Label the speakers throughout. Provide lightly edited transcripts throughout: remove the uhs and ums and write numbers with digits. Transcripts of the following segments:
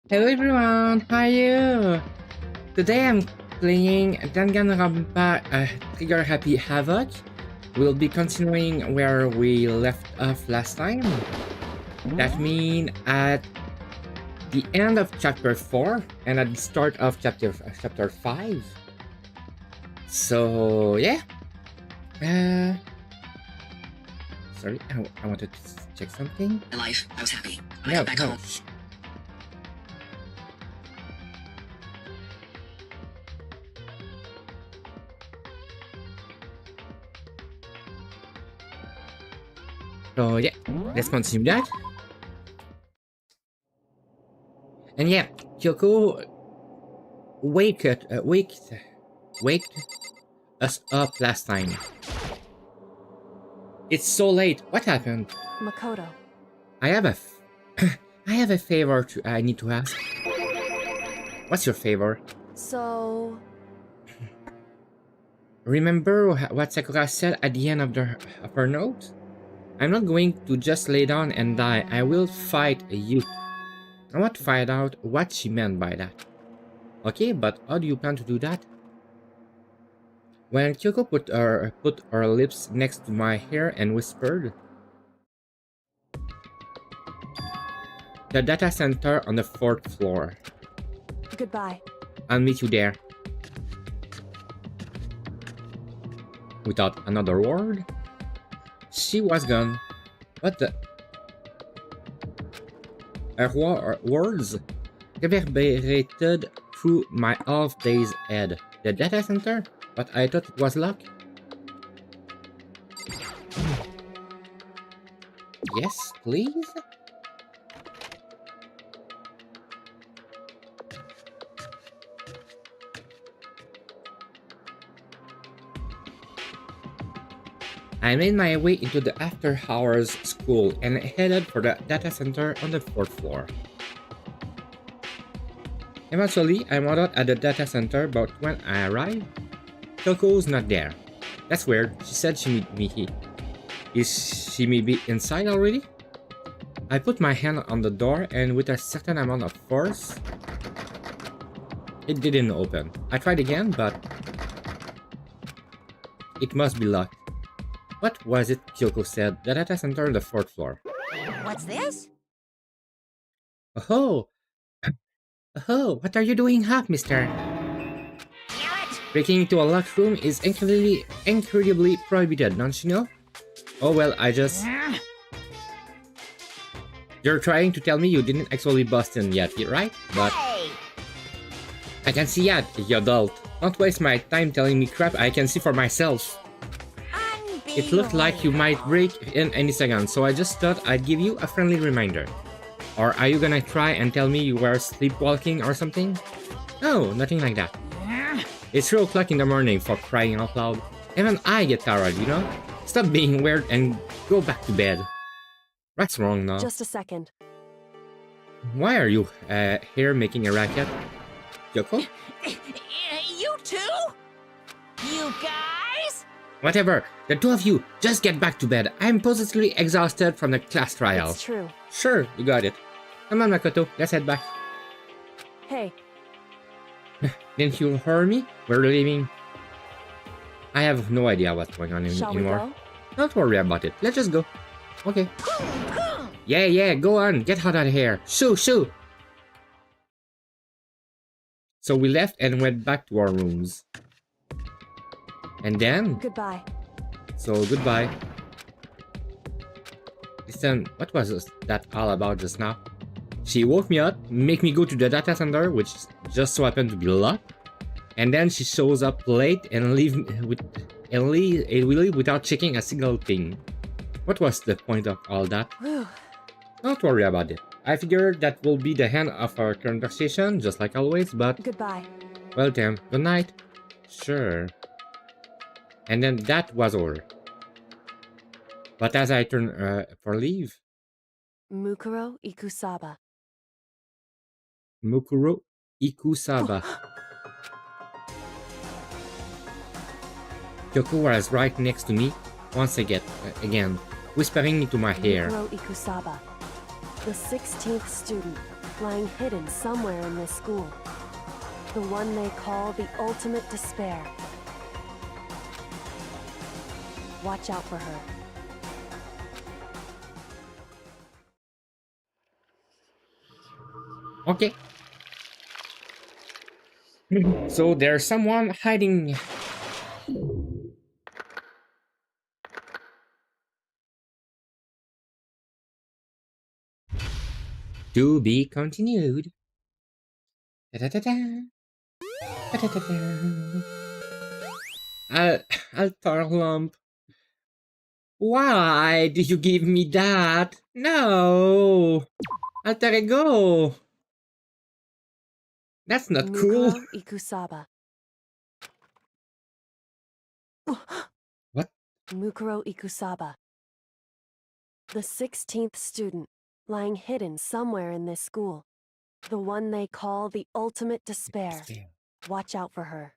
Speaker 1: Hello everyone, how are you? Today I'm playing Danganronpa Trigger Happy Havoc. We'll be continuing where we left off last time. That means at the end of chapter 4 and at the start of chapter 5. So yeah. Sorry, I wanted to check something.
Speaker 2: My life, I was happy. I
Speaker 1: No,
Speaker 2: got back
Speaker 1: no.
Speaker 2: home.
Speaker 1: So yeah, let's continue that. And yeah, Kyoko waked us up last time. It's so late. What happened?
Speaker 3: Makoto.
Speaker 1: I have a I have a favor I need to ask. What's your favor?
Speaker 3: So,
Speaker 1: Remember what Sakura said at the end of her note? I'm not going to just lay down and die. I will fight you. I want to find out what she meant by that. Okay, but how do you plan to do that? When Kyoko put her lips next to my hair and whispered, "The data center on the 4th floor.
Speaker 3: goodbye.
Speaker 1: I'll meet you there." Without another word, she was gone. What the? Her words reverberated through my half-dazed head. The data center? But I thought it was locked. Yes, please? I made my way into the after-hours school and headed for the data center on the 4th floor. Eventually, I modeled at the data center, but when I arrived, Kyoko's not there. That's weird. She said she'd meet me here. Is she maybe inside already? I put my hand on the door and with a certain amount of force, it didn't open. I tried again, but it must be locked. What was it Kyoko said? The data center on the 4th floor.
Speaker 2: What's this?
Speaker 1: Oh! Oh, what are you doing up, mister?
Speaker 2: Damn it!
Speaker 1: Breaking into a locked room is incredibly prohibited, don't you know? Oh well, I just... You're trying to tell me you didn't actually bust in yet, right? But...
Speaker 2: Hey!
Speaker 1: I can see that, you adult. Don't waste my time telling me crap I can see for myself. It looked like you might break in any second, so I just thought I'd give you a friendly reminder. Or are you gonna try and tell me you were sleepwalking or something? No, nothing like that. It's 3 o'clock in the morning, for crying out loud. Even I get tired, you know? Stop being weird and go back to bed. What's wrong now?
Speaker 3: Just a second.
Speaker 1: Why are you here making a racket? Kyoko?
Speaker 2: You too? You guys?
Speaker 1: Whatever, the two of you, just get back to bed. I'm positively exhausted from the class trial.
Speaker 3: It's true.
Speaker 1: Sure, you got it. Come on, Makoto, let's head back.
Speaker 3: Hey,
Speaker 1: Didn't you hear me? We're leaving. I have no idea what's going on
Speaker 3: shall
Speaker 1: anymore.
Speaker 3: we go?
Speaker 1: Don't worry about it. Let's just go. Okay. Yeah, go on. Get out of here. Shoo! So we left and went back to our rooms. And then...
Speaker 3: Goodbye.
Speaker 1: So goodbye. Listen, what was that all about just now? She woke me up, make me go to the data center, which just so happened to be locked. And then she shows up late and leave without checking a single thing. What was the point of all that?
Speaker 3: Whew.
Speaker 1: Don't worry about it. I figured that will be the end of our conversation, just like always, but...
Speaker 3: Goodbye.
Speaker 1: Well then, good night. Sure. And then that was all. But as I turned for leave...
Speaker 3: Mukuro Ikusaba.
Speaker 1: Mukuro Ikusaba. Kyoko was right next to me, once again, whispering into my ear.
Speaker 3: Mukuro Ikusaba. The 16th student. lying hidden somewhere in this school. The one they call the ultimate despair. Watch out for her.
Speaker 1: Okay. So there's someone hiding. To be continued. Da-da-da-da. Da-da-da-da. Altar lump. Why did you give me that? No! Alter ego! That's not cool.
Speaker 3: Mukuro Ikusaba.
Speaker 1: What?
Speaker 3: Mukuro Ikusaba. The 16th student, lying hidden somewhere in this school. The one they call the ultimate despair. Watch out for her.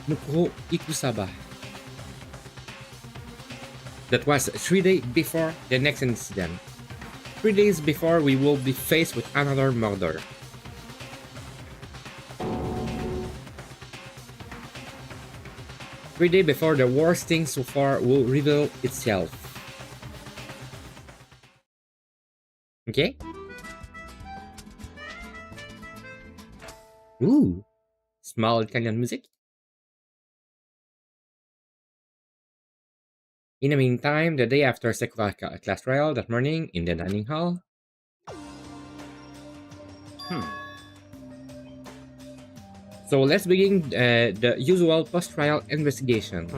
Speaker 1: Mukuro Ikusaba. That was 3 days before the next incident. 3 days before we will be faced with another murder. Three days before the worst thing so far will reveal itself. Okay? Ooh. Small Italian music. In the meantime, the day after Sakura class trial, that morning in the dining hall. So let's begin the usual post-trial investigation.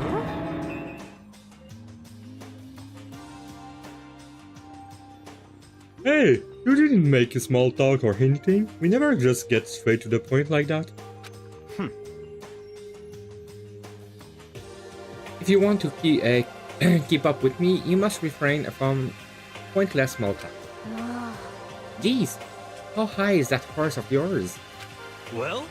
Speaker 1: Hey, you didn't make a small talk or anything. We never just get straight to the point like that. If you want to keep up with me, you must refrain from pointless small talk. Geez, how high is that horse of yours?
Speaker 4: Well?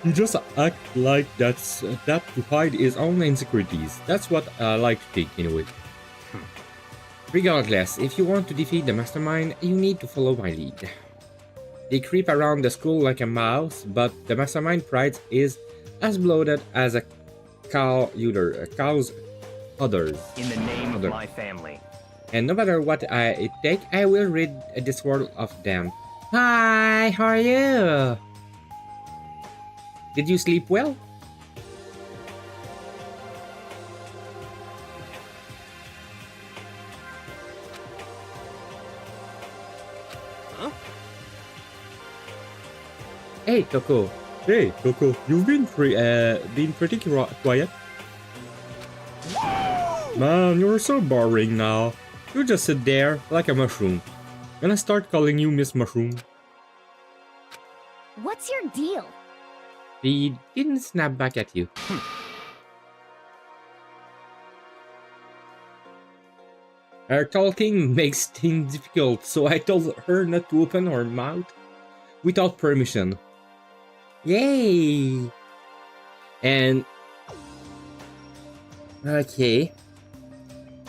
Speaker 1: You just act like that's that to hide his own insecurities. That's what I like to think, anyway. Regardless, if you want to defeat the mastermind, you need to follow my lead. They creep around the school like a mouse, but the mastermind pride is as bloated as a cow's udders.
Speaker 4: In the name of my family.
Speaker 1: And no matter what it takes, I will rid this world of them. Hi, how are you? Did you sleep well?
Speaker 4: Huh?
Speaker 1: Hey, Toko. Hey, Toko. You've been pretty quiet. Man, you're so boring now. You just sit there like a mushroom. Gonna start calling you Miss Mushroom.
Speaker 5: What's your deal?
Speaker 1: He didn't snap back at you. Her talking makes things difficult, so I told her not to open her mouth without permission. Yay! And... okay.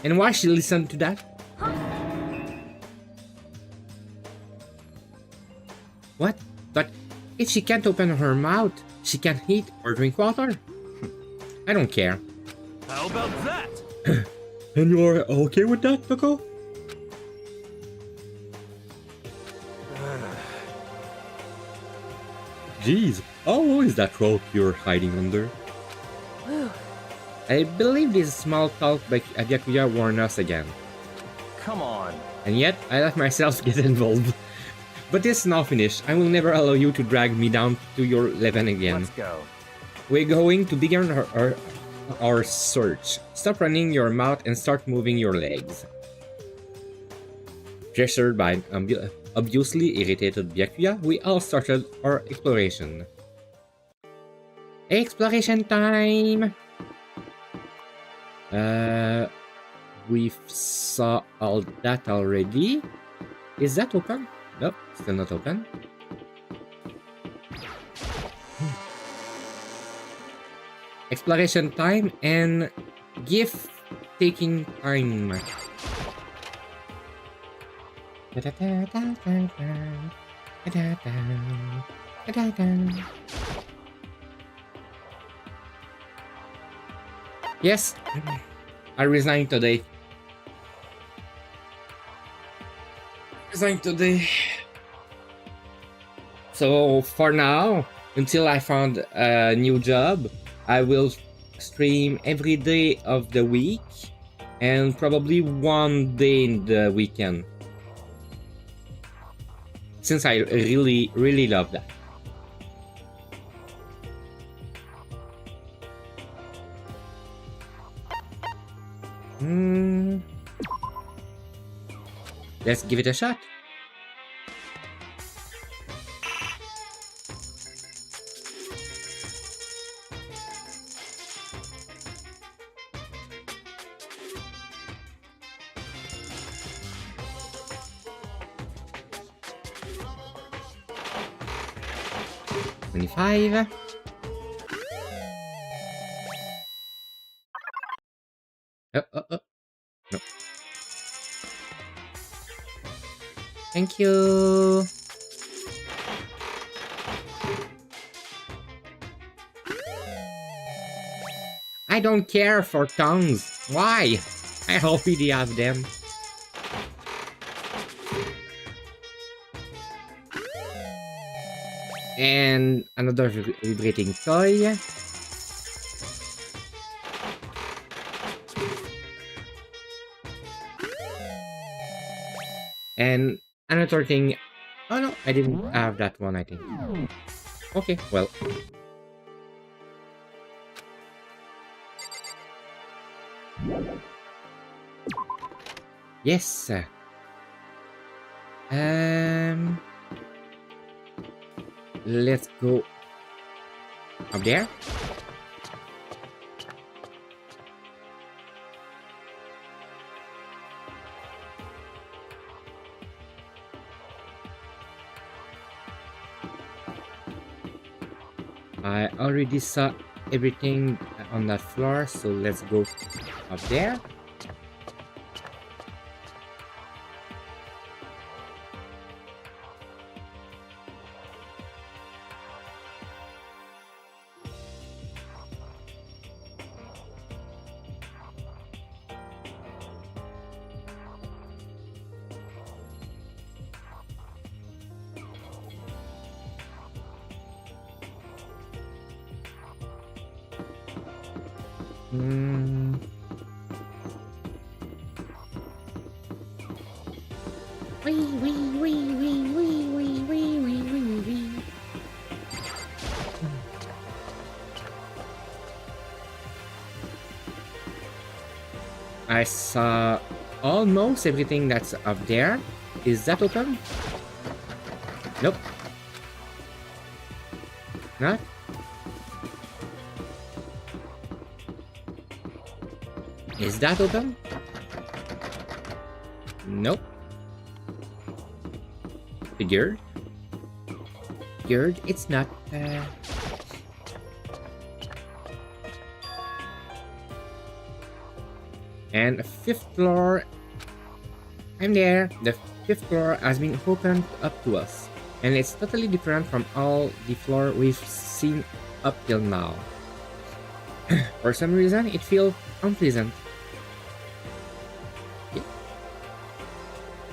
Speaker 1: And why she listened to that?
Speaker 5: Huh?
Speaker 1: What? But if she can't open her mouth, she can't eat or drink water. I don't care.
Speaker 4: How about that?
Speaker 1: And you're okay with that, Toko? Jeez, how low is that rope you're hiding under?
Speaker 3: Whew.
Speaker 1: I believe this small talk by Byakuya warned us again.
Speaker 4: Come on.
Speaker 1: And yet, I let myself get involved. But it's now finished. I will never allow you to drag me down to your level again.
Speaker 4: Let's go.
Speaker 1: We're going to begin our search. Stop running your mouth and start moving your legs. Pressured by obviously irritated Byakuya, we all started our exploration. Exploration time! We saw all that already. Is that open? Nope, still not open. exploration time and gift taking time. Yes, I resigned today. So for now, until I found a new job, I will stream every day of the week and probably one day in the weekend. Since I really, really love that. Let's give it a shot. $25. Oh. No. Thank you. I don't care for tongues. Why? I already have them. And another vibrating toy. And another thing. Oh no, I didn't have that one, I think. Okay, well. Yes. Let's go up there. I already saw everything on that floor, so let's go up there. I saw almost everything that's up there. Is that open? Nope. Not? Is that open? Nope. Figured. It's not. And 5th floor. I'm there. The 5th floor has been opened up to us. And it's totally different from all the floor we've seen up till now. For some reason, it feels unpleasant. Okay.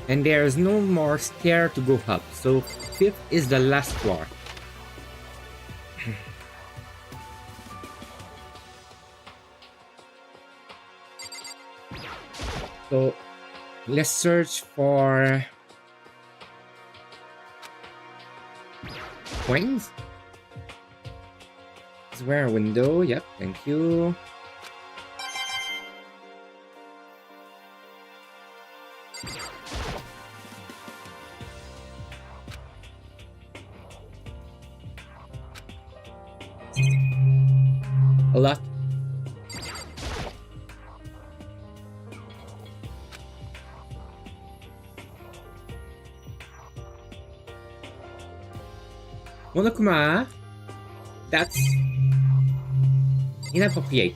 Speaker 1: And there's no more stair to go up, so 5th is the last floor. So let's search for coins. Is there a window? Yep, thank you. A lot. Monokuma, that's Inappropriate.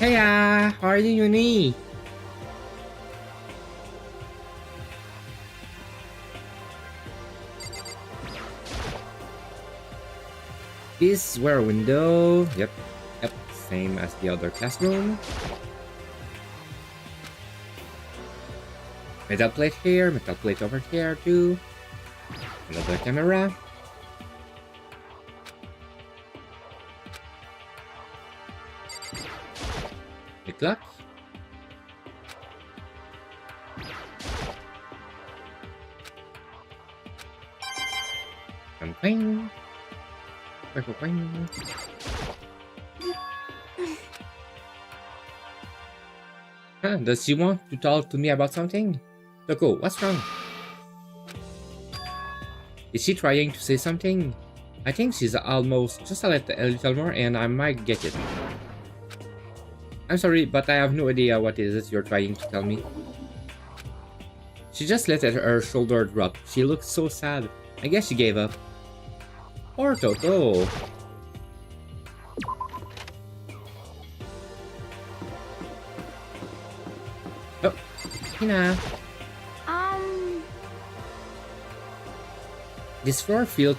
Speaker 1: Hey, how are you, Uni? This is where a window. Yep, same as the other classroom. Metal plate here, metal plate over here too. Another camera. The clock. Quang. Quang, quang. Does she want to talk to me about something? Toko, what's wrong? Is she trying to say something? I think she's almost just a little more and I might get it. I'm sorry, but I have no idea what it is you're trying to tell me. She just let her shoulder drop. She looked so sad. I guess she gave up. Poor Toto. Oh, Hina. This floor feels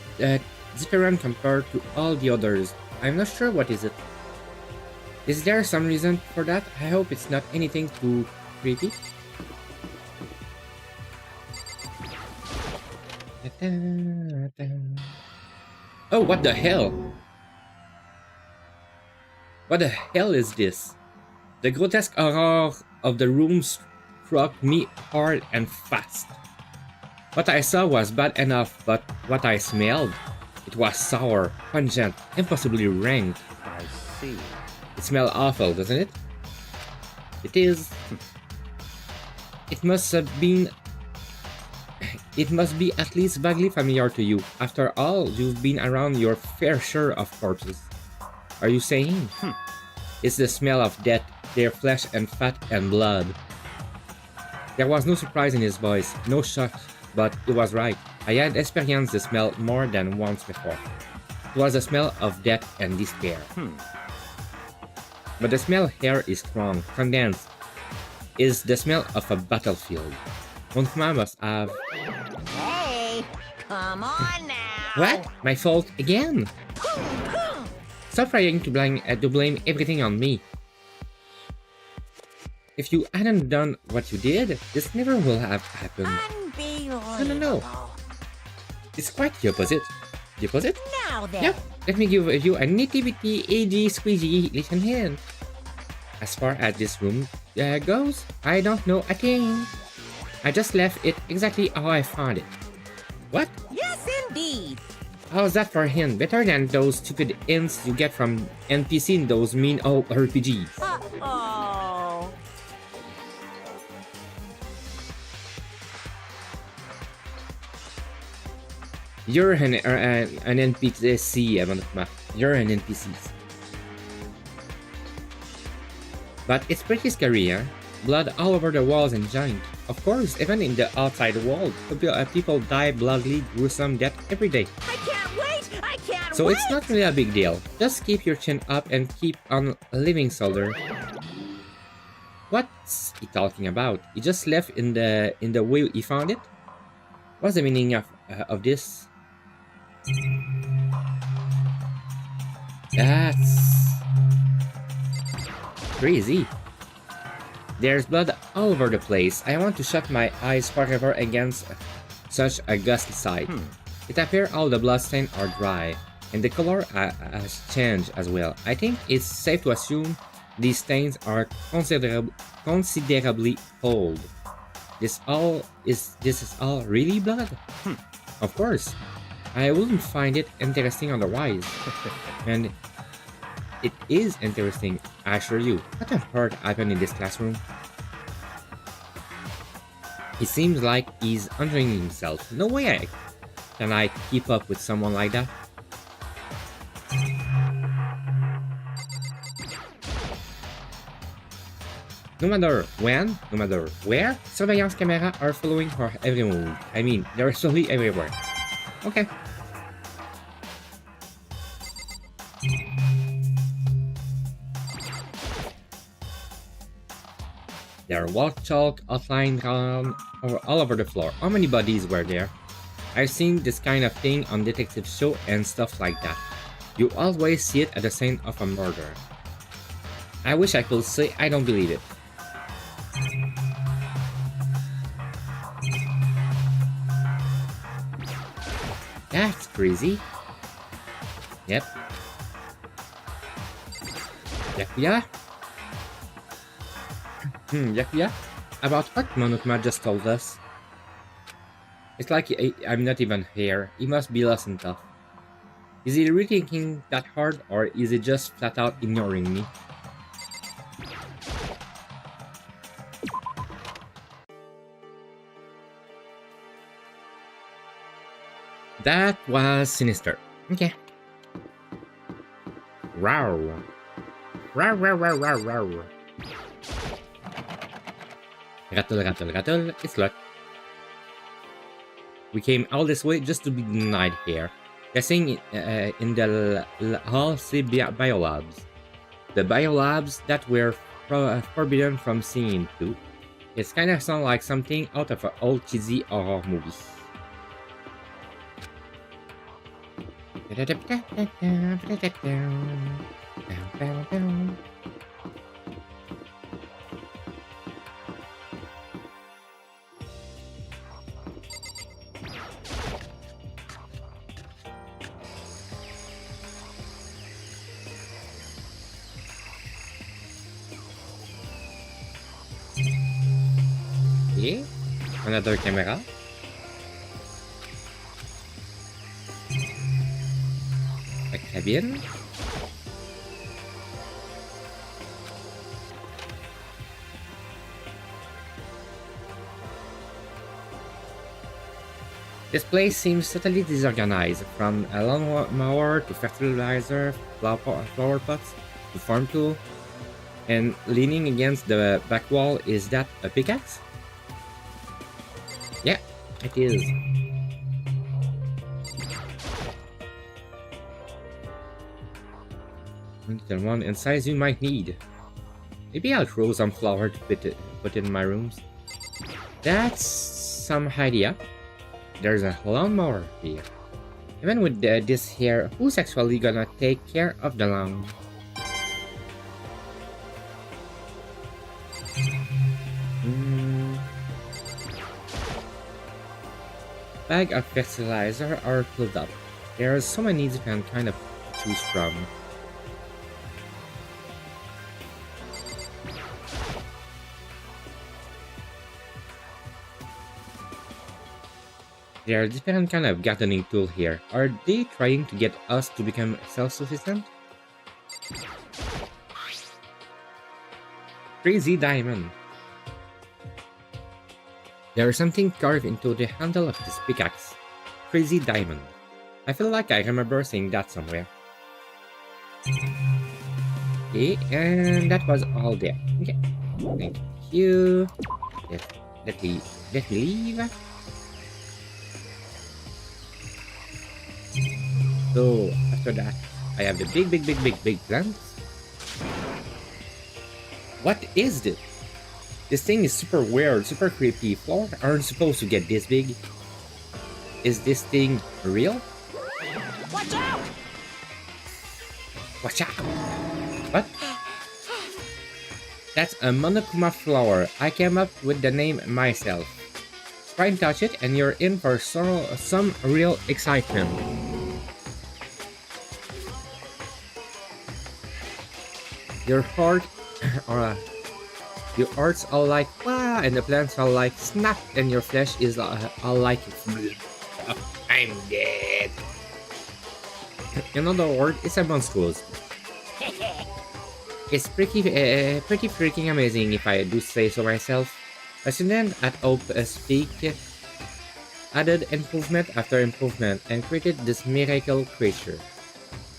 Speaker 1: different compared to all the others. I'm not sure what is it. Is there some reason for that? I hope it's not anything too creepy. Oh, what the hell? What the hell is this? The grotesque horror of the room struck me hard and fast. What I saw was bad enough, but what I smelled? It was sour, pungent, impossibly rank.
Speaker 4: I see.
Speaker 1: It smells awful, doesn't it? It is. It must be at least vaguely familiar to you. After all, you've been around your fair share of corpses. Are you saying? It's the smell of death, their flesh and fat and blood. There was no surprise in his voice, no shock, but he was right. I had experienced the smell more than once before. It was the smell of death and despair. But the smell here is strong, condensed. Is the smell of a battlefield. Monkma must have...
Speaker 2: Hey, come on now.
Speaker 1: What? My fault again? Stop trying to blame everything on me. If you hadn't done what you did, this never will have happened.
Speaker 2: Unbelievable.
Speaker 1: No. It's quite the opposite. The opposite?
Speaker 2: Now then.
Speaker 1: Yep. Let me give you a nitty-bitty, AD squeezy little hint. As far as this room goes, I don't know a thing. I just left it exactly how I found it. What?
Speaker 2: Yes, indeed.
Speaker 1: How's that for a hint? Better than those stupid hints you get from NPC in those mean old RPGs.
Speaker 2: Uh-oh.
Speaker 1: You're an NPC, Monkma. You're an NPC. But it's pretty scary, huh? Blood all over the walls and junk. Of course, even in the outside world, people die bloody, gruesome death every day.
Speaker 2: I can't wait. I can't
Speaker 1: So
Speaker 2: wait.
Speaker 1: it's not really a big deal. Just keep your chin up and keep on living, soldier. What's he talking about? He just left in the way he found it? What's the meaning of this? That's crazy. There's blood all over the place. I want to shut my eyes forever against such a ghastly sight. It appears all the bloodstains are dry, and the color has changed as well. I think it's safe to assume These stains are considerably old. This is all really blood? Of course. I wouldn't find it interesting otherwise. And it is interesting, I assure you. What on earth happened in this classroom? It seems like he's undoing himself. No way can I keep up with someone like that. No matter when, no matter where, surveillance cameras are following her every move. I mean, they're slowly everywhere. Okay. There are wall chalk outlined all over the floor. How many bodies were there? I've seen this kind of thing on detective show and stuff like that. You always see it at the scene of a murder. I wish I could say I don't believe it. That's crazy. Yep. Yakuya? Yakuya? About what Monokuma just told us? It's like I'm not even here. He must be lost and tough. Is he really thinking that hard, or is he just flat out ignoring me? That was sinister. Okay. Row. Row, row, row, row, row. Rattle, rattle, rattle. It's luck. We came all this way just to be denied here. Guessing in the hall see biolabs. The biolabs that we're forbidden from seeing into. It's kind of sound like something out of an old cheesy horror movie. Okay, another camera. A cabin. This place seems totally disorganized, from a lawnmower to fertilizer, flower pots to farm tool. And leaning against the back wall, is that a pickaxe? Yeah, it is. Little one and size you might need. Maybe I'll grow some flower to put in my rooms. That's some idea. There's a lawnmower here. Even with this here, who's actually gonna take care of the lawn? Bag of fertilizer are filled up. There are so many different kind of choose from. There are different kind of gardening tool here. Are they trying to get us to become self-sufficient? Crazy diamond. There is something carved into the handle of this pickaxe. Crazy diamond. I feel like I remember seeing that somewhere. Okay, and that was all there. Okay, thank you. Let me leave. So after that, I have the big plants. What is this? This thing is super weird, super creepy. Flowers aren't supposed to get this big. Is this thing real?
Speaker 2: Watch out!
Speaker 1: Watch out! What? That's a Monokuma flower. I came up with the name myself. Try and touch it and you're in for some real excitement. Your heart or your hearts all like wow, and the plants are like snap, and your flesh is all like I'm dead. In other words, it's a monstrous. It's pretty freaking amazing if I do say so myself. A student at Hope Speak added improvement after improvement and created this miracle creature.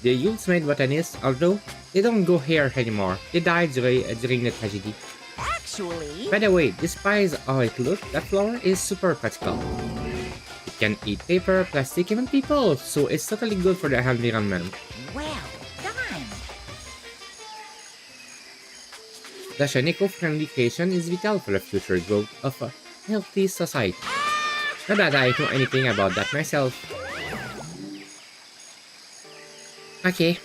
Speaker 1: The ultimate botanist, although they don't go here anymore, they died during the tragedy.
Speaker 2: Actually,
Speaker 1: By the way, despite how it looks, that flower is super practical. It can eat paper, plastic, even people, so it's totally good for the environment.
Speaker 2: well done.
Speaker 1: Such an eco-friendly creation is vital for the future growth of a healthy society. Not that I know anything about that myself. Okay.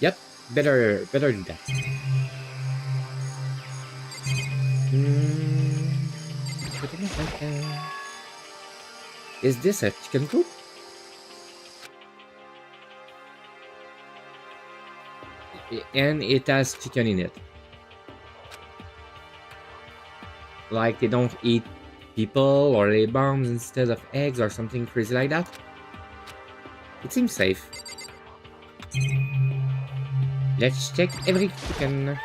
Speaker 1: Yep, better do that. Is this a chicken coop? And it has chicken in it. Like they don't eat people or lay bombs instead of eggs or something crazy like that. It seems safe. Let's check every chicken.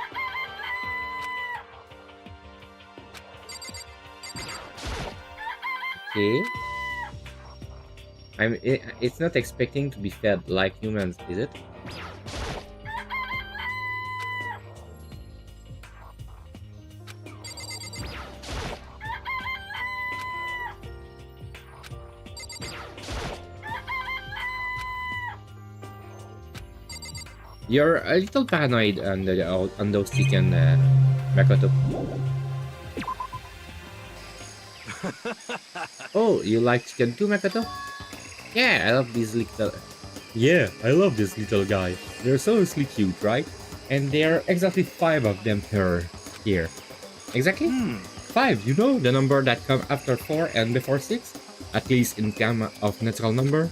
Speaker 1: Okay. It's not expecting to be fed like humans, is it? You're a little paranoid on those chicken, Makoto. Oh, you like chicken too, Makoto? Yeah, I love these little... Yeah, I love this little guy. They're so cute, right? And there are exactly 5 of them here. Exactly? 5, you know, the number that comes after 4 and before 6? At least in terms of natural number.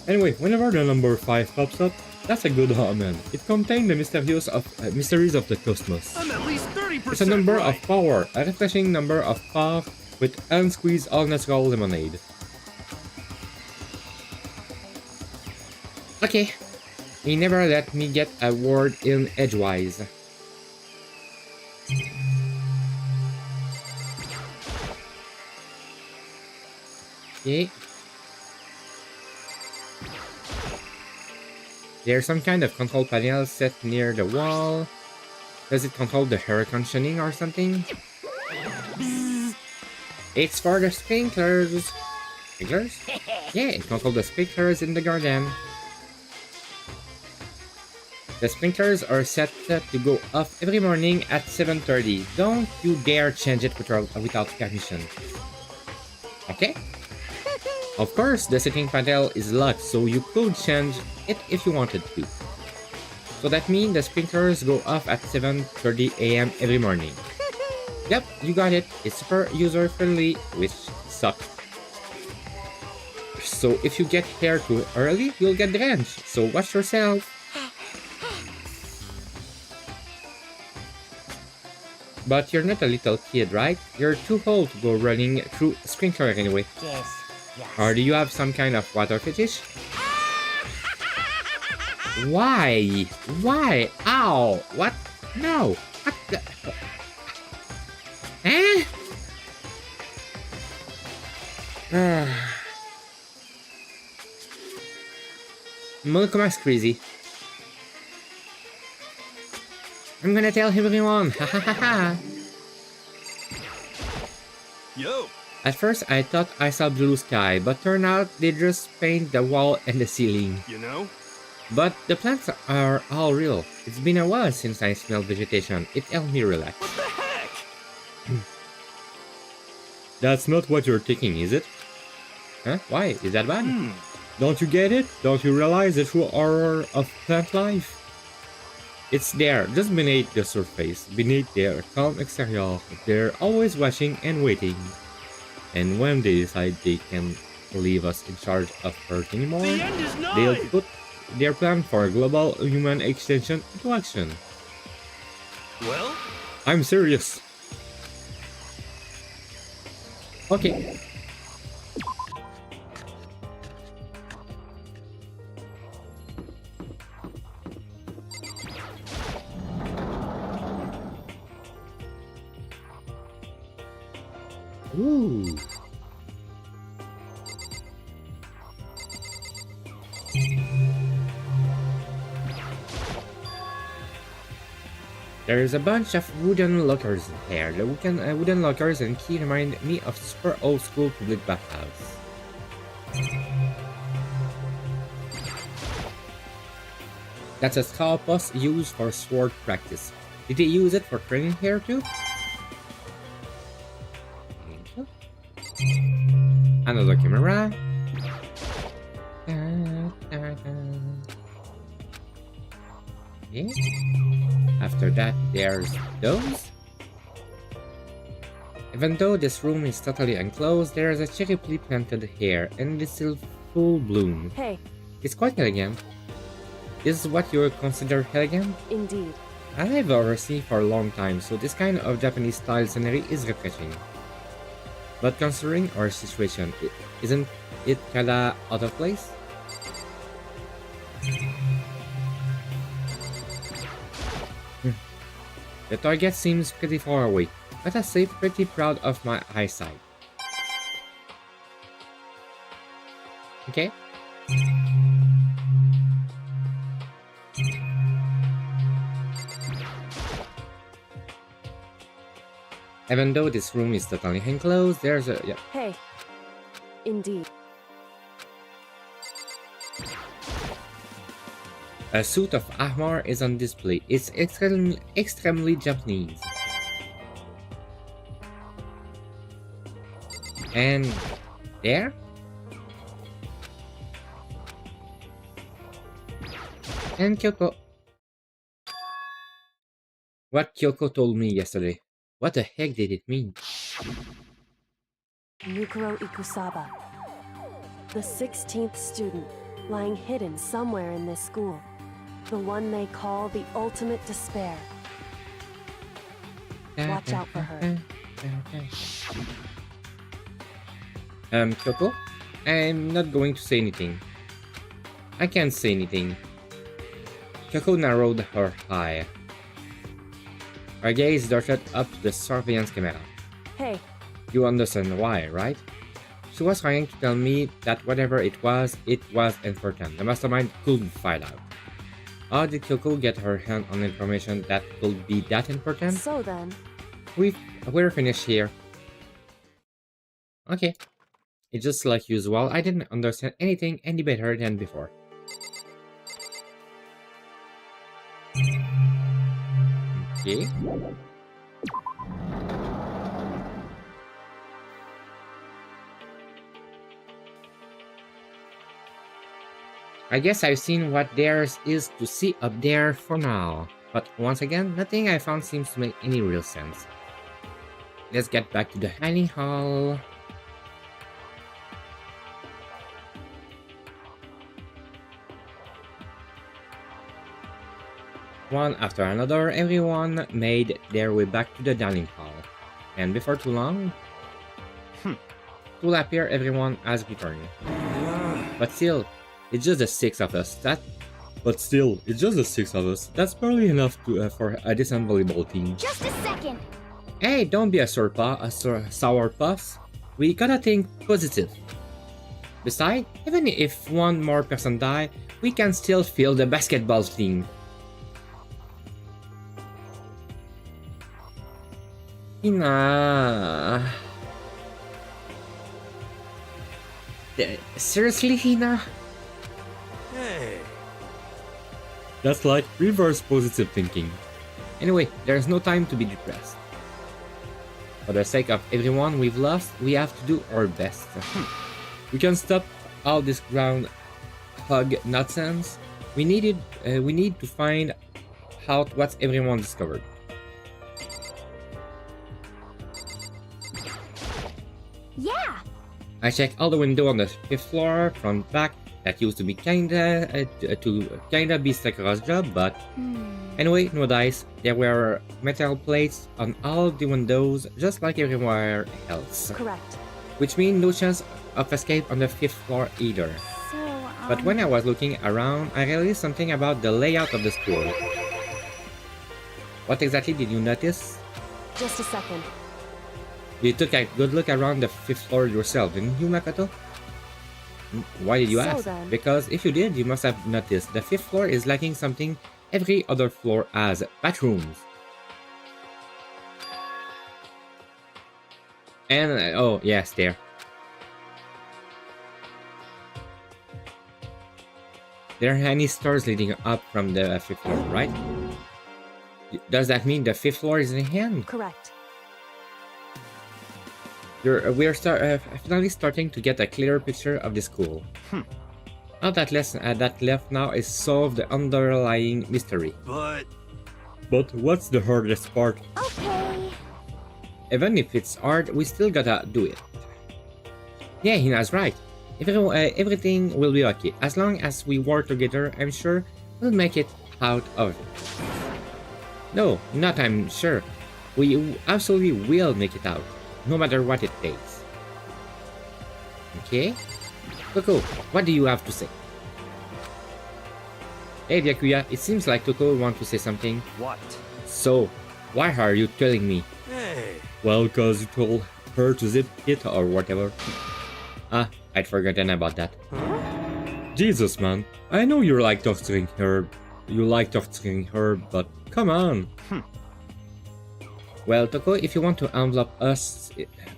Speaker 1: Anyway, whenever the number 5 pops up, that's a good omen. It contains the mysteries of the cosmos.
Speaker 4: I'm at least 30%
Speaker 1: It's a number
Speaker 4: right.
Speaker 1: of power, a refreshing number of power with unsqueezed all-natural lemonade. Okay, he never let me get a word in edgewise. Okay. There's some kind of control panel set near the wall. Does it control the air conditioning or something? It's for the sprinklers. Sprinklers? Yeah, it controls the sprinklers in the garden. The sprinklers are set to go off every morning at 7:30. Don't you dare change it without permission. Okay? Of course, the setting panel is locked, so you could change it if you wanted to. So that means the sprinklers go off at 7:30 AM every morning. Yep, you got it. It's super user-friendly, which sucks. So if you get here too early, you'll get drenched. So watch yourself. But you're not a little kid, right? You're too old to go running through a sprinkler anyway.
Speaker 2: Yes. Yes.
Speaker 1: Or do you have some kind of water fetish? Why? Why? Ow! What? No! What the? Eh? Monokoma's crazy. I'm gonna tell everyone! Ha ha ha ha!
Speaker 4: Yo.
Speaker 1: At first, I thought I saw blue sky, but turned out they just paint the wall and the ceiling.
Speaker 4: You know?
Speaker 1: But the plants are all real. It's been a while since I smelled vegetation. It helped me relax.
Speaker 4: What the heck?
Speaker 1: That's not what you're thinking, is it? Huh? Why? Is that bad?
Speaker 4: Hmm.
Speaker 1: Don't you get it? Don't you realize the true horror of plant life? It's there, just beneath the surface, beneath their calm exterior. They're always watching and waiting. And when they decide they can leave us in charge of Earth anymore,
Speaker 4: The end is
Speaker 1: they'll
Speaker 4: nigh!
Speaker 1: put their plan for global human extinction into action.
Speaker 4: Well,
Speaker 1: I'm serious. Okay. Ooh. There's a bunch of wooden lockers in here. The wooden lockers and key remind me of super old school public bathhouse. That's a scalpus used for sword practice. Did they use it for training here too? Another camera. Yeah. After that, there's those. Even though this room is totally enclosed, there is a cherry tree planted here, and it's still full bloom.
Speaker 3: Hey,
Speaker 1: It's quite elegant. This is what you would consider elegant?
Speaker 3: indeed.
Speaker 1: I've overseen for a long time, so this kind of Japanese style scenery is refreshing. But considering our situation, isn't it kinda out of place? The target seems pretty far away, but I say pretty proud of my eyesight. Okay. Even though this room is totally enclosed, there's a... yeah.
Speaker 3: Hey, indeed.
Speaker 1: A suit of armor is on display. It's extremely Japanese. And there? And Kyoko. What Kyoko told me yesterday. What the heck did it mean?
Speaker 3: Yukiro Ikusaba. The 16th student, lying hidden somewhere in this school. The one they call the ultimate despair. Watch out for her.
Speaker 1: Kyoko? I'm not going to say anything. I can't say anything. Kyoko narrowed her eye. Her gaze darted up to the surveillance camera.
Speaker 3: Hey,
Speaker 1: You understand why, right? She was trying to tell me that whatever it was important. The mastermind couldn't find out. How did Kyoko get her hand on information that could be that important?
Speaker 3: so then,
Speaker 1: We're finished here. Okay. It's just like usual, I didn't understand anything any better than before. Okay. I guess I've seen what there is to see up there for now. But once again, nothing I found seems to make any real sense. Let's get back to the dining hall. One after another, everyone made their way back to the dining hall. And before too long, it will appear everyone has returned. But still, it's just the six of us. That's barely enough to for a decent volleyball team.
Speaker 5: Just a second.
Speaker 1: Hey, don't be a sour puss. We gotta think positive. Besides, even if one more person die, we can still field the basketball team. Hina. Seriously, Hina?
Speaker 4: hey.
Speaker 1: That's like reverse positive thinking. Anyway, there's no time to be depressed. For the sake of everyone we've lost, we have to do our best. We can stop all this groundhog nonsense. We need to find out what everyone discovered.
Speaker 5: Yeah.
Speaker 1: I checked all the windows on the 5th floor, front, back. That used to be kinda be Sakura's job, but anyway, no dice. There were metal plates on all the windows, just like everywhere else.
Speaker 3: Correct.
Speaker 1: Which means no chance of escape on the 5th floor either.
Speaker 2: So,
Speaker 1: But when I was looking around, I realized something about the layout of the school. What exactly did you notice?
Speaker 3: Just a second.
Speaker 1: You took a good look around the 5th floor yourself, didn't you, Makoto? Why did you
Speaker 3: So
Speaker 1: ask?
Speaker 3: then-
Speaker 1: Because if you did, you must have noticed the 5th floor is lacking something every other floor has: bathrooms. And, oh, yes, there. There are any stairs leading up from the 5th floor, right? Does that mean the 5th floor is in hand?
Speaker 3: Correct.
Speaker 1: We're finally starting to get a clearer picture of the school. All that left now is solve the underlying mystery. But what's the hardest part?
Speaker 2: okay.
Speaker 1: Even if it's hard, we still gotta do it. Yeah, Hina's right. Everything will be okay. As long as we work together, I'm sure we'll make it out of it. No, not I'm sure. We absolutely will make it out. No matter what it takes. Okay? Toko, what do you have to say? Hey Byakuya, it seems like Toko wants to say something.
Speaker 4: What?
Speaker 1: So, why are you telling me?
Speaker 4: Hey.
Speaker 1: Well, cause you told her to zip it or whatever. Ah, I'd forgotten about that. Jesus, man. I know you like torturing her. But come on. Well, Toko, if you want to envelop us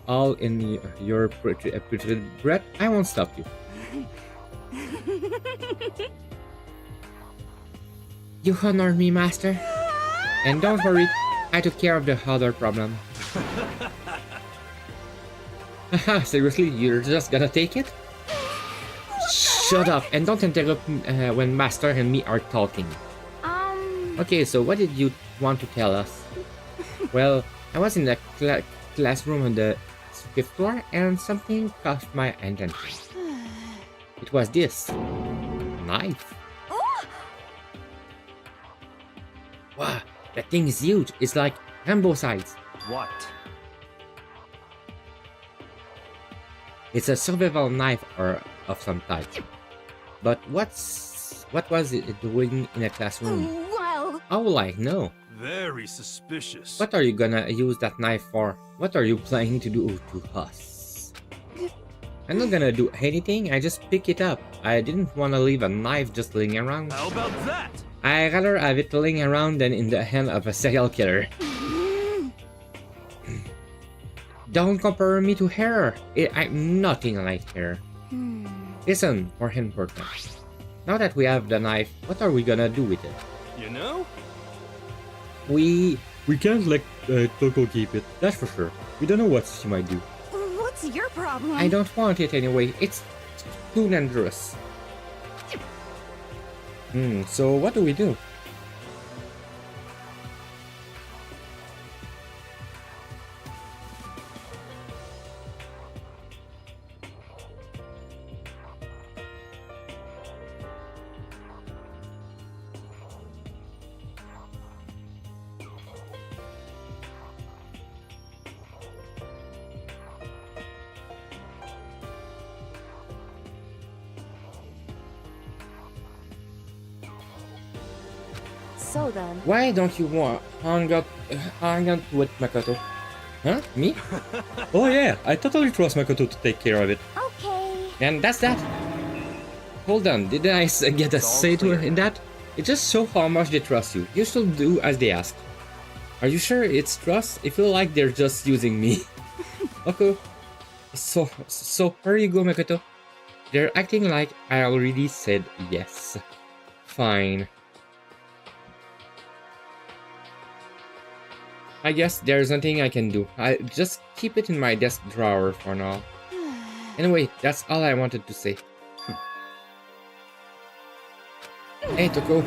Speaker 1: all in your putrid breath, I won't stop you. You honor me, master. And don't worry, I took care of the other problem. Haha, seriously, you're just gonna take it? Shut up and don't interrupt when master and me are talking. Okay, so what did you want to tell us? Well, I was in the classroom on the 5th floor and something caught my attention. It was this knife. Wow, that thing is huge. It's like Rambo size.
Speaker 4: What?
Speaker 1: It's a survival knife or of some type. But what was it doing in a classroom?
Speaker 2: Well,
Speaker 1: How will I know?
Speaker 4: Very suspicious.
Speaker 1: What are you gonna use that knife for? What are you planning to do to us? I'm not gonna do anything, I just pick it up. I didn't want to leave a knife just laying around.
Speaker 4: How about that?
Speaker 1: I'd rather have it laying around than in the hand of a serial killer. Don't compare me to her. I'm nothing like her. Listen, more important. Now that we have the knife, what are we gonna do with it?
Speaker 4: You know?
Speaker 1: We can't let Toko keep it, that's for sure. We don't know what she might do.
Speaker 2: what's your problem?
Speaker 1: I don't want it anyway, it's too dangerous. So what do we do?
Speaker 3: So then,
Speaker 1: Why don't you want hang out with Makoto? Huh? Me? Oh yeah, I totally trust Makoto to take care of it.
Speaker 2: Okay.
Speaker 1: And that's that. Hold on, did I get a
Speaker 4: It's all
Speaker 1: say to
Speaker 4: clear.
Speaker 1: in that? It just shows how much they trust you. You should do as they ask. Are you sure it's trust? I feel like they're just using me. Okay. So where you go, Makoto? They're acting like I already said yes. Fine. I guess there's nothing I can do. I just keep it in my desk drawer for now. Anyway, that's all I wanted to say. Hey, Toko.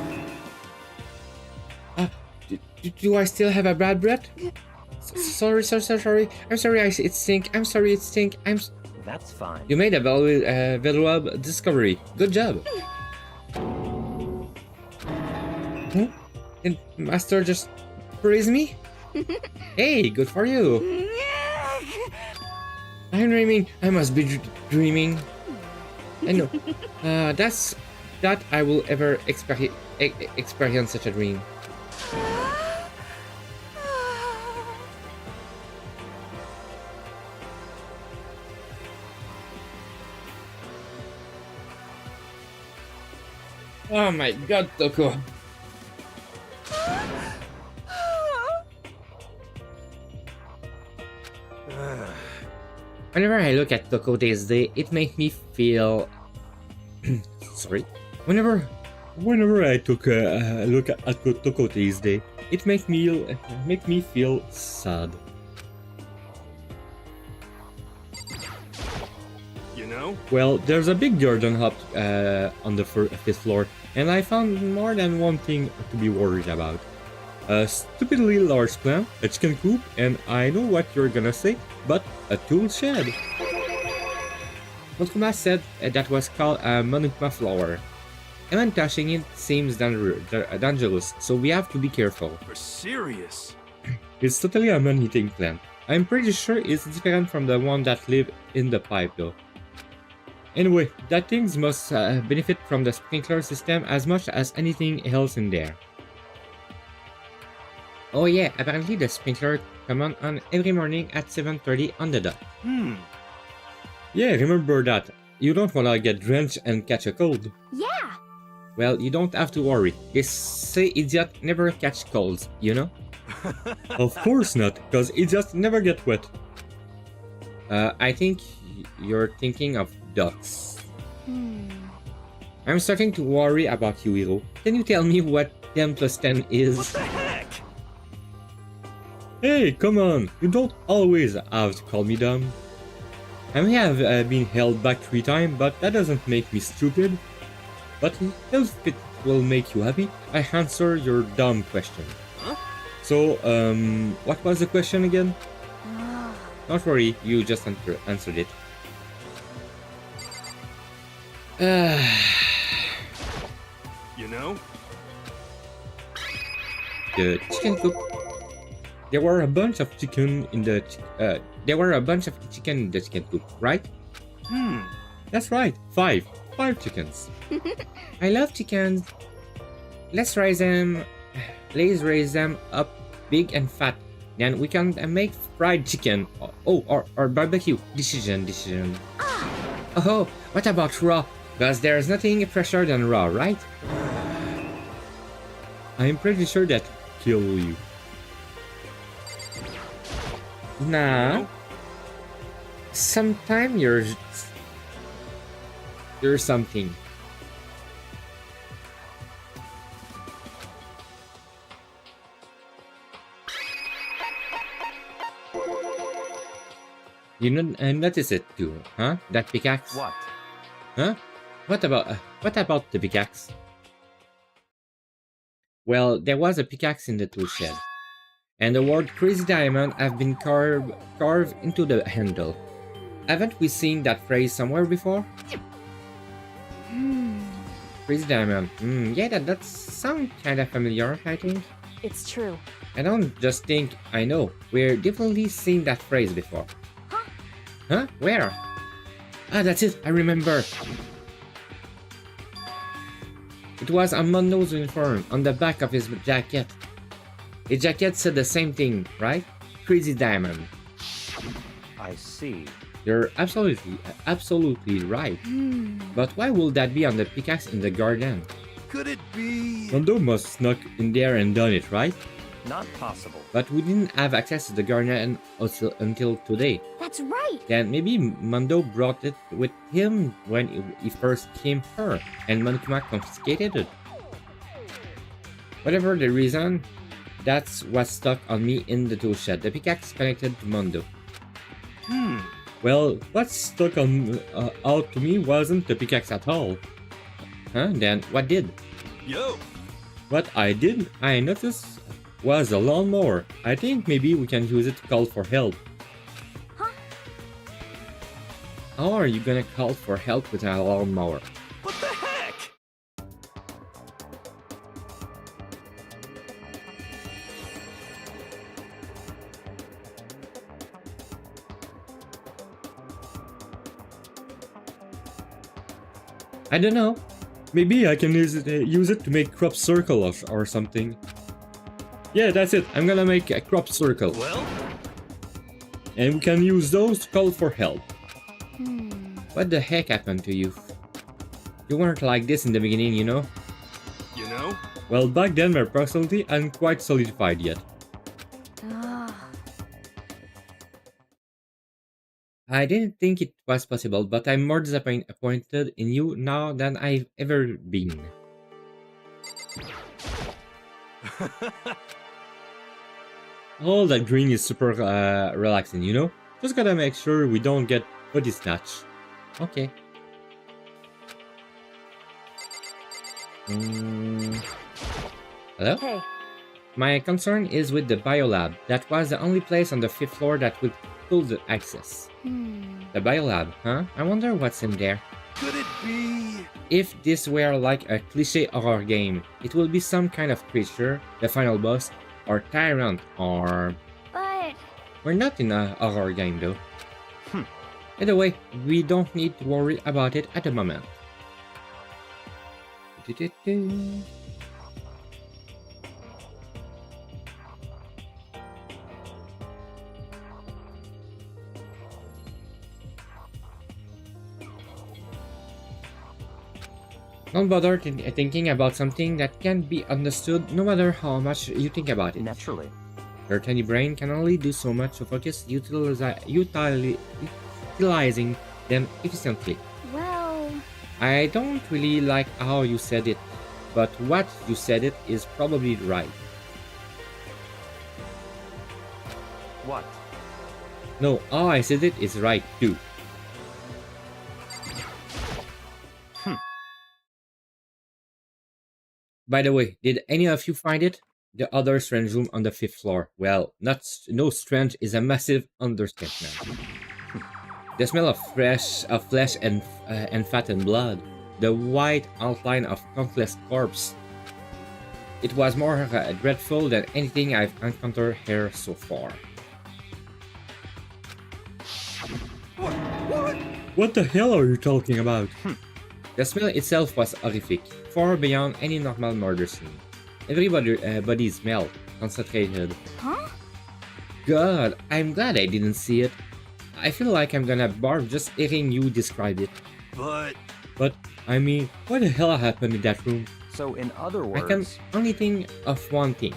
Speaker 1: Do I still have a bad breath? Sorry. I'm sorry. It stink. I'm sorry. It stink.
Speaker 5: That's fine.
Speaker 1: You made a valuable discovery. Good job. Huh? Did Master just praise me? Hey, good for you. I'm dreaming. I must be dreaming. I know. That's that I will ever experience such a dream. Oh my god, Toko. Whenever I look at Toko this day, it makes me feel... Sorry. Whenever I took a look at Toko this day, it makes me feel sad.
Speaker 4: You know?
Speaker 1: Well, there's a big garden up on the fifth floor, and I found more than one thing to be worried about. A stupidly large plant, a chicken coop, and I know what you're gonna say, but a tool shed. Monokuma said that was called a Monokuma flower. Even touching it seems dangerous, so we have to be careful.
Speaker 4: You're serious?
Speaker 1: It's totally a man-eating plant. I'm pretty sure it's different from the one that live in the pipe though. Anyway, that things must benefit from the sprinkler system as much as anything else in there. Oh yeah, apparently the sprinkler come on every morning at 7:30 on the dot. Yeah, remember that. You don't wanna get drenched and catch a cold.
Speaker 2: Yeah.
Speaker 1: Well, you don't have to worry. They say idiots never catch colds, you know? Of course not, cause idiots never get wet. I think you're thinking of ducks. I'm starting to worry about you, Hiro. Can you tell me what 10 plus 10 is?
Speaker 4: What the heck?
Speaker 1: Hey, come on! You don't always have to call me dumb. I may have been held back 3 times, but that doesn't make me stupid. But if it will make you happy, I answer your dumb question.
Speaker 4: Huh?
Speaker 1: So, what was the question again? Don't worry, you just answered it.
Speaker 4: You know?
Speaker 1: The chicken coop. There were a bunch of chicken in the chicken coop, right? That's right, 5 chickens. I love chickens. Let's raise them up big and fat. Then we can make fried chicken. Or barbecue. Decision. Oh, what about raw? Because there's nothing fresher than raw, right? I'm pretty sure that kill you. Nah. Sometime you're something. You notice it too, huh? That pickaxe?
Speaker 5: What?
Speaker 1: Huh? What about the pickaxe? Well, there was a pickaxe in the tool shed, and the word Crazy Diamond have been carved into the handle. Haven't we seen that phrase somewhere before? Crazy Diamond. Yeah, that sounds kind of familiar, I think.
Speaker 3: It's true.
Speaker 1: I don't just think I know. We're definitely seen that phrase before. Huh? Where? Ah, that's it. I remember. It was on Mondo's uniform, on the back of his jacket. His jacket said the same thing, right? Crazy Diamond.
Speaker 5: I see.
Speaker 1: You're absolutely right. But why would that be on the pickaxe in the garden?
Speaker 4: Could it be?
Speaker 1: Mondo must snuck in there and done it, right?
Speaker 5: Not possible.
Speaker 1: But we didn't have access to the garden until today.
Speaker 2: That's right.
Speaker 1: Then maybe Mondo brought it with him when he first came here, and Monokuma confiscated it. Whatever the reason, that's what stuck on me in the tool shed. The pickaxe connected to Mondo. Well, what stuck out to me wasn't the pickaxe at all. Huh? Then what did?
Speaker 4: Yo!
Speaker 1: What I noticed was a lawnmower. I think maybe we can use it to call for help. How are you gonna call for help with an lawnmower?
Speaker 4: What the heck?
Speaker 1: I don't know. Maybe I can use it to make crop circles or something. Yeah, that's it. I'm gonna make a crop circle.
Speaker 4: Well,
Speaker 1: And we can use those to call for help.
Speaker 2: Hmm.
Speaker 1: What the heck happened to you? You weren't like this in the beginning, you know?
Speaker 4: you know?
Speaker 1: Well, back then my personality hadn't quite solidified yet.
Speaker 2: Ah.
Speaker 1: I didn't think it was possible, but I'm more disappointed in you now than I've ever been. All that green is super relaxing, you know? Just gotta make sure we don't get body snatch. Okay. Hello?
Speaker 2: Hey.
Speaker 1: My concern is with the biolab. That was the only place on the 5th floor that would could access.
Speaker 2: Hmm.
Speaker 1: The biolab, huh? I wonder what's in there.
Speaker 4: Could it be?
Speaker 1: If this were like a cliché horror game, it would be some kind of creature, the final boss, or tyrant, or...
Speaker 2: But
Speaker 1: We're not in a horror game though.
Speaker 4: Hmm.
Speaker 1: Either way, we don't need to worry about it at the moment. Don't bother thinking about something that can't be understood no matter how much you think about it.
Speaker 5: Naturally.
Speaker 1: Your tiny brain can only do so much, so focus utilizing them efficiently.
Speaker 2: well,
Speaker 1: I don't really like how you said it, but what you said it is probably right.
Speaker 5: What?
Speaker 1: No, how I said it is right too. By the way, did any of you find it? The other strange room on the 5th floor. Well, no strange is a massive understatement. The smell of flesh and fat and blood. The white outline of countless corpses. It was more dreadful than anything I've encountered here so far. What the hell are you talking about? The smell itself was horrific, far beyond any normal murder scene. Everybody smelled, concentrated.
Speaker 2: huh?
Speaker 1: God, I'm glad I didn't see it. I feel like I'm gonna barf just hearing you describe it.
Speaker 4: But
Speaker 1: I mean, what the hell happened in that room?
Speaker 5: So in other
Speaker 1: I can
Speaker 5: words,
Speaker 1: only think of one thing.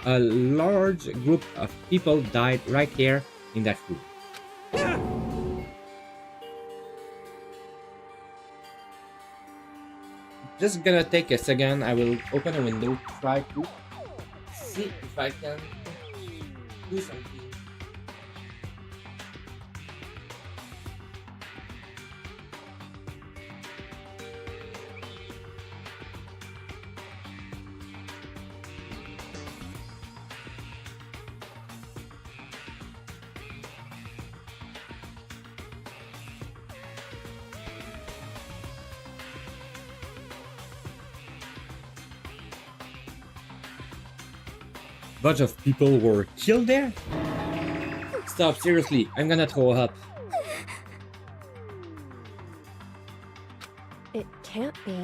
Speaker 1: A large group of people died right here in that room. Just gonna take a second. I will open a window, try to see if I can do something. Bunch of people were killed there? Stop, seriously, I'm gonna throw up.
Speaker 3: It can't be.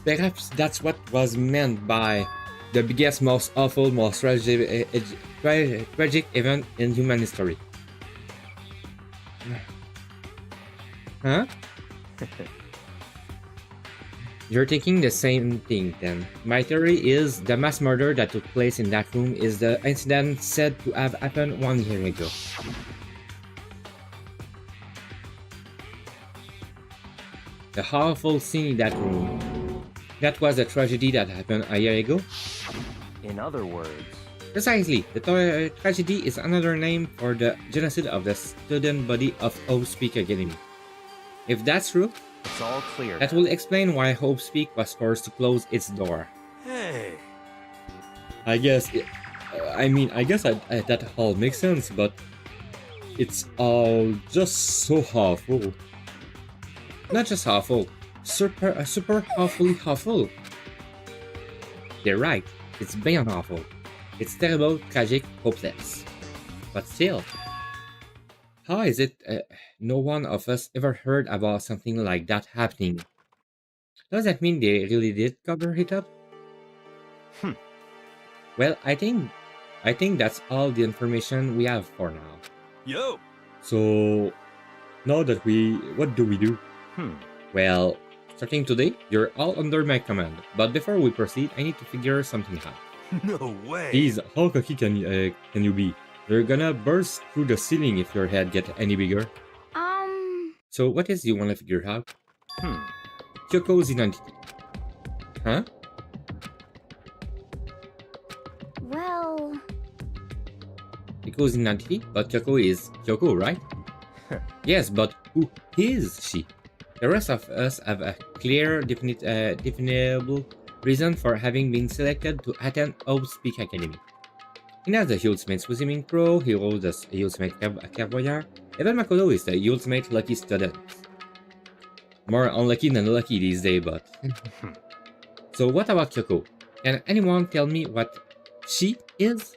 Speaker 1: Perhaps that's what was meant by the biggest, most awful, most tragic event in human history. Huh? You're thinking the same thing then. My theory is the mass murder that took place in that room is the incident said to have happened 1 year ago. The awful scene in that room. That was a tragedy that happened a year ago?
Speaker 5: in other words,
Speaker 1: Precisely, the tragedy is another name for the genocide of the student body of Hope Speak Academy. If that's true,
Speaker 5: it's all clear.
Speaker 1: that will explain why Hope Speak was forced to close its door.
Speaker 4: hey,
Speaker 1: I guess I mean, I guess that all makes sense, but it's all just so awful. Not just awful, super awfully awful. You're right, it's beyond awful. It's terrible, tragic, hopeless. But still, how is it no one of us ever heard about something like that happening? Does that mean they really did cover it up? Well, I think that's all the information we have for now.
Speaker 4: Yo!
Speaker 1: So now that what do we do? Well, starting today, you're all under my command. But before we proceed, I need to figure something out.
Speaker 4: No way!
Speaker 1: Please, how cocky can you be? You're gonna burst through the ceiling if your head gets any bigger. So what is you wanna figure out? Kyoko's identity. Huh?
Speaker 2: Well,
Speaker 1: Kyoko's identity, but Kyoko is Kyoko, right? Yes, but who is she? The rest of us have a clear, definable reason for having been selected to attend Hope's Peak Academy. He has the ultimate swimming pro, he holds the ultimate clairvoyant, even Makoto is the ultimate lucky student. More unlucky than lucky these days, but... So what about Kyoko? Can anyone tell me what she is?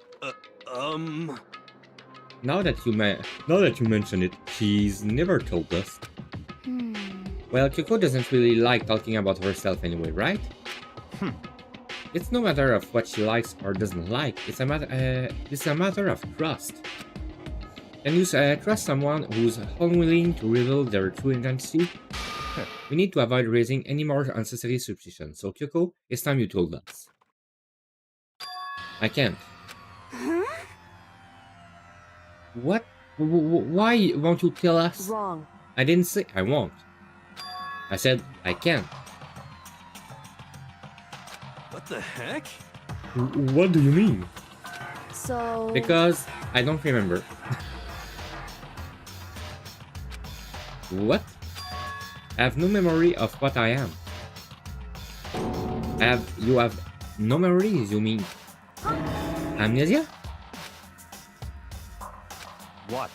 Speaker 1: Now that you mention it, she's never told us. Well, Kyoko doesn't really like talking about herself anyway, right? It's no matter of what she likes or doesn't like. It's a matter of trust. Can you trust someone who's unwilling to reveal their true identity? We need to avoid raising any more unnecessary suspicions. So Kyoko, it's time you told us. I can't. What? Why won't you tell us?
Speaker 3: Wrong.
Speaker 1: I didn't say I won't. I said I can't.
Speaker 4: What the heck?
Speaker 1: What do you mean?
Speaker 3: So...
Speaker 1: Because I don't remember. What? I have no memory of what I am. You have no memories, you mean? Amnesia?
Speaker 5: What?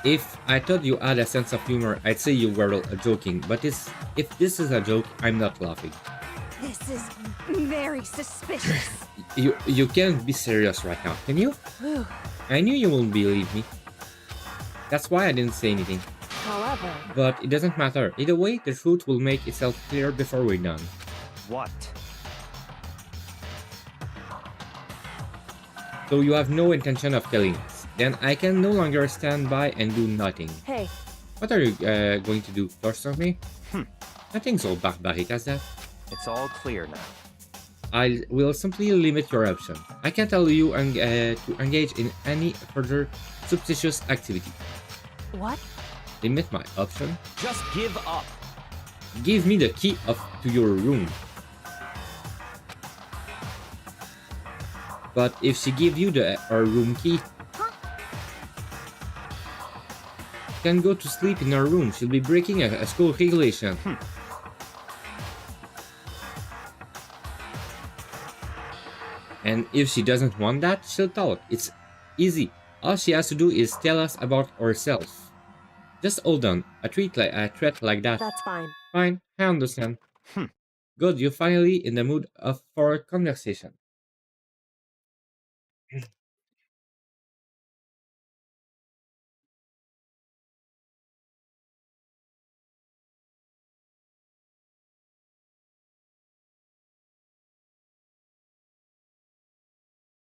Speaker 1: If I thought you had a sense of humor, I'd say you were joking. But if this is a joke, I'm not laughing.
Speaker 2: this is very suspicious.
Speaker 1: You can't be serious right now, can you? I knew you wouldn't believe me. That's why I didn't say anything.
Speaker 3: However...
Speaker 1: But it doesn't matter. Either way, the truth will make itself clear before we're done.
Speaker 5: What?
Speaker 1: So you have no intention of killing us. Then I can no longer stand by and do nothing.
Speaker 3: Hey,
Speaker 1: What are you going to do? Torture me? Nothing so barbaric as that.
Speaker 5: It's all clear now.
Speaker 1: I will simply limit your option. I can't tell you to engage in any further suspicious activity.
Speaker 3: what?
Speaker 1: Limit my option?
Speaker 5: Just give up.
Speaker 1: Give me the key to your room. But if she give you her room key, can go to sleep in her room. She'll be breaking a school regulation. And if she doesn't want that, she'll talk. It's easy. All she has to do is tell us about herself. Just hold on. A threat like that.
Speaker 3: That's fine.
Speaker 1: Fine, I understand. Good, you're finally in the mood for a conversation.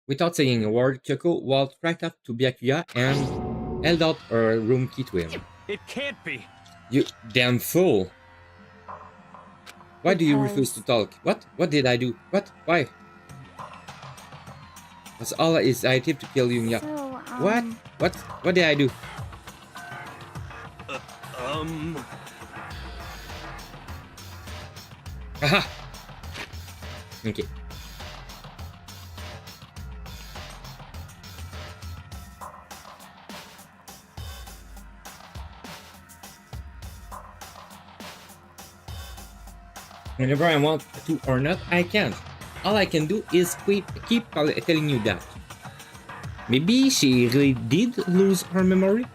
Speaker 1: Without saying a word, Kyoko walked right up to Byakuya and held out her room key to him.
Speaker 5: It can't be.
Speaker 1: You damn fool! Why do you refuse to talk? What? What did I do? What? Why? That's all is I tip to kill you, yeah.
Speaker 2: So,
Speaker 1: What? What? What did I do? Aha! Okay. Whenever I want to or not, I can't. All I can do is keep telling you that. Maybe she really did lose her memory?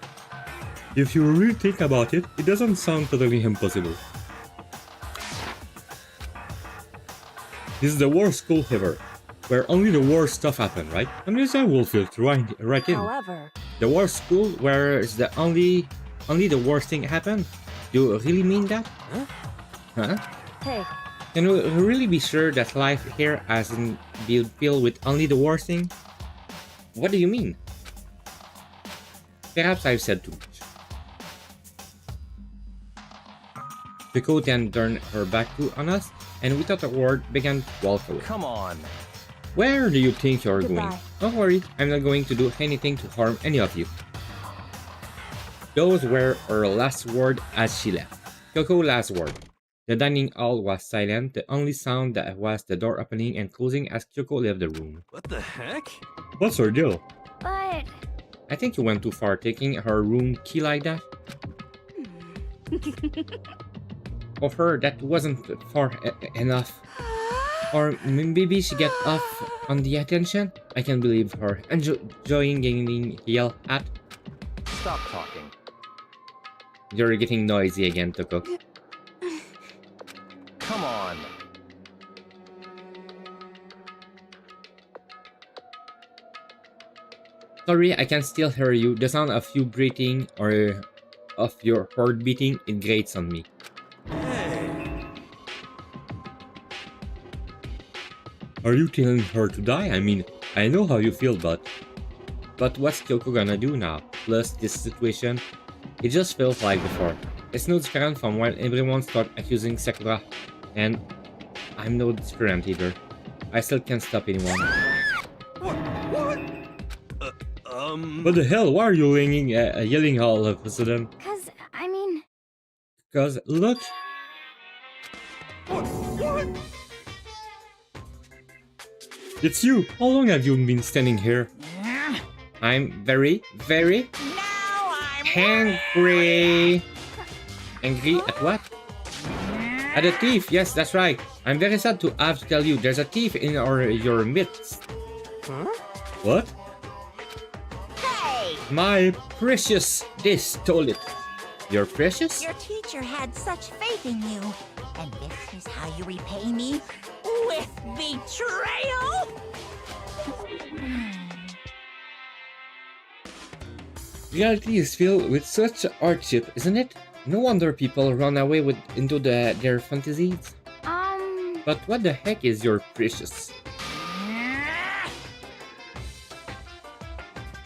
Speaker 1: If you really think about it, it doesn't sound totally impossible. This is the worst school ever, where only the worst stuff happen, right? Unless I will fit right in.
Speaker 3: However,
Speaker 1: The worst school where is the only the worst thing happen? You really mean that? Huh?
Speaker 3: hey,
Speaker 1: Can we really be sure that life here hasn't been filled with only the worst thing? What do you mean? Perhaps I've said too much. Piko then turned her back on us, and without a word began to walk away.
Speaker 5: Come on.
Speaker 1: Where do you think you're
Speaker 3: Goodbye.
Speaker 1: going? Don't worry, I'm not going to do anything to harm any of you. Those were her last words as she left. Kyoko's last word. The dining hall was silent. The only sound that was the door opening and closing as Kyoko left the room.
Speaker 4: What the heck?
Speaker 1: What's her deal?
Speaker 2: But
Speaker 1: I think you went too far taking her room key like that. Of her, that wasn't far enough. Or maybe she got off on the attention? I can't believe her. Enjoying getting yelled at.
Speaker 5: Stop talking.
Speaker 1: You're getting noisy again, Toko.
Speaker 5: Come on.
Speaker 1: Sorry, I can still hear you. The sound of you breathing or of your heart beating, it grates on me.
Speaker 4: Hey.
Speaker 1: Are you telling her to die? I mean, I know how you feel, but what's Kyoko gonna do now? Plus, this situation, it just feels like before. It's no different from when everyone started accusing Sakura, and I'm no different either. I still can't stop anyone.
Speaker 4: What?
Speaker 1: What the hell? Why are you yelling all of a sudden?
Speaker 2: cause I mean,
Speaker 1: Cause look,
Speaker 4: What?
Speaker 1: it's you. How long have you been standing here? I'm very, very angry. Angry at what? At a thief. Yes, that's right. I'm very sad to have to tell you there's a thief in your midst.
Speaker 4: Huh?
Speaker 1: What?
Speaker 6: Hey!
Speaker 1: My precious. They stole it. You're precious?
Speaker 6: Your teacher had such faith in you. And this is how you repay me? With betrayal?
Speaker 1: Reality is filled with such hardship, isn't it? No wonder people run away into their fantasies. But what the heck is your precious?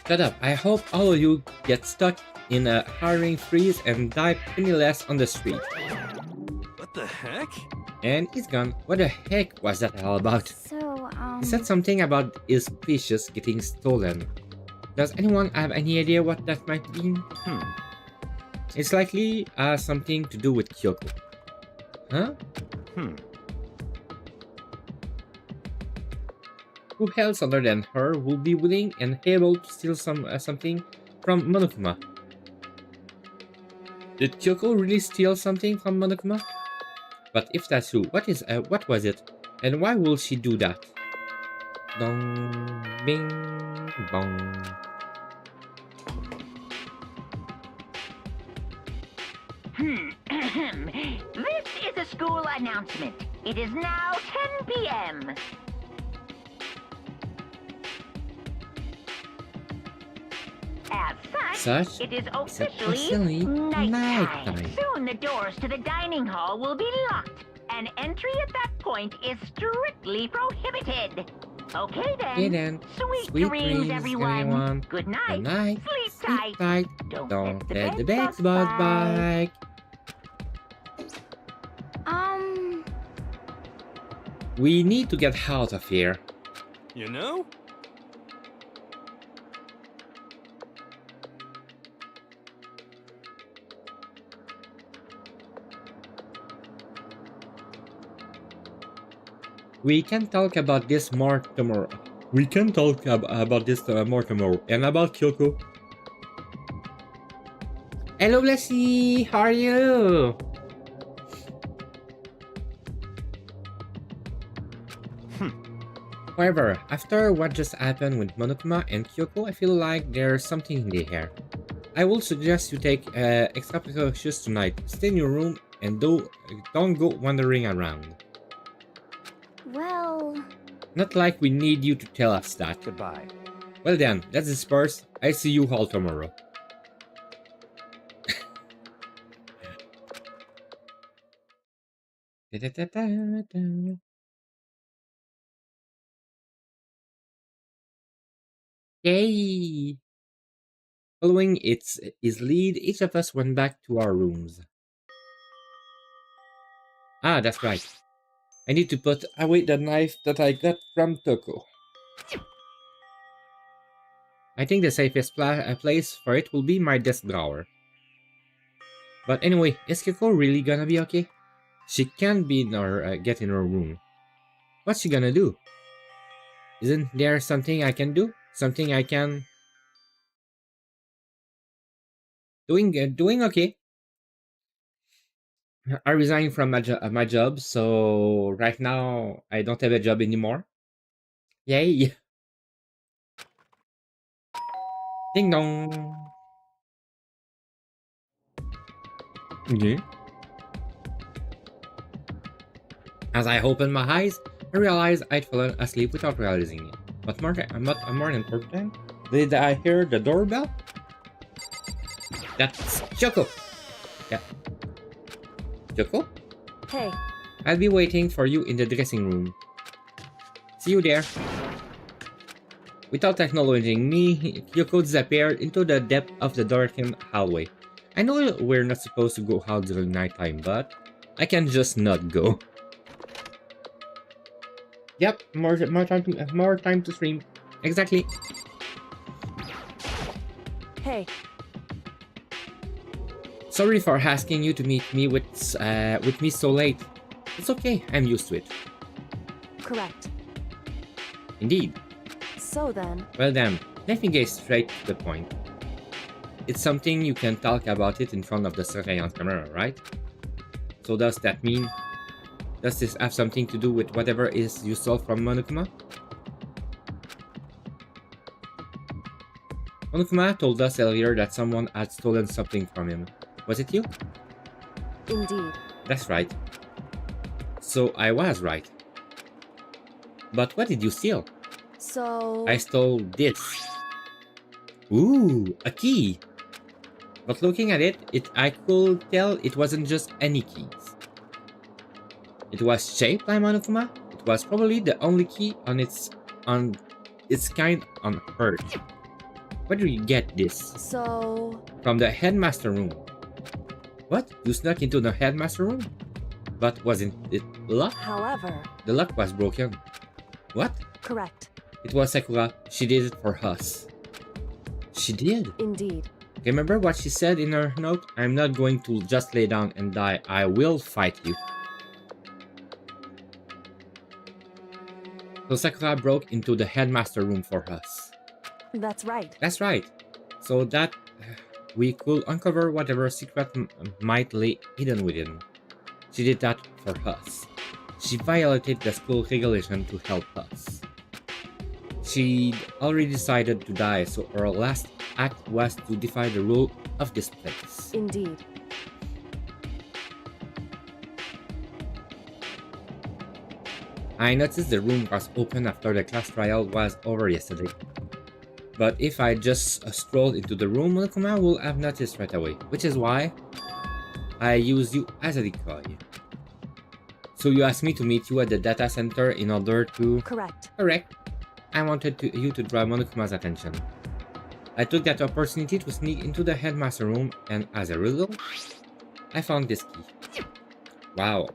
Speaker 1: Shut up. I hope all of you get stuck in a hiring freeze and die penniless on the street.
Speaker 4: What the heck?
Speaker 1: And he's gone. What the heck was that all about?
Speaker 2: so,
Speaker 1: He said something about his precious getting stolen. Does anyone have any idea what that might mean? It's likely has something to do with Kyoko. Huh? Who else other than her will be willing and able to steal something from Monokuma? Did Kyoko really steal something from Monokuma? But if that's true, what was it? And why will she do that? Dong, bing, bong.
Speaker 6: This is a school announcement. It is now 10 p.m. As such, it is officially nighttime. Soon the doors to the dining hall will be locked, and entry at that point is strictly prohibited. Okay then. Sweet dreams, everyone. Good night. Sleep tight. Don't let the bed bugs bite.
Speaker 1: We need to get out of here.
Speaker 4: You know?
Speaker 1: We can talk about this more tomorrow. We can talk about this more tomorrow. And about Kyoko. Hello, Blessy. How are you? However, after what just happened with Monokuma and Kyoko, I feel like there's something in the air. I will suggest you take extra precautions tonight. Stay in your room and don't go wandering around.
Speaker 2: Well...
Speaker 1: Not like we need you to tell us that.
Speaker 5: Goodbye.
Speaker 1: Well then, let's disperse. I see you all tomorrow. Yay! Following his lead, each of us went back to our rooms. Ah, that's right. I need to put away the knife that I got from Toko. I think the safest place for it will be my desk drawer. But anyway, is Kyoko really gonna be okay? She can't be in her, get in her room. What's she gonna do? Isn't there something I can do? Something I can... Doing okay. I resigned from my job, so right now I don't have a job anymore. Yay! Ding dong! Okay. As I opened my eyes, I realized I'd fallen asleep without realizing it. But more important, did I hear the doorbell? That's Kyoko! Yeah. Kyoko?
Speaker 3: Hey,
Speaker 1: I'll be waiting for you in the dressing room. See you there. Without acknowledging me, Kyoko disappeared into the depth of the darkened hallway. I know we're not supposed to go out during nighttime, but I can just not go. Yep, more time to stream. Exactly.
Speaker 3: hey,
Speaker 1: Sorry for asking you to meet me with me so late. It's okay, I'm used to it.
Speaker 3: correct.
Speaker 1: Indeed.
Speaker 3: So then,
Speaker 1: Well then, let me get straight to the point. It's something you can talk about it in front of the surveillance camera, right? So does that mean... Does this have something to do with whatever is you stole from Monokuma? Monokuma told us earlier that someone had stolen something from him. Was it you?
Speaker 3: indeed.
Speaker 1: That's right. So I was right. But what did you steal?
Speaker 3: So...
Speaker 1: I stole this. Ooh, a key. But looking at it, I could tell it wasn't just any keys. It was shaped like Monokuma. It was probably the only key on its kind on Earth. Where did you get this?
Speaker 3: So...
Speaker 1: From the headmaster room. What? You snuck into the headmaster room? But wasn't it locked?
Speaker 3: However...
Speaker 1: The lock was broken. What?
Speaker 3: Correct.
Speaker 1: It was Sakura. She did it for us. She did?
Speaker 3: Indeed.
Speaker 1: Remember what she said in her note? I'm not going to just lay down and die. I will fight you. So Sakura broke into the headmaster room for us.
Speaker 3: That's right.
Speaker 1: That's right. So that we could uncover whatever secret might lay hidden within. She did that for us. She violated the school regulation to help us. She'd already decided to die, so her last act was to defy the rule of this place.
Speaker 3: Indeed.
Speaker 1: I noticed the room was open after the class trial was over yesterday. But if I just strolled into the room, Monokuma will have noticed right away, which is why I used you as a decoy. So you asked me to meet you at the data center in order to...
Speaker 3: Correct.
Speaker 1: Correct. I wanted you to draw Monokuma's attention. I took that opportunity to sneak into the headmaster room, and as a result, I found this key. Wow.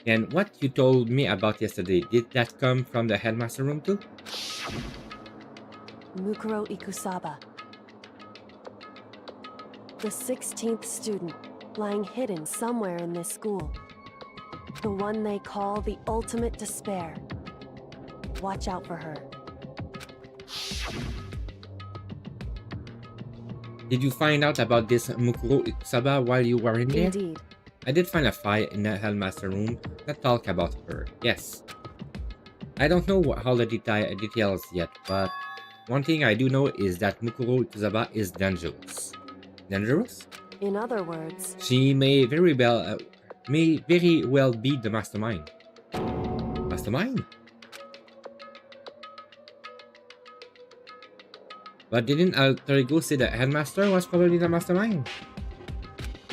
Speaker 1: And what you told me about yesterday, did that come from the headmaster room too?
Speaker 3: Mukuro Ikusaba. The 16th student, lying hidden somewhere in this school. The one they call the ultimate despair. Watch out for her.
Speaker 1: Did you find out about this Mukuro Ikusaba while you were in there?
Speaker 3: Indeed.
Speaker 1: I did find a file in the headmaster room that talked about her, yes. I don't know all the details yet, but one thing I do know is that Mukuro Ikusaba is dangerous. Dangerous?
Speaker 3: In other words,
Speaker 1: She may very well be the mastermind. Mastermind? But didn't Alter Ego say the headmaster was probably the mastermind?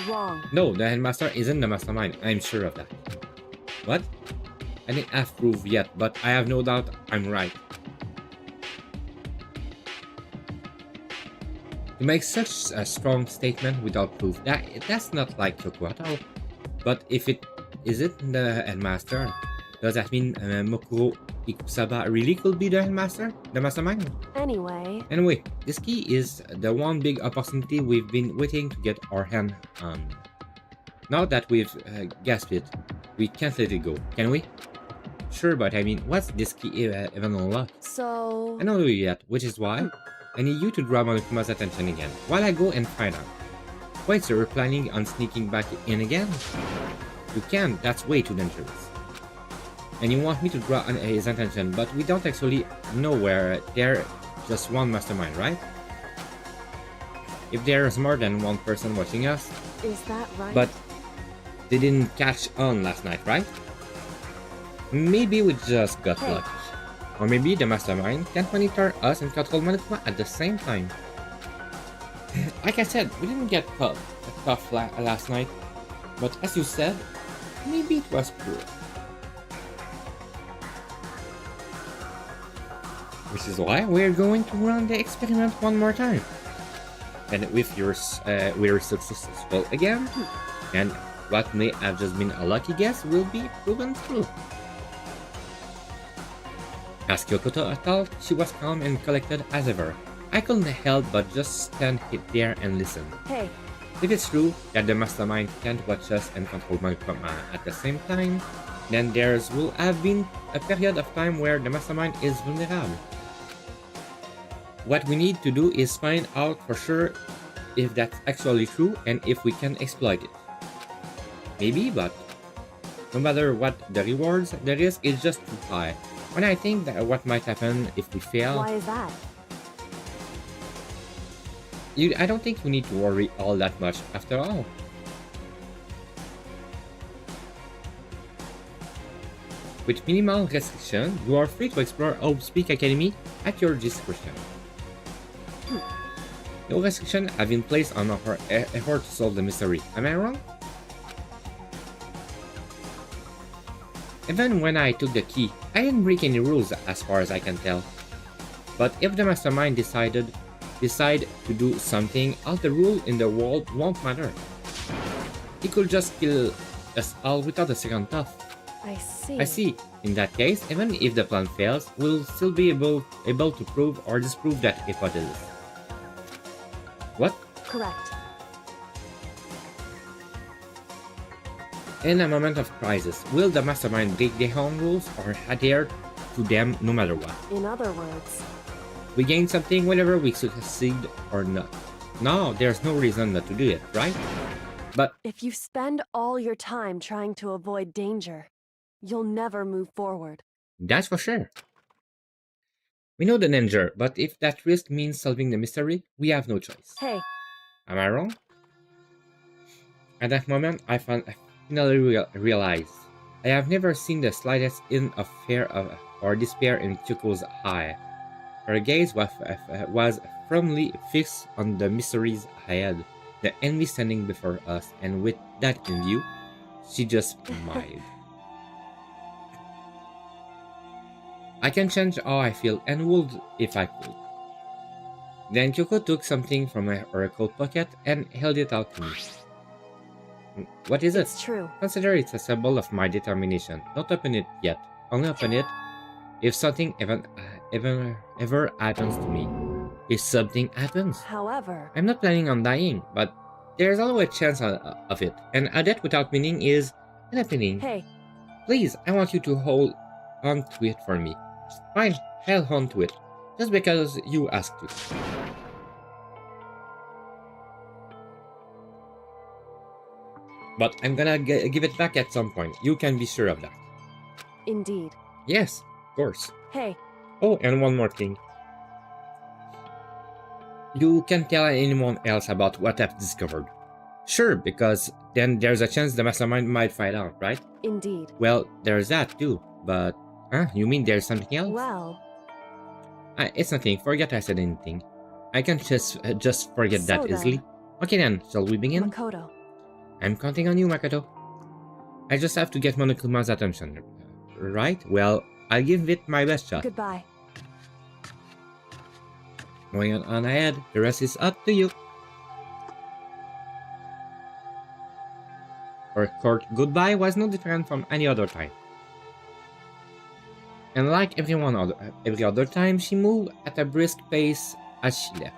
Speaker 3: wrong.
Speaker 1: No, the headmaster isn't the mastermind. I'm sure of that. What? I didn't have proof yet, but I have no doubt I'm right. To make such a strong statement without proof, that's not like Kyoko at all. But if it isn't the headmaster, does that mean Mukuro Ikusaba really could be the headmaster? The mastermind?
Speaker 3: Anyway,
Speaker 1: this key is the one big opportunity we've been waiting to get our hand on. Now that we've gasped it, we can't let it go, can we? Sure, but I mean, what's this key even unlock?
Speaker 3: so...
Speaker 1: I don't know yet, which is why I need you to grab Monokuma's attention again, while I go and find out. Wait, so you're planning on sneaking back in again? You can't, that's way too dangerous. And you want me to draw his attention, but we don't actually know where there's just one mastermind, right? If there's more than one person watching us,
Speaker 3: Is that right?
Speaker 1: but they didn't catch on last night, right? Maybe we just got lucky. Or maybe the mastermind can monitor us and control Monokuma at the same time. Like I said, we didn't get caught last night, but as you said, maybe it was true. Which is why we're going to run the experiment one more time. And if we're successful again, and what may have just been a lucky guess will be proven true. As Kyoko thought, she was calm and collected as ever. I couldn't help but just stand there and listen.
Speaker 3: Hey,
Speaker 1: If it's true that the mastermind can't watch us and control Monokuma at the same time, then there will have been a period of time where the mastermind is vulnerable. What we need to do is find out for sure if that's actually true and if we can exploit it. Maybe, but no matter what the rewards, the risk is just too high. When I think that what might happen if we fail,
Speaker 3: why is that?
Speaker 1: I don't think you need to worry all that much after all. With minimal restriction, you are free to explore Hope's Peak Academy at your discretion. No restriction have been placed on our effort to solve the mystery. Am I wrong? Even when I took the key, I didn't break any rules as far as I can tell. But if the mastermind decide to do something, all the rule in the world won't matter. He could just kill us all without a second thought.
Speaker 3: I see.
Speaker 1: I see. In that case, even if the plan fails, we'll still be able to prove or disprove that hypothesis. What?
Speaker 3: Correct.
Speaker 1: In a moment of crisis, will the mastermind break their own rules or adhere to them no matter what?
Speaker 3: In other words,
Speaker 1: We gain something whether we succeed or not. No, there's no reason not to do it, right? But
Speaker 3: if you spend all your time trying to avoid danger, you'll never move forward.
Speaker 1: that's for sure. We know the danger, but if that risk means solving the mystery, we have no choice.
Speaker 3: Hey,
Speaker 1: Am I wrong? At that moment, I finally realized I have never seen the slightest hint of fear or despair in Kyoko's eye. Her gaze was firmly fixed on the mysteries ahead, the enemy standing before us, and with that in view, she just smiled. I can change how I feel and would if I could. Then Kyoko took something from her coat pocket and held it out to me. What is it?
Speaker 3: it's true.
Speaker 1: Consider it a symbol of my determination. Don't open it yet. Only open it if something ever happens to me. If something happens.
Speaker 3: However,
Speaker 1: I'm not planning on dying, but there's always a chance of it. And a death without meaning is an happening.
Speaker 3: hey,
Speaker 1: Please, I want you to hold on to it for me. Fine, I'll hold on to it. Just because you asked to. But I'm gonna give it back at some point. You can be sure of that.
Speaker 3: indeed.
Speaker 1: Yes, course.
Speaker 3: Hey,
Speaker 1: Oh, and one more thing. You can't tell anyone else about what I've discovered. Sure, because then there's a chance the mastermind might find out, right?
Speaker 3: indeed.
Speaker 1: Well, there's that too, but... you mean there's something else?
Speaker 3: Well,
Speaker 1: It's nothing, forget I said anything. I can just forget
Speaker 3: So
Speaker 1: that
Speaker 3: then-
Speaker 1: easily. Okay then, shall we begin?
Speaker 3: Makoto.
Speaker 1: I'm counting on you, Makoto. I just have to get Monokuma's attention, right? Well, I'll give it my best shot.
Speaker 3: Goodbye.
Speaker 1: Going on ahead, the rest is up to you. Her court goodbye was no different from any other time. And like every other time, she moved at a brisk pace as she left.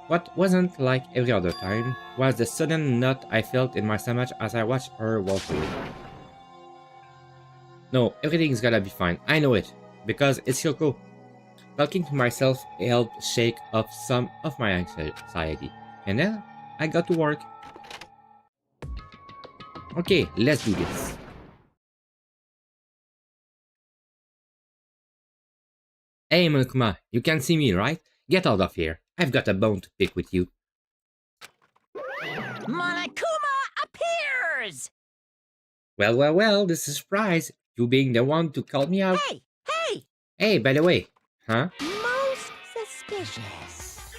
Speaker 1: What wasn't like every other time was the sudden knot I felt in my stomach as I watched her walk away. No, everything's gonna be fine, I know it, because it's Kyoko. Talking to myself helped shake off some of my anxiety, and then I got to work. Okay, let's do this. Hey Monokuma, you can see me, right? Get out of here. I've got a bone to pick with you.
Speaker 6: Monokuma appears!
Speaker 1: Well, this is a surprise. You being the one to call me out.
Speaker 6: Hey!
Speaker 1: Hey, by the way, huh?
Speaker 6: Most suspicious.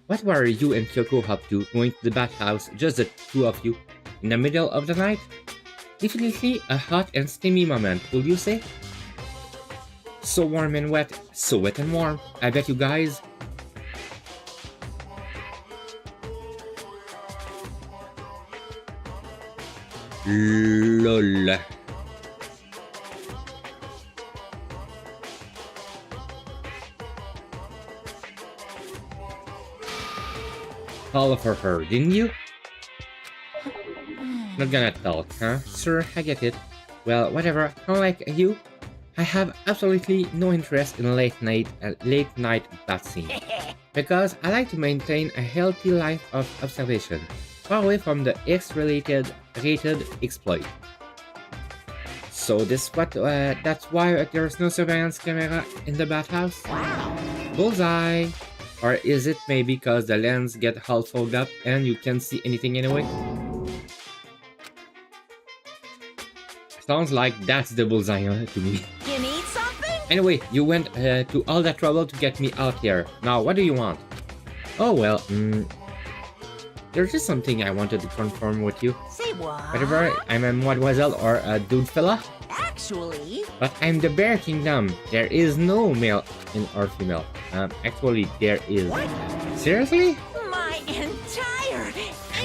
Speaker 1: What were you and Kyoko up to going to the bathhouse, just the two of you, in the middle of the night? Definitely a hot and steamy moment, would you say? So warm and wet, so wet and warm. I bet you guys... LOL. All for her, didn't you? Not gonna talk, huh? Sure, I get it. Well, whatever. Unlike you, I have absolutely no interest in late night bath scene. Because I like to maintain a healthy life of observation, far away from the X-rated exploit. So that's why there's no surveillance camera in the bathhouse? Bullseye! Or is it maybe because the lens get all fogged up and you can't see anything anyway? Sounds like that's the bullseye to me.
Speaker 6: You need something?
Speaker 1: Anyway, you went to all that trouble to get me out here. Now, what do you want? Oh well, there's just something I wanted to confirm with you.
Speaker 6: Say what?
Speaker 1: Whatever, I'm a mademoiselle or a dude fella,
Speaker 6: Actually,
Speaker 1: but I'm the Bear Kingdom. There is no male or female. Actually, there is. Seriously?
Speaker 6: my entire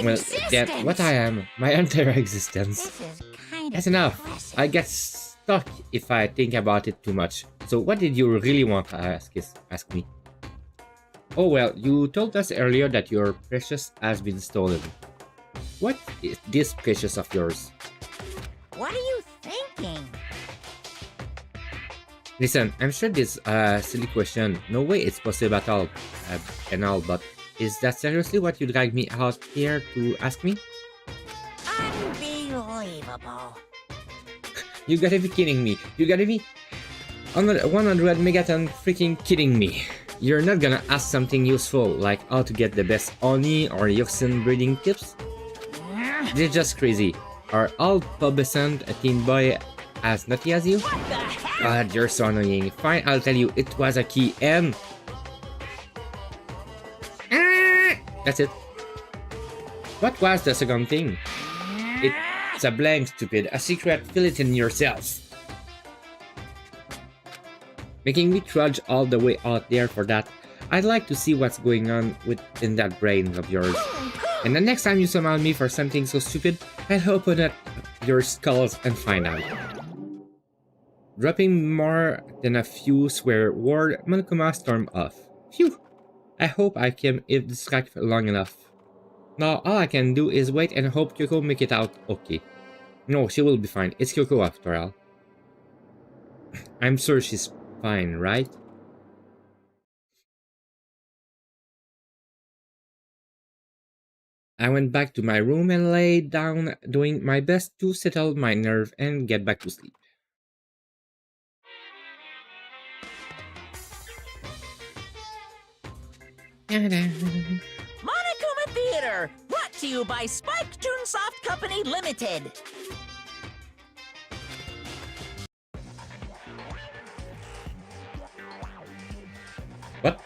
Speaker 1: Well,
Speaker 6: existence.
Speaker 1: that's what I am. My entire existence.
Speaker 6: This is kind of
Speaker 1: That's enough.
Speaker 6: impressive.
Speaker 1: I get stuck if I think about it too much. So what did you really want to ask me? Oh well, you told us earlier that your precious has been stolen. What is this precious of yours?
Speaker 6: What are you thinking?
Speaker 1: Listen, I'm sure this silly question, no way it's possible at all, and all, but is that seriously what you dragged me out here to ask me?
Speaker 6: Unbelievable.
Speaker 1: You gotta be kidding me. You gotta be 100 megaton freaking kidding me. You're not gonna ask something useful like how to get the best Oni or Yoxin breeding tips? They're just crazy. Are all pubescent a teen boy as nutty as you?
Speaker 6: What the heck?
Speaker 1: God, you're so annoying. Fine, I'll tell you, it was a key and... That's it. What was the second thing? It's a blank, stupid. A secret, fill it in yourself. Making me trudge all the way out there for that. I'd like to see what's going on within that brain of yours. And the next time you summon me for something so stupid, I'll open up your skulls and find out. Dropping more than a few swear words, Monokuma stormed off. Phew! I hope I can distract long enough. Now all I can do is wait and hope Kyoko make it out okay. No, she will be fine. It's Kyoko after all. I'm sure she's fine, right? I went back to my room and lay down, doing my best to settle my nerve and get back to sleep.
Speaker 7: Monokuma Theater, brought to you by Spike Toonsoft Company Limited.
Speaker 1: What?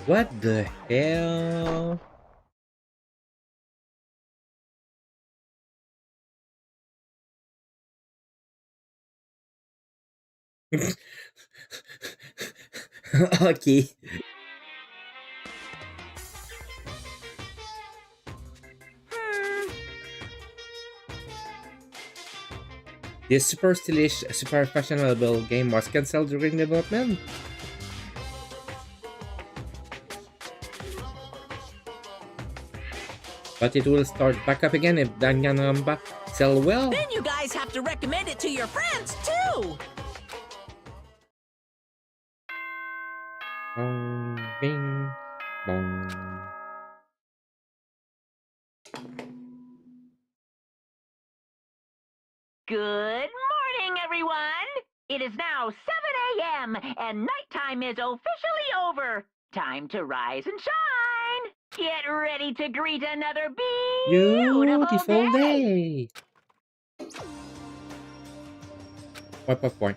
Speaker 1: What the hell? Okay. This super stylish, super fashionable game was cancelled during development. But it will start back up again if Danganronpa sell well.
Speaker 7: Then you guys have to recommend it to your friends, too!
Speaker 1: Bong, bing, bong.
Speaker 6: Good morning, everyone! It is now 7 a.m. and nighttime is officially over. Time to rise and shine! Get ready to greet another beautiful day!
Speaker 1: Point.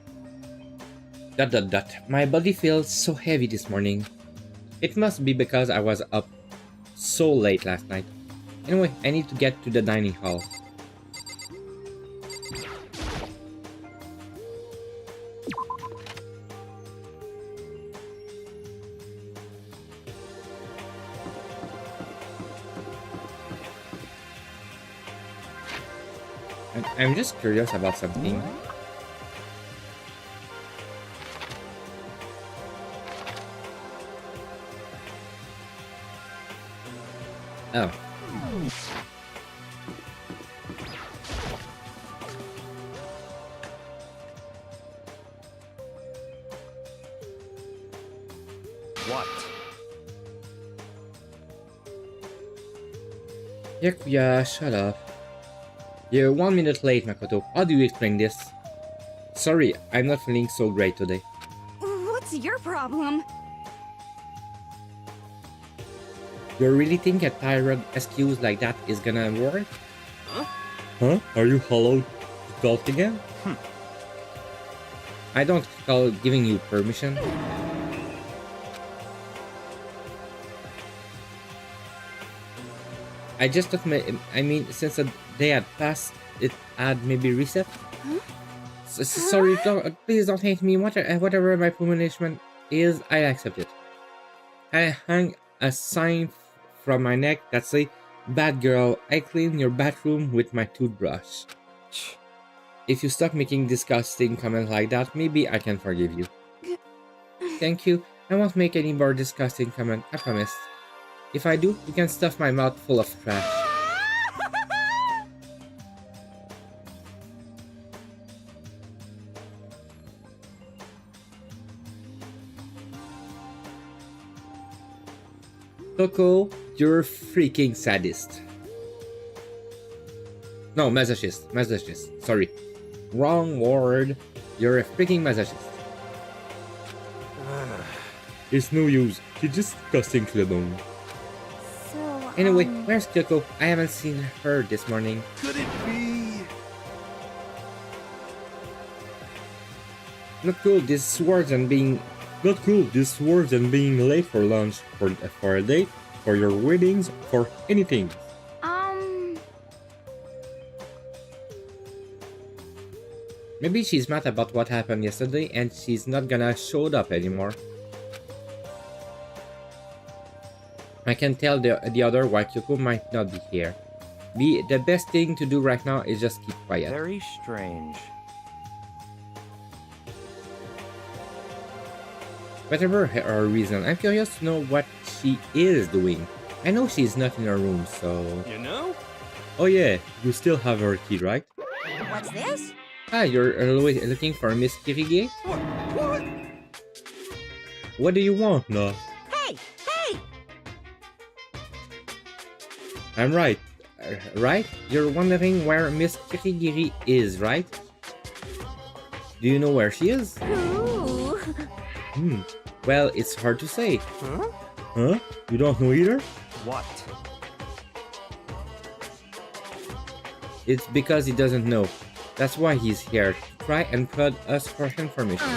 Speaker 1: Dot. My body feels so heavy this morning. It must be because I was up so late last night. Anyway, I need to get to the dining hall. I'm just curious about something. Oh.
Speaker 5: What?
Speaker 1: Yakuya, shut up. You're 1 minute late, Makoto. How do you explain this? Sorry, I'm not feeling so great today.
Speaker 2: What's your problem?
Speaker 1: You really think a tirade excuse like that is gonna work? Huh? Are you hollow to talk again? I don't call giving you permission. I just thought, I mean, since they had passed, it had maybe reset. Sorry, please don't hate me. Whatever my punishment is, I accept it. I hung a sign from my neck that say, "Bad girl, I clean your bathroom with my toothbrush." If you stop making disgusting comments like that, maybe I can forgive you. Thank you. I won't make any more disgusting comment, I promise. If I do, you can stuff my mouth full of trash. Toko, you're a freaking sadist. No, masochist. Sorry. Wrong word. You're a freaking masochist. It's no use. She's just disgusting to the bone.
Speaker 2: So,
Speaker 1: Anyway, where's Kyoko? I haven't seen her this morning.
Speaker 4: Could it be?
Speaker 1: Not cool. This worse than being late for lunch, for a date, for your weddings, for anything. Maybe she's mad about what happened yesterday and she's not gonna show up anymore. I can tell the other why Kyoko might not be here. The best thing to do right now is just keep quiet.
Speaker 5: Very strange.
Speaker 1: Whatever her reason, I'm curious to know what she is doing. I know she's not in her room, so...
Speaker 4: You know?
Speaker 1: Oh yeah, you still have her key, right?
Speaker 7: What's this?
Speaker 1: Ah, you're looking for Miss Kirige?
Speaker 4: What?
Speaker 1: What do you want, no?
Speaker 7: Hey! Hey!
Speaker 1: I'm right. Right? You're wondering where Miss Kirigiri is, right? Do you know where she is?
Speaker 2: Ooh.
Speaker 1: Well, it's hard to say.
Speaker 4: Huh?
Speaker 1: Huh? You don't know either?
Speaker 5: What?
Speaker 1: It's because he doesn't know. That's why he's here, to try and prod us for information.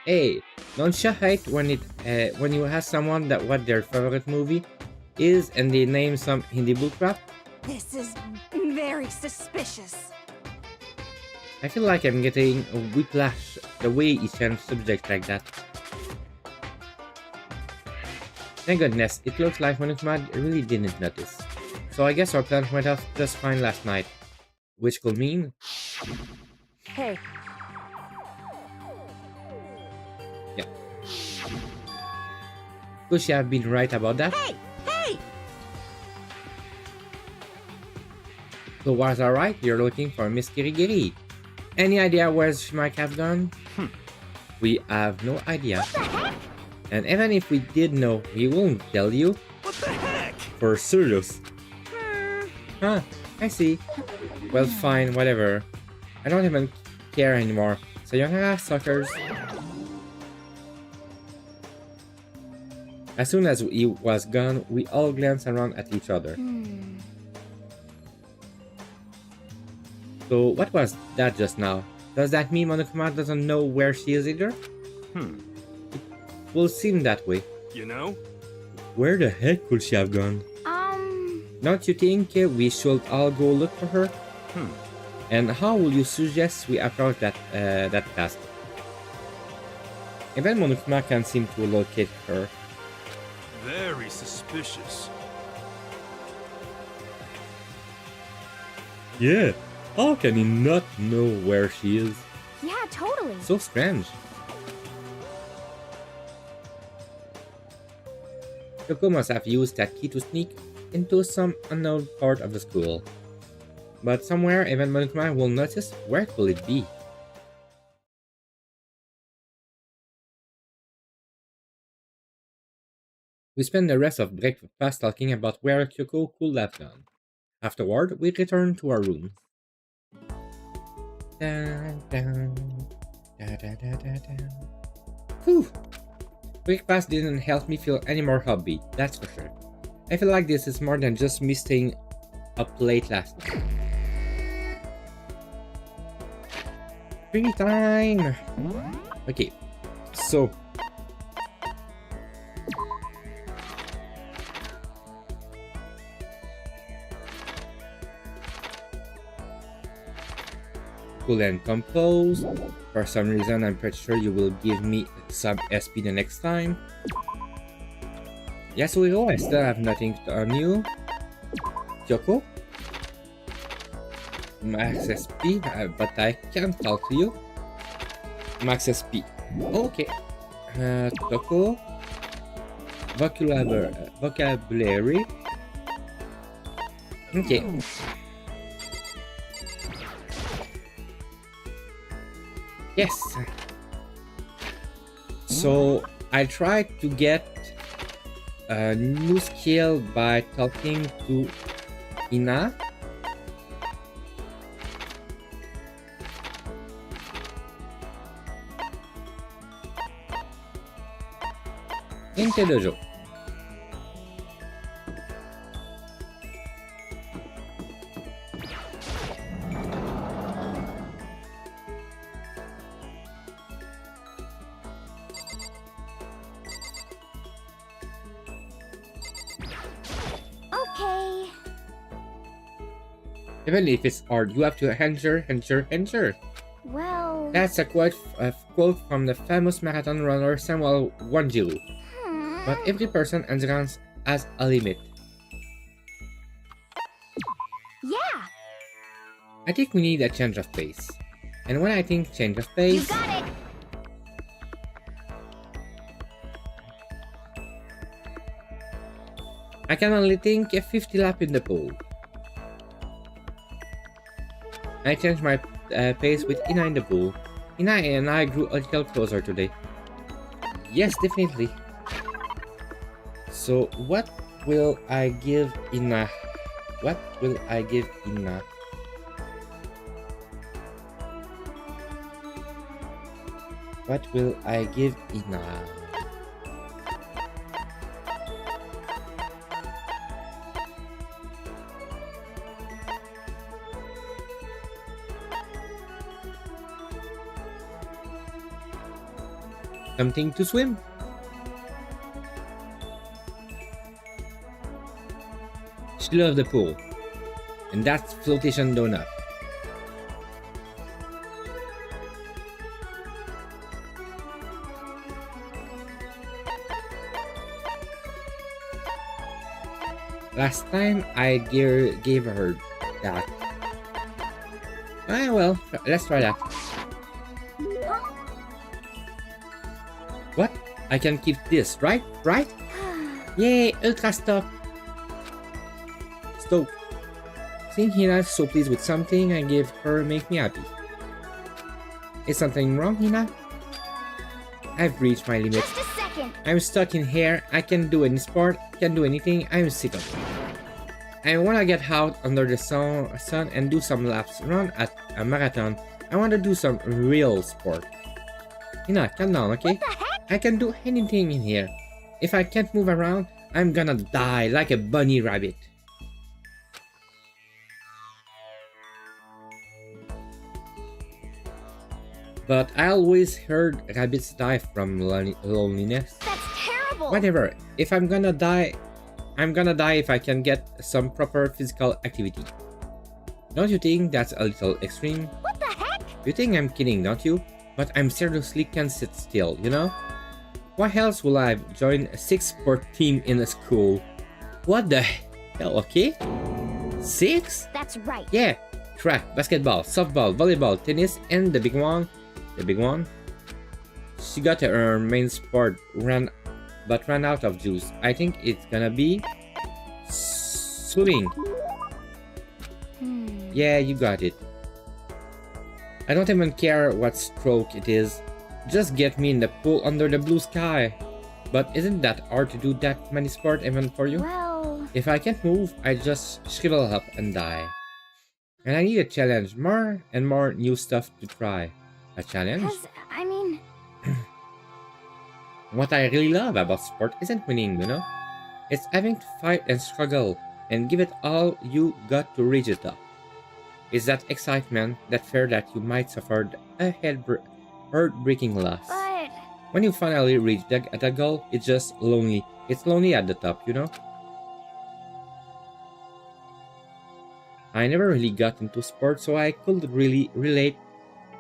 Speaker 1: Hey, don't you hate when you ask someone that what their favorite movie is and they name some Hindi book crap?
Speaker 2: This is very suspicious.
Speaker 1: I feel like I'm getting a whiplash the way he changed subject like that. Thank goodness, it looks like Monokuma really didn't notice. So I guess our plan went off just fine last night. Which could mean...
Speaker 3: Hey,
Speaker 1: Yeah. Could she have been right about that?
Speaker 7: Hey! Hey!
Speaker 1: So was I right? You're looking for Miss Kirigiri. Any idea where she might have gone? We have no idea. And even if we did know, we won't tell you.
Speaker 4: What the heck?
Speaker 1: For serious. Huh, I see. Well, fine, whatever. I don't even care anymore. Sayonara, suckers. As soon as he was gone, we all glanced around at each other. So, what was that just now? Does that mean Monokuma doesn't know where she is either? It will seem that way.
Speaker 4: You know?
Speaker 1: Where the heck could she have gone? Don't you think we should all go look for her? And how will you suggest we approach that task? Even Monokuma can't seem to locate her.
Speaker 4: Very suspicious.
Speaker 1: Yeah, how can he not know where she is?
Speaker 2: Yeah, totally.
Speaker 1: So strange. Kyoko must have used that key to sneak into some unknown part of the school. But somewhere even Monokuma will notice. Where could it be? We spend the rest of breakfast talking about where Kyoko could have gone. Afterward, we return to our rooms. Dun, dun, da, da, da, da, da. Whew! Breakfast didn't help me feel any more upbeat, that's for sure. I feel like this is more than just me staying up late last night. Free time! Okay, so... Cool and composed. For some reason, I'm pretty sure you will give me some SP the next time. Yasuhiro, I still have nothing on you. Kyoko? Max SP, but I can't talk to you. Max SP. Okay. Toko. Vocabulary. Okay. Yes. So I tried to get a new skill by talking to Ina. Inte dojo.
Speaker 2: Okay.
Speaker 1: Even if it's hard, you have to ensure.
Speaker 2: Well...
Speaker 1: That's a quote from the famous marathon runner Samuel Wanjiru. But every person endurance has a limit.
Speaker 2: Yeah.
Speaker 1: I think we need a change of pace. And when I think change of
Speaker 2: You
Speaker 1: pace,
Speaker 2: got it.
Speaker 1: I can only think a 50 lap in the pool. I changed my pace with Ina in the pool. Ina and I grew a little closer today. Yes, definitely. So what will I give Ina? What will I give Ina? What will I give Ina? Something to swim. She loves the pool. And that's flotation donut. Last time I gave her that. Ah well, let's try that. What? I can keep this, right? Right? Yay, ultra stop. Stop. Seeing Hina so pleased with something I gave her make me happy. Is something wrong, Hina? I've reached my limit.
Speaker 2: Just a second.
Speaker 1: I'm stuck in here. I can't do any sport. Can't do anything. I'm sick of it. I wanna get out under the sun and do some laps. Run at a marathon. I wanna do some real sport. Hina, calm down, okay?
Speaker 2: What the heck?
Speaker 1: I can do anything in here. If I can't move around, I'm gonna die like a bunny rabbit. But I always heard rabbits die from loneliness.
Speaker 2: That's terrible.
Speaker 1: Whatever. If I'm gonna die, I'm gonna die if I can get some proper physical activity. Don't you think that's a little extreme?
Speaker 2: What the heck?
Speaker 1: You think I'm kidding, don't you? But I'm seriously can't sit still, you know? Why else will I join a 6-sport team in a school? What the hell, okay? 6?
Speaker 2: That's right.
Speaker 1: Yeah, track, basketball, softball, volleyball, tennis, and the big one. She got her main sport, ran out of juice. I think it's gonna be swimming. Yeah, you got it. I don't even care what stroke it is. Just get me in the pool under the blue sky. But isn't that hard to do that many sport even for you?
Speaker 2: Well,
Speaker 1: If I can't move, I just shrivel up and die. And I need a challenge, more and more new stuff to try. A challenge?
Speaker 2: because, I mean,
Speaker 1: What I really love about sport isn't winning, you know? It's having to fight and struggle and give it all you got to reach the top. It's that excitement, that fear that you might suffer a heart-breaking loss.
Speaker 2: but
Speaker 1: When you finally reach that goal, it's just lonely. It's lonely at the top, you know? I never really got into sports, so I could really relate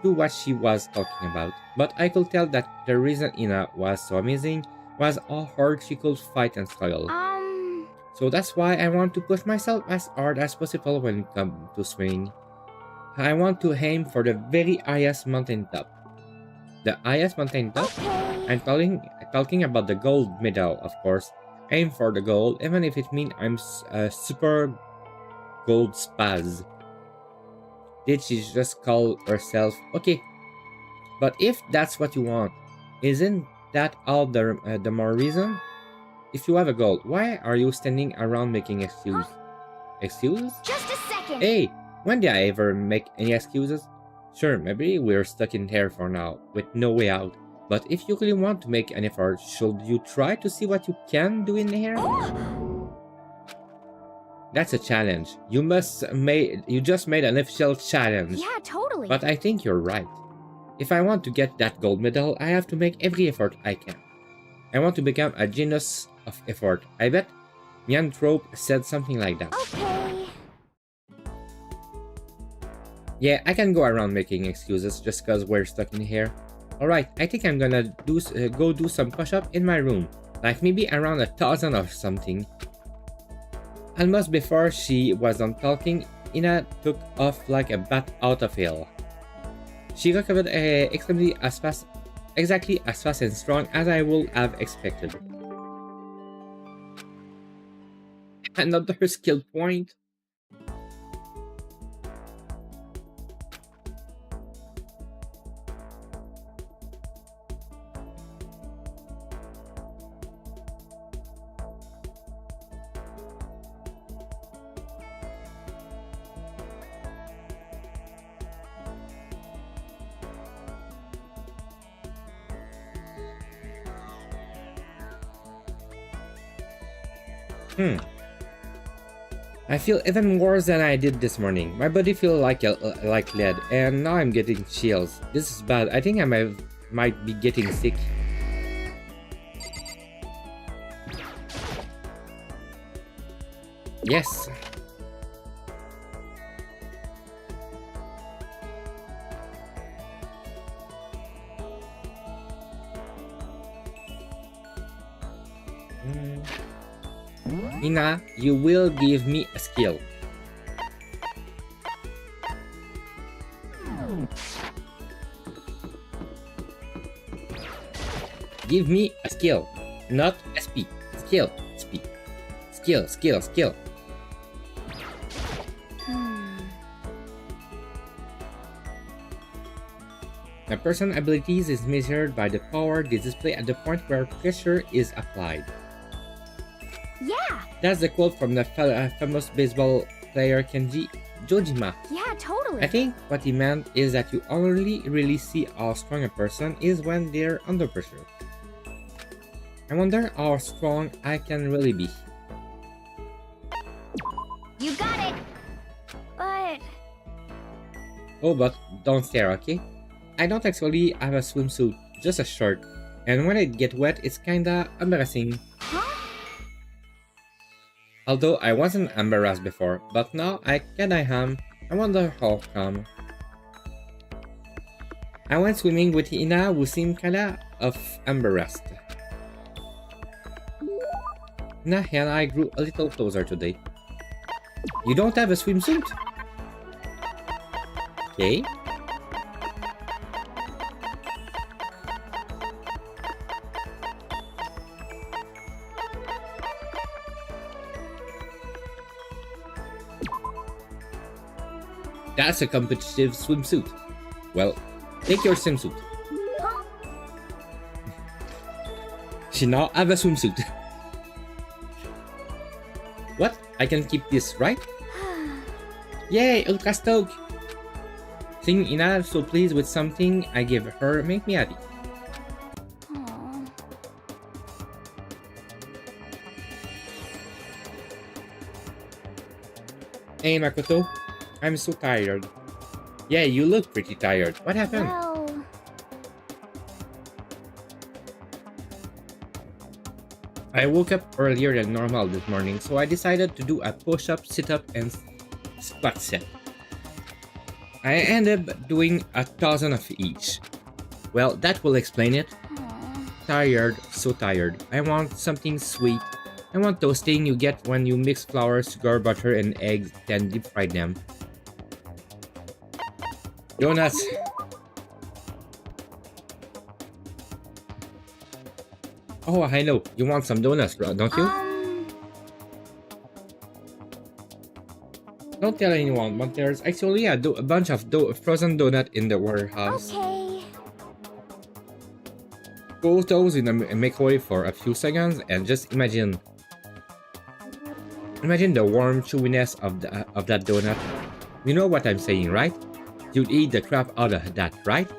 Speaker 1: to what she was talking about. But I could tell that the reason Ina was so amazing was how hard she could fight and struggle. So that's why I want to push myself as hard as possible when it comes to swimming. I want to aim for the very highest mountain top. The highest mountain top?
Speaker 2: okay.
Speaker 1: I'm talking about the gold medal, of course. Aim for the gold, even if it means I'm a super gold spaz. Did she just call herself? Okay. But if that's what you want, isn't that all the more reason? If you have a goal, why are you standing around making excuses? Excuses?
Speaker 2: Just a second.
Speaker 1: Hey, when did I ever make any excuses? Sure, maybe we're stuck in here for now, with no way out. But if you really want to make an effort, should you try to see what you can do in here? That's a challenge. You just made an official challenge.
Speaker 2: Yeah, totally.
Speaker 1: But I think you're right. If I want to get that gold medal, I have to make every effort I can. I want to become a genius of effort. I bet Mianthrope said something like that.
Speaker 2: okay.
Speaker 1: Yeah, I can go around making excuses just cause we're stuck in here. Alright, I think I'm gonna go do some push-up in my room. Like maybe around 1,000 or something. Almost before she was done talking, Ina took off like a bat out of hell. She recovered exactly as fast and strong as I would have expected. Another skill point. I feel even worse than I did this morning. My body feels like lead, and now I'm getting chills. This is bad. I think I might be getting sick. Yes. Ina, you will give me a skill. Give me a skill, not SP. Skill, SP. Skill. A person's abilities is measured by the power they display at the point where pressure is applied.
Speaker 2: Yeah.
Speaker 1: That's the quote from the famous baseball player Kenji Jojima.
Speaker 2: Yeah, totally.
Speaker 1: I think what he meant is that you only really see how strong a person is when they're under pressure. I wonder how strong I can really be.
Speaker 2: You got it. But
Speaker 1: Oh, but don't stare, okay? I don't actually have a swimsuit, just a shirt. And when it gets wet, it's kinda embarrassing.
Speaker 2: huh?
Speaker 1: Although I wasn't embarrassed before, but now I kinda am. I wonder how come. I went swimming with Ina, who seemed kinda embarrassed. Ina and I grew a little closer today. You don't have a swimsuit? Okay. That's a competitive swimsuit. Well, take your swimsuit. She now have a swimsuit. What? I can keep this, right? Yay, Ultra Stoke! Seeing Ina so pleased with something I give her make me happy.
Speaker 2: Aw.
Speaker 1: Hey Makoto, I'm so tired. Yeah, you look pretty tired. What happened?
Speaker 2: Well,
Speaker 1: I woke up earlier than normal this morning, so I decided to do a push-up, sit-up, and squat set. I ended up doing 1,000 of each. Well, that will explain it.
Speaker 2: aw.
Speaker 1: Tired, so tired. I want something sweet. I want those things you get when you mix flour, sugar, butter, and eggs, then deep fry them. Donuts. Oh, I know. You want some donuts, don't you? Don't tell anyone, but there's actually a bunch of frozen donuts in the warehouse.
Speaker 2: Okay.
Speaker 1: Put those in a microwave for a few seconds and just imagine the warm chewiness of that donut. You know what I'm saying, right? You'd eat the crap out of that, right?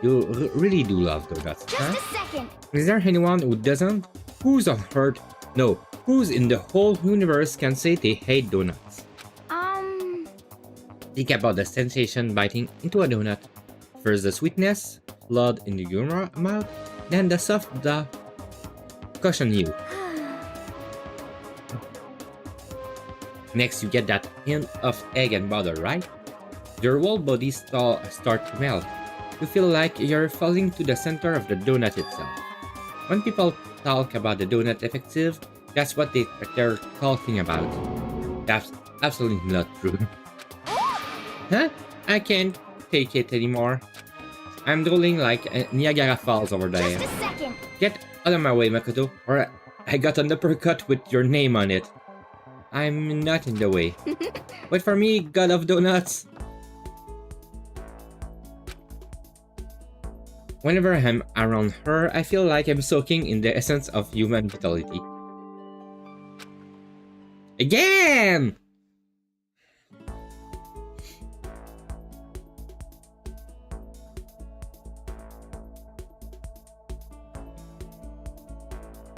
Speaker 1: You really do love donuts,
Speaker 2: Just
Speaker 1: huh?
Speaker 2: a second.
Speaker 1: Is there anyone who doesn't? Who's on earth? No, who's in the whole universe can say they hate donuts? Think about the sensation biting into a donut. First the sweetness, flood in your mouth, then the soft cushion you. Next you get that hint of egg and butter, right? Your whole body start to melt. You feel like you're falling to the center of the donut itself. When people talk about the donut effective, that's what they're talking about. That's absolutely not true. Huh? I can't take it anymore. I'm drooling like Niagara Falls over there.
Speaker 2: Just a second.
Speaker 1: Get out of my way, Makoto, or I got an uppercut with your name on it. I'm not in the way. Wait for me, God of Donuts! Whenever I'm around her, I feel like I'm soaking in the essence of human vitality. Again!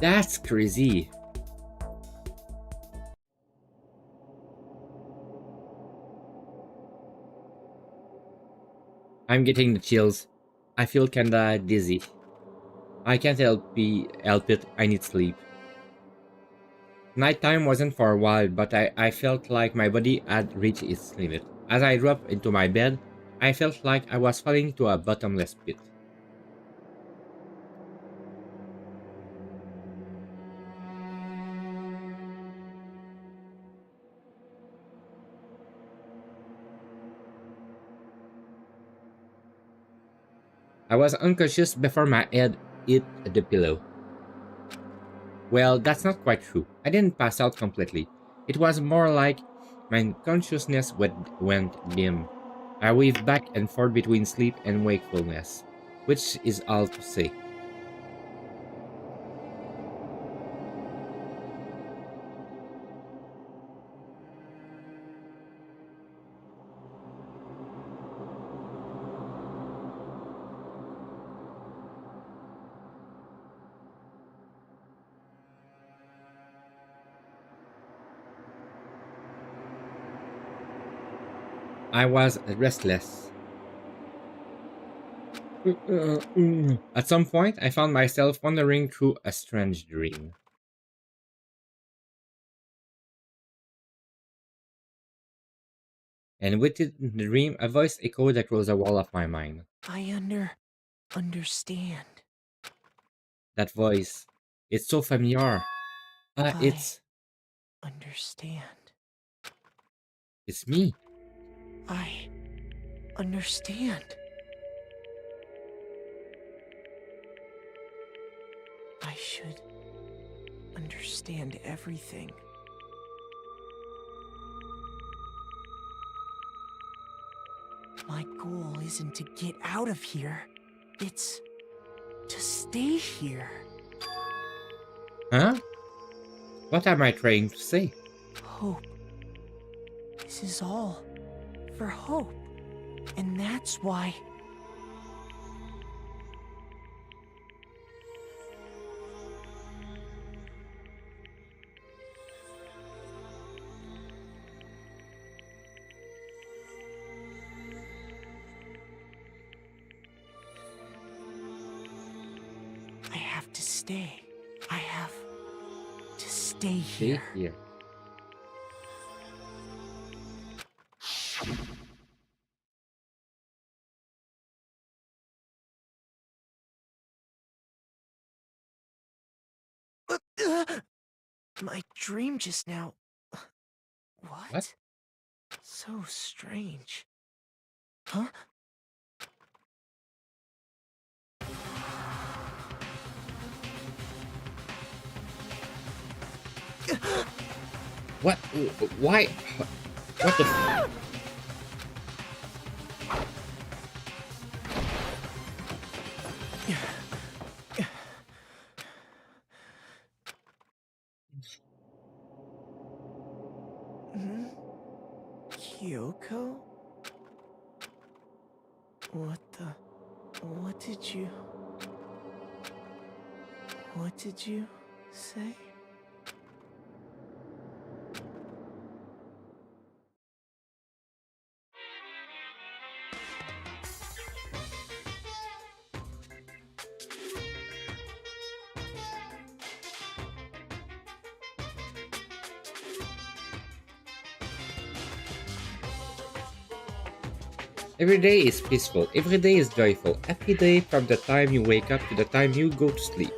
Speaker 1: That's crazy. I'm getting the chills. I feel kinda dizzy. I can't help it, I need sleep. Nighttime wasn't for a while, but I felt like my body had reached its limit. As I dropped into my bed, I felt like I was falling to a bottomless pit. I was unconscious before my head hit the pillow. Well, that's not quite true. I didn't pass out completely. It was more like my consciousness went dim. I weaved back and forth between sleep and wakefulness, which is all to say. I was restless. At some point, I found myself wandering through a strange dream. And within the dream, a voice echoed across the wall of my mind.
Speaker 7: I understand.
Speaker 1: That voice, it's so familiar. It's
Speaker 7: Understand.
Speaker 1: me.
Speaker 7: I understand. I should understand everything. My goal isn't to get out of here. It's to stay here.
Speaker 1: Huh? What am I trying to say?
Speaker 7: Hope. This is all for hope. And that's why... I have to stay. I have to stay here.
Speaker 1: Stay here.
Speaker 7: My dream just now...
Speaker 1: What?
Speaker 7: So strange. Huh?
Speaker 1: What? Why? What the?
Speaker 7: Kyoko? What did you say?
Speaker 1: Every day is peaceful, every day is joyful, every day from the time you wake up to the time you go to sleep.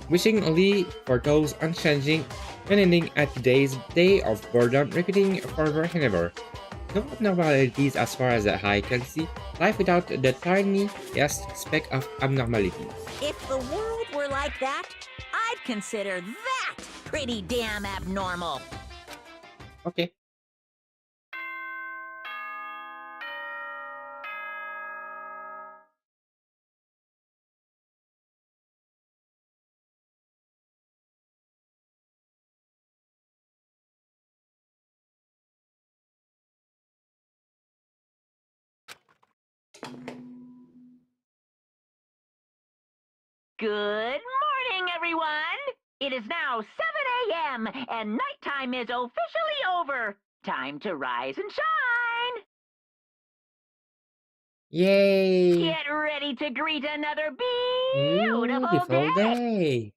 Speaker 1: Wishing only for those unchanging, unending happy days, day of boredom, repeating forever and ever. No abnormalities as far as the eye can see, Life without the tiniest speck of abnormality.
Speaker 6: If the world were like that, I'd consider that pretty damn abnormal.
Speaker 1: Okay.
Speaker 6: Good morning, everyone! It is now 7 a.m. and nighttime is officially over. Time to rise and shine!
Speaker 1: Yay!
Speaker 6: Get ready to greet another beautiful day!
Speaker 1: day!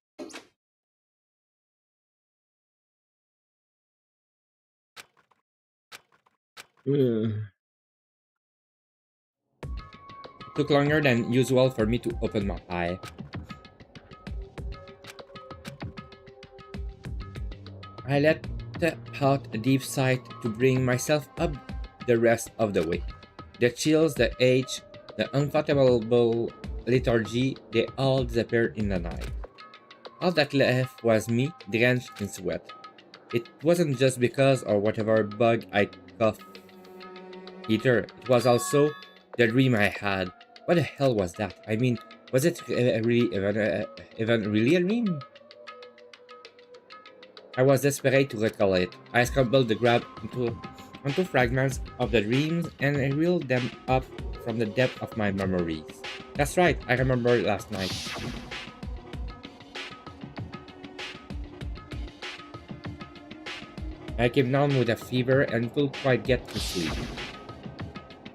Speaker 1: Ugh. It took longer than usual for me to open my eye. I let out a deep sigh to bring myself up the rest of the way. The chills, the ache, the uncomfortable lethargy, they all disappeared in the night. All that left was me, drenched in sweat. It wasn't just because or whatever bug I coughed either. It was also the dream I had. What the hell was that? I mean, was it really even really a dream? I was desperate to recall it. I scrambled to grab onto fragments of the dreams and I reeled them up from the depth of my memories. That's right, I remember last night. I came down with a fever and couldn't quite get to sleep.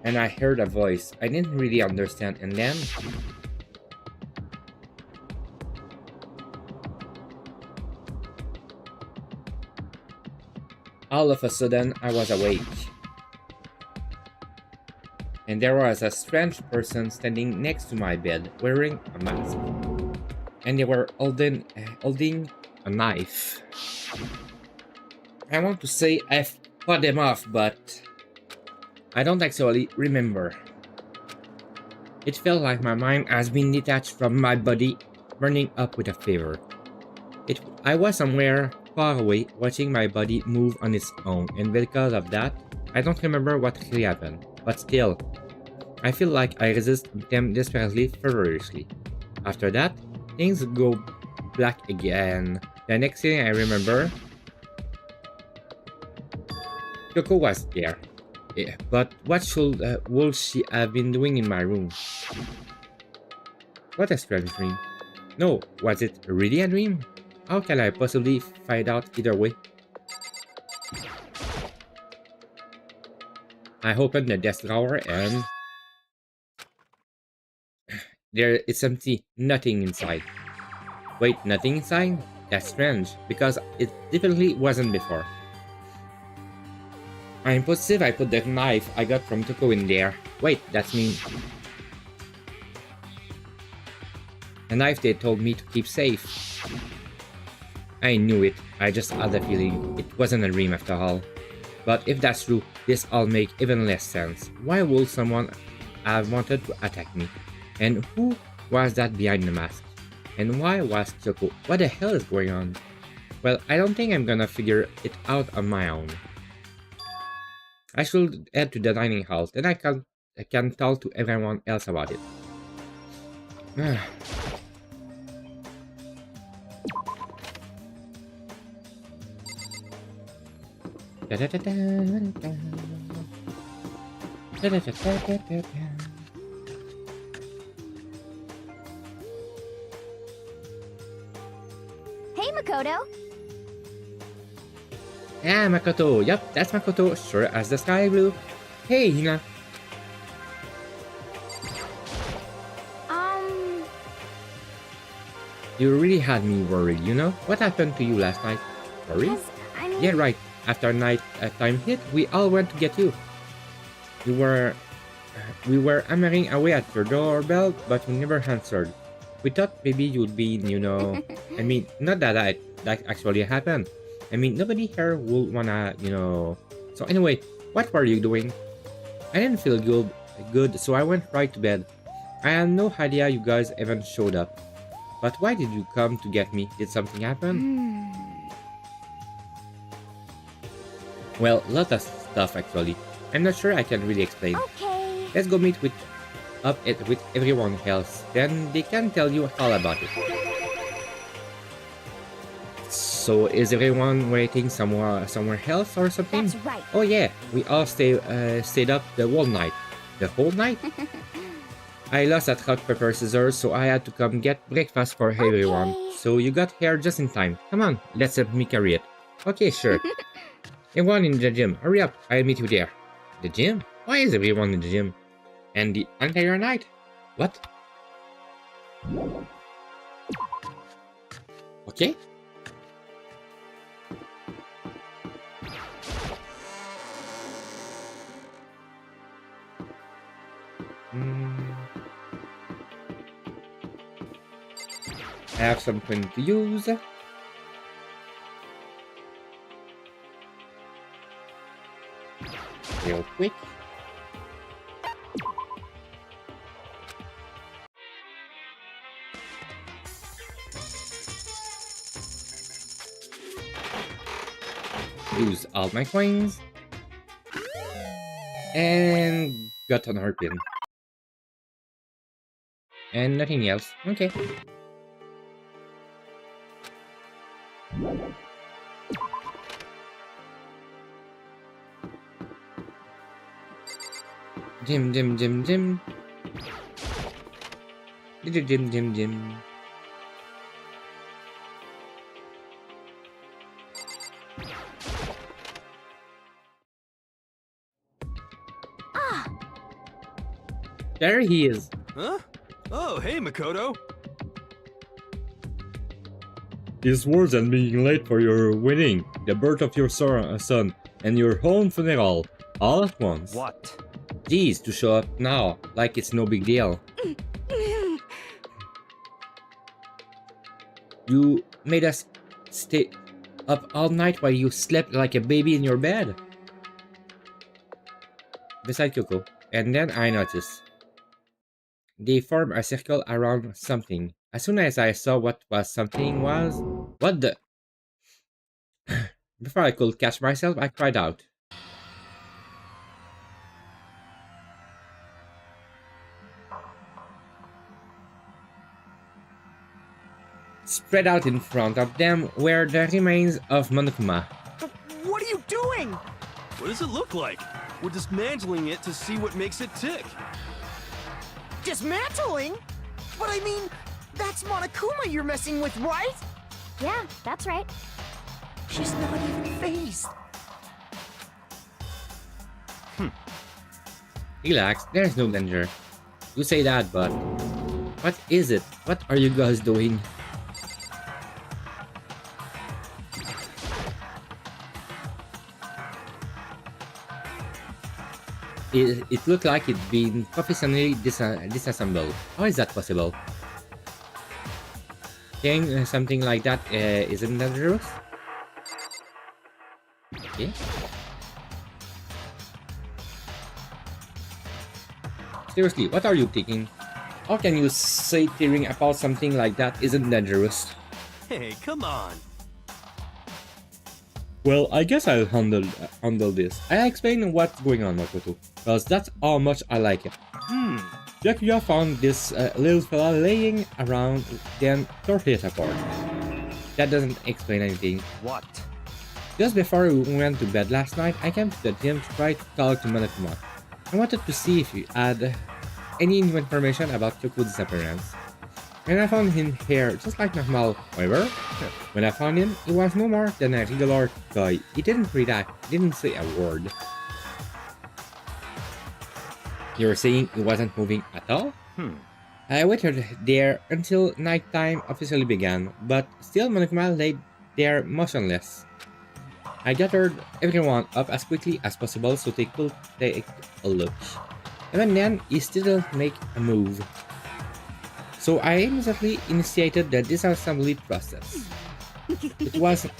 Speaker 1: And I heard a voice I didn't really understand, and then all of a sudden I was awake. And there was a strange person standing next to my bed wearing a mask. And they were holding a knife. I want to say I fought them off, but I don't actually remember. It felt like my mind has been detached from my body, burning up with a fever. I was somewhere far away, watching my body move on its own, and because of that, I don't remember what really happened. But still, I feel like I resist them desperately, furiously. After that, things go black again. The next thing I remember, Kyoko was there. Yeah, but what would she have been doing in my room? What a strange dream. No, was it really a dream? How can I possibly find out either way? I opened the desk drawer and there it's empty, nothing inside. Wait, nothing inside? That's strange, because it definitely wasn't before. I'm positive I put the knife I got from Toko in there. Wait, that's me. The knife they told me to keep safe. I knew it, I just had a feeling it wasn't a dream after all. But if that's true, this all makes even less sense. Why would someone have wanted to attack me? And who was that behind the mask? And why was Kyoko? What the hell is going on? Well, I don't think I'm gonna figure it out on my own. I should head to the dining hall, then I can talk to everyone else about it.
Speaker 2: Hey, Makoto.
Speaker 1: Yeah, Makoto. Yup, that's Makoto. Sure as the sky blue. Hey, Hina. You really had me worried, you know? What happened to you last night? Worried?
Speaker 2: I mean...
Speaker 1: Yeah, right. After night time hit, we all went to get you. We were hammering away at your doorbell, but you never answered. We thought maybe you'd be, you know... I mean, not that that actually happened. I mean, nobody here would wanna, you know... So anyway, what were you doing? I didn't feel good good, so I went right to bed. I had no idea you guys even showed up. But why did you come to get me? Did something happen? Well, lot of stuff actually. I'm not sure I can really explain.
Speaker 2: Okay.
Speaker 1: Let's go meet with everyone else. Then they can tell you all about it. So is everyone waiting somewhere else or something?
Speaker 2: That's right.
Speaker 1: Oh yeah, we all stayed up the whole night. The whole night? I lost at rock paper scissors, so I had to come get breakfast for everyone.
Speaker 2: Okay.
Speaker 1: So you got here just in time. Come on, let's help me carry it. Okay, sure. Everyone in the gym, hurry up, I'll meet you there. The gym? Why is everyone in the gym? And the entire night? What? Okay. I have something to use. Real quick. Use all my coins. And got an harpin. And nothing else. Okay. Gym. Gym.
Speaker 2: Ah,
Speaker 1: There he is.
Speaker 4: Huh? Oh, hey, Makoto.
Speaker 1: It's worse than being late for your wedding, the birth of your son, and your own funeral, all at once.
Speaker 5: What?
Speaker 1: Geez, to show up now, like it's no big deal. You made us stay up all night while you slept like a baby in your bed. Beside Kyoko, and then I noticed. They formed a circle around something. As soon as I saw what something was, what the... Before I could catch myself, I cried out. Spread out in front of them were the remains of Monokuma.
Speaker 7: What are you doing?
Speaker 4: What does it look like? We're dismantling it to see what makes it tick.
Speaker 7: Dismantling? But I mean, that's Monokuma you're messing with, right?
Speaker 2: yeah, that's right.
Speaker 7: She's not even phased.
Speaker 1: Relax, there's no danger. You say that, but... What is it? What are you guys doing? It looked like it'd been professionally disassembled. How is that possible? Saying something like that isn't dangerous? Okay. Seriously, what are you thinking? How can you say tearing apart something like that isn't dangerous?
Speaker 4: Hey, come on.
Speaker 1: Well, I guess I'll handle this. I'll explain what's going on, Makoto, because that's how much I like it. Yakuya found this little fella laying around, then tore it apart. That doesn't explain anything.
Speaker 5: What?
Speaker 1: Just before we went to bed last night, I came to the gym to try to talk to Monokuma. I wanted to see if he had any new information about Kyoko's disappearance. And I found him here, just like normal. However, when I found him, he was no more than a regular guy. He didn't react, didn't say a word. You're saying he wasn't moving at all? I waited there until nighttime officially began, but still Monokuma lay there motionless. I gathered everyone up as quickly as possible so they could take a look. Even then, he still didn't make a move. So I immediately initiated the disassembly process. It was a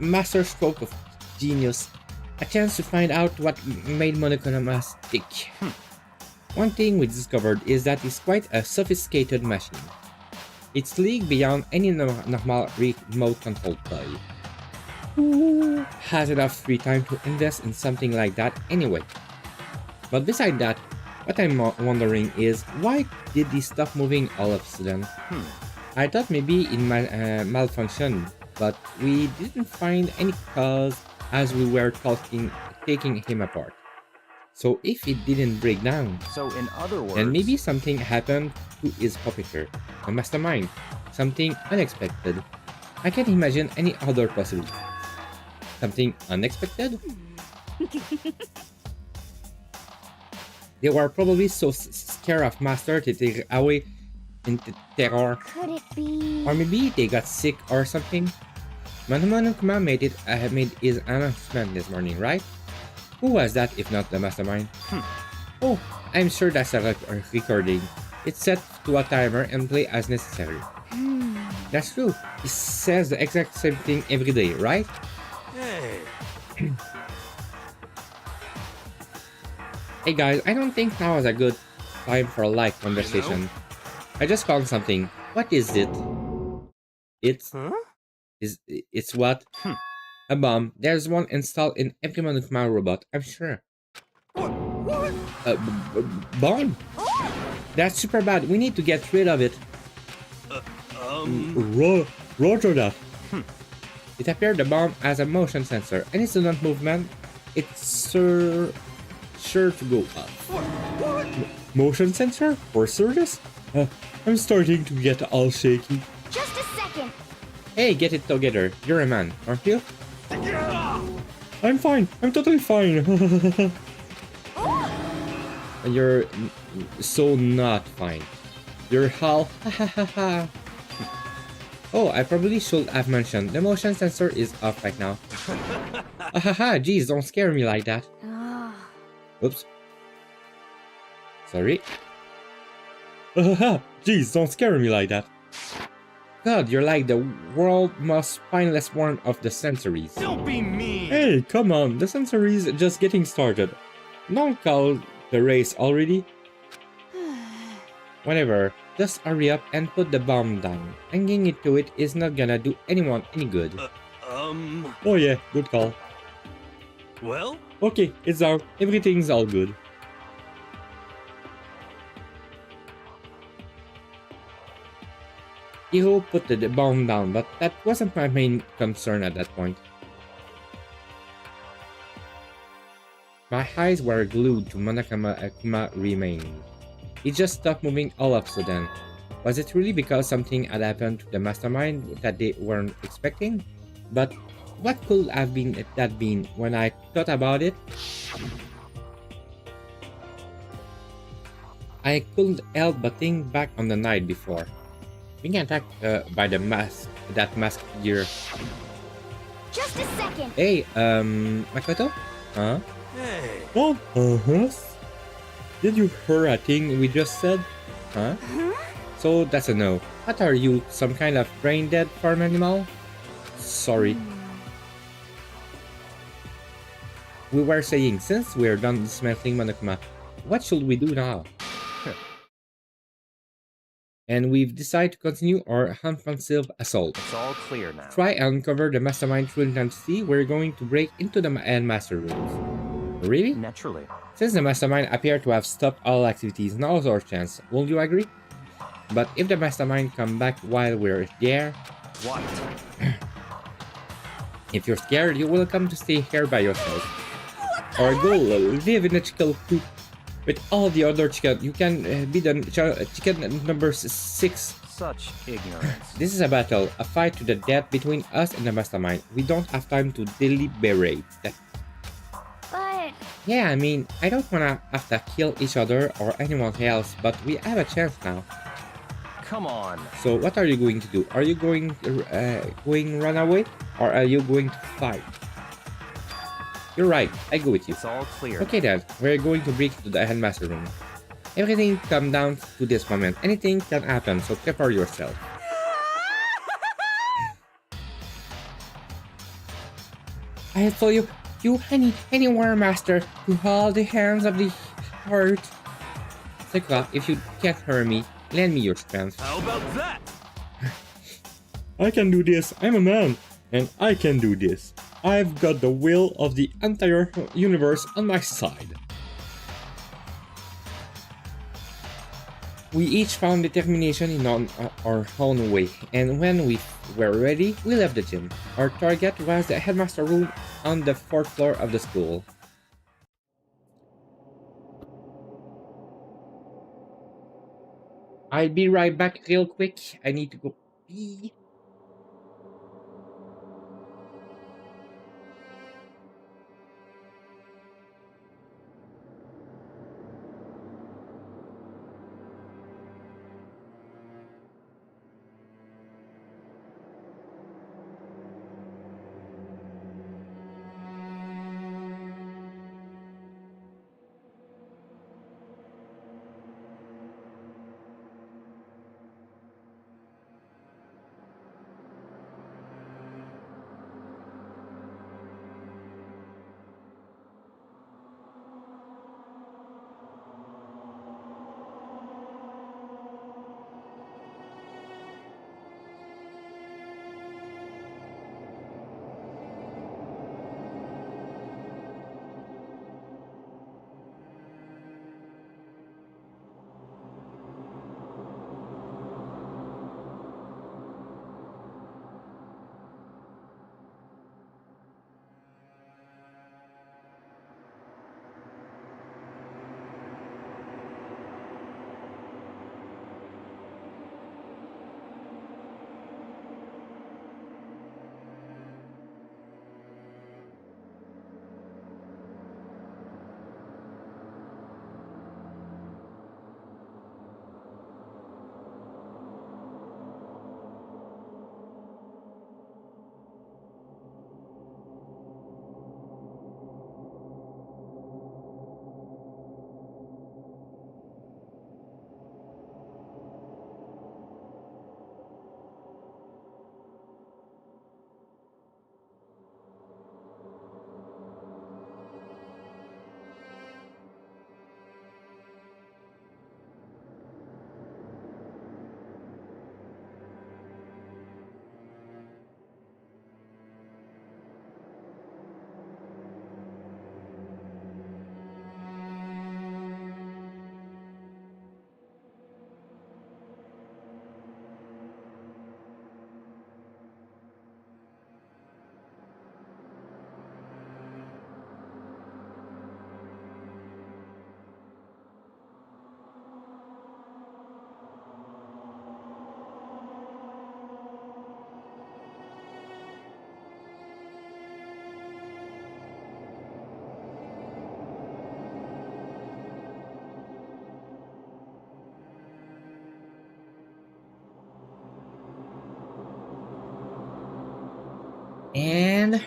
Speaker 1: masterstroke of genius, a chance to find out what made Monokuma tick. One thing we discovered is that it's quite a sophisticated machine. It's league beyond any normal remote control toy. Who has enough free time to invest in something like that anyway? But beside that, what I'm wondering is, why did this stop moving all of a sudden? I thought maybe it malfunctioned, but we didn't find any cause as we were taking him apart. So if it didn't break down,
Speaker 5: So in other words,
Speaker 1: then maybe something happened to his puppeteer, the mastermind, something unexpected. I can't imagine any other possibility. Something unexpected? They were probably so scared of Master to take away into terror.
Speaker 2: Could it be?
Speaker 1: Or maybe they got sick or something. Monokuma made his announcement this morning, right? Who was that if not the mastermind? Oh, I'm sure that's a recording. It's set to a timer and play as necessary. That's true. It says the exact same thing every day, right?
Speaker 4: Hey.
Speaker 1: Hey guys, I don't think now is a good time for a live conversation. I just found something. What is it? It's what? A bomb. There's one installed in every Monokuma robot, I'm sure.
Speaker 4: What?
Speaker 1: Bomb? That's super bad. We need to get rid of it. Roger that. It appeared the bomb has a motion sensor. Any sudden movement, it's sure to go up.
Speaker 4: What?
Speaker 1: Motion sensor? For serious? I'm starting to get all shaky.
Speaker 2: Just a second.
Speaker 1: Hey, get it together. You're a man, aren't you? I'm fine. I'm totally fine. You're so not fine. You're all Oh, I probably should have mentioned the motion sensor is off right now. Geez, don't scare me like that. Oops. Sorry. Geez, don't scare me like that. God, you're like the world's most spineless one of the sensories.
Speaker 4: Don't be mean.
Speaker 1: Hey, come on, the sensories just getting started. Don't call the race already. Whatever, just hurry up and put the bomb down. Hanging it to it is not gonna do anyone any good. Oh yeah, good call.
Speaker 4: Well?
Speaker 1: Okay, it's out. Everything's all good. Iho put the bomb down, but that wasn't my main concern at that point. My eyes were glued to Monokuma remaining. It just stopped moving all of a sudden. Was it really because something had happened to the mastermind that they weren't expecting? But what could have that been when I thought about it? I couldn't help but think back on the night before. Being attacked by that masked figure.
Speaker 2: Just a second.
Speaker 1: Hey, Makoto? Huh?
Speaker 4: Hey.
Speaker 1: What? Did you hear a thing we just said? Huh? So that's a no. What are you, some kind of brain dead farm animal? Sorry. We were saying, since we're done dismantling Monokuma, what should we do now? And we've decided to continue our offensive assault.
Speaker 5: It's all clear now.
Speaker 1: Try and uncover the mastermind true intensity. We're going to break into the master rooms. Really?
Speaker 5: Naturally.
Speaker 1: Since the mastermind appear to have stopped all activities, now's our chance. Will you agree? But if the mastermind come back while we're there...
Speaker 5: What?
Speaker 1: If you're scared, you're welcome to stay here by yourself. Or go live in a chicken coop with all the other chicken. You can be the chicken number 6.
Speaker 5: Such ignorance.
Speaker 1: This is a battle, a fight to the death between us and the mastermind. We don't have time to deliberate.
Speaker 2: But...
Speaker 1: Yeah, I mean, I don't wanna have to kill each other or anyone else, but we have a chance now.
Speaker 5: Come on.
Speaker 1: So what are you going to do? Are you going run away, or are you going to fight? You're right, I go with you.
Speaker 5: It's all clear.
Speaker 1: Okay then, we're going to break into the headmaster room. Everything come down to this moment. Anything can happen, so prepare yourself. I tell you any war master to hold the hands of the heart. Sakura, if you can't hurt me, lend me your strength.
Speaker 4: How about that?
Speaker 1: I can do this. I'm a man. And I can do this. I've got the will of the entire universe on my side. We each found determination in our own way, and when we were ready, we left the gym. Our target was the headmaster room on the 4th floor of the school. I'll be right back real quick. I need to go pee. And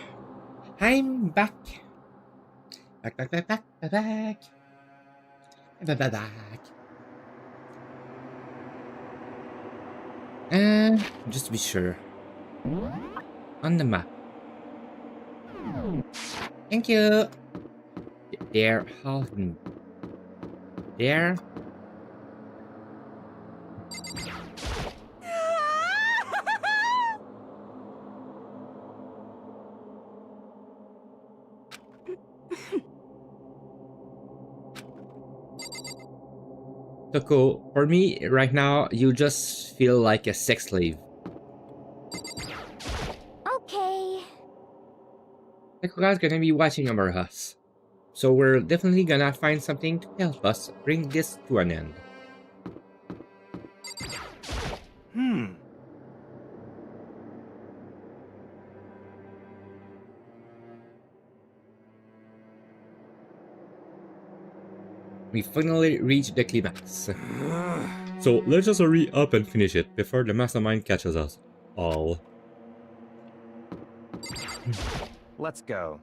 Speaker 1: I'm back. Back. And just to be sure, on the map. Thank you. There, there. Toko, for me right now, you just feel like a sex slave.
Speaker 2: Okay.
Speaker 1: Sakura's gonna be watching over us, so we're definitely gonna find something to help us bring this to an end. We finally reached the climax. So let's just hurry up and finish it before the mastermind catches us all.
Speaker 5: Let's go.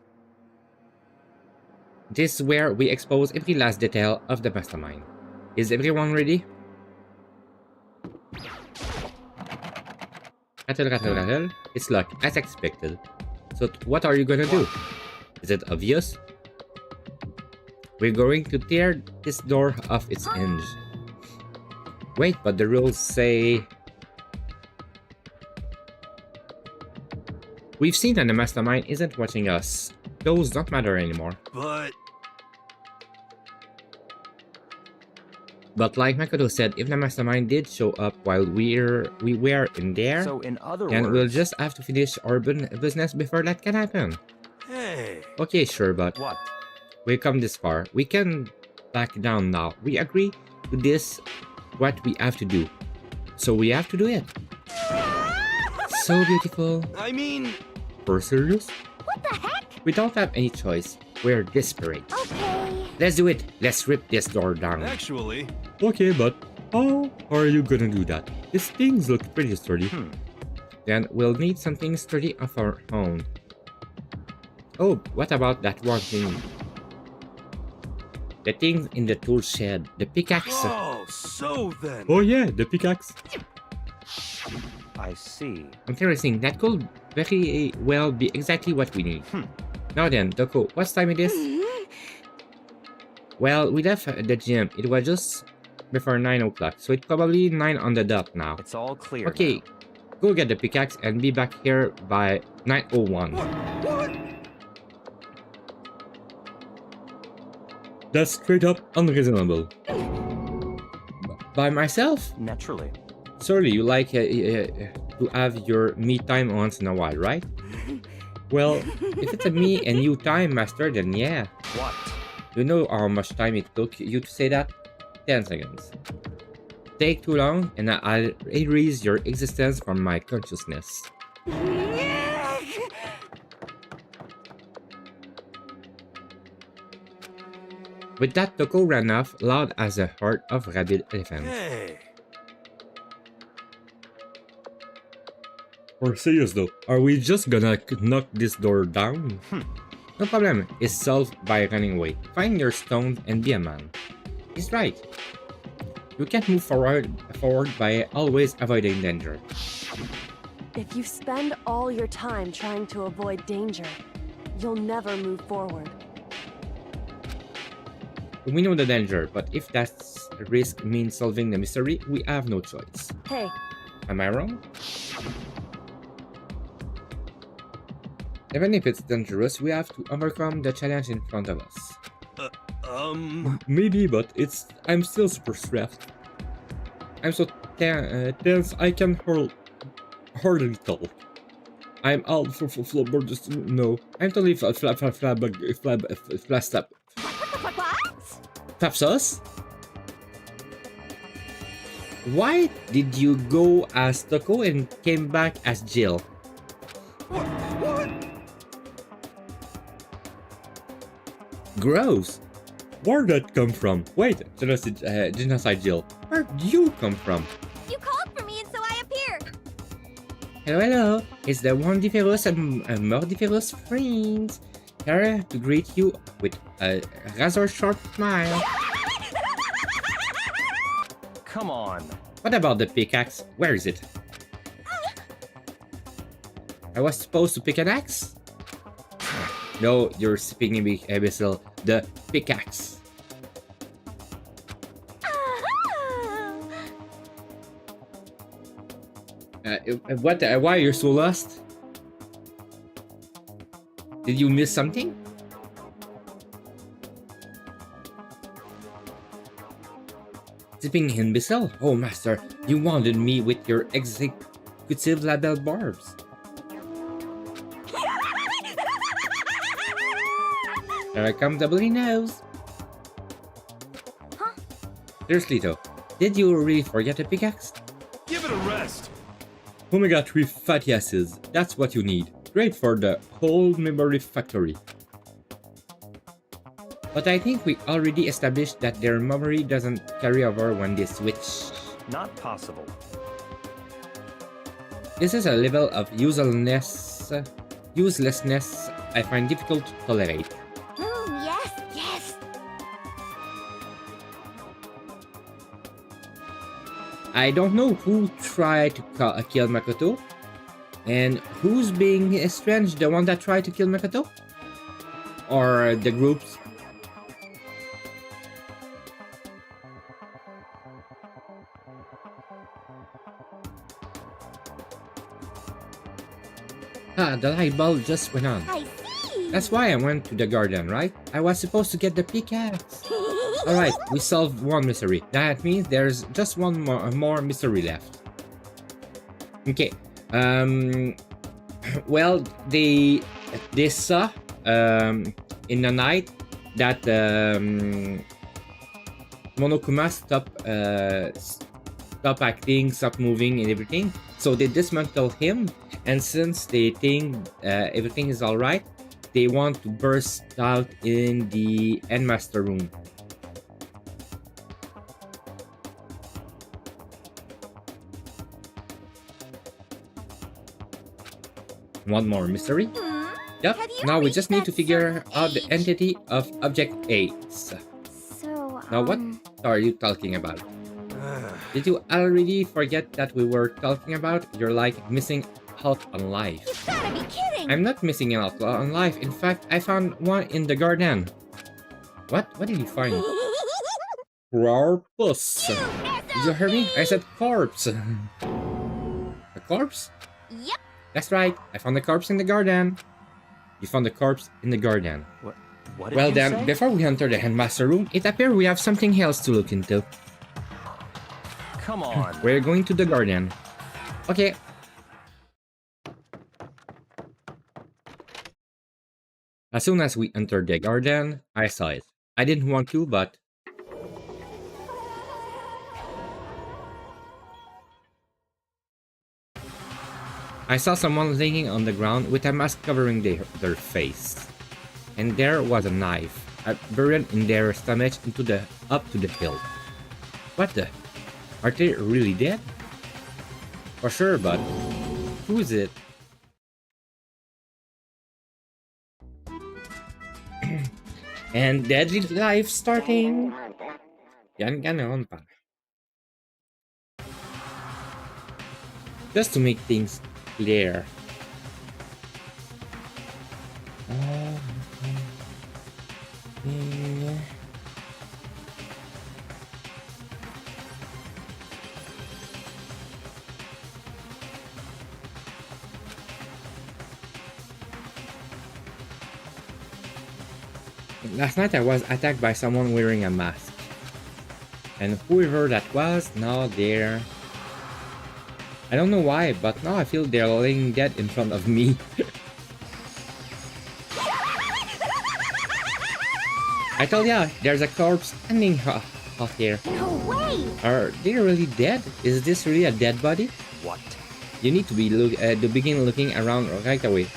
Speaker 1: This is where we expose every last detail of the mastermind. Is everyone ready? Rattle. It's luck, as expected. So what are you gonna do? Is it obvious? We're going to tear this door off its hinge. Wait, but the rules say... We've seen that the mastermind isn't watching us. Those don't matter anymore. But like Makoto said, if the mastermind did show up while we were in there,
Speaker 5: So in other
Speaker 1: then
Speaker 5: words,
Speaker 1: we'll just have to finish our business before that can happen.
Speaker 4: Hey.
Speaker 1: Okay, sure, but
Speaker 5: what?
Speaker 1: we've come this far. We can back down now. We agree to this, what we have to do. So we have to do it. So beautiful.
Speaker 4: I mean...
Speaker 1: For serious?
Speaker 2: What the heck?
Speaker 1: We don't have any choice. We're desperate.
Speaker 2: Okay.
Speaker 1: Let's do it. Let's rip this door down.
Speaker 4: Actually...
Speaker 1: Okay, but how are you gonna do that? These things look pretty sturdy. Then we'll need something sturdy of our own. Oh, what about that one thing? The thing in the tool shed. The pickaxe.
Speaker 4: Oh, so then...
Speaker 1: Oh yeah, the pickaxe.
Speaker 5: I see.
Speaker 1: Interesting. That could very well be exactly what we need. Now then, Doko, what's time it is? Well, we left the gym. It was just before 9 o'clock, so it's probably 9 on the dot now.
Speaker 5: It's all clear.
Speaker 1: Okay, go get the pickaxe and be back here by 9:01.
Speaker 4: What?
Speaker 1: That's straight up unreasonable. By myself?
Speaker 5: Naturally.
Speaker 1: Surely you like to have your me time once in a while, right? Well, if it's a me and you time master, then yeah.
Speaker 5: What?
Speaker 1: You know how much time it took you to say that? 10 seconds. Take too long and I'll erase your existence from my consciousness. With that, Toko ran off, loud as a herd of rabid elephants.
Speaker 4: Hey.
Speaker 1: Or serious though, are we just gonna knock this door down? No problem, it's solved by running away. Find your stones and be a man. He's right. You can't move forward by always avoiding danger.
Speaker 3: If you spend all your time trying to avoid danger, you'll never move forward.
Speaker 1: We know the danger, but if that risk means solving the mystery, we have no choice.
Speaker 3: Hey,
Speaker 1: Am I wrong? Even if it's dangerous, we have to overcome the challenge in front of us. Maybe, but I'm still super stressed. I'm so tense I can hardly talk. I'm all just no. I'm totally flap sauce. Why did you go as Toko and came back as Jill?
Speaker 4: What?
Speaker 1: Gross. Where'd that come from? Wait, genocide Jill. Where'd you come from?
Speaker 2: You called for me and so I appeared.
Speaker 1: Hello, hello. It's the wonderful and murderous friends. Here to greet you with a rather short smile.
Speaker 5: Come on.
Speaker 1: What about the pickaxe? Where is it? I was supposed to pick an axe? No, you're speaking imbecile. The pickaxe. What? Why are you so lost? Did you miss something? Tipping imbecile? Oh, master, you wounded me with your executive label barbs. Here I come, doubly nose.
Speaker 2: Huh?
Speaker 1: Seriously though, did you really forget a pickaxe?
Speaker 4: Give it a rest.
Speaker 1: Omega-3 fatty acids, that's what you need. Great for the whole memory factory. But I think we already established that their memory doesn't carry over when they switch.
Speaker 5: Not possible.
Speaker 1: This is a level of uselessness I find difficult to tolerate.
Speaker 2: Yes.
Speaker 1: I don't know who tried to kill Makoto, and who's being strange, the one that tried to kill Makoto? Or the groups? Ah, the light bulb just went on.
Speaker 2: I see.
Speaker 1: That's why I went to the garden, right? I was supposed to get the pickaxe. Alright, we solved one mystery. That means there's just one more mystery left. Okay. Well, they saw in the night that Monokuma stop acting, stop moving and everything. So they dismantle him, and since they think everything is alright, they want to burst out in the Headmaster room. One more mystery? Yep,
Speaker 2: Have you
Speaker 1: now we
Speaker 2: reached
Speaker 1: just need
Speaker 2: that
Speaker 1: to figure
Speaker 2: certain
Speaker 1: out the
Speaker 2: age?
Speaker 1: entity of Object 8.
Speaker 2: So,
Speaker 1: Now what are you talking about? Did you already forget that we were talking about? You're like missing out on life.
Speaker 2: You gotta be kidding!
Speaker 1: I'm not missing out on life. In fact, I found one in the garden. What? What did you find? Corpus. Did you hear me? I said corpse. A corpse?
Speaker 2: Yep.
Speaker 1: That's right. I found the corpse in the garden. You found the corpse in the garden.
Speaker 5: What did
Speaker 1: Well
Speaker 5: you
Speaker 1: then,
Speaker 5: say?
Speaker 1: before we enter the Headmaster room, it appears we have something else to look into.
Speaker 5: Come on.
Speaker 1: We're going to the garden. Okay. As soon as we entered the garden, I saw it. I didn't want to, but... I saw someone laying on the ground with a mask covering their face. And there was a knife, buried in their stomach up to the hilt. What the? Are they really dead? For sure, but who is it? And deadly life starting. Danganronpa. Just to make things clear. Last night I was attacked by someone wearing a mask. And whoever that was, now they're... I don't know why, but now I feel they're laying dead in front of me. I told ya, there's a corpse standing out here.
Speaker 2: No way!
Speaker 1: Are they really dead? Is this really a dead body?
Speaker 5: What?
Speaker 1: You need to begin looking around right away.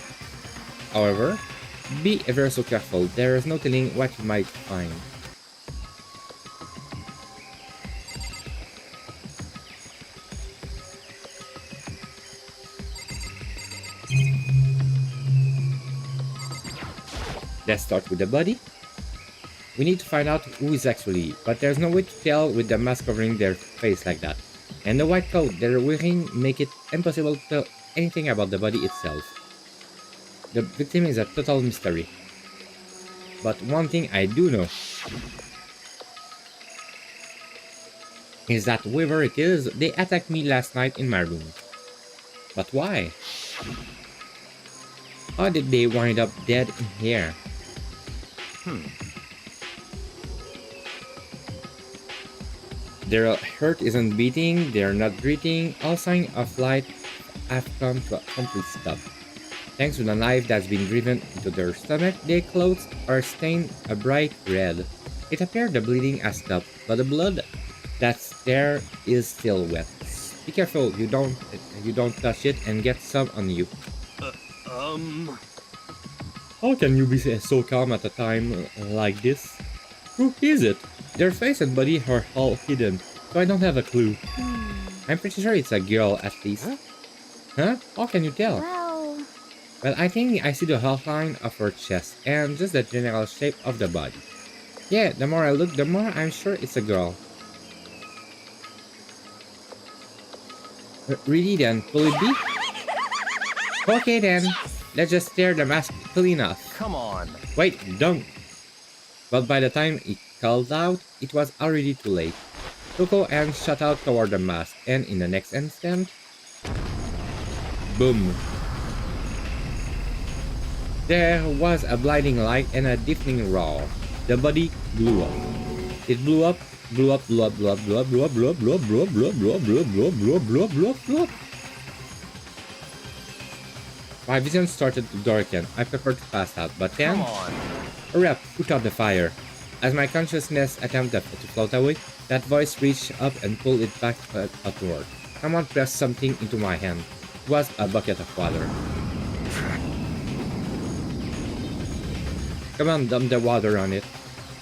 Speaker 1: However, be ever so careful. There is no telling what you might find. Let's start with the body. We need to find out who is actually, but there's no way to tell with the mask covering their face like that. And the white coat they're wearing make it impossible to tell anything about the body itself. The victim is a total mystery. But one thing I do know is that whoever it is, they attacked me last night in my room. But why? How did they wind up dead in here? Their heart isn't beating, they're not breathing, all signs of life have come to a complete stop. Thanks to the knife that's been driven into their stomach, their clothes are stained a bright red. It appears the bleeding has stopped, but the blood that's there is still wet. Be careful you don't touch it and get some on you. How can you be so calm at a time like this? Who is it? Their face and body are all hidden, so I don't have a clue. I'm pretty sure it's a girl at least. Huh? How can you tell? Well, I think I see the outline of her chest and just the general shape of the body. Yeah, the more I look, the more I'm sure it's a girl. Really then, will it be? Okay then, let's just tear the mask clean off.
Speaker 5: Come on.
Speaker 1: Wait, don't! But by the time it called out, it was already too late. Toko and shot out toward the mask, and in the next instant... Boom! There was a blinding light and a deafening roar. The body blew up. It blew up, blew up, blew up, blew up, blew up, blew up, blew up, blew up, blew up, blew up, blew up, blew up, blew up, blew up, blew up, blew up, blew up. My vision started to darken. I prepared to pass out, but then...
Speaker 5: Come on.
Speaker 1: Hurry up, put out the fire. As my consciousness attempted to float away, that voice reached up and pulled it back upward. Someone pressed something into my hand. It was a bucket of water. Come on, dump the water on it.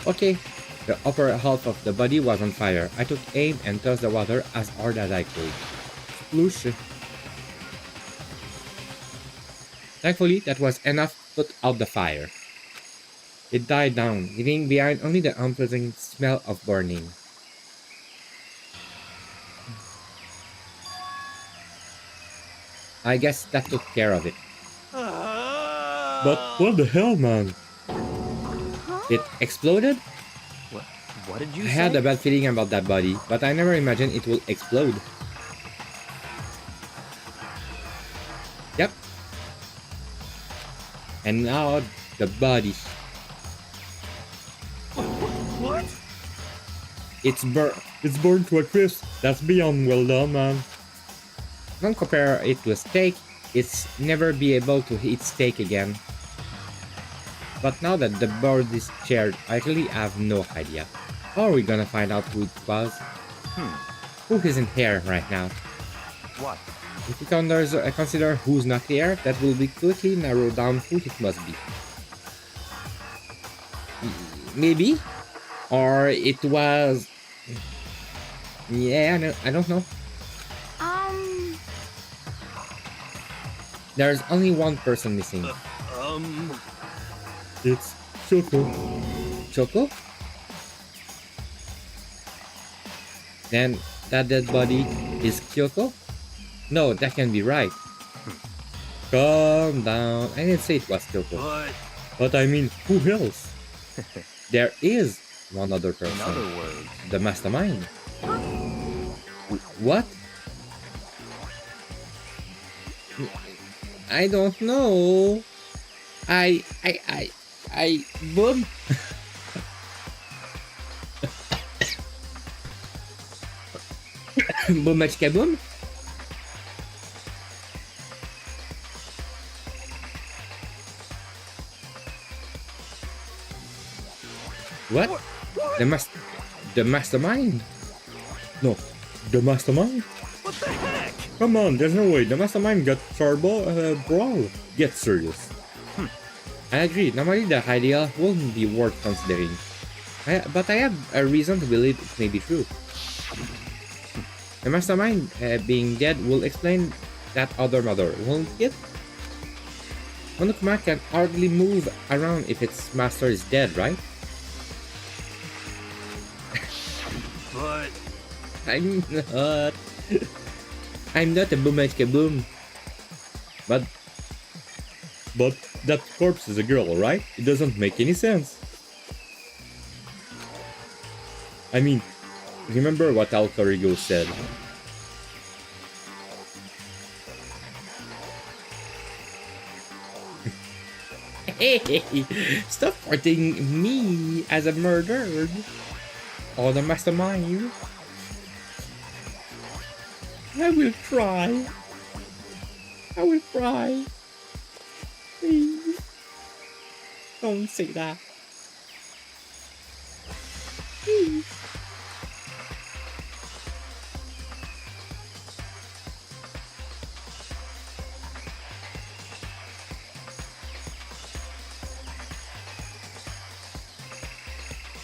Speaker 1: Okay. The upper half of the body was on fire. I took aim and tossed the water as hard as I could. Sploosh. Thankfully, that was enough to put out the fire. It died down, leaving behind only the unpleasant smell of burning. I guess that took care of it. But what the hell, man? It exploded?
Speaker 5: What did you say?
Speaker 1: I had a bad feeling about that body, but I never imagined it would explode. Yep. And now the body.
Speaker 4: What?
Speaker 1: It's burned to a crisp. That's beyond well done, man. Don't compare it to a steak. It's never be able to eat steak again. But now that the bird is shared, I really have no idea. How are we gonna find out who it was? Who isn't here right now?
Speaker 5: What?
Speaker 1: If we consider who's not here, that will be quickly narrow down who it must be. Maybe? Or it was... Yeah, I don't know. There's only one person missing. It's Choco. Choco? Then that dead body is Kyoko? No, that can't be right. Calm down. I didn't say it was Kyoko. But I mean, who else? There is one other person.
Speaker 5: In other words,
Speaker 1: the mastermind. What? I don't know. Boom. Boom, machka boom. What? The mastermind? No, the mastermind?
Speaker 4: What the heck?
Speaker 1: Come on, there's no way. The mastermind got brawl. Get serious. I agree. Normally the idea wouldn't be worth considering. But I have a reason to believe it may be true. The mastermind being dead will explain that other mother, won't it? Monokuma can hardly move around if its master is dead, right?
Speaker 4: But...
Speaker 1: I'm not a boomachka boom. But that corpse is a girl, right? It doesn't make any sense. I mean, remember what Alcorigo said. Hey, stop pointing me as a murdered. Or the mastermind. I will try. I will try. Please. Don't say that. Please.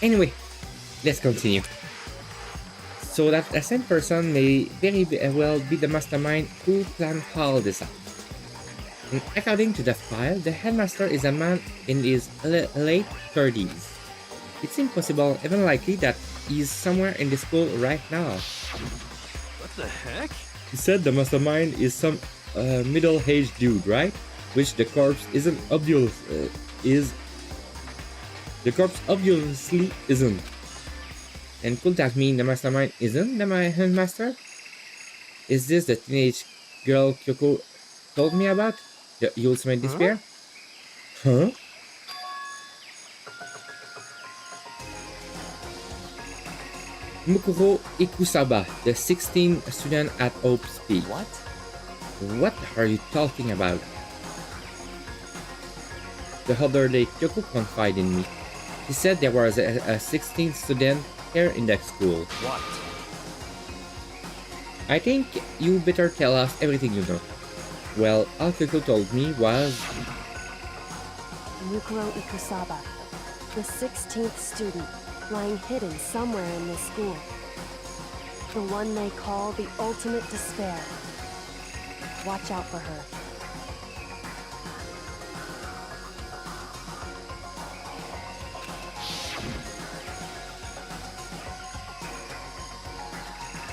Speaker 1: Anyway, let's continue. So that the same person may very well be the mastermind who planned all this out. And according to the file, the headmaster is a man in his late 30s. It seems possible, even likely, that he's somewhere in the school right now.
Speaker 4: What the heck?
Speaker 1: He said the mastermind is some middle-aged dude, right? Which the corpse isn't obvious The corpse obviously isn't. And could that mean the mastermind isn't the headmaster? Is this the teenage girl Kyoko told me about? The ultimate despair? Huh? Mukuro Ikusaba, the 16th student at Hope's Peak.
Speaker 5: What?
Speaker 1: What are you talking about? The other day, Kyoko confided in me. She said there was a 16th student here in that school.
Speaker 5: What?
Speaker 1: I think you better tell us everything you know. Well, all Kyoko told me was...
Speaker 3: Mukuro Ikusaba, the 16th student, lying hidden somewhere in this school. The one they call the ultimate despair. Watch out for her.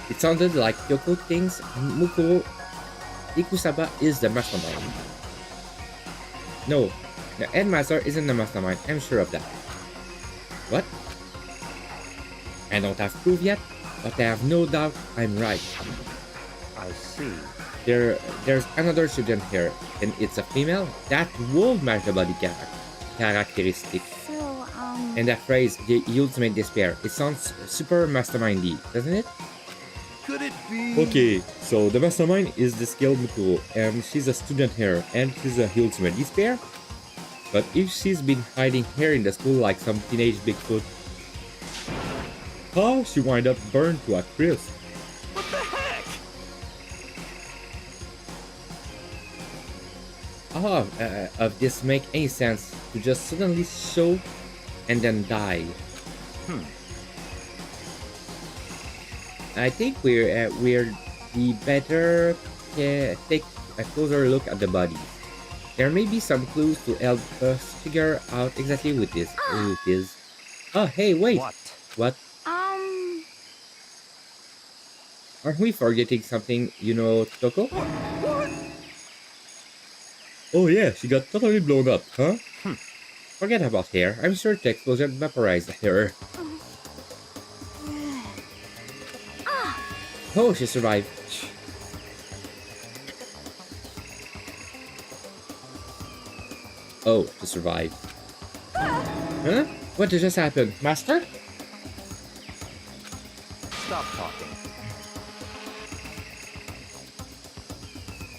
Speaker 1: It sounded like Kyoko thinks Mukuro Ikusaba is the mastermind. No, the headmaster isn't the mastermind, I'm sure of that. What? I don't have proof yet, but I have no doubt I'm right.
Speaker 5: I see.
Speaker 1: There's another student here, and it's a female. That would match the body characteristic.
Speaker 2: So,
Speaker 1: And that phrase, the ultimate despair, it sounds super mastermindy, doesn't it?
Speaker 4: Could it be?
Speaker 1: Okay, so the mastermind is the skilled Mukuro, and she's a student here, and she's a ultimate despair. But if she's been hiding here in the school like some teenage Bigfoot, how she wind up burned to a crisp?
Speaker 4: What the heck?
Speaker 1: How of this make any sense to just suddenly show and then die? I think we're better take a closer look at the bodies. There may be some clues to help us figure out exactly who it is. Oh, hey, wait! What? Are we forgetting something, you know, Toko?
Speaker 4: What?
Speaker 1: Oh yeah, she got totally blown up, huh? Forget about her. I'm sure the explosion vaporized her. Oh, she survived. Oh, she survived. Huh? What just happened, Master?
Speaker 5: Stop talking.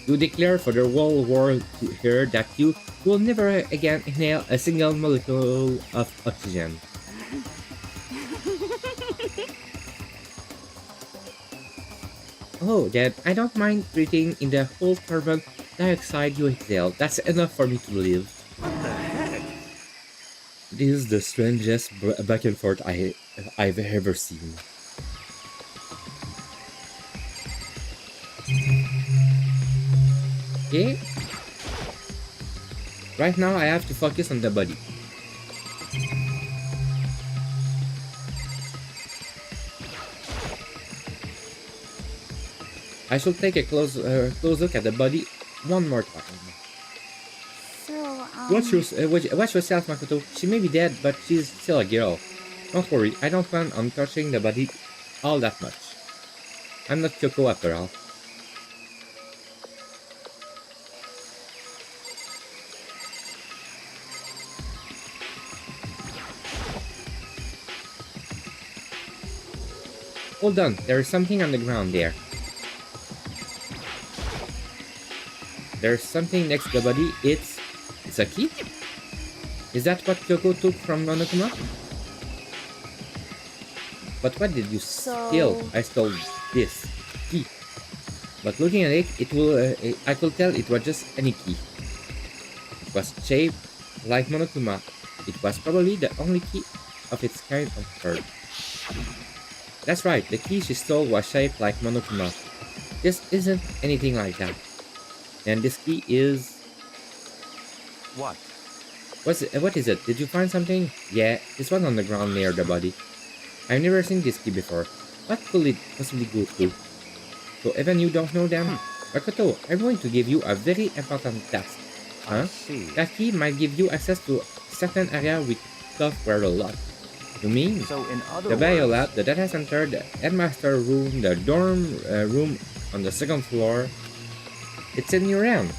Speaker 1: You declare for the whole world to hear that you will never again inhale a single molecule of oxygen. Oh, then I don't mind breathing in the whole carbon dioxide you exhale. That's enough for me to live.
Speaker 4: What the heck?
Speaker 1: This is the strangest back and forth I've ever seen. Okay. Right now I have to focus on the body. I should take a close look at the body one more time.
Speaker 2: so,
Speaker 1: Watch yourself, Makoto. She may be dead, but she's still a girl. Don't worry, I don't plan on touching the body all that much. I'm not Kyoko after all. Hold on, there is something on the ground there. There's something next to the body. It's a key? Is that what Kyoko took from Monokuma? But what did you steal? I stole this key. But looking at it, I could tell it was just any key. It was shaped like Monokuma. It was probably the only key of its kind on Earth. That's right, the key she stole was shaped like Monokuma. This isn't anything like that. And this key is...
Speaker 5: What?
Speaker 1: What is it? Did you find something? Yeah, this one on the ground near the body. I've never seen this key before. What could it possibly go to? So even you don't know them? Makoto, I'm going to give you a very important task. Huh?
Speaker 5: I see.
Speaker 1: That key might give you access to certain area with software a lot. You mean?
Speaker 5: So in other
Speaker 1: The
Speaker 5: words,
Speaker 1: bio lab, the data center, the headmaster room, the dorm room on the second floor. It's in your room.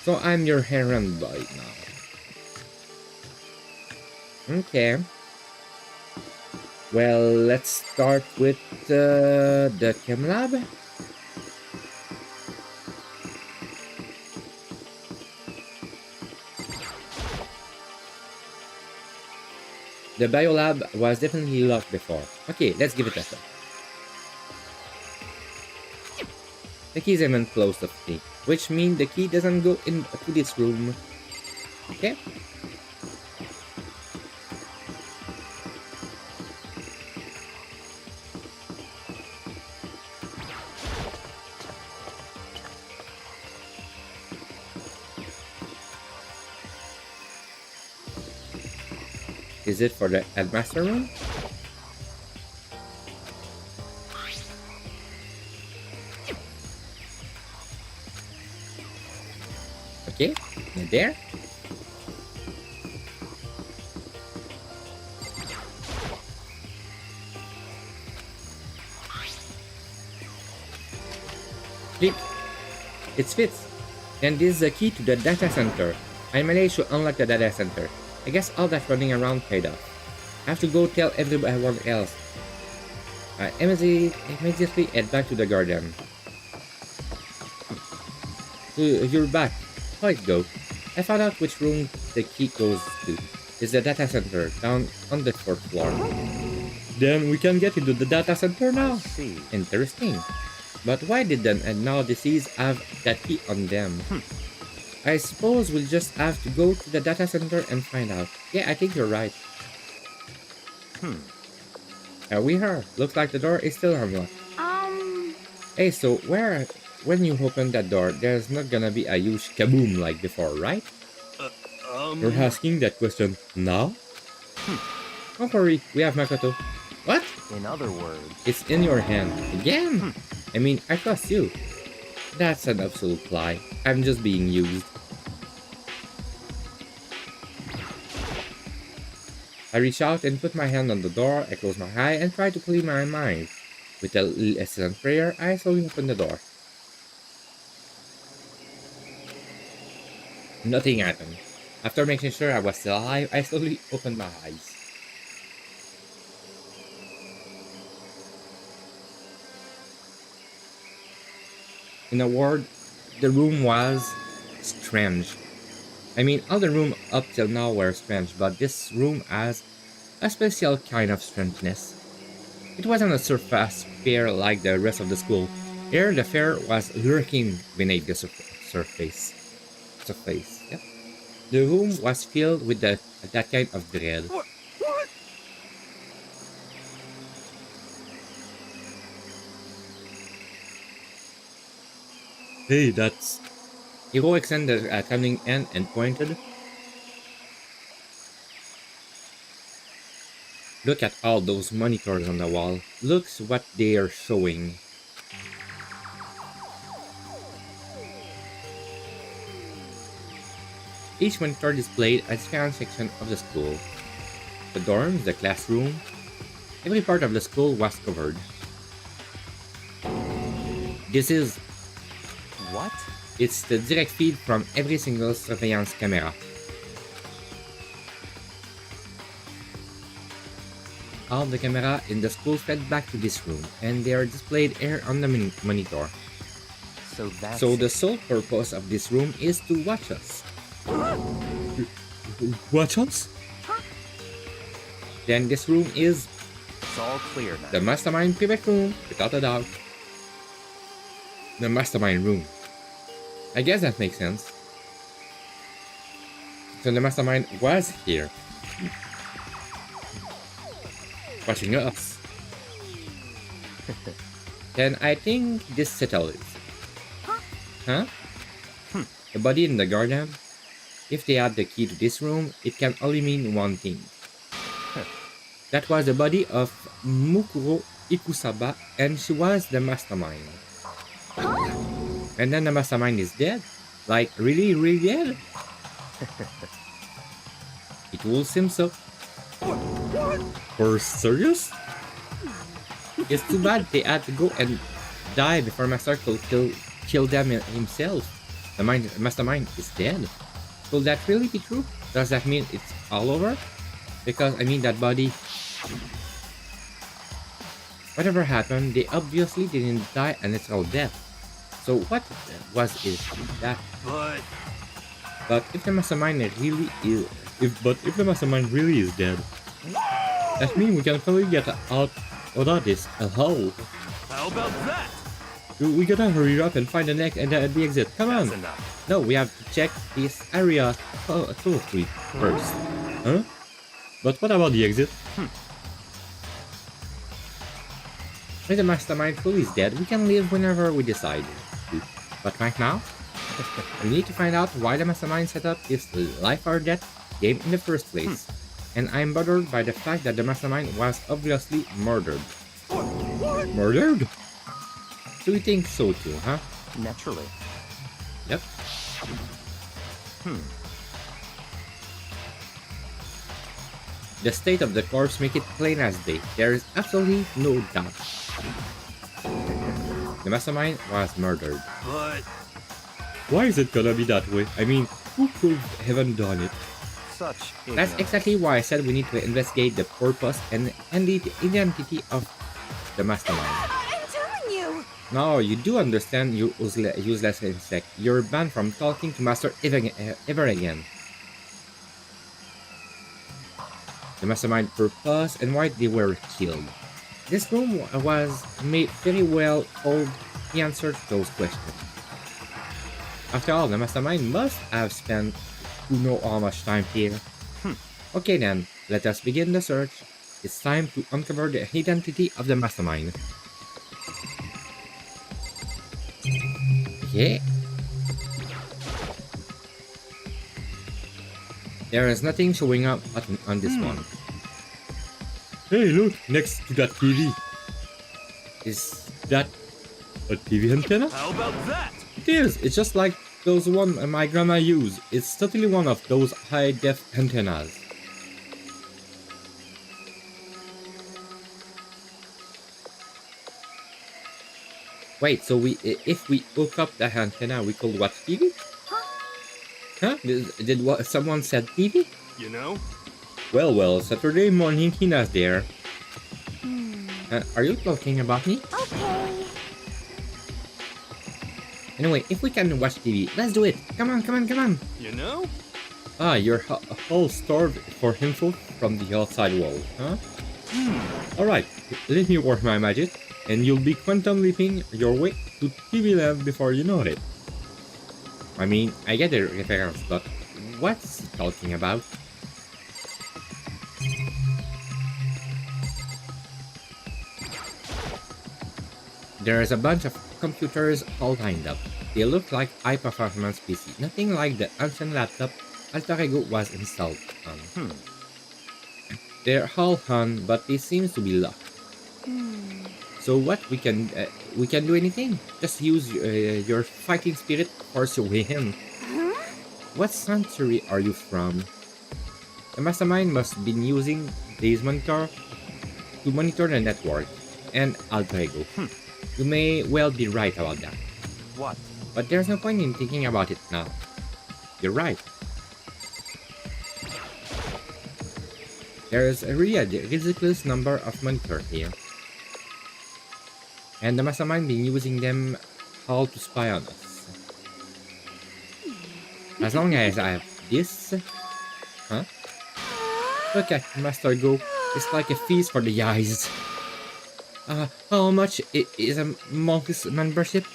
Speaker 1: So I'm your errand boy now. Okay. Well, let's start with the chem lab. The biolab was definitely locked before. Okay, let's give it a shot. The key isn't close to me, which means the key doesn't go into this room. Okay. Is it for the headmaster room? Okay, and there. Click. It fits. And this is the key to the data center. I managed to unlock the data center. I guess all that running around paid off. I have to go tell everyone else. I immediately head back to the garden. You're back. How it go? I found out which room the key goes to. It's the data center, down on the 4th floor. Then we can get into the data center now.
Speaker 5: I see.
Speaker 1: Interesting. But why did the now deceased have that key on them? I suppose we'll just have to go to the data center and find out. Yeah, I think you're right. We are. Looks like the door is still unlocked. Hey, so when you open that door, there's not gonna be a huge kaboom like before, right? You're asking that question now? Don't worry, we have Makoto. What?
Speaker 5: In other words,
Speaker 1: It's in your hand. Again? I mean, I trust you. That's an absolute lie. I'm just being used. I reach out and put my hand on the door. I close my eye and try to clear my mind. With a little hesitant prayer, I slowly open the door. Nothing happened. After making sure I was still alive, I slowly opened my eyes. In a word, the room was strange. I mean, all the rooms up till now were strange, but this room has a special kind of strangeness. It wasn't a surface fair like the rest of the school. Here, the fair was lurking beneath the surface. Yep. The room was filled with that kind of dread.
Speaker 4: What?
Speaker 1: Hey, that's... Hiro extended a trembling hand and pointed. Look at all those monitors on the wall. Look what they are showing. Each monitor displayed a different section of the school. The dorms, the classroom, every part of the school was covered. This is...
Speaker 5: what?
Speaker 1: It's the direct feed from every single surveillance camera. All the camera in the school fed back to this room, and they are displayed here on the monitor. So the sole purpose of this room is to watch us. Watch us? Then this room is...
Speaker 5: It's all clear now.
Speaker 1: the mastermind private room, without a doubt. The mastermind room. I guess that makes sense. So the mastermind was here. Watching us. Then I think this settles it. Huh? The body in the garden? If they had the key to this room, it can only mean one thing. That was the body of Mukuro Ikusaba, and she was the mastermind. And then the mastermind is dead? Like, really, really dead? It will seem so. For serious? It's too bad they had to go and die before Master could kill them himself. The mastermind is dead. Could that really be true? Does that mean it's all over? Because, I mean, that body... Whatever happened, they obviously didn't die a natural death. So what was it that? But if the mastermind really is... If the mastermind really is dead, that means we can finally get out of this hole.
Speaker 4: How about that?
Speaker 1: We gotta hurry up and find the next and the exit. Come on!
Speaker 5: That's enough.
Speaker 1: No, we have to check this area thoroughly first. Huh? But what about the exit? When the mastermind fully is dead, we can leave whenever we decide to. But right now, we need to find out why the mastermind set up this life or death game in the first place. And I'm bothered by the fact that the mastermind was obviously murdered.
Speaker 4: What?
Speaker 1: Murdered? So we think so too, huh?
Speaker 5: Naturally.
Speaker 1: Yep. The state of the corpse make it plain as day. There is absolutely no doubt. The mastermind was murdered.
Speaker 4: But
Speaker 1: Why is it gonna be that way? I mean, who could have done it?
Speaker 5: Such
Speaker 1: That's
Speaker 5: ignorance.
Speaker 1: exactly why I said we need to investigate the purpose and the identity of the mastermind.
Speaker 2: I'm telling you!
Speaker 1: No, you do understand, you useless insect. You're banned from talking to Master ever again. The mastermind purpose and why they were killed. This room was made very well told the answer to those questions. After all, the mastermind must have spent who know how much time here. Okay then, let us begin the search. It's time to uncover the identity of the mastermind. Yeah. There is nothing showing up on this one. Hey, look, next to that TV. Is that a TV antenna?
Speaker 4: how about that?
Speaker 1: It is. It's just like those one my grandma used. It's totally one of those high-def antennas. Wait, so if we hook up the antenna, we could watch TV? Huh? Did someone said TV?
Speaker 4: You know?
Speaker 1: Well, Saturday morning Hina's there. Are you talking about me?
Speaker 2: Okay.
Speaker 1: Anyway, if we can watch TV, let's do it. Come on.
Speaker 4: You know?
Speaker 1: Ah, you're all starved for info from the outside world, huh? Alright, let me work my magic, and you'll be quantum leaping your way to TV land before you know it. I mean, I get the reference, but what's he talking about? There's a bunch of computers all lined up. They look like high-performance PC, nothing like the ancient laptop Alter Ego was installed on. They're all on, but they seem to be locked. So what we can do anything? Just use your fighting spirit to force your way in. What century are you from? The mastermind must have been using these monitor to monitor the network and Alter Ego. You may well be right about that.
Speaker 5: What?
Speaker 1: But there's no point in thinking about it now. You're right. There's really a ridiculous number of monitors here. And the mastermind been using them all to spy on us. As long as I have this... Huh? Look at Master Go. It's like a feast for the eyes. How much is a monk's membership?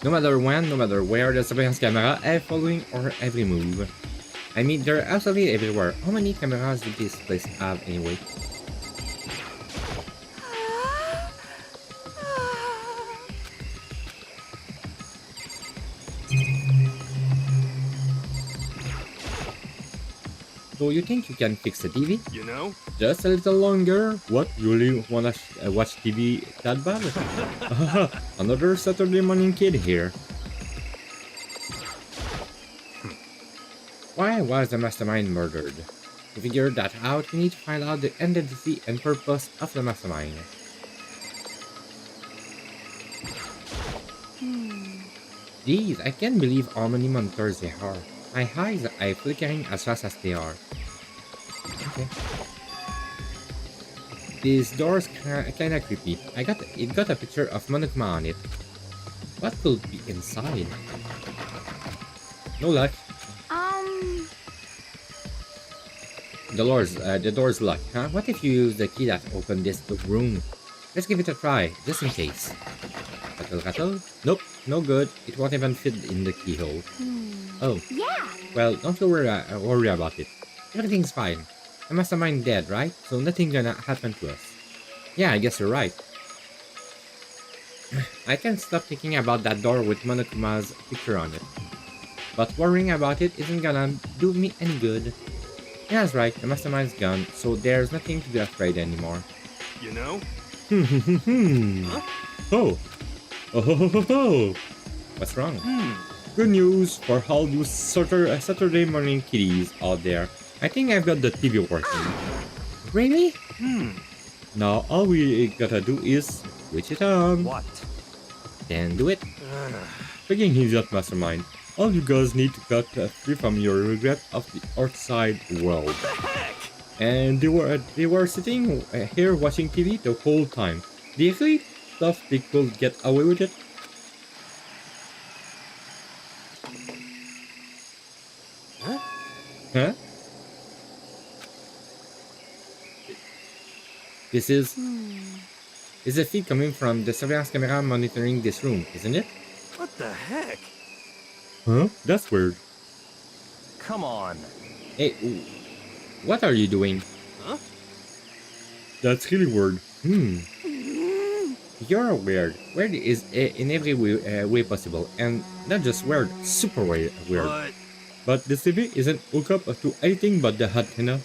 Speaker 1: No matter when, no matter where, the surveillance camera is following our every move. I mean, they're absolutely everywhere. How many cameras do this place have anyway? So you think you can fix the TV?
Speaker 4: You know?
Speaker 1: Just a little longer? What? You really wanna watch TV that bad? Another Saturday morning kid here. Why was the mastermind murdered? To figure that out, we need to find out the identity and purpose of the mastermind. Jeez, I can't believe how many monitors there are. My eyes are flickering as fast as they are. Okay. These doors kinda creepy. It got a picture of Monokuma on it. What could be inside? No luck. The door's locked, huh? What if you use the key that opened this room? Let's give it a try, just in case. Rattle, rattle? Nope, no good. It won't even fit in the keyhole. Oh.
Speaker 6: Yeah.
Speaker 1: Well, don't worry about it. Everything's fine. The mastermind dead, right? So nothing gonna happen to us. Yeah, I guess you're right. I can't stop thinking about that door with Monokuma's picture on it. But worrying about it isn't gonna do me any good. Yeah, that's right, the mastermind's gone, so there's nothing to be afraid anymore.
Speaker 4: You know?
Speaker 1: Huh? Oh. Oh ho ho ho ho! What's wrong? Good news for all you Saturday morning kiddies out there. I think I've got the TV working. Really? Now all we gotta do is switch it on.
Speaker 5: What?
Speaker 1: Then do it. Speaking his yacht mastermind, all you guys need to cut free from your regret of the outside world. And they were sitting here watching TV the whole time. Do you really thought they could get away with it? Huh? This is a feed coming from the surveillance camera monitoring this room, isn't it?
Speaker 4: What the heck?
Speaker 1: Huh? That's weird.
Speaker 5: Come on.
Speaker 1: Hey, what are you doing?
Speaker 4: Huh?
Speaker 1: That's really weird. You're weird. Weird is in every way possible, and not just weird, super weird. But the TV isn't hooked up to anything but the antenna.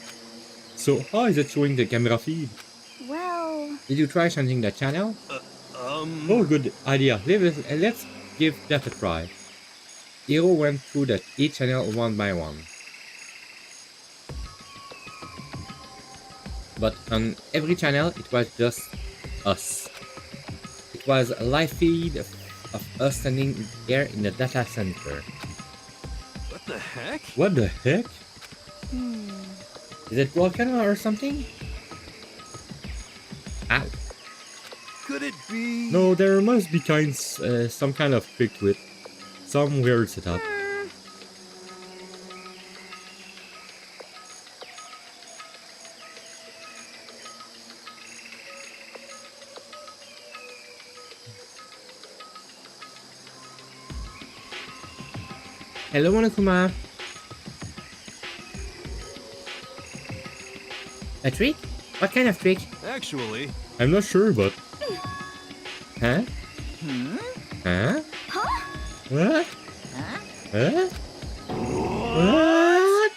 Speaker 1: So how is it showing the camera feed?
Speaker 2: Well...
Speaker 1: Did you try changing the channel? Oh, good idea. Let's give that a try. Hiro went through each channel one by one. But on every channel, it was just us. It was a live feed of us standing there in the data center.
Speaker 4: What the heck?
Speaker 1: What the heck? Is it broken or something? Ow.
Speaker 4: Could it be?
Speaker 1: No, there must be some kind of trick to it. Some weird setup. Hello, Monokuma. A trick? What kind of trick?
Speaker 4: Actually...
Speaker 1: I'm not sure, but... Huh? Huh? What? Huh? What?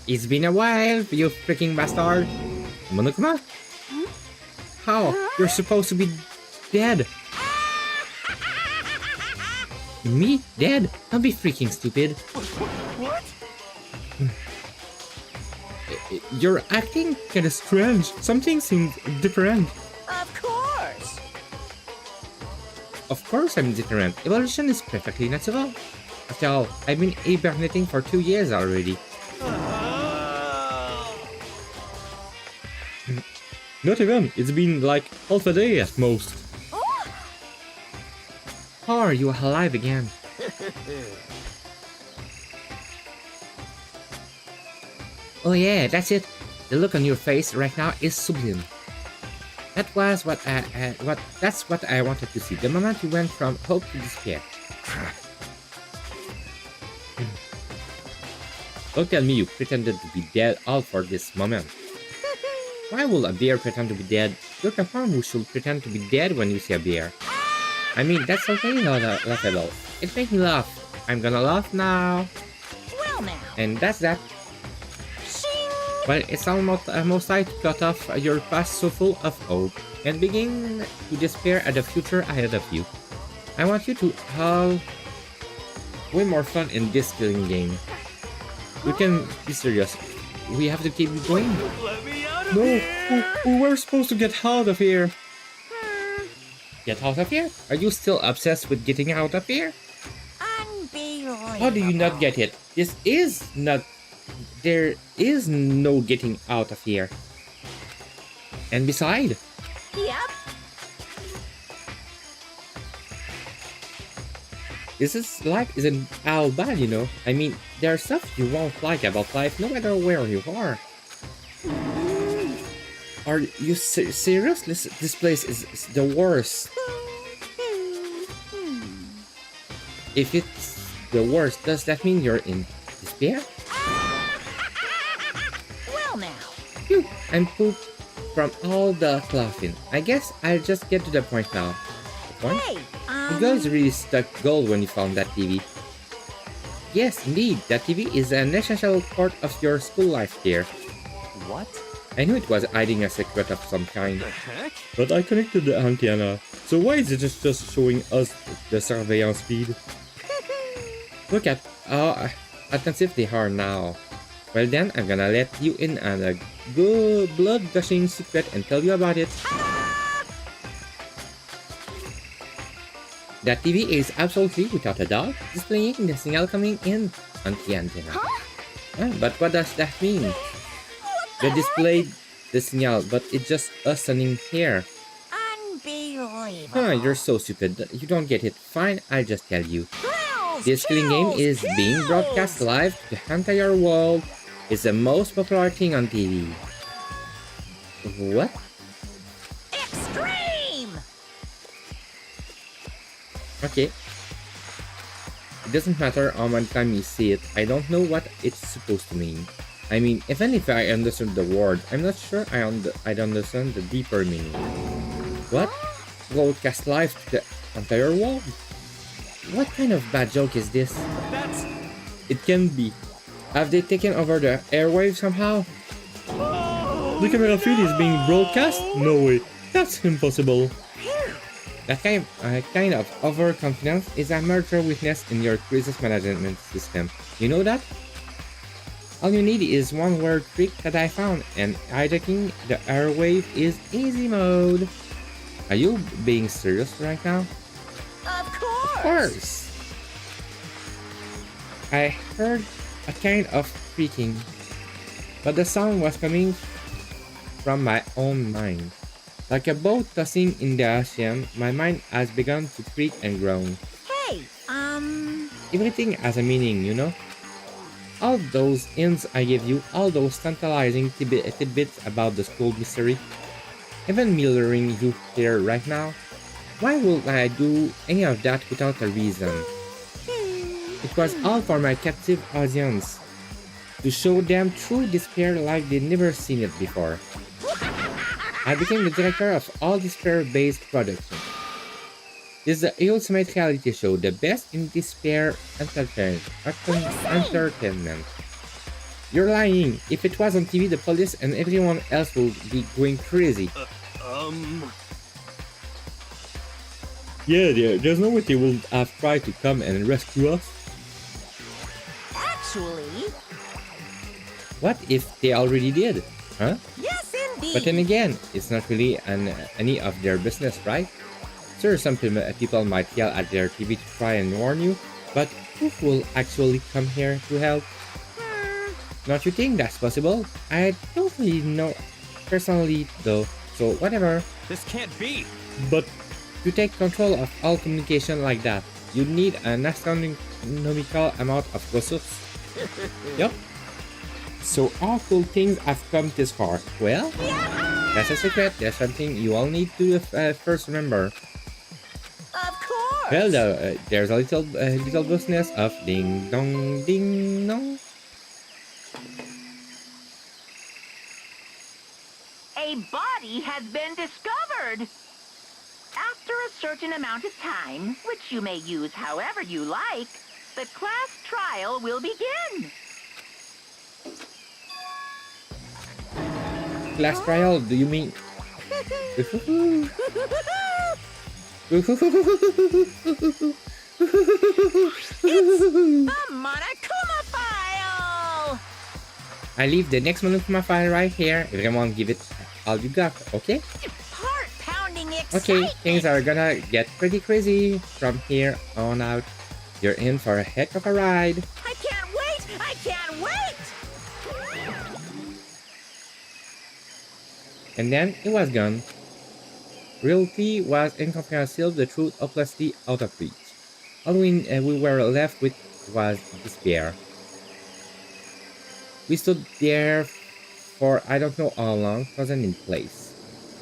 Speaker 1: It's been a while, you freaking bastard. Monokuma? How? You're supposed to be dead. Me? Dead? Don't be freaking stupid.
Speaker 4: What?
Speaker 1: You're acting kinda strange. Something seems different.
Speaker 7: Of course!
Speaker 1: Of course I'm different. Evolution is perfectly natural. After all, I've been hibernating for 2 years already. Not even. It's been like half a day at most. How are you alive again? Oh yeah, that's it. The look on your face right now is sublime. That's what I wanted to see. The moment you went from hope to despair. Don't tell me you pretended to be dead all for this moment. Why will a bear pretend to be dead? You're the one who should pretend to be dead when you see a bear. I mean, that's okay, laughable. It makes me laugh. I'm gonna laugh now.
Speaker 6: Well now.
Speaker 1: And that's that. Well, it's almost time to cut off your past so full of hope and begin to despair at the future ahead of you. I want you to have way more fun in this killing game. You can be serious. We have to keep going.
Speaker 4: Let me out of
Speaker 1: No,
Speaker 4: here!
Speaker 1: we're supposed to get out of here. Get out of here? Are you still obsessed with getting out of here?
Speaker 2: Unbelievable.
Speaker 1: How do you not get it? This is not... There is no getting out of here. And beside...
Speaker 6: Yep.
Speaker 1: This is life isn't all bad, you know. I mean, there's stuff you won't like about life no matter where you are. Are you serious? This place is the worst. If it's the worst, does that mean you're in despair?
Speaker 2: Well now.
Speaker 1: Phew, I'm pooped from all the laughing. I guess I'll just get to the point now. The point?
Speaker 2: Hey,
Speaker 1: You guys really stuck gold when you found that TV. Yes, indeed, that TV is an essential part of your school life here.
Speaker 5: What?
Speaker 1: I knew it was hiding a secret of some kind.
Speaker 4: The heck?
Speaker 1: But I connected the antenna. So why is it just showing us the surveillance feed? Look at how attentive they are now. Well then, I'm gonna let you in on a good blood-gushing secret and tell you about it. That TV is absolutely, without a doubt, displaying the signal coming in on the antenna. But what does that mean? They displayed the signal, but it's just us standing here.
Speaker 2: unbelievable.
Speaker 1: You're so stupid. You don't get it. Fine, I'll just tell you. This killing game is being broadcast live to the entire world. It's the most popular thing on TV. What?
Speaker 2: Extreme.
Speaker 1: Okay. It doesn't matter how many times you see it. I don't know what it's supposed to mean. I mean, even if I understood the word, I'm not sure I'd understand the deeper meaning. What? Broadcast live to the entire world? What kind of bad joke is this?
Speaker 4: That's...
Speaker 1: It can be. Have they taken over the airwaves somehow? The camera feed is being broadcast? No way. That's impossible. That kind of overconfidence is a major weakness in your crisis management system. You know that? All you need is one word trick that I found, and hijacking the airwave is easy mode. Are you being serious right now?
Speaker 2: Of course.
Speaker 1: Of course. I heard a kind of creaking, but the sound was coming from my own mind. Like a boat tossing in the ocean, my mind has begun to creak and groan.
Speaker 2: Hey,
Speaker 1: Everything has a meaning, you know? All those hints I gave you, all those tantalizing tidbits about the school mystery, even me luring you here right now. Why would I do any of that without a reason? It was all for my captive audience, to show them true despair like they'd never seen it before. I became the director of all despair-based productions. This is the ultimate reality show, the best in despair entertainment. You're lying. If it was on TV, the police and everyone else would be going crazy. Yeah, there's no way they would have tried to come and rescue us.
Speaker 2: actually,
Speaker 1: What if they already did? Huh?
Speaker 2: yes indeed.
Speaker 1: But then again, it's not really any of their business, right? Sure, some people might yell at their TV to try and warn you, but who will actually come here to help? Don't you think that's possible? I don't really know personally though, so whatever.
Speaker 5: This can't be.
Speaker 1: But to take control of all communication like that, you need an astronomical amount of resources. Yup. So all cool things have come this far. Well, that's a secret. There's something you all need to first remember.
Speaker 2: Of course.
Speaker 1: Well, there's a little business of ding dong ding dong.
Speaker 6: A body has been discovered. After a certain amount of time, which you may use however you like, the class trial will begin.
Speaker 1: Class trial? Do you mean?
Speaker 2: It's the Monokuma file.
Speaker 1: I leave the next Monokuma file right here. Everyone give it all you got, okay?
Speaker 2: Heart-pounding excitement.
Speaker 1: Okay, things are gonna get pretty crazy from here on out. You're in for a heck of a ride.
Speaker 2: I can't wait! I can't wait!
Speaker 1: And then it was gone. Reality was incomprehensible, the truth hopelessly out of reach. All we were left with was despair. We stood there for I don't know how long, frozen in place.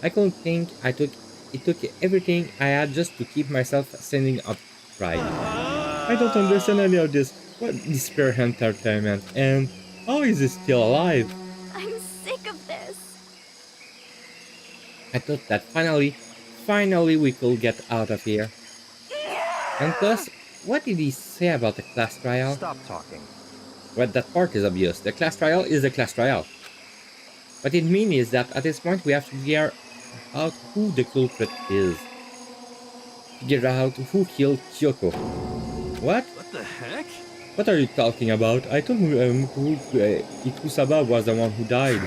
Speaker 1: I couldn't think. It took everything I had just to keep myself standing upright. I don't understand any of this. What despair entertainment, and how is he still alive?
Speaker 3: I'm sick of this.
Speaker 1: I thought that finally we could get out of here. And plus, what did he say about the class trial?
Speaker 5: Stop talking.
Speaker 1: Well, that part is obvious. The class trial is the class trial. What it means is that at this point we have to figure out who the culprit is. Figure out who killed Kyoko. What?
Speaker 4: What the heck?
Speaker 1: What are you talking about? I thought Ikusaba was the one who died.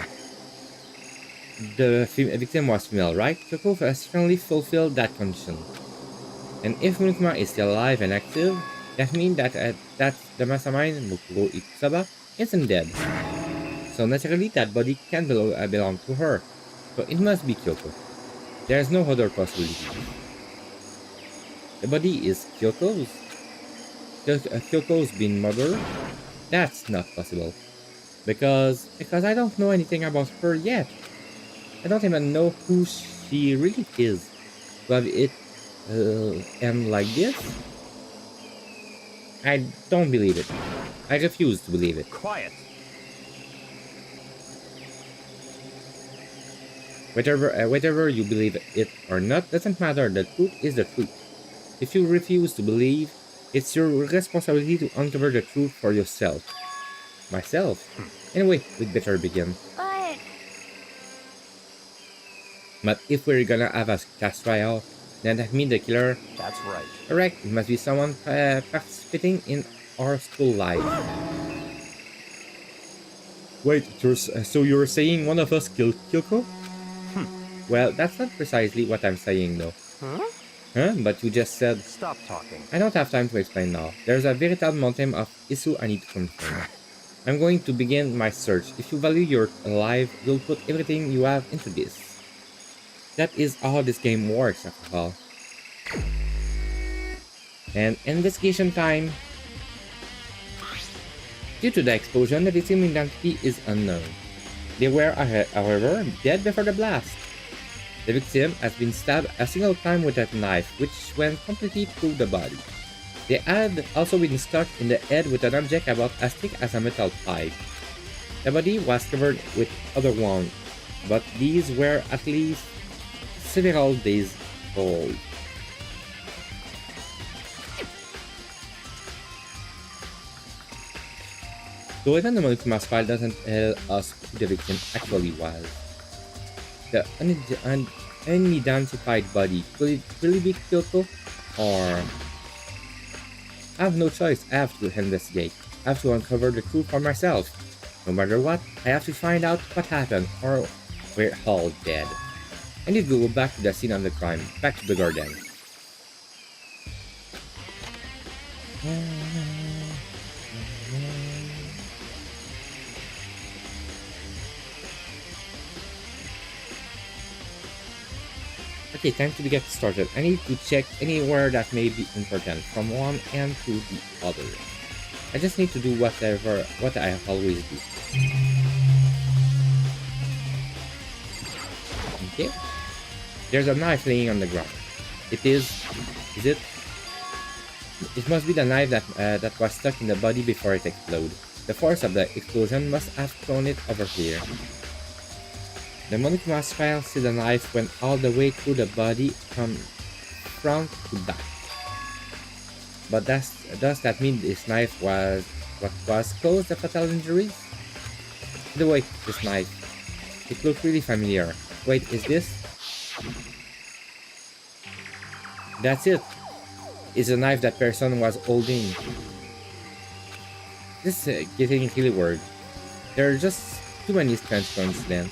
Speaker 1: The victim was female, right? Kyoko certainly fulfilled that condition. And if Monokuma is still alive and active, that means that the mastermind, Mukuro Ikusaba, isn't dead. So naturally that body can belong to her. So it must be Kyoko. There is no other possibility. The body is Kyoko's? Kyoko's been murdered? That's not possible. Because I don't know anything about her yet. I don't even know who she really is. To have it end like this? I don't believe it. I refuse to believe it.
Speaker 5: Quiet.
Speaker 1: Whether you believe it or not doesn't matter. The truth is the truth. If you refuse to believe, it's your responsibility to uncover the truth for yourself. Myself? Anyway, we'd better begin. But if we're gonna have a class trial, then that means the killer...
Speaker 5: That's right.
Speaker 1: Correct, it must be someone participating in our school life. Wait, so you're saying one of us killed Kyoko? Well, that's not precisely what I'm saying though. Huh? But you just said...
Speaker 5: Stop talking.
Speaker 1: I don't have time to explain now. There's a veritable mountain of issue I need to confirm. I'm going to begin my search. If you value your life, you'll put everything you have into this. That is how this game works, after all. And investigation time. Due to the explosion, the victim's identity is unknown. They were, however, dead before the blast. The victim has been stabbed a single time with a knife, which went completely through the body. They had also been struck in the head with an object about as thick as a metal pipe. The body was covered with other wounds, but these were at least several days old. So even the Monokuma's file doesn't tell us who the victim actually was. The unidentified body, could it really be Kyoko? Or... I have no choice, I have to investigate. I have to uncover the truth for myself. No matter what, I have to find out what happened, or we're all dead. I need to go back to the scene of the crime, back to the garden. Okay, time to get started. I need to check anywhere that may be important, from one end to the other. I just need to do what I always do. Okay. There's a knife laying on the ground. Is it? It must be the knife that was stuck in the body before it exploded. The force of the explosion must have thrown it over here. The Monokuma's file said the knife went all the way through the body from front to back. But does that mean this knife was what was caused the fatal injuries? By the way, this knife. It looked really familiar. Wait, is this? That's it. It's a knife that person was holding. This is getting really weird. There are just Too many strange coincidences.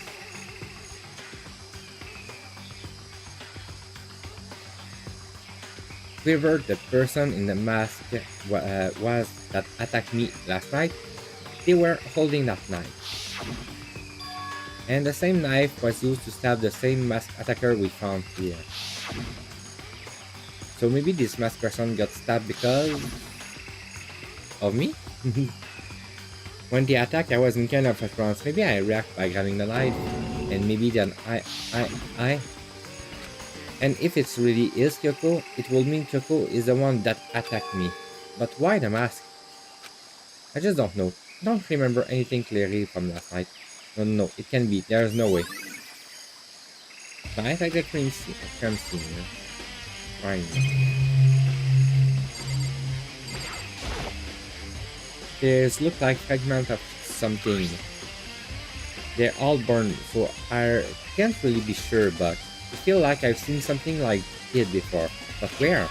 Speaker 1: Whoever the person in the mask was that attacked me last night, they were holding that knife. And the same knife was used to stab the same masked attacker we found here. So maybe this masked person got stabbed because of me? When they attacked, I was in kind of a trance. Maybe I react by grabbing the knife, and maybe then And if it's really is Kyoko, it will mean Kyoko is the one that attacked me. But why the mask? I just don't know. Don't remember anything clearly from last night. No, it can be. There's no way. But I like the crime scene. Fine. These look like fragments of something. They're all burned, so I can't really be sure, but I feel like I've seen something like it before. But where?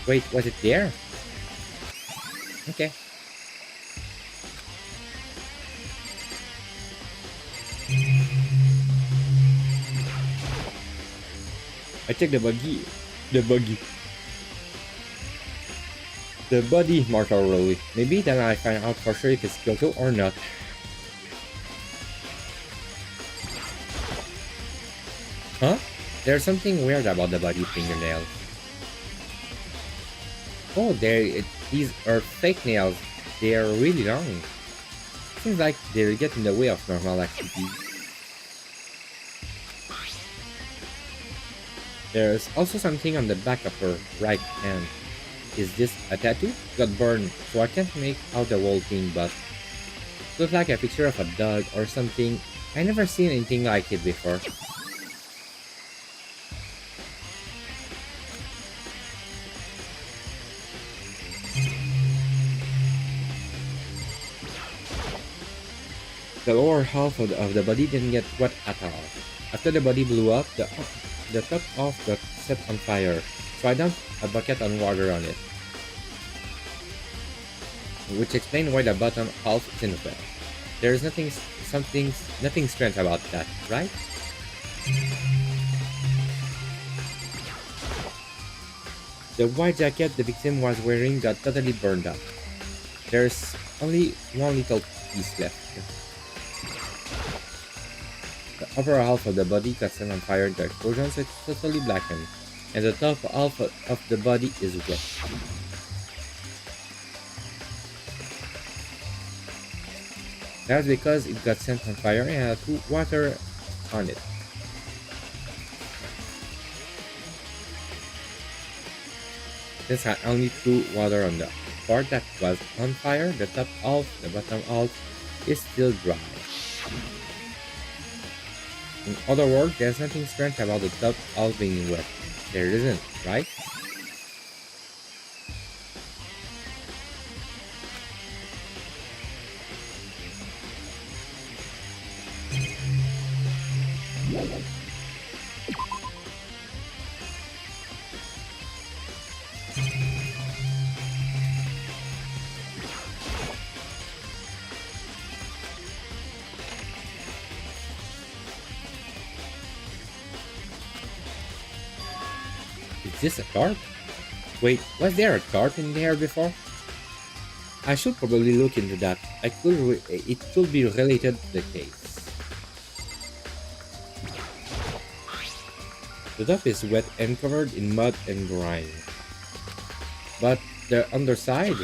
Speaker 1: Wait, was it there? Okay. I check the buggy. The body more thoroughly. Maybe then I find out for sure if it's Kyoto or not. Huh? There's something weird about the body fingernails. Oh, these are fake nails. They are really long. Seems like they get in the way of normal activities. There's also something on the back of her right hand. Is this a tattoo? Got burned, so I can't make out the whole thing, but it looks like a picture of a dog or something. I never seen anything like it before. The lower half of the body didn't get wet at all. After the body blew up, the top half got set on fire, so I dumped a bucket of water on it. Which explains why the bottom half isn't wet. There is nothing strange about that, right? The white jacket the victim was wearing got totally burned up. There's only one little piece left. The upper half of the body got set on fire in the explosion, so it's totally blackened, and the top half of the body is wet. That's because it got set on fire and had water on it. This had only threw water on the part that was on fire. The top half, the bottom half is still dry. In other words, there's nothing strange about the top half being wet. There isn't, right? Is this a tarp? Wait, was there a tarp in there before? I should probably look into that. It could be related to the case. The top is wet and covered in mud and grime. But the underside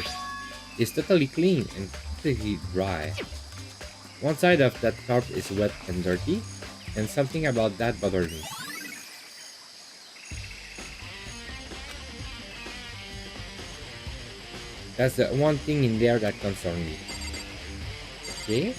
Speaker 1: is totally clean and completely dry. One side of that tarp is wet and dirty, and something about that bothered me. That's the one thing in there that concerns me. Okay?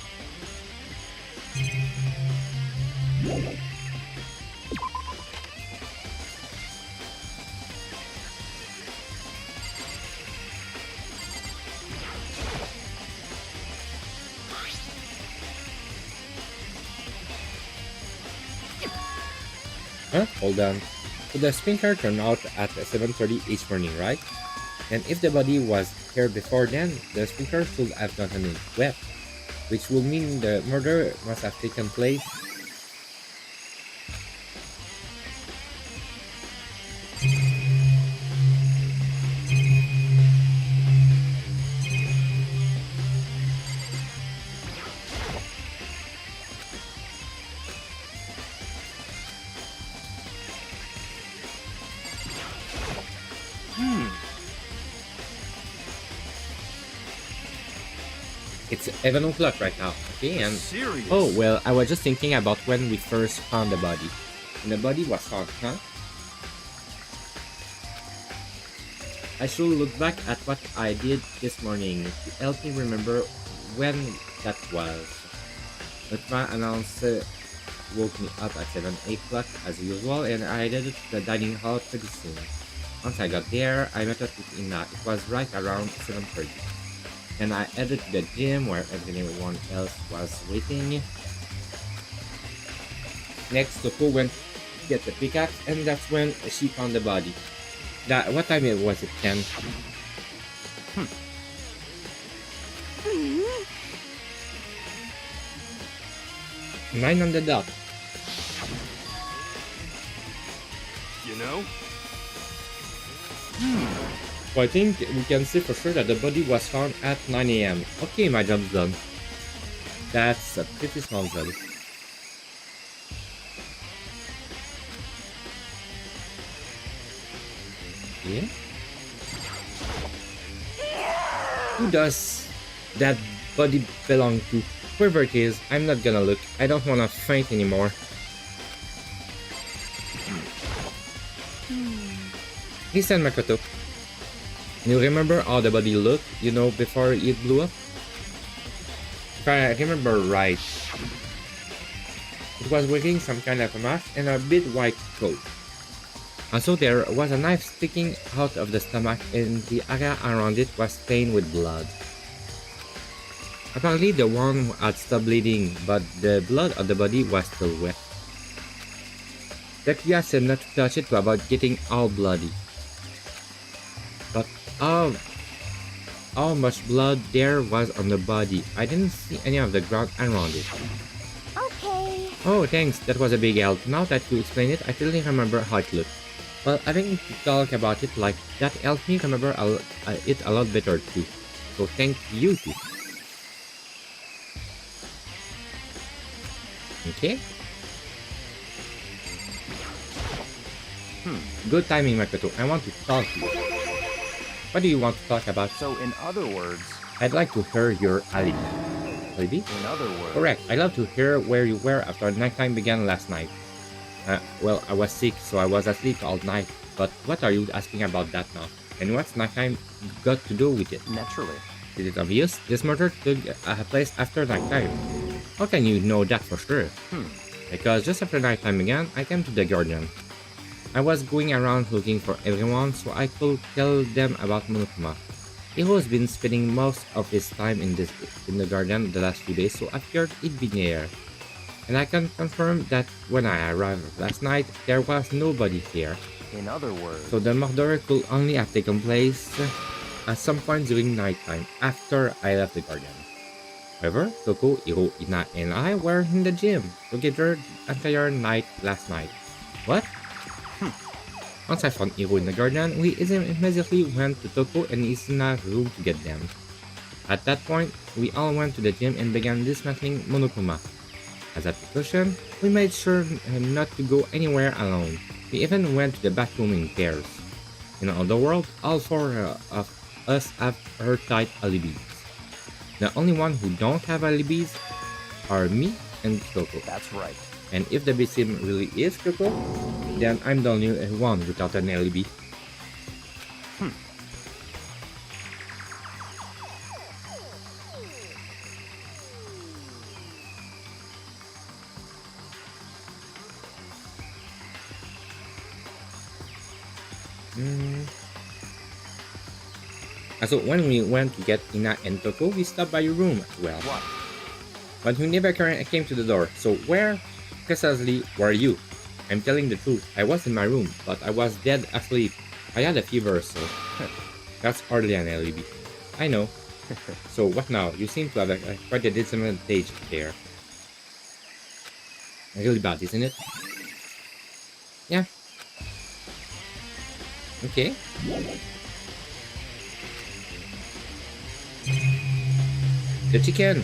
Speaker 1: Huh? Hold on. So the sprinkler turned out at 7:30 each morning, right? And if the body was here before then, the sprinkler should have gotten it wet. which would mean the murder must have taken place. It's 11 o'clock right now, okay? And
Speaker 4: Serious?
Speaker 1: oh well, I was just thinking about when we first found the body. And the body was found, huh? I should look back at what I did this morning to help me remember when that was. But my announcer woke me up at 7 o'clock as usual, and I headed to the dining hall pretty soon. Once I got there, I met up with Ina. It was right around 7:30. And I headed to the gym where everyone else was waiting. Next, Toko went to get the pickaxe, and that's when she found the body. What time was it, Ken? 9 on the dot.
Speaker 4: You know?
Speaker 1: So I think we can say for sure that the body was found at 9 AM. Okay, my job's done. That's a pretty small job. Yeah? Who does that body belong to? Whoever it is, I'm not gonna look. I don't wanna faint anymore. Listen, Makoto. You remember how the body looked, you know, before it blew up? If I remember right, it was wearing some kind of a mask and a big white coat. Also, there was a knife sticking out of the stomach and the area around it was stained with blood. Apparently, the one had stopped bleeding, but the blood of the body was still wet. The Kia said not to touch it to avoid getting all bloody. But how much blood there was on the body? I didn't see any of the ground around it.
Speaker 6: Okay.
Speaker 1: Oh, thanks. That was a big help. Now that you explain it, I clearly remember how it looked. Well, having to talk about it like that helped me remember it a lot better too. So thank you too. Okay. Good timing, Makoto. I want to talk to you. What do you want to talk about?
Speaker 5: So, in other words...
Speaker 1: I'd like to hear your alibi. Alibi?
Speaker 5: In other words...
Speaker 1: Correct. I'd love to hear where you were after nighttime began last night. Well, I was sick, so I was asleep all night. But what are you asking about that now? And what's nighttime got to do with it?
Speaker 5: Naturally.
Speaker 1: Is it obvious? This murder took place after nighttime. How can you know that for sure? Because just after nighttime began, I came to the garden. I was going around looking for everyone so I could tell them about Monokuma. Hiro's been spending most of his time in the garden the last few days, so I figured he'd be there. And I can confirm that when I arrived last night, there was nobody here.
Speaker 5: In other words...
Speaker 1: So the murder could only have taken place at some point during nighttime, after I left the garden. However, Toko, Hiro, Ina, and I were in the gym together the entire night last night. What? Once I found Hiro in the garden, we immediately went to Toko and Isina's room to get them. At that point, we all went to the gym and began dismantling Monokuma. As a precaution, we made sure not to go anywhere alone. We even went to the bathroom in pairs. In other words, all four of us have airtight alibis. The only one who don't have alibis are me and Kyoko.
Speaker 5: That's right.
Speaker 1: And if the victim really is Kyoko, then I'm the only one without an alibi. So when we went to get Ina and Toko, we stopped by your room as well.
Speaker 5: What?
Speaker 1: But we never came to the door, so where precisely were you? I'm telling the truth, I was in my room, but I was dead asleep. I had a fever, so that's hardly an alibi. I know, So what now? You seem to have quite a disadvantage there. Really bad, isn't it? Yeah. Okay. The chicken.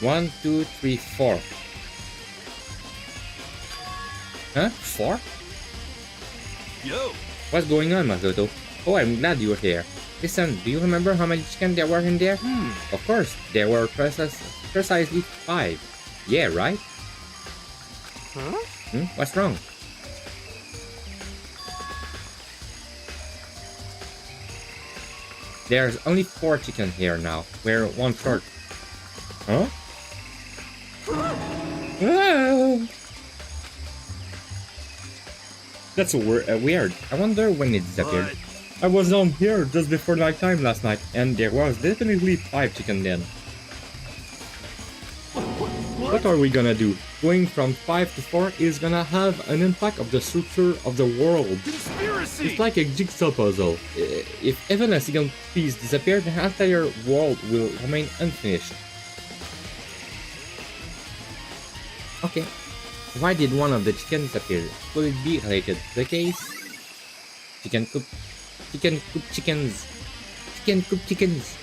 Speaker 1: One, two, three, four. Huh? 4?
Speaker 4: Yo!
Speaker 1: What's going on, Makoto? Oh, I'm glad you're here. Listen, do you remember how many chickens there were in there? Of course, there were precisely 5. Yeah, right?
Speaker 7: Huh?
Speaker 1: What's wrong? There's only 4 chickens here now. We're 1 short. Huh? Ah! That's weird. I wonder when it disappeared. I was down here just before nighttime last night, and there was definitely 5 chickens then. What are we gonna do? Going from 5 to 4 is gonna have an impact of the structure of the world.
Speaker 4: Conspiracy!
Speaker 1: It's like a jigsaw puzzle. If even a single piece disappears, the entire world will remain unfinished. Okay. Why did one of the chickens disappear? Could it be related to the case? Chicken coop chickens. Chicken coop chickens.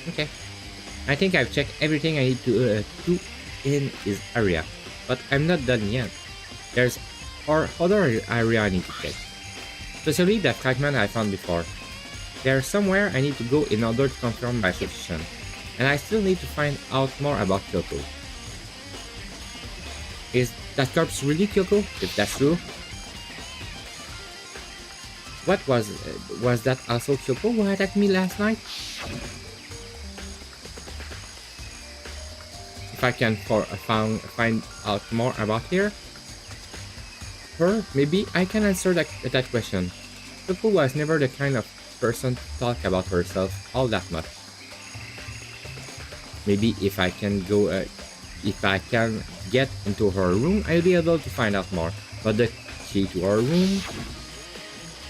Speaker 1: Okay. I think I've checked everything I need to do in his area. But I'm not done yet. There's other area I need to check. Especially that fragment I found before. There's somewhere I need to go in order to confirm my suspicion. And I still need to find out more about Kyoko. Is that corpse really Kyoko? If that's true. What was that also Kyoko who attacked me last night? If I can find out more about her, maybe I can answer that question. Kyoko was never the kind of person to talk about herself all that much. Maybe if I can get into her room, I'll be able to find out more. But the key to her room...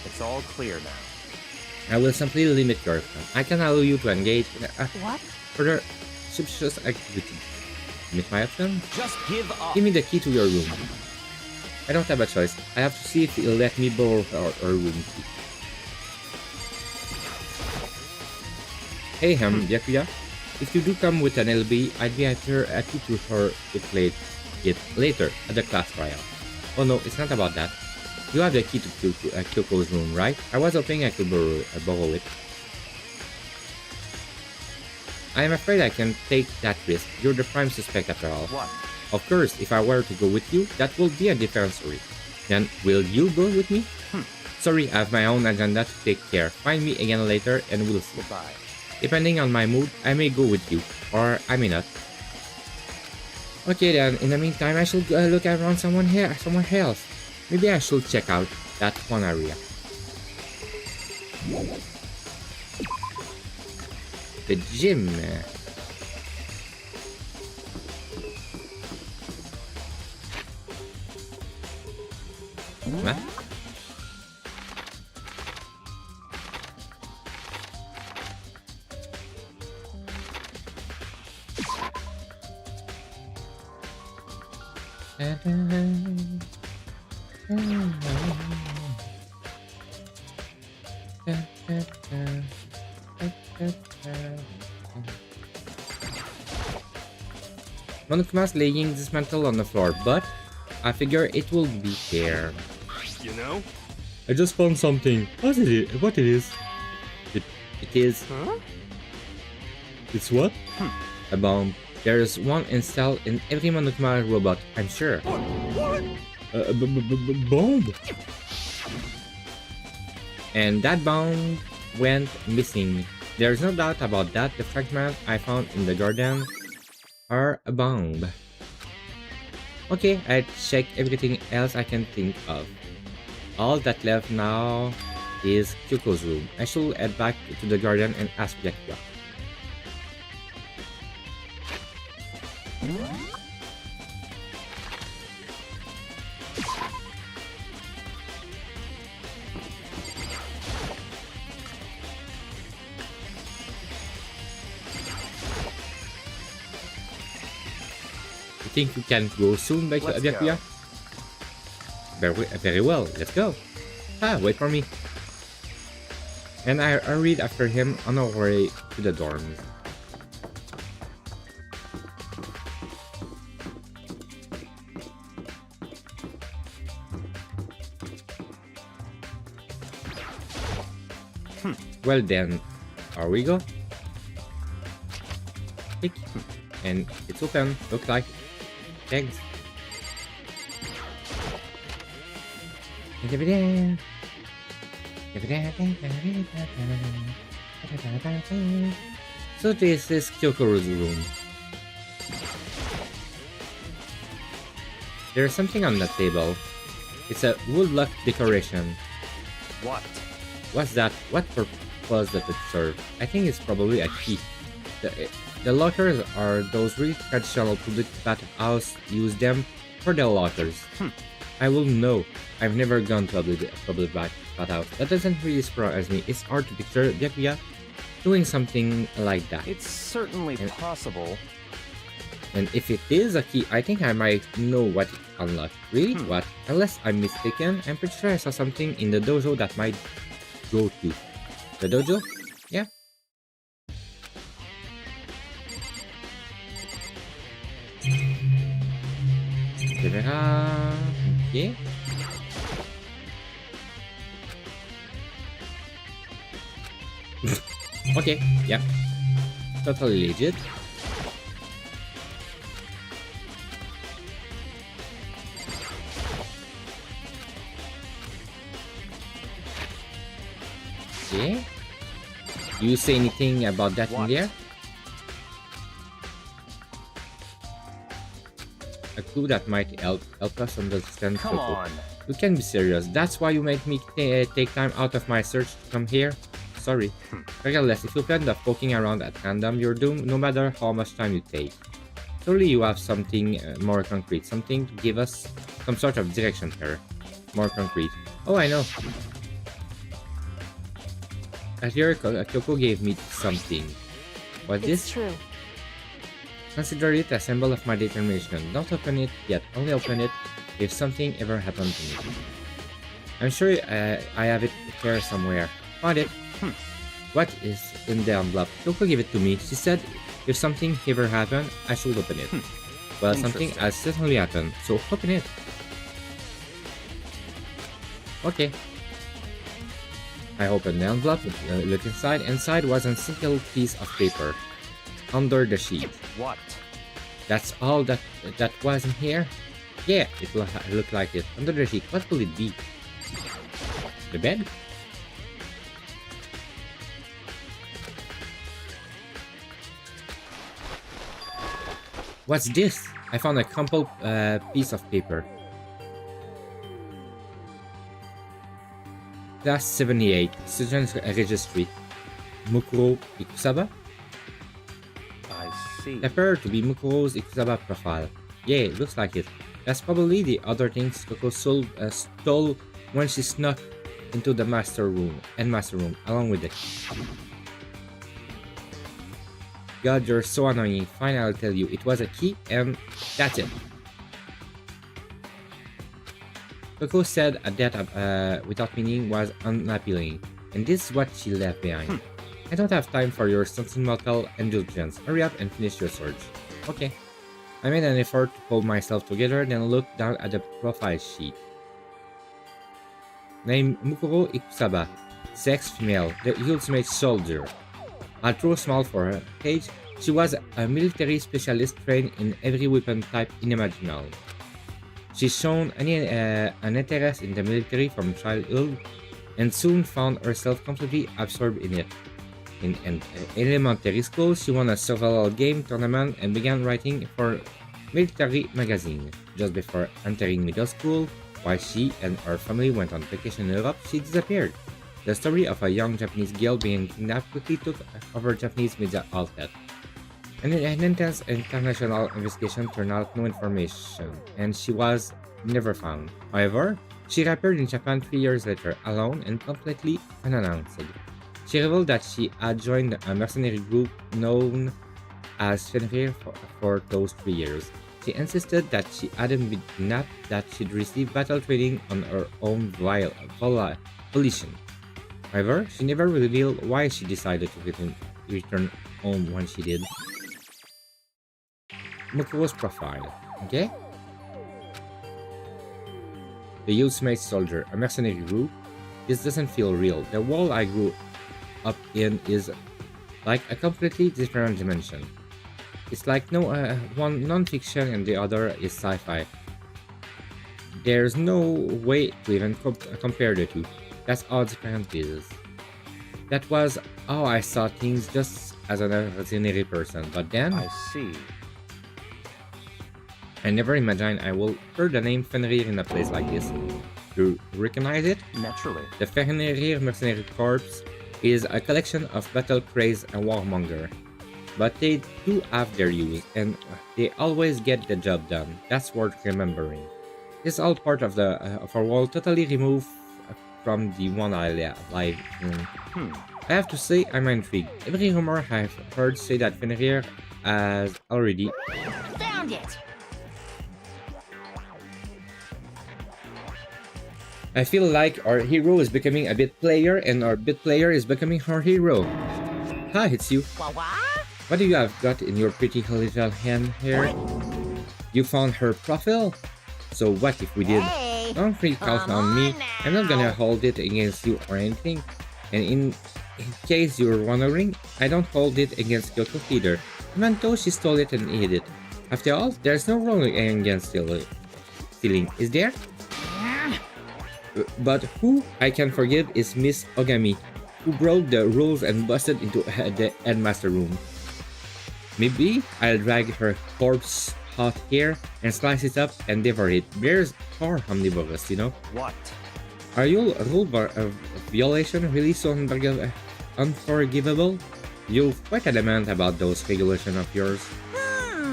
Speaker 5: It's all clear now.
Speaker 1: I will simply limit your time. I can allow you to engage in
Speaker 3: What?
Speaker 1: further suspicious activity. Limit my option?
Speaker 4: Just give up!
Speaker 1: Give me the key to your room. I don't have a choice. I have to see if he'll let me borrow her room key. Hey, Byakuya. If you do come with an LB, I'd be happy to hear it later at the class trial. Oh no, it's not about that. You have the key to Kyoko's room, right? I was hoping I could borrow it. I am afraid I can take that risk. You're the prime suspect after all.
Speaker 5: What?
Speaker 1: Of course, if I were to go with you, that will be a different story. Then, will you go with me? Sorry, I have my own agenda to take care. Find me again later and we'll see.
Speaker 5: Goodbye.
Speaker 1: Depending on my mood, I may go with you, or I may not. Okay then, in the meantime, I should look around somewhere else. Maybe I should check out that one area. The gym. What? Monokuma's laying dismantled on the floor, but I figure it will be there.
Speaker 4: You know?
Speaker 1: I just found something. What it is? It is.
Speaker 7: Huh?
Speaker 1: It's what? A bomb. There's one installed in every Monokuma robot, I'm sure.
Speaker 4: What?
Speaker 1: Bomb? And that bomb went missing. There's no doubt about that. The fragments I found in the garden are a bomb. Okay, I checked everything else I can think of. All that left now is Kyoko's room. I should head back to the garden and ask Byakuya. think you can go soon, Byakuya? Very well, let's go. Wait for me. And I hurried after him on our way to the dorms. Well then, here we go. Click. And it's open, looks like. Thanks. So this is Kyoko's room. There's something on the table. It's a woodlock decoration.
Speaker 5: What?
Speaker 1: What's that? What purpose does it serve? I think it's probably a key. The lockers are those really traditional public bathhouse. Use them for the lockers. I will know. I've never gone to a public bathhouse. That doesn't really surprise me. It's hard to picture Byakuya doing something like that.
Speaker 5: It's certainly possible.
Speaker 1: And if it is a key, I think I might know what it unlocked. Really? What? Unless I'm mistaken, I'm pretty sure I saw something in the dojo that might go to. The dojo? Yeah. Okay. Okay, yeah. Totally legit. Okay. Do you say anything about that in there? A clue that might help us understand.
Speaker 5: Come on.
Speaker 1: You can be serious. That's why you make me take time out of my search to come here? Sorry. Regardless, if you plan on poking around at random, you're doomed no matter how much time you take. Surely you have something more concrete, something to give us some sort of direction here. More concrete. Oh, I know. Earlier, Kyoko gave me something. What's this?
Speaker 3: It's true.
Speaker 1: Consider it a symbol of my determination. Don't open it yet. Only open it if something ever happened to me. I'm sure I have it here somewhere. Found it. What is in the envelope? Kyoko gave it to me. She said if something ever happened, I should open it. Well, something has certainly happened, so open it. Okay. I opened the envelope, looked inside. Inside was a single piece of paper. Under the sheet.
Speaker 5: What?
Speaker 1: That's all that was in here? Yeah, it looked like it. Under the sheet, what will it be? The bed? What's this? I found a crumpled piece of paper. Class 78, Student Registry. Mukuro Ikusaba?
Speaker 5: I see.
Speaker 1: Appear to be Mukuro's Ikusaba profile. Yeah, looks like it. That's probably the other things Kyoko stole when she snuck into the master room along with it. God, you're so annoying. Fine, I'll tell you. It was a key and that's it. Kyoko said a death without meaning was unappealing, and this is what she left behind. I don't have time for your sentimental indulgence. Hurry up and finish your search. Okay. I made an effort to pull myself together, then looked down at the profile sheet. Name Mukuro Ikusaba. Sex female, the ultimate soldier. Although small for her age, she was a military specialist trained in every weapon type unimaginable. She's shown an interest in the military from childhood and soon found herself completely absorbed in it. In elementary school, she won a survival game tournament and began writing for military magazine. Just before entering middle school, while she and her family went on vacation in Europe, she disappeared. The story of a young Japanese girl being kidnapped quickly took over Japanese media outlet. An intense international investigation turned out no information, and she was never found. However, she reappeared in Japan 3 years later, alone and completely unannounced. She revealed that she had joined a mercenary group known as Fenrir for those 3 years. She insisted that she hadn't been kidnapped, that she'd received battle training on her own volition. However, she never revealed why she decided to return home when she did. Mukuro's profile, okay? The youth-made soldier, a mercenary group. This doesn't feel real. The world I grew up in is like a completely different dimension. It's like one non-fiction and the other is sci-fi. There's no way to even compare the two. That's how different it is. That was how I saw things just as an ordinary person, but then
Speaker 5: I see.
Speaker 1: I never imagined I will hear the name Fenrir in a place like this. You recognize it?
Speaker 5: Naturally.
Speaker 1: The Fenrir Mercenary Corps is a collection of battle-crazed and warmonger. But they do have their use, and they always get the job done. That's worth remembering. It's all part of our world totally removed from the one I live in. I have to say, I'm intrigued. Every rumor I've heard say that Fenrir has already...
Speaker 2: Found it!
Speaker 1: I feel like our hero is becoming a bit player, and our bit player is becoming our hero. Hi, it's you. What do you have got in your pretty little hand here? You found her profile? So what if we did?
Speaker 2: Hey,
Speaker 1: Don't freak out on me. I'm not gonna hold it against you or anything. And in case you're wondering, I don't hold it against Kyoko either, even though she stole it and hid it. After all, there's no rule against stealing, is there? But who I can forgive is Miss Ogami, who broke the rules and busted into the headmaster room. Maybe I'll drag her corpse out here and slice it up and devour it. Bears are omnivorous, you know?
Speaker 5: What?
Speaker 1: Are your rule violation really so unforgivable? You're quite adamant about those regulations of yours.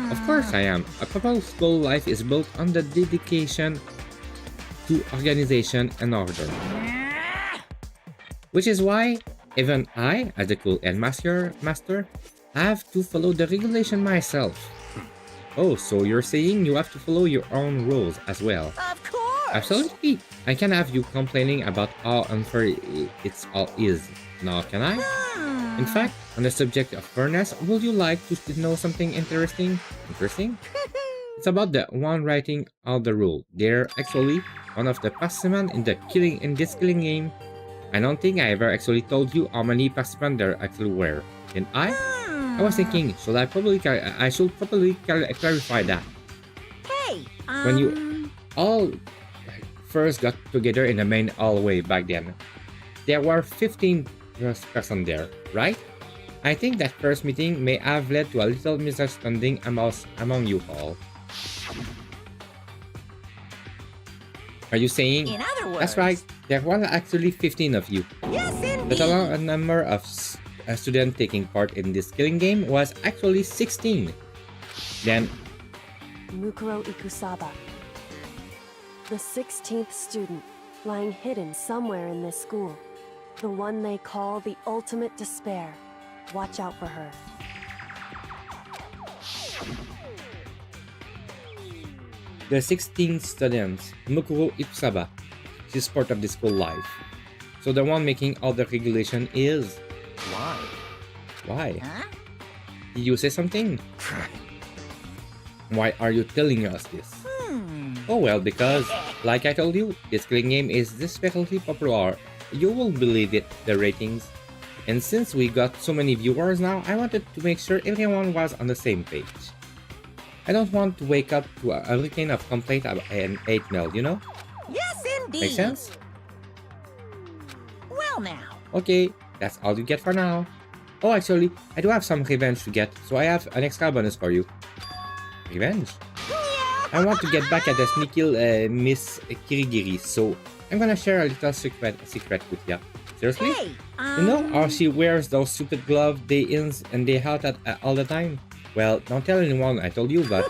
Speaker 1: Of course I am. A proper school life is built on the dedication to organization and order. Which is why even I, as the cool headmaster, have to follow the regulation myself. Oh, so you're saying you have to follow your own rules as well?
Speaker 2: Of course!
Speaker 1: Absolutely. I can have you complaining about how unfair it all is. Now, can I? In fact, on the subject of fairness, would you like to know something interesting? It's about the one writing out the rule. They're actually one of the participants in this killing game. I don't think I ever actually told you how many participants there actually were. Didn't I? I was thinking, I should probably clarify that.
Speaker 2: Hey,
Speaker 1: When you all first got together in the main hallway back then, there were 15 persons there, right? I think that first meeting may have led to a little misunderstanding among you all. Are you saying?
Speaker 2: in other words...
Speaker 1: That's right, there were actually 15 of you.
Speaker 2: Yes,
Speaker 1: The
Speaker 2: indeed!
Speaker 1: total number of students taking part in this killing game was actually 16. Then,
Speaker 3: Mukuro Ikusaba. The 16th student, lying hidden somewhere in this school. The one they call the ultimate despair. Watch out for her.
Speaker 1: the 16th students, Mukuro Ikusaba. She's part of the school life. So the one making all the regulation is...
Speaker 5: Why?
Speaker 1: Why?
Speaker 2: Huh?
Speaker 1: Did you say something? Why are you telling us this? Oh well, because, like I told you, this killing game is desperately popular. You won't believe it, the ratings. And since we got so many viewers now, I wanted to make sure everyone was on the same page. I don't want to wake up to a hurricane of complaint and hate mail, you know?
Speaker 2: Yes, indeed!
Speaker 1: Make sense?
Speaker 2: Well now.
Speaker 1: Okay, that's all you get for now. Oh, actually, I do have some revenge to get, so I have an extra bonus for you. Revenge? I want to get back at the sneaky Miss Kirigiri, so I'm gonna share a little secret with ya. Seriously?
Speaker 2: Hey,
Speaker 1: You know how she wears those stupid gloves day in and day out all the time? Well, don't tell anyone I told you, but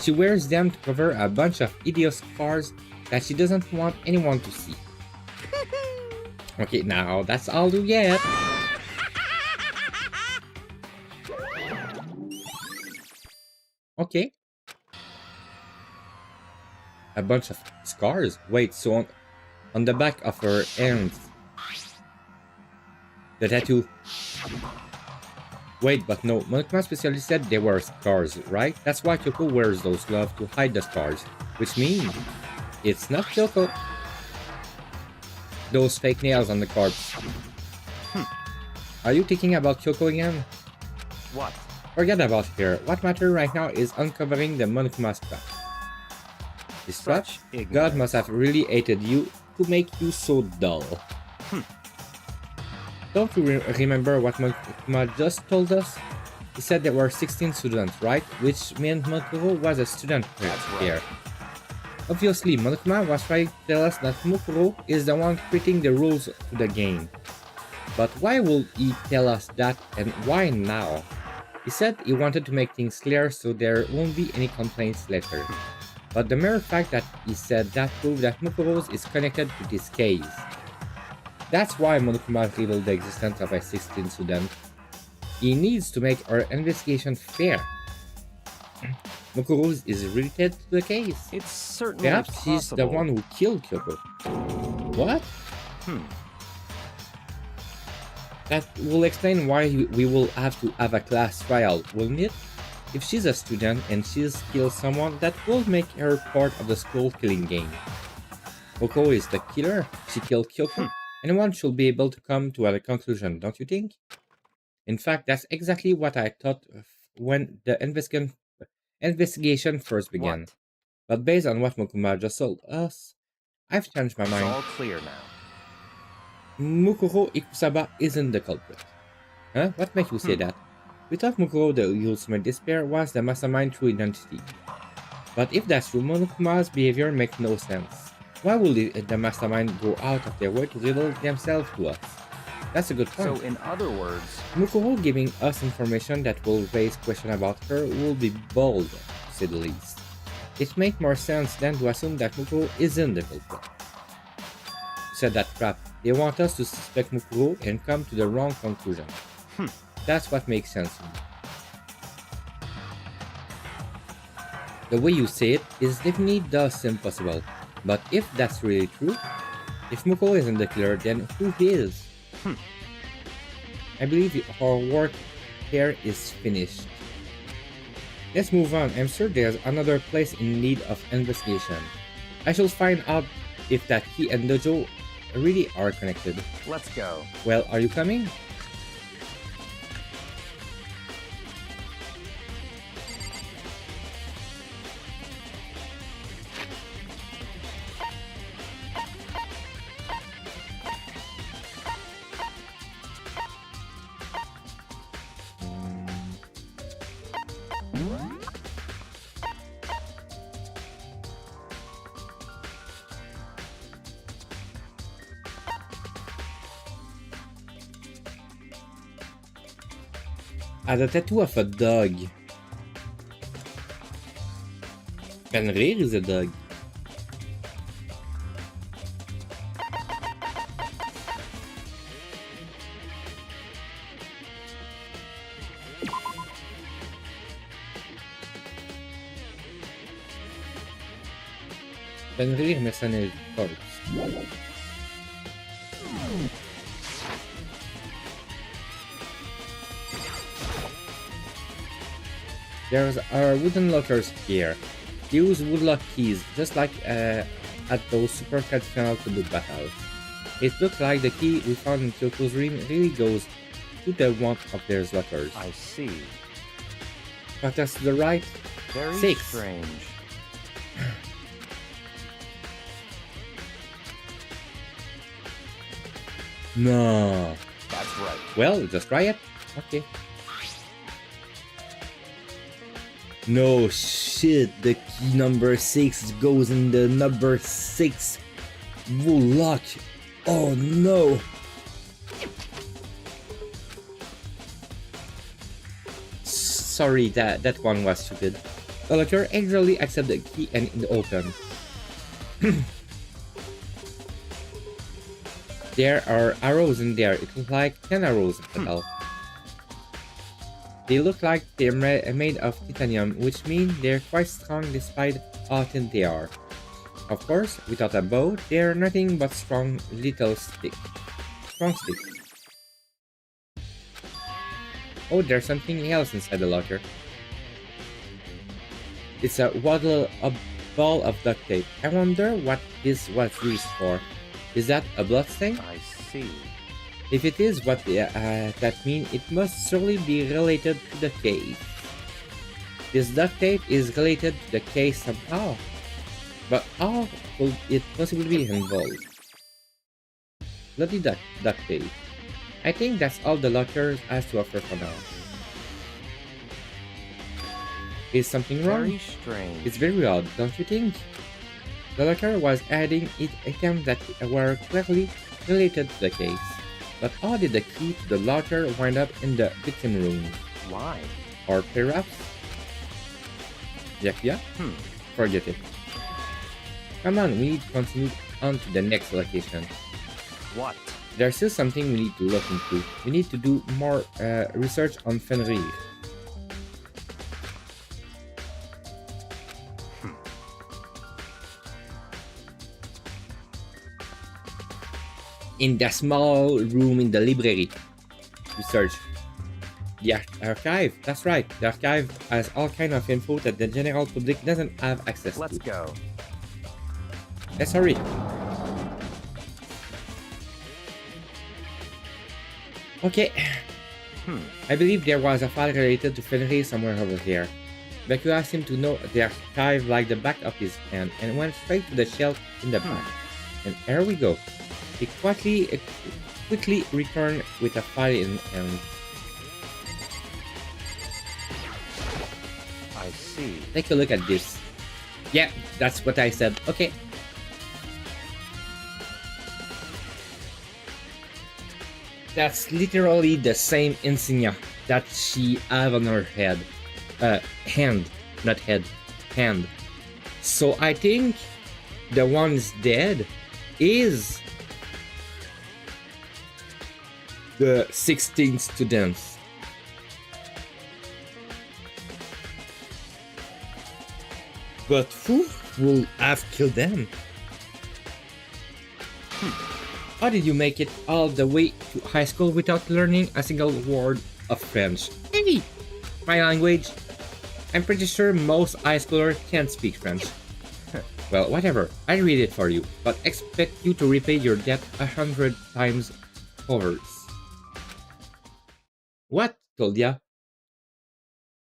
Speaker 1: she wears them to cover a bunch of idiot scars that she doesn't want anyone to see. Okay, now that's all you get. Okay. A bunch of scars. Wait, so on the back of her hands. The tattoo. Wait, but no. Monokuma specially said they were scars, right? That's why Kyoko wears those gloves to hide the scars. Which means it's not Kyoko. Those fake nails on the corpse. Are you thinking about Kyoko again?
Speaker 5: What?
Speaker 1: Forget about her. What matters right now is uncovering the Monokuma stuff. This
Speaker 5: Such
Speaker 1: stuff?
Speaker 5: ignorance.
Speaker 1: God must have really hated you to make you so dull. Don't you remember what Monokuma just told us? He said there were 16 students, right? Which meant Mukuro was a student here. Obviously, Monokuma was trying to tell us that Mukuro is the one creating the rules to the game. But why would he tell us that, and why now? He said he wanted to make things clear so there won't be any complaints later. But the mere fact that he said that proves that Mukuro is connected to this case. That's why Monokuma revealed the existence of a 16th student. He needs to make our investigation fair. Mukuro is related to the case.
Speaker 5: It's certainly
Speaker 1: Perhaps
Speaker 5: possible.
Speaker 1: he's the one who killed Kyoko. What? That will explain why we will have to have a class trial, won't it? If she's a student and she's killed someone, that will make her part of the school killing game. Kyoko is the killer. She killed Kyoko. Anyone should be able to come to a conclusion, don't you think? In fact, that's exactly what I thought when the investigation first began.
Speaker 5: What?
Speaker 1: But based on what Mukuma just told us, I've changed my
Speaker 5: It's
Speaker 1: mind.
Speaker 5: all clear now.
Speaker 1: Mukuro Ikusaba isn't the culprit. Huh? What makes you say that? We thought Mukuro, the ultimate despair, was the mastermind through identity. But if that's true, Monokuma's behavior makes no sense. Why would the mastermind go out of their way to reveal themselves to us? That's a good point.
Speaker 5: So in other words,
Speaker 1: Mukuro giving us information that will raise questions about her will be bold, to say the least. It makes more sense than to assume that Mukuro isn't the culprit. Said that crap. They want us to suspect Mukuro and come to the wrong conclusion. That's what makes sense to me. The way you say it is definitely does seem possible. But if that's really true, if Mukuro isn't the killer, then who is? I believe our work here is finished. Let's move on. I'm sure there's another place in need of investigation. I shall find out if that key and dojo really are connected.
Speaker 5: let's go.
Speaker 1: Well, are you coming? As a tattoo of a dog. Fenrir is a dog. Fenrir Mercenary Corps. There's our wooden lockers here. Use woodlock keys, just like at those super traditional Kubut battles. It looks like the key we found in Kyoto's dream really goes to the one of their lockers.
Speaker 5: I see.
Speaker 1: But that's the right.
Speaker 5: Very
Speaker 1: 6.
Speaker 5: strange.
Speaker 1: No.
Speaker 5: That's right.
Speaker 1: Well, just try it. Okay. No shit, the key number 6 goes in the number 6 woodlock. Oh no. Sorry, that one was stupid. The locker actually accept the key and it open. There are arrows in there. It looks like 10 arrows in total. They look like they're made of titanium, which means they're quite strong despite how thin they are. Of course, without a bow, they're nothing but strong sticks. Oh, there's something else inside the locker. It's a ball of duct tape. I wonder what this was used for. Is that a blood stain?
Speaker 5: I see.
Speaker 1: If it is what that means, it must surely be related to the case. This duct tape is related to the case somehow. But how could it possibly be involved? Bloody duct tape. I think that's all the locker has to offer for now. Is something wrong?
Speaker 5: Very strange.
Speaker 1: It's very odd, don't you think? The locker was adding items that were clearly related to the case. But how did the key to the locker wind up in the victim room?
Speaker 5: Why?
Speaker 1: Or perhaps? Yeah? Forget it. Come on, we need to continue on to the next location.
Speaker 5: What?
Speaker 1: There's still something we need to look into. We need to do more research on Fenrir. In the small room in the library. Research. The archive. That's right. The archive has all kind of info that the general public doesn't have access to.
Speaker 5: Let's go.
Speaker 1: Let's hurry. Okay. I believe there was a file related to Fenrir somewhere over here. Beku asked him to know the archive like the back of his hand and went straight to the shelf in the back. And here we go. He quickly returned with a file in hand.
Speaker 5: I see.
Speaker 1: Take a look at this. Yeah, that's what I said. Okay. That's literally the same insignia that she have on her head. Hand, not head. Hand. So I think the one's dead is the 16 students. But who will have killed them? How did you make it all the way to high school without learning a single word of French? Maybe my language. I'm pretty sure most high schoolers can't speak French. Well, whatever. I read it for you, but expect you to repay your debt 100 times over. What, told ya?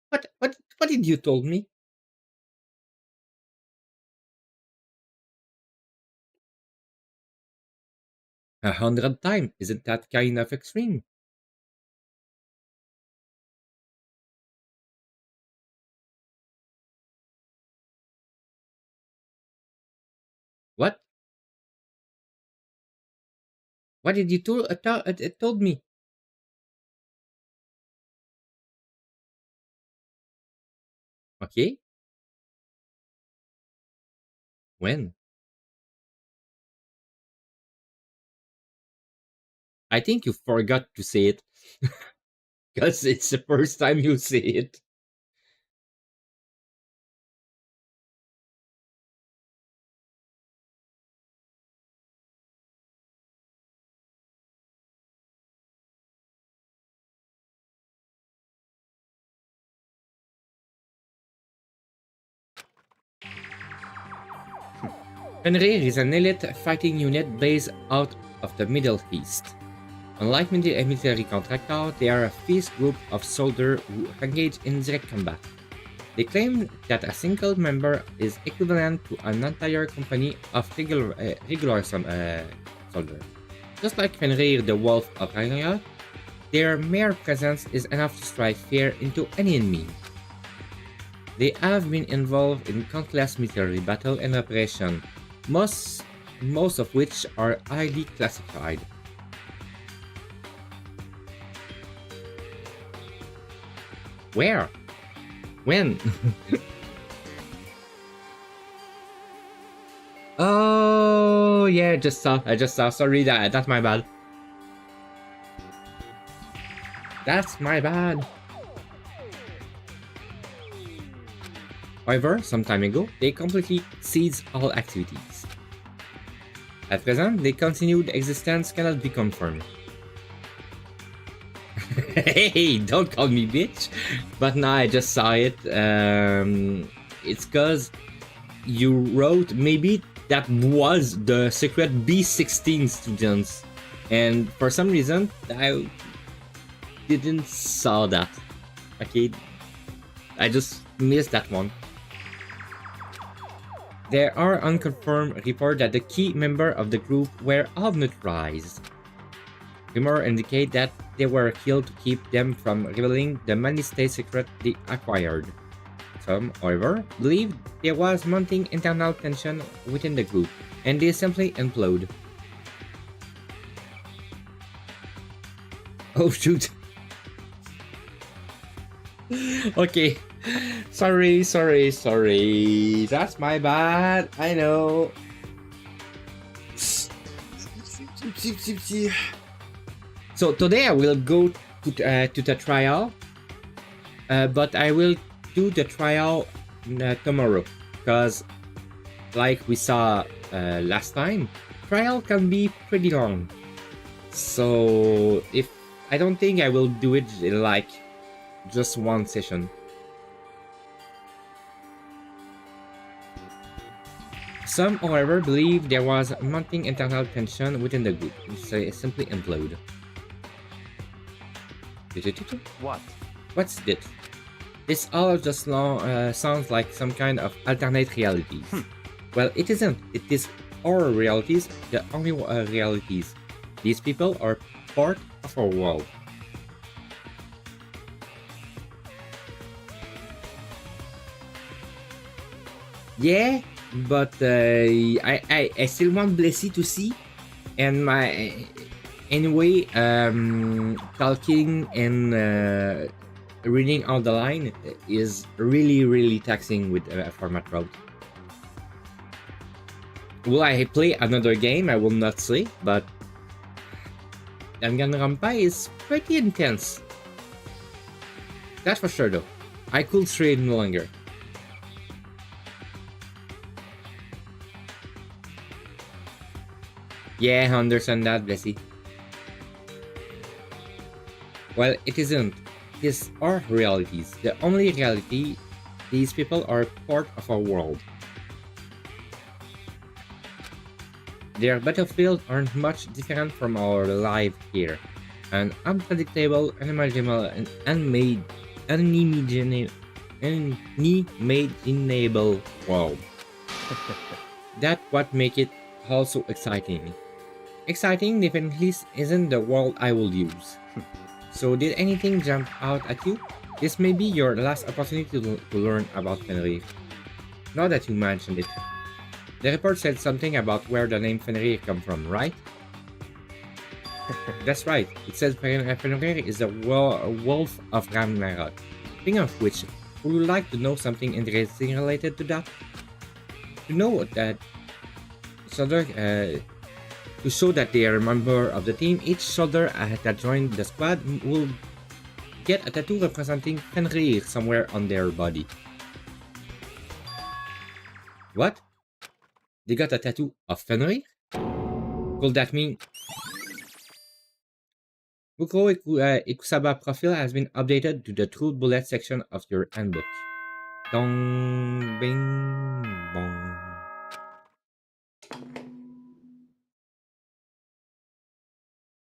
Speaker 1: What did you told me? A 100 times, isn't that kind of extreme? What? What did you told me? Okay. When? I think you forgot to say it. Because it's the first time you say it. Fenrir is an elite fighting unit based out of the Middle East. Unlike military contractors, they are a fierce group of soldiers who engage in direct combat. They claim that a single member is equivalent to an entire company of regular soldiers. Just like Fenrir the Wolf of Ragnarok, their mere presence is enough to strike fear into any enemy. They have been involved in countless military battles and operations, most of which are highly classified. Where? When? Oh yeah, I just saw. Sorry, that's my bad. That's my bad. However, some time ago, they completely ceased all activities. At present, their continued existence cannot be confirmed. Hey, don't call me bitch! But now I just saw it. It's cause you wrote maybe that was the secret B16 students. And for some reason, I didn't saw that. Okay, I just missed that one. There are unconfirmed reports that the key member of the group were all neutralized. Rumors indicate that they were killed to keep them from revealing the many state secrets they acquired. Some, however, believe there was mounting internal tension within the group, and they simply implode. Oh shoot. Okay. Sorry. That's my bad. I know. So today I will go to the trial, but I will do the trial tomorrow, because like we saw last time, trial can be pretty long. So I don't think I will do it in like just one session. Some, however, believe there was mounting internal tension within the group, so simply implode.
Speaker 5: What?
Speaker 1: What's this? This all just sounds like some kind of alternate realities. Well, it isn't. It is our realities, the only realities. These people are part of our world. Yeah, but I still want Blessy to see, and my anyway talking and reading out the line is really taxing with for my throat. Will I play another game? I will not say, but Danganronpa is pretty intense. That's for sure though. I could stray no longer. Yeah, I understand that, Blessy. Well, it isn't. These are realities. The only reality, these people are part of our world. Their battlefields aren't much different from our life here. An unpredictable, unimaginable, and unimaginable world. That's what makes it also exciting. Exciting definitely isn't the word I will use. So did anything jump out at you? This may be your last opportunity to learn about Fenrir. Now that you mentioned it. The report said something about where the name Fenrir comes from, right? That's right. It says Fenrir is the wolf of Ragnarok. Speaking of which, would you like to know something interesting related to that? To know that to show that they are a member of the team, each soldier that joined the squad will get a tattoo representing Fenrir somewhere on their body. What? They got a tattoo of Fenrir? Could that mean Bukuro Ikusaba profile has been updated to the true bullet section of your handbook. Dong bing bong.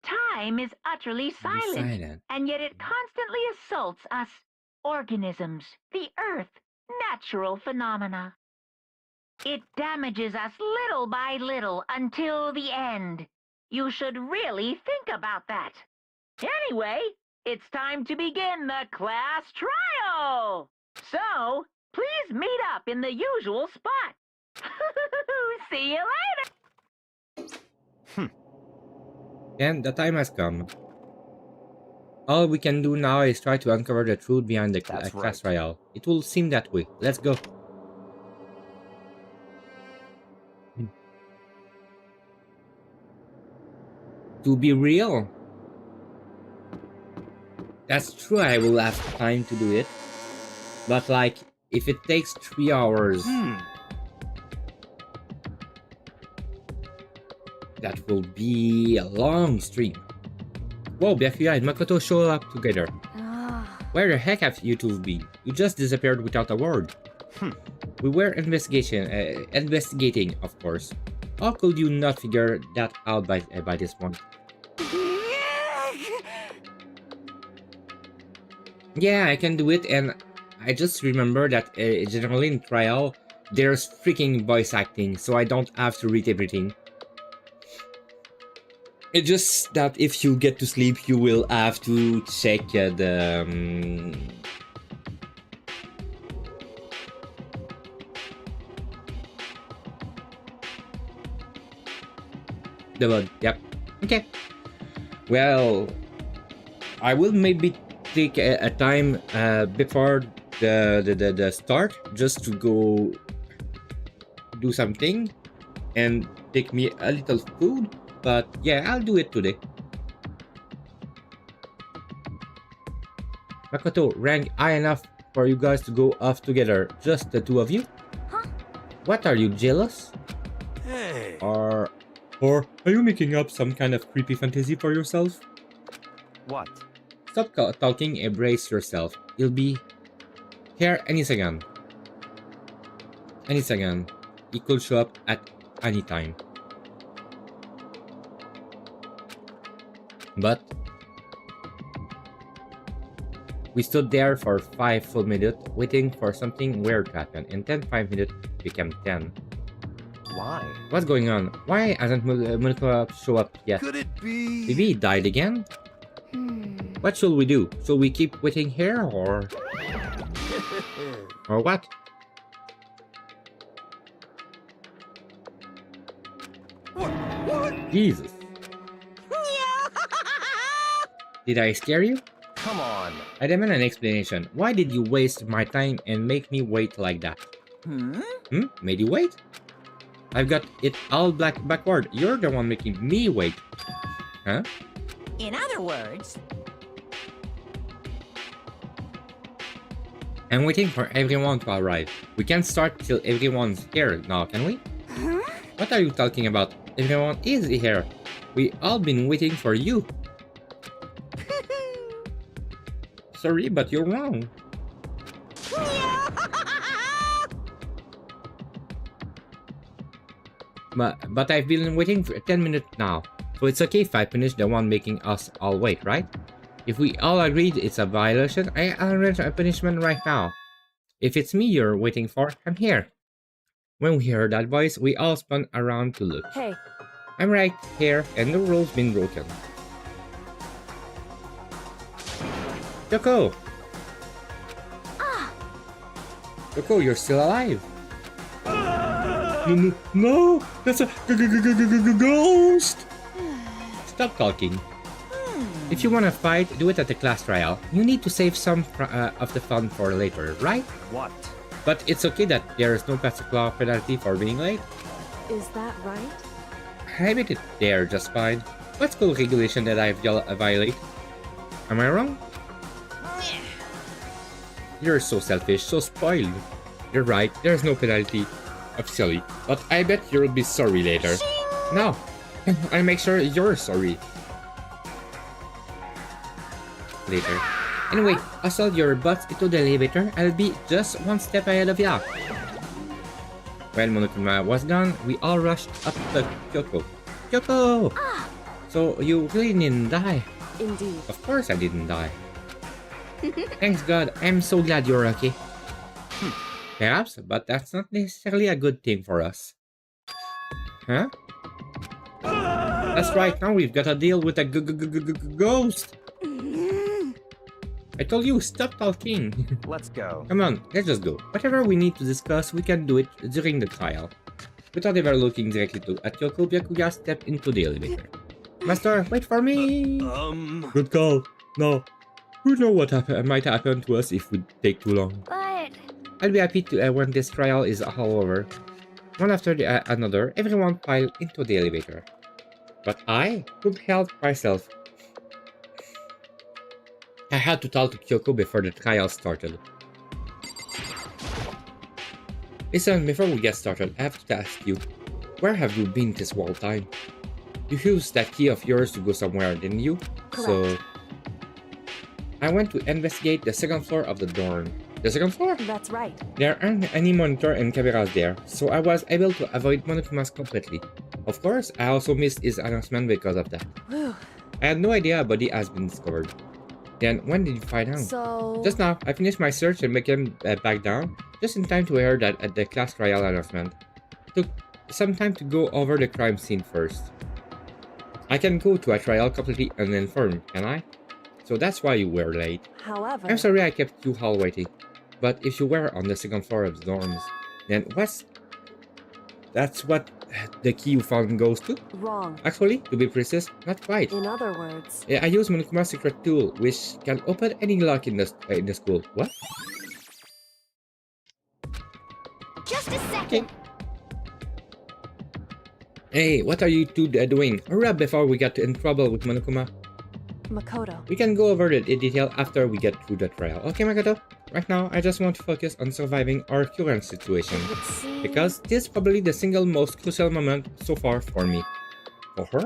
Speaker 6: Time is utterly silent, and yet it constantly assaults us, organisms, the earth, natural phenomena. It damages us little by little until the end. You should really think about that. Anyway, it's time to begin the class trial. So, please meet up in the usual spot. See you later.
Speaker 1: Then the time has come. All we can do now is try to uncover the truth behind the class trial. It will seem that way. Let's go. To be real, that's true, I will have time to do it. But like, if it takes 3 hours, that will be a long stream. Whoa, Byakuya and Makoto show up together. Where the heck have you two been? You just disappeared without a word. We were investigating, of course. How could you not figure that out by this point? Yeah, I can do it, and I just remember that generally in trial, there's freaking voice acting, so I don't have to read everything. It's just that if you get to sleep, you will have to check the one. Yep. Okay. Well, I will maybe take a time before the start just to go do something and take me a little food. But yeah, I'll do it today. Makoto, rank high enough for you guys to go off together. Just the two of you?
Speaker 2: Huh?
Speaker 1: What, are you jealous?
Speaker 4: Hey.
Speaker 1: Or are you making up some kind of creepy fantasy for yourself?
Speaker 5: What?
Speaker 1: Stop talking, embrace yourself. You'll be here any second. Any second. He could show up at any time. But we stood there for 5 full minutes waiting for something weird to happen, and then 5 minutes became 10.
Speaker 5: Why?
Speaker 1: What's going on? Why hasn't Monika show up yet?
Speaker 4: Could it be?
Speaker 1: Maybe he died again? What should we do? Should we keep waiting here or what?
Speaker 4: What?
Speaker 1: Jesus. Did I scare you?
Speaker 5: Come on.
Speaker 1: I demand an explanation. Why did you waste my time and make me wait like that? Made you wait? I've got it all backward. You're the one making me wait. Huh?
Speaker 2: In other words,
Speaker 1: I'm waiting for everyone to arrive. We can't start till everyone's here now, can we? What are you talking about? Everyone is here. We all been waiting for you. Sorry, but you're wrong. But I've been waiting for 10 minutes now. So it's okay if I finish the one making us all wait, right? If we all agreed it's a violation, I'll arrange a punishment right now. If it's me you're waiting for, I'm here. When we heard that voice, we all spun around to look.
Speaker 3: Hey,
Speaker 1: I'm right here, and the rule's been broken. Yoko! Yoko, you're still alive! No! That's a ghost! Stop talking. If you wanna fight, do it at the class trial. You need to save some of the fun for later, right?
Speaker 5: What?
Speaker 1: But it's okay that there's no claw penalty for being late.
Speaker 3: is that right?
Speaker 1: I bet it there just fine. What school regulation that I violate? Am I wrong? You're so selfish, so spoiled. You're right, there's no penalty officially, but I bet you'll be sorry later. No, I'll make sure you're sorry later. Anyway, hustle your butts into the elevator. I'll be just one step ahead of ya. When Monokuma was gone, we all rushed up to Kyoko. Kyoko! So you really didn't die?
Speaker 3: Indeed.
Speaker 1: Of course I didn't die. Thanks God, I'm so glad you're okay. Perhaps, but that's not necessarily a good thing for us. Huh? That's right, now we've got to deal with a ghost! I told you, stop talking!
Speaker 5: Let's go.
Speaker 1: Come on, let's just go. Whatever we need to discuss, we can do it during the trial. Without ever looking directly at Kyoko, Byakuya stepped into the elevator. Master, wait for me! Good call. No. Who knows what might happen to us if we take too long.
Speaker 6: But
Speaker 1: I'll be happy to when this trial is all over. One after another, everyone piled into the elevator. But I couldn't help myself. I had to talk to Kyoko before the trial started. Listen, before we get started, I have to ask you, where have you been this whole time? You used that key of yours to go somewhere, didn't you?
Speaker 3: Correct.
Speaker 1: So, I went to investigate the second floor of the dorm. The second floor?
Speaker 3: That's right.
Speaker 1: There aren't any monitor and cameras there, so I was able to avoid Monokuma's completely. Of course, I also missed his announcement because of that.
Speaker 3: Whew.
Speaker 1: I had no idea a body has been discovered. Then, when did you find out?
Speaker 3: So...
Speaker 1: Just now, I finished my search and came back down, just in time to hear that at the class trial announcement. It took some time to go over the crime scene first. I can go to a trial completely uninformed, can I? So that's why you were late.
Speaker 3: However...
Speaker 1: I'm sorry I kept you all waiting, but if you were on the second floor of the dorms, then that's what the key you found goes to?
Speaker 3: Wrong.
Speaker 1: Actually, to be precise, not quite.
Speaker 3: In other words...
Speaker 1: I use Monokuma's secret tool, which can open any lock in the school. What?
Speaker 6: Just a second.
Speaker 1: Hey, what are you two doing? Hurry up before we get in trouble with Monokuma.
Speaker 3: Makoto.
Speaker 1: We can go over the detail after we get through the trial. Okay, Makoto? Right now, I just want to focus on surviving our current situation. Because this is probably the single most crucial moment so far for me. For her?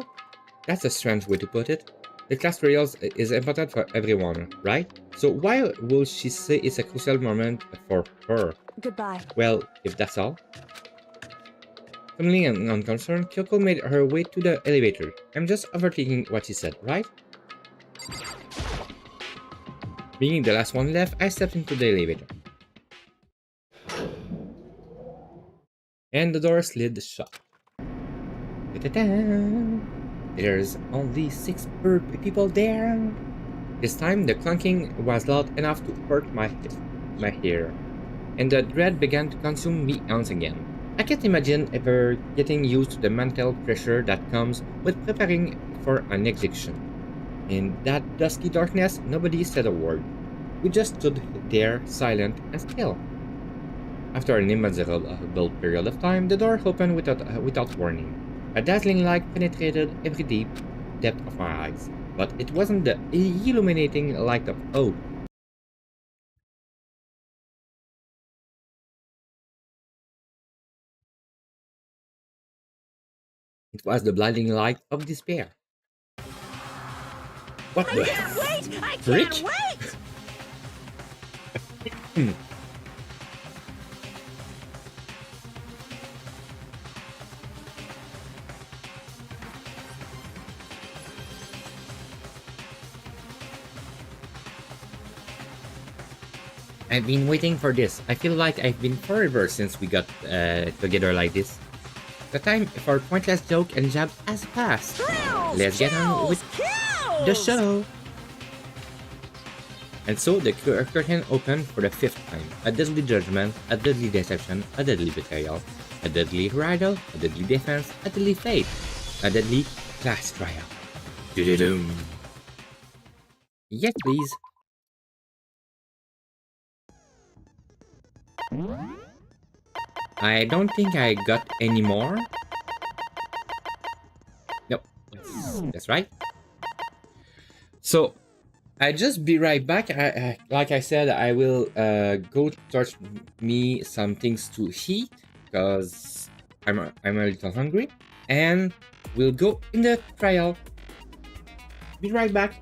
Speaker 1: That's a strange way to put it. The class trials is important for everyone, right? So why will she say it's a crucial moment for her?
Speaker 3: Goodbye.
Speaker 1: Well, if that's all. Suddenly and unconcerned, Kyoko made her way to the elevator. I'm just overthinking what she said, right? Being the last one left, I stepped into the elevator. And the door slid shut. Ta-ta-ta. There's only 6 people there. This time, the clunking was loud enough to hurt my hair. And the dread began to consume me once again. I can't imagine ever getting used to the mental pressure that comes with preparing for an execution. In that dusky darkness, nobody said a word. We just stood there, silent and still. After an immeasurable period of time, the door opened without warning. A dazzling light penetrated every deep depth of my eyes, but it wasn't the illuminating light of hope. It was the blinding light of despair. What the
Speaker 2: Wait! I
Speaker 1: frick?
Speaker 2: can't wait!
Speaker 1: I've been waiting for this. I feel like I've been forever since we got together like this. The time for pointless joke and jabs has passed.
Speaker 2: Thrills,
Speaker 1: Let's get on with
Speaker 2: kills!
Speaker 1: the show. And so the curtain opened for the 5th time. A deadly judgment, a deadly deception, a deadly betrayal, a deadly riddle, a deadly defense, a deadly fate, a deadly class trial. Do-do-doom. Yes, please. I don't think I got any more. Nope, that's right. So, I just be right back. Like I said, I will go touch me some things to eat because I'm a little hungry, and we'll go in the trial. Be right back.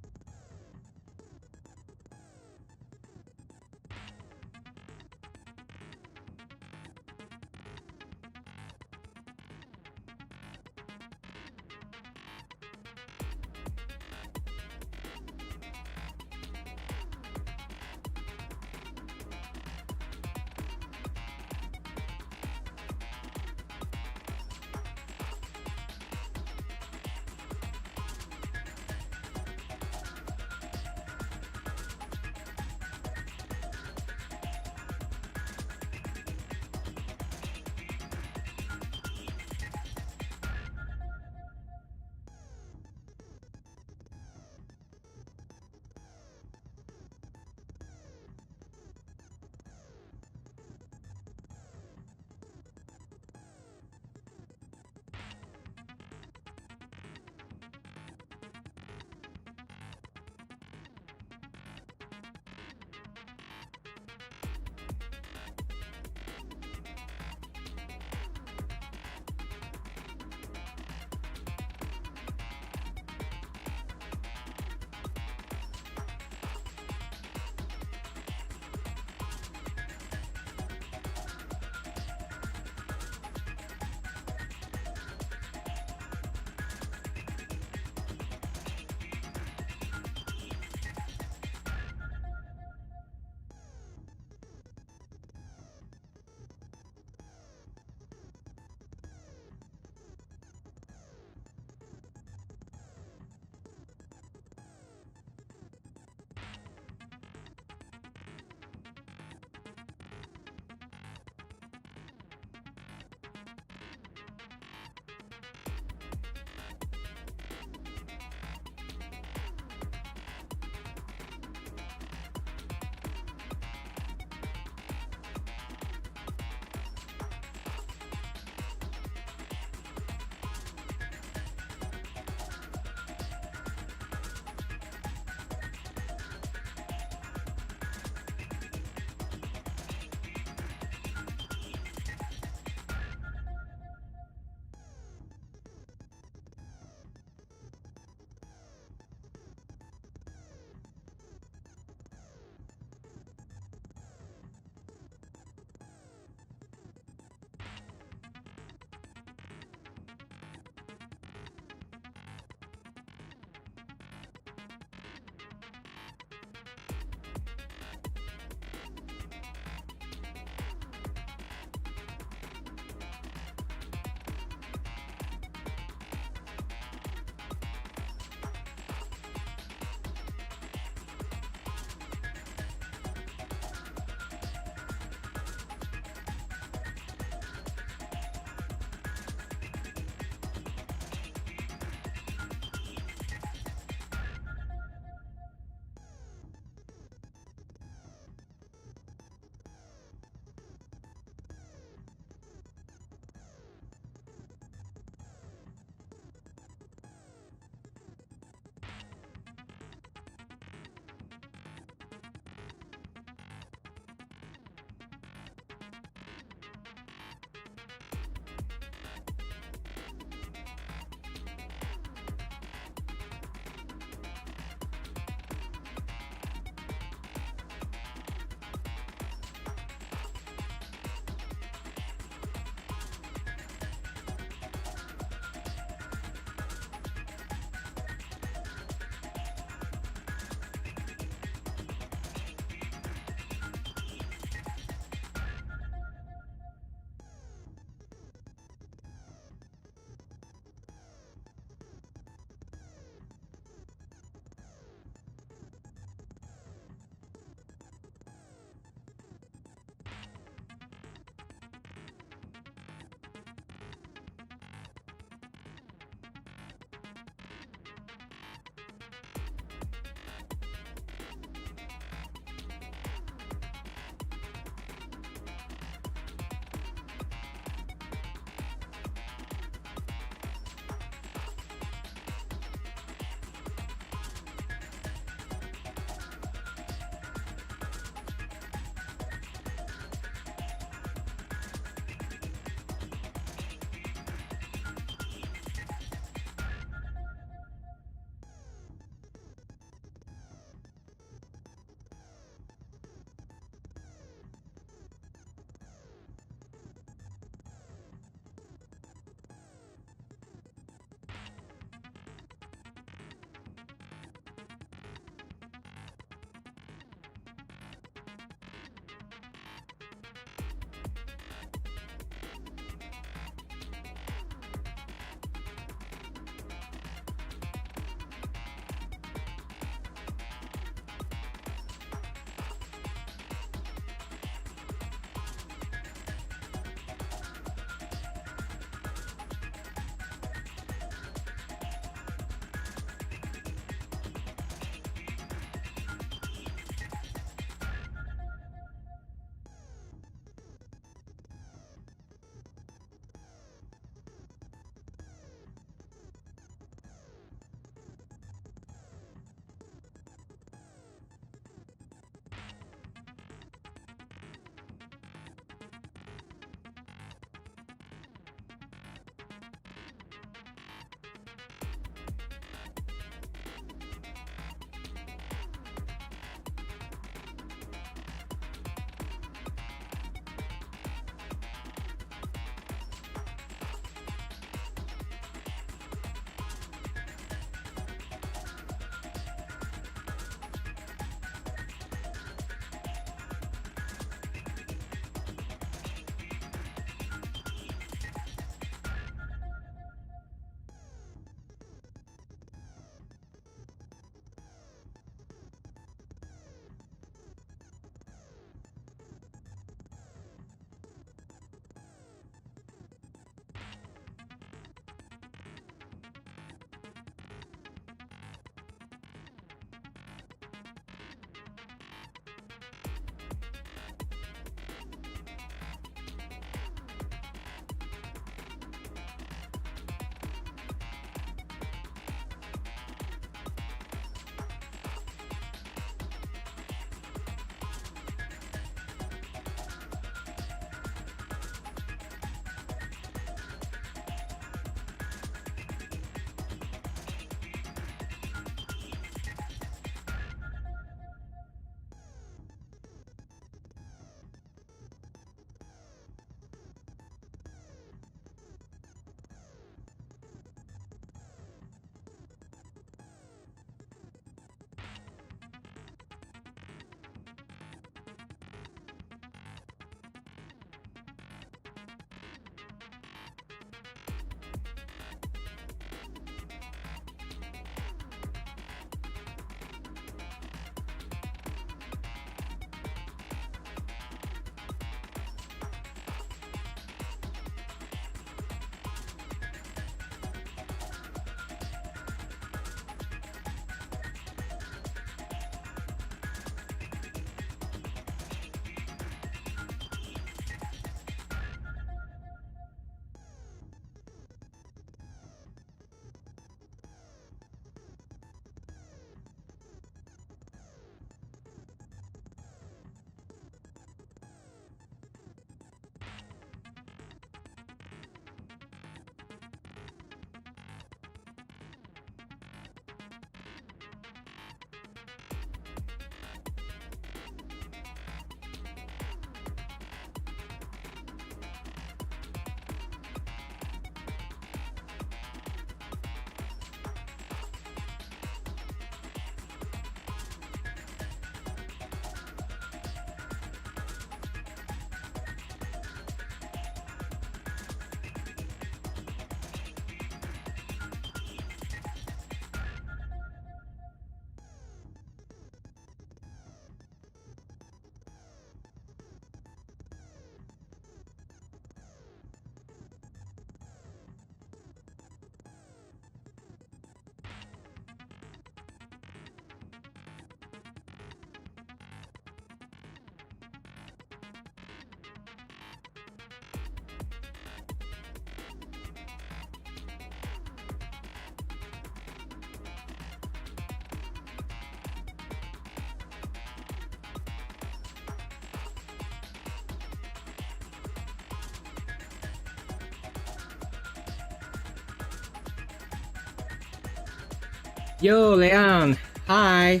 Speaker 1: Yo, Leon. Hi.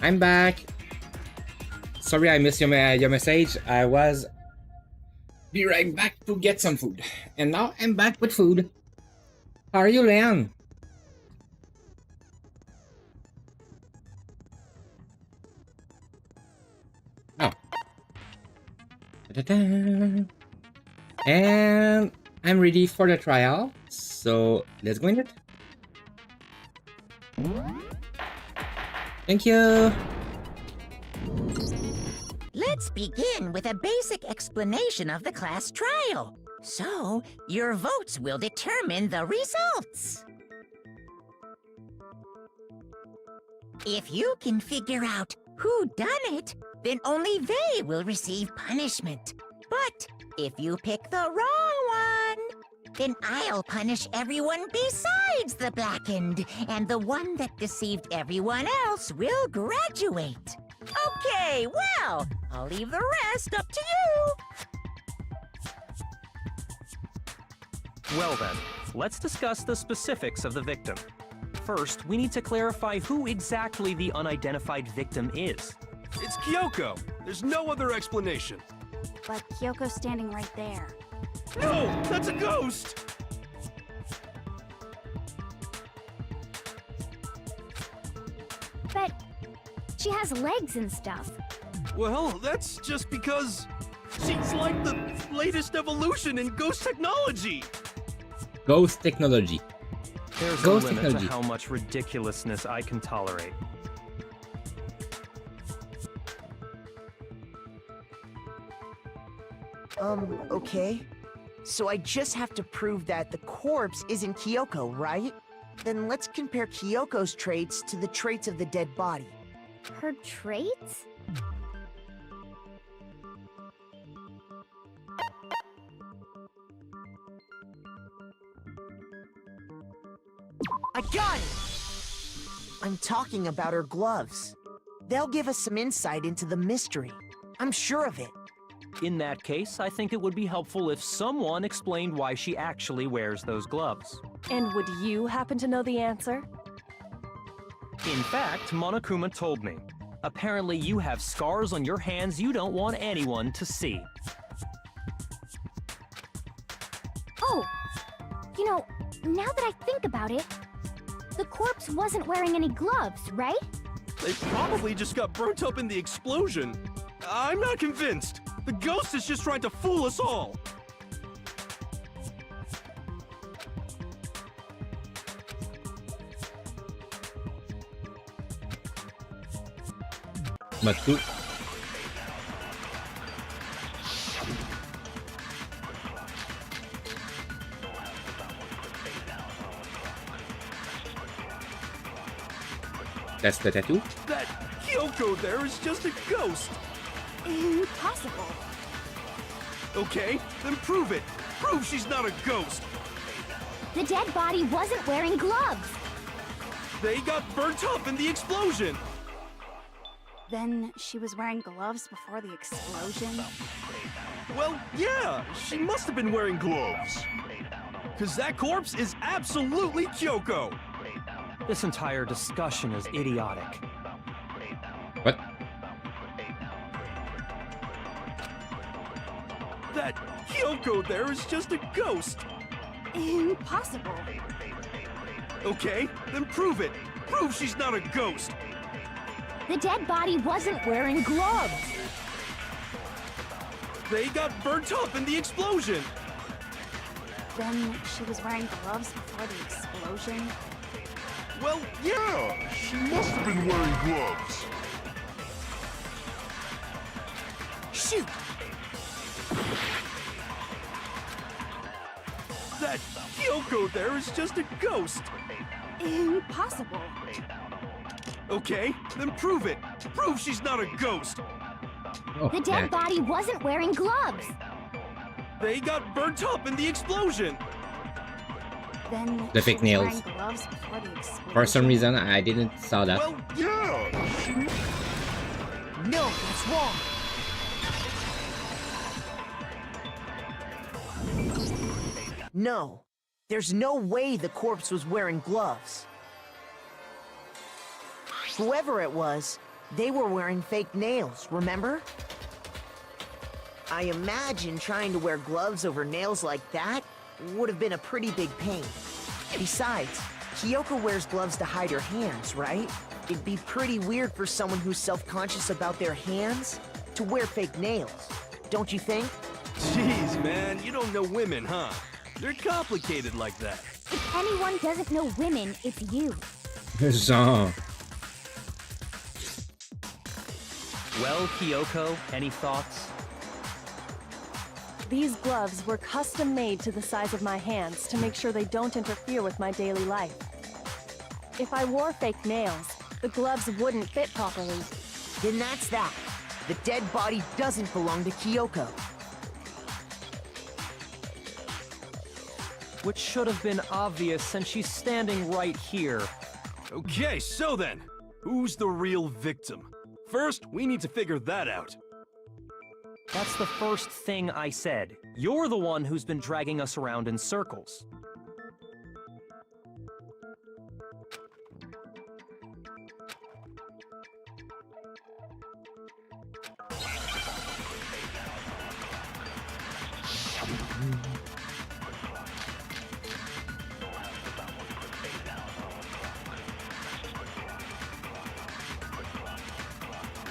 Speaker 1: I'm back. Sorry I missed your message. I was... Be right back to get some food. And now I'm back with food. How are you, Leon? Oh. Da-da-da. And I'm ready for the trial. So let's go in it. Thank you.
Speaker 2: Let's begin with a basic explanation of the class trial. So, your votes will determine the results. If you can figure out who done it, then only they will receive punishment. But if you pick the wrong one, then I'll punish everyone besides the blackened, and the one that deceived everyone else will graduate. Okay, well, I'll leave the rest up to you.
Speaker 8: Well then, let's discuss the specifics of the victim. First, we need to clarify who exactly the unidentified victim is.
Speaker 4: It's Kyoko. There's no other explanation.
Speaker 9: But Kyoko's standing right there.
Speaker 4: No, that's a ghost!
Speaker 9: But she has legs and stuff.
Speaker 4: Well, that's just because she's like the latest evolution in ghost technology.
Speaker 1: Ghost technology.
Speaker 8: There's
Speaker 1: Ghost
Speaker 8: a limit
Speaker 1: technology.
Speaker 8: to how much ridiculousness I can tolerate.
Speaker 7: Okay. So I just have to prove that the corpse isn't Kyoko, right? Then let's compare Kyoko's traits to the traits of the dead body.
Speaker 9: Her traits?
Speaker 7: I got it! I'm talking about her gloves. They'll give us some insight into the mystery. I'm sure of it.
Speaker 8: In that case, I think it would be helpful if someone explained why she actually wears those gloves.
Speaker 3: And would you happen to know the answer?
Speaker 8: In fact, Monokuma told me. Apparently you have scars on your hands you don't want anyone to see.
Speaker 9: Oh! You know, now that I think about it, the corpse wasn't wearing any gloves, right?
Speaker 4: They probably just got burnt up in the explosion. I'm not convinced. The ghost is just trying to fool us all.
Speaker 1: But good. That's the tattoo?
Speaker 4: That Kyoko there is just a ghost.
Speaker 9: Impossible.
Speaker 4: Okay, then prove it. Prove she's not a ghost.
Speaker 9: The dead body wasn't wearing gloves.
Speaker 4: They got burnt up in the explosion.
Speaker 9: Then she was wearing gloves before the explosion?
Speaker 4: Well, yeah, she must have been wearing gloves. Because that corpse is absolutely Kyoko.
Speaker 8: This entire discussion is idiotic.
Speaker 1: What?
Speaker 4: That Kyoko there is just a ghost.
Speaker 9: Impossible.
Speaker 4: Okay, then prove it. Prove she's not a ghost.
Speaker 9: The dead body wasn't wearing gloves.
Speaker 4: They got burnt up in the explosion.
Speaker 9: Then she was wearing gloves before the explosion?
Speaker 4: Well, yeah, she must have been wearing gloves.
Speaker 7: Shoot!
Speaker 4: That Kyoko there is just a ghost.
Speaker 9: Impossible.
Speaker 4: Okay, then prove it. Prove she's not a ghost.
Speaker 1: Oh,
Speaker 9: The dead body wasn't wearing gloves.
Speaker 4: They got burnt up in the explosion.
Speaker 9: Then
Speaker 1: The
Speaker 9: she
Speaker 1: fake
Speaker 9: was
Speaker 1: nails.
Speaker 9: wearing gloves before the explosion.
Speaker 1: For some reason, I didn't saw that.
Speaker 4: Well, yeah.
Speaker 7: No, that's wrong. No, there's no way the corpse was wearing gloves. Whoever it was, they were wearing fake nails, remember? I imagine trying to wear gloves over nails like that would have been a pretty big pain. Besides, Kyoko wears gloves to hide her hands, right? It'd be pretty weird for someone who's self-conscious about their hands to wear fake nails, don't you think?
Speaker 4: Jeez, man, you don't know women, huh? They're complicated like that.
Speaker 9: If anyone doesn't know women, it's you.
Speaker 1: Jean.
Speaker 8: Well, Kyoko, any thoughts?
Speaker 3: These gloves were custom made to the size of my hands to make sure they don't interfere with my daily life. If I wore fake nails, the gloves wouldn't fit properly.
Speaker 7: Then that's that. The dead body doesn't belong to Kyoko.
Speaker 8: Which should have been obvious since she's standing right here.
Speaker 4: Okay, so then, who's the real victim? First, we need to figure that out.
Speaker 8: That's the first thing I said. You're the one who's been dragging us around in circles.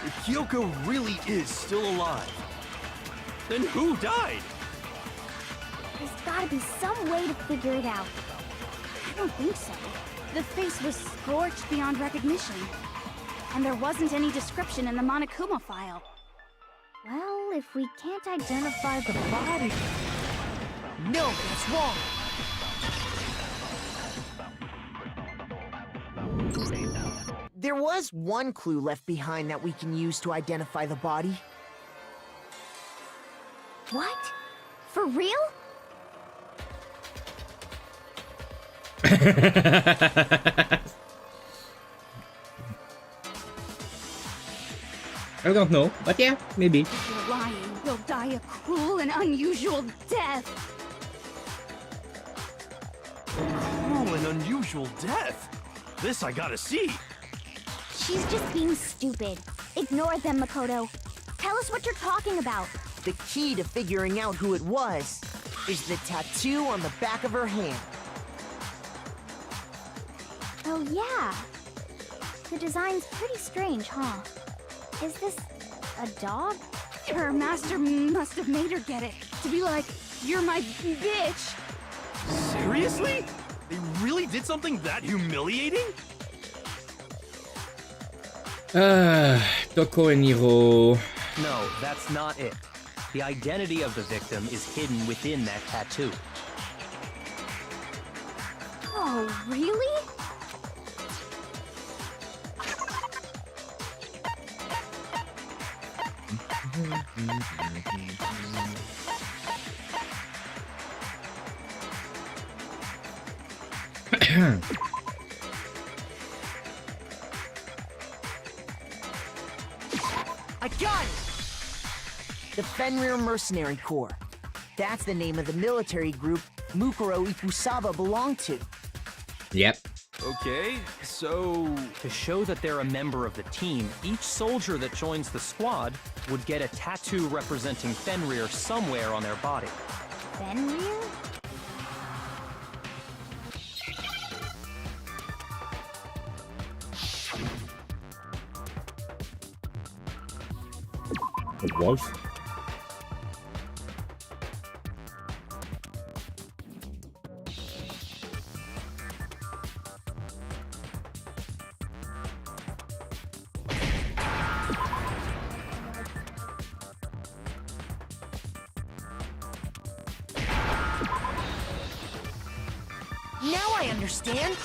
Speaker 4: If Kyoko really is still alive, then who died?
Speaker 9: There's gotta be some way to figure it out. I don't think so. The face was scorched beyond recognition. And there wasn't any description in the Monokuma file. Well, if we can't identify the body...
Speaker 7: No, that's wrong. There was one clue left behind that we can use to identify the body.
Speaker 9: What? For real?
Speaker 1: I don't know, but yeah, maybe.
Speaker 9: If you're lying, you'll die a cruel and unusual death.
Speaker 4: Cruel and unusual death? This I gotta see.
Speaker 9: She's just being stupid. Ignore them, Makoto. Tell us what you're talking about.
Speaker 7: The key to figuring out who it was is the tattoo on the back of her hand.
Speaker 9: Oh, yeah. The design's pretty strange, huh? Is this a dog? Her master must have made her get it. To be like, you're my bitch.
Speaker 4: Seriously? They really did something that humiliating?
Speaker 1: Toko and Hiro.
Speaker 8: No, that's not it. The identity of the victim is hidden within that tattoo.
Speaker 9: Oh, really?
Speaker 7: I got it! The Fenrir Mercenary Corps. That's the name of the military group Mukuro Ikusaba belonged to.
Speaker 1: Yep.
Speaker 4: Okay, so...
Speaker 8: To show that they're a member of the team, each soldier that joins the squad would get a tattoo representing Fenrir somewhere on their body.
Speaker 9: Fenrir?
Speaker 1: It was.
Speaker 7: Now I understand.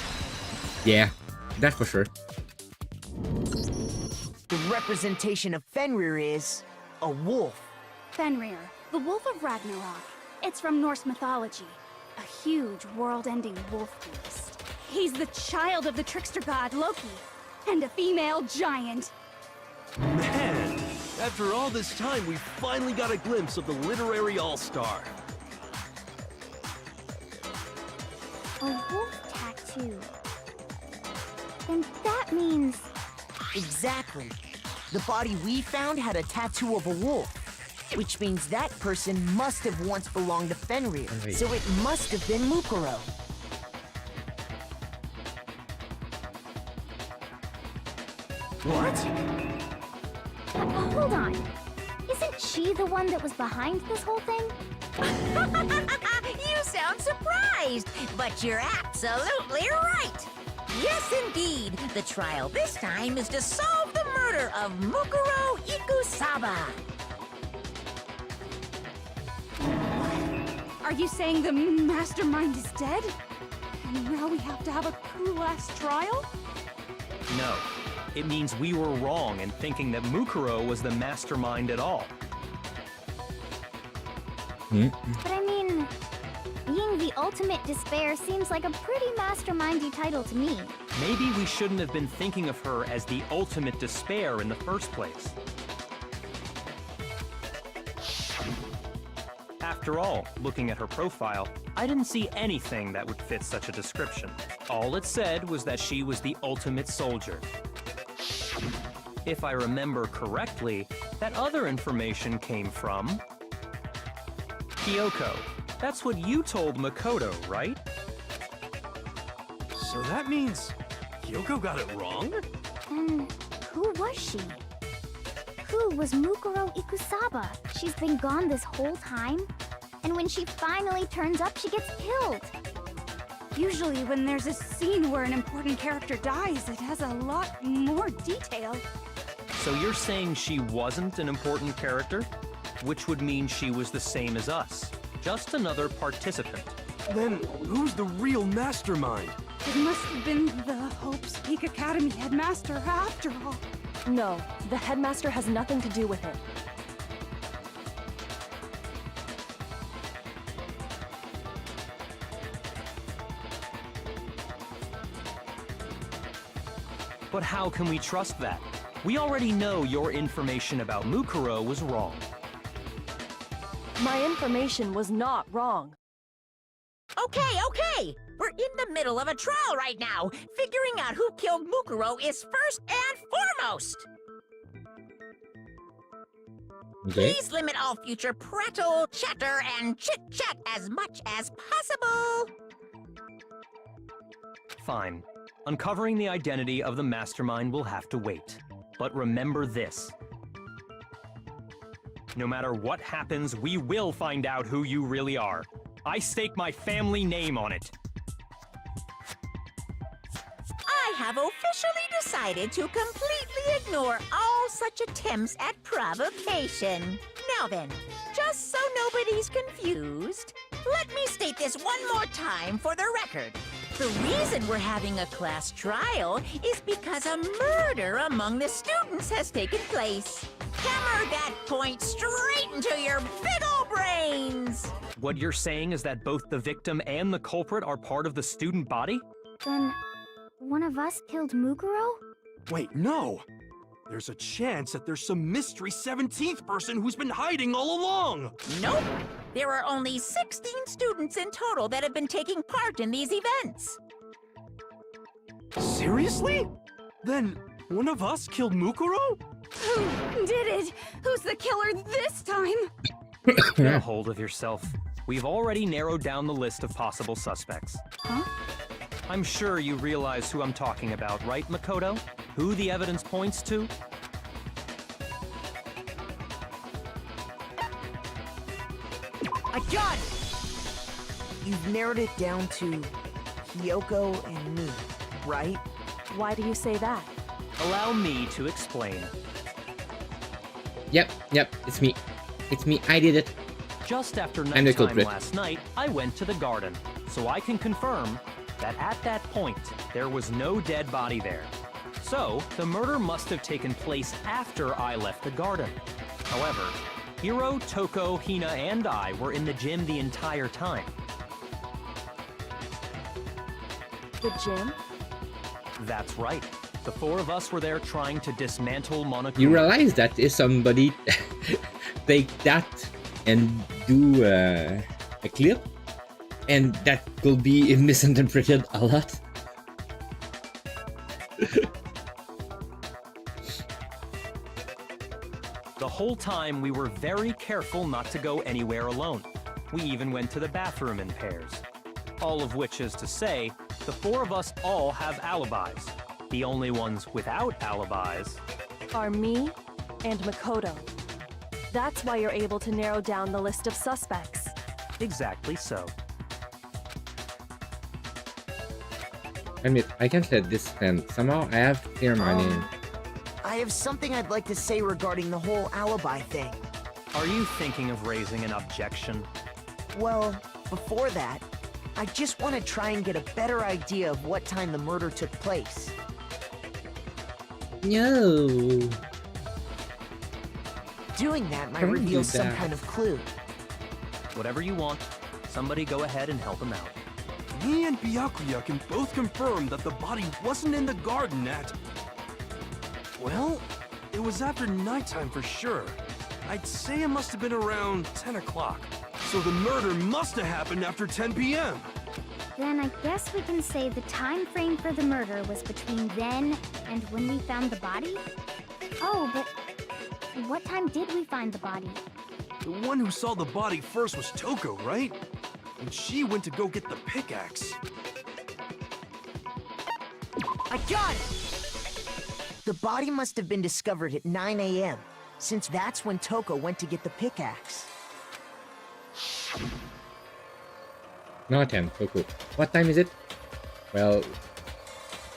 Speaker 1: Yeah, that's for sure.
Speaker 7: The representation of Fenrir is a wolf.
Speaker 9: Fenrir, the Wolf of Ragnarok. It's from Norse mythology. A huge, world-ending wolf beast. He's the child of the trickster god Loki, and a female giant.
Speaker 4: Man, after all this time, we finally got a glimpse of the literary all-star.
Speaker 9: A wolf tattoo. Then that means
Speaker 7: Exactly. The body we found had a tattoo of a wolf, which means that person must have once belonged to Fenrir. So it must have been Mukuro.
Speaker 4: What?
Speaker 9: Hold on. Isn't she the one that was behind this whole thing?
Speaker 2: You sound surprised, but you're absolutely right. Yes, indeed. The trial this time is to solve the murder of Mukuro Ikusaba.
Speaker 9: Are you saying the mastermind is dead? And now we have to have a cool-ass trial?
Speaker 8: No. It means we were wrong in thinking that Mukuro was the mastermind at all.
Speaker 9: But I mean, being the ultimate despair seems like a pretty mastermindy title to me.
Speaker 8: Maybe we shouldn't have been thinking of her as the ultimate despair in the first place. After all, looking at her profile, I didn't see anything that would fit such a description. All it said was that she was the ultimate soldier. If I remember correctly, that other information came from Kyoko. That's what you told Makoto, right?
Speaker 4: So that means Kyoko got it wrong?
Speaker 9: And who was she? Who was Mukuro Ikusaba? She's been gone this whole time? And when she finally turns up, she gets killed. Usually when there's a scene where an important character dies, it has a lot more detail.
Speaker 8: So you're saying she wasn't an important character? Which would mean she was the same as us. Just another participant.
Speaker 4: Then who's the real mastermind?
Speaker 9: It must have been the Hope's Peak Academy headmaster after all.
Speaker 3: No, the headmaster has nothing to do with it.
Speaker 8: But how can we trust that? We already know your information about Mukuro was wrong.
Speaker 3: My information was not wrong.
Speaker 2: Okay. We're in the middle of a trial right now. Figuring out who killed Mukuro is first and foremost.
Speaker 1: Okay.
Speaker 2: Please limit all future prattle, chatter, and chit-chat as much as possible.
Speaker 8: Fine. Uncovering the identity of the mastermind will have to wait. But remember this. No matter what happens, we will find out who you really are. I stake my family name on it.
Speaker 2: I have officially decided to completely ignore all such attempts at provocation. Now then, just so nobody's confused, let me state this one more time for the record. The reason we're having a class trial is because a murder among the students has taken place. Hammer that point straight into your big ol' brains!
Speaker 8: What you're saying is that both the victim and the culprit are part of the student body?
Speaker 9: Then, one of us killed Mukuro?
Speaker 4: Wait, no! There's a chance that there's some mystery 17th person who's been hiding all along!
Speaker 2: Nope! There are only 16 students in total that have been taking part in these events.
Speaker 4: Seriously? Then one of us killed Mukuro?
Speaker 9: Who did it? Who's the killer this time?
Speaker 8: Get a hold of yourself. We've already narrowed down the list of possible suspects.
Speaker 9: Huh?
Speaker 8: I'm sure you realize who I'm talking about, right, Makoto? Who the evidence points to?
Speaker 7: I got it! You've narrowed it down to Kyoko and me, right?
Speaker 3: Why do you say that?
Speaker 8: Allow me to explain.
Speaker 1: Yep, it's me. It's me, I did it.
Speaker 8: Just after
Speaker 1: I'm the
Speaker 8: nighttime
Speaker 1: culprit.
Speaker 8: last night, I went to the garden, so I can confirm that at that point, there was no dead body there. So, the murder must have taken place after I left the garden. However, Hiro, Toko, Hina, and I were in the gym the entire time.
Speaker 3: The gym?
Speaker 8: That's right. The four of us were there trying to dismantle Monokuma.
Speaker 1: You realize that if somebody take that and do a clip, and that could be misinterpreted a lot.
Speaker 8: whole time, we were very careful not to go anywhere alone. We even went to the bathroom in pairs. All of which is to say, the four of us all have alibis. The only ones without alibis
Speaker 3: are me and Makoto. That's why you're able to narrow down the list of suspects.
Speaker 8: Exactly so.
Speaker 1: Admit, I can't let this stand. Somehow I have to clear my name.
Speaker 7: I have something I'd like to say regarding the whole alibi thing.
Speaker 8: Are you thinking of raising an objection?
Speaker 7: Well, before that, I just want to try and get a better idea of what time the murder took place.
Speaker 1: No.
Speaker 7: Doing that might
Speaker 1: Don't
Speaker 7: reveal
Speaker 1: do
Speaker 7: some
Speaker 1: that.
Speaker 7: kind of clue.
Speaker 8: Whatever you want. Somebody go ahead and help him out.
Speaker 4: Me and Byakuya can both confirm that the body wasn't in the garden at... Well, it was after nighttime for sure. I'd say it must have been around 10 o'clock. So the murder must have happened after 10 p.m.
Speaker 9: Then I guess we can say the time frame for the murder was between then and when we found the body? Oh, but what time did we find the body?
Speaker 4: The one who saw the body first was Toko, right? And she went to go get the pickaxe.
Speaker 7: I got it! The body must have been discovered at 9 a.m., since that's when Toko went to get the pickaxe.
Speaker 1: No 10, so cool. What time is it? Well,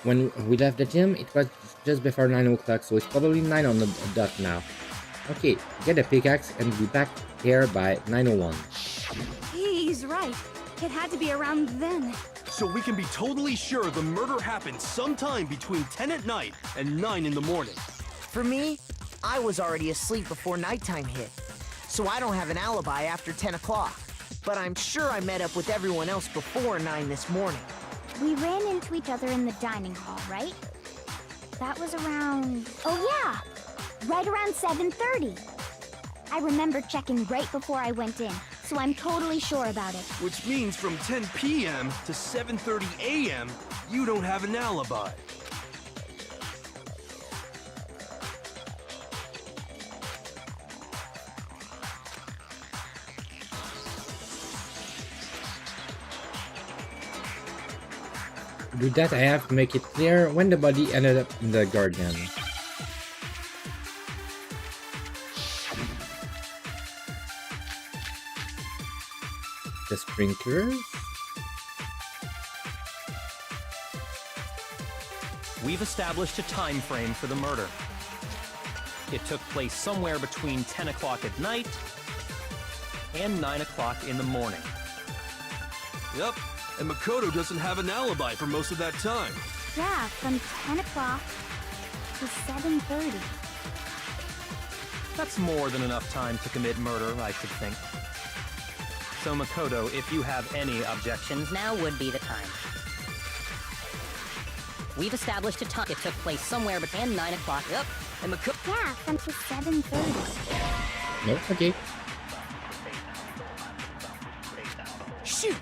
Speaker 1: when we left the gym, it was just before 9 o'clock, so it's probably 9 on the dot now. Okay, get a pickaxe and be back here by 9:01.
Speaker 9: He's right. It had to be around then.
Speaker 4: So we can be totally sure the murder happened sometime between 10 at night and 9 in the morning.
Speaker 7: For me, I was already asleep before nighttime hit, so I don't have an alibi after 10 o'clock. But I'm sure I met up with everyone else before 9 this morning.
Speaker 9: We ran into each other in the dining hall, right? That was around... Oh yeah! Right around 7:30. I remember checking right before I went in, so I'm totally sure about it.
Speaker 4: Which means from 10 p.m. to 7:30 a.m., you don't have an alibi.
Speaker 1: To do that, I have to make it clear when the body ended up in the garden. The sprinklers?
Speaker 8: We've established a time frame for the murder. It took place somewhere between 10 o'clock at night and 9 o'clock in the morning.
Speaker 4: Yep, and Makoto doesn't have an alibi for most of that time.
Speaker 9: Yeah, from 10 o'clock to 7:30.
Speaker 8: That's more than enough time to commit murder, I should think. So Makoto, if you have any objections,
Speaker 10: Now would be the time. We've established a time. It took place somewhere between 9 o'clock. Yep. And
Speaker 9: Yeah, from to 7:30.
Speaker 1: No? Okay.
Speaker 7: Shoot!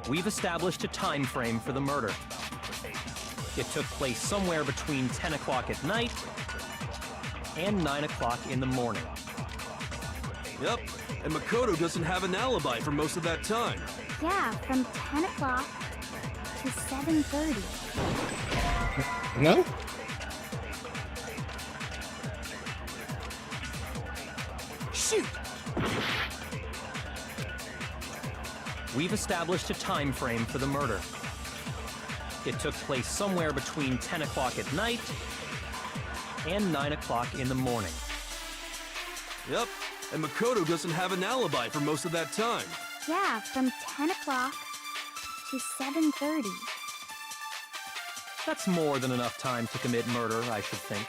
Speaker 8: We've established a time frame for the murder. It took place somewhere between 10 o'clock at night and 9 o'clock in the morning.
Speaker 4: Yep, and Makoto doesn't have an alibi for most of that time.
Speaker 9: Yeah, from 10 o'clock to 7:30.
Speaker 1: No?
Speaker 7: Shoot!
Speaker 8: We've established a time frame for the murder. It took place somewhere between 10 o'clock at night and 9 o'clock in the morning.
Speaker 4: Yep, and Makoto doesn't have an alibi for most of that time.
Speaker 9: Yeah, from 10 o'clock to 7:30.
Speaker 8: That's more than enough time to commit murder, I should think.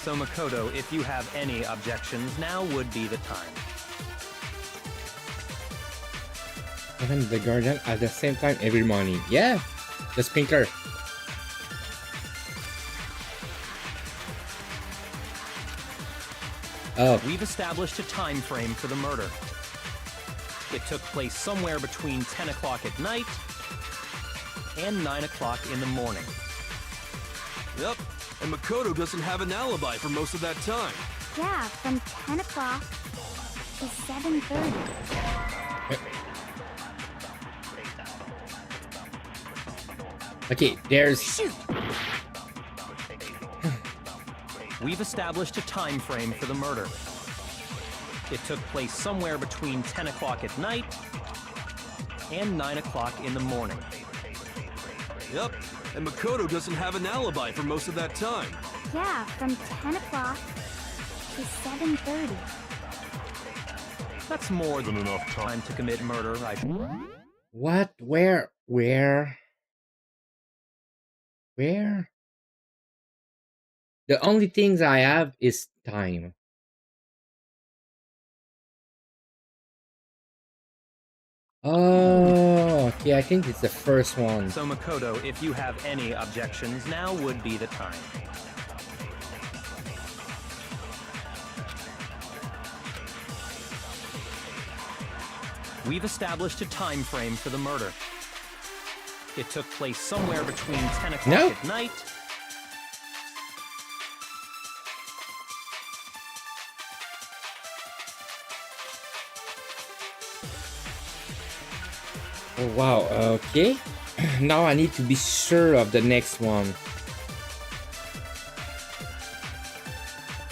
Speaker 8: So Makoto, if you have any objections, now would be the time.
Speaker 1: Even the garden at the same time every morning. Yeah! The sprinkler. Oh,
Speaker 8: We've established a time frame for the murder. It took place somewhere between 10 o'clock at night and 9 o'clock in the morning.
Speaker 4: Yep, and Makoto doesn't have an alibi for most of that time.
Speaker 9: Yeah, from 10 o'clock to 7:30.
Speaker 1: Okay, there's...
Speaker 2: Shoot!
Speaker 8: We've established a time frame for the murder. It took place somewhere between 10 o'clock at night and 9 o'clock in the morning.
Speaker 4: Yep, and Makoto doesn't have an alibi for most of that time.
Speaker 9: Yeah, from 10 o'clock to 7:30.
Speaker 8: That's more than enough time to commit murder,
Speaker 1: What? Where? The only things I have is time. Oh, okay, I think it's the first one.
Speaker 8: So Makoto, if you have any objections, now would be the time. We've established a time frame for the murder. It took place somewhere between 10 o'clock at night
Speaker 1: Oh, wow, okay. Now I need to be sure of the next one.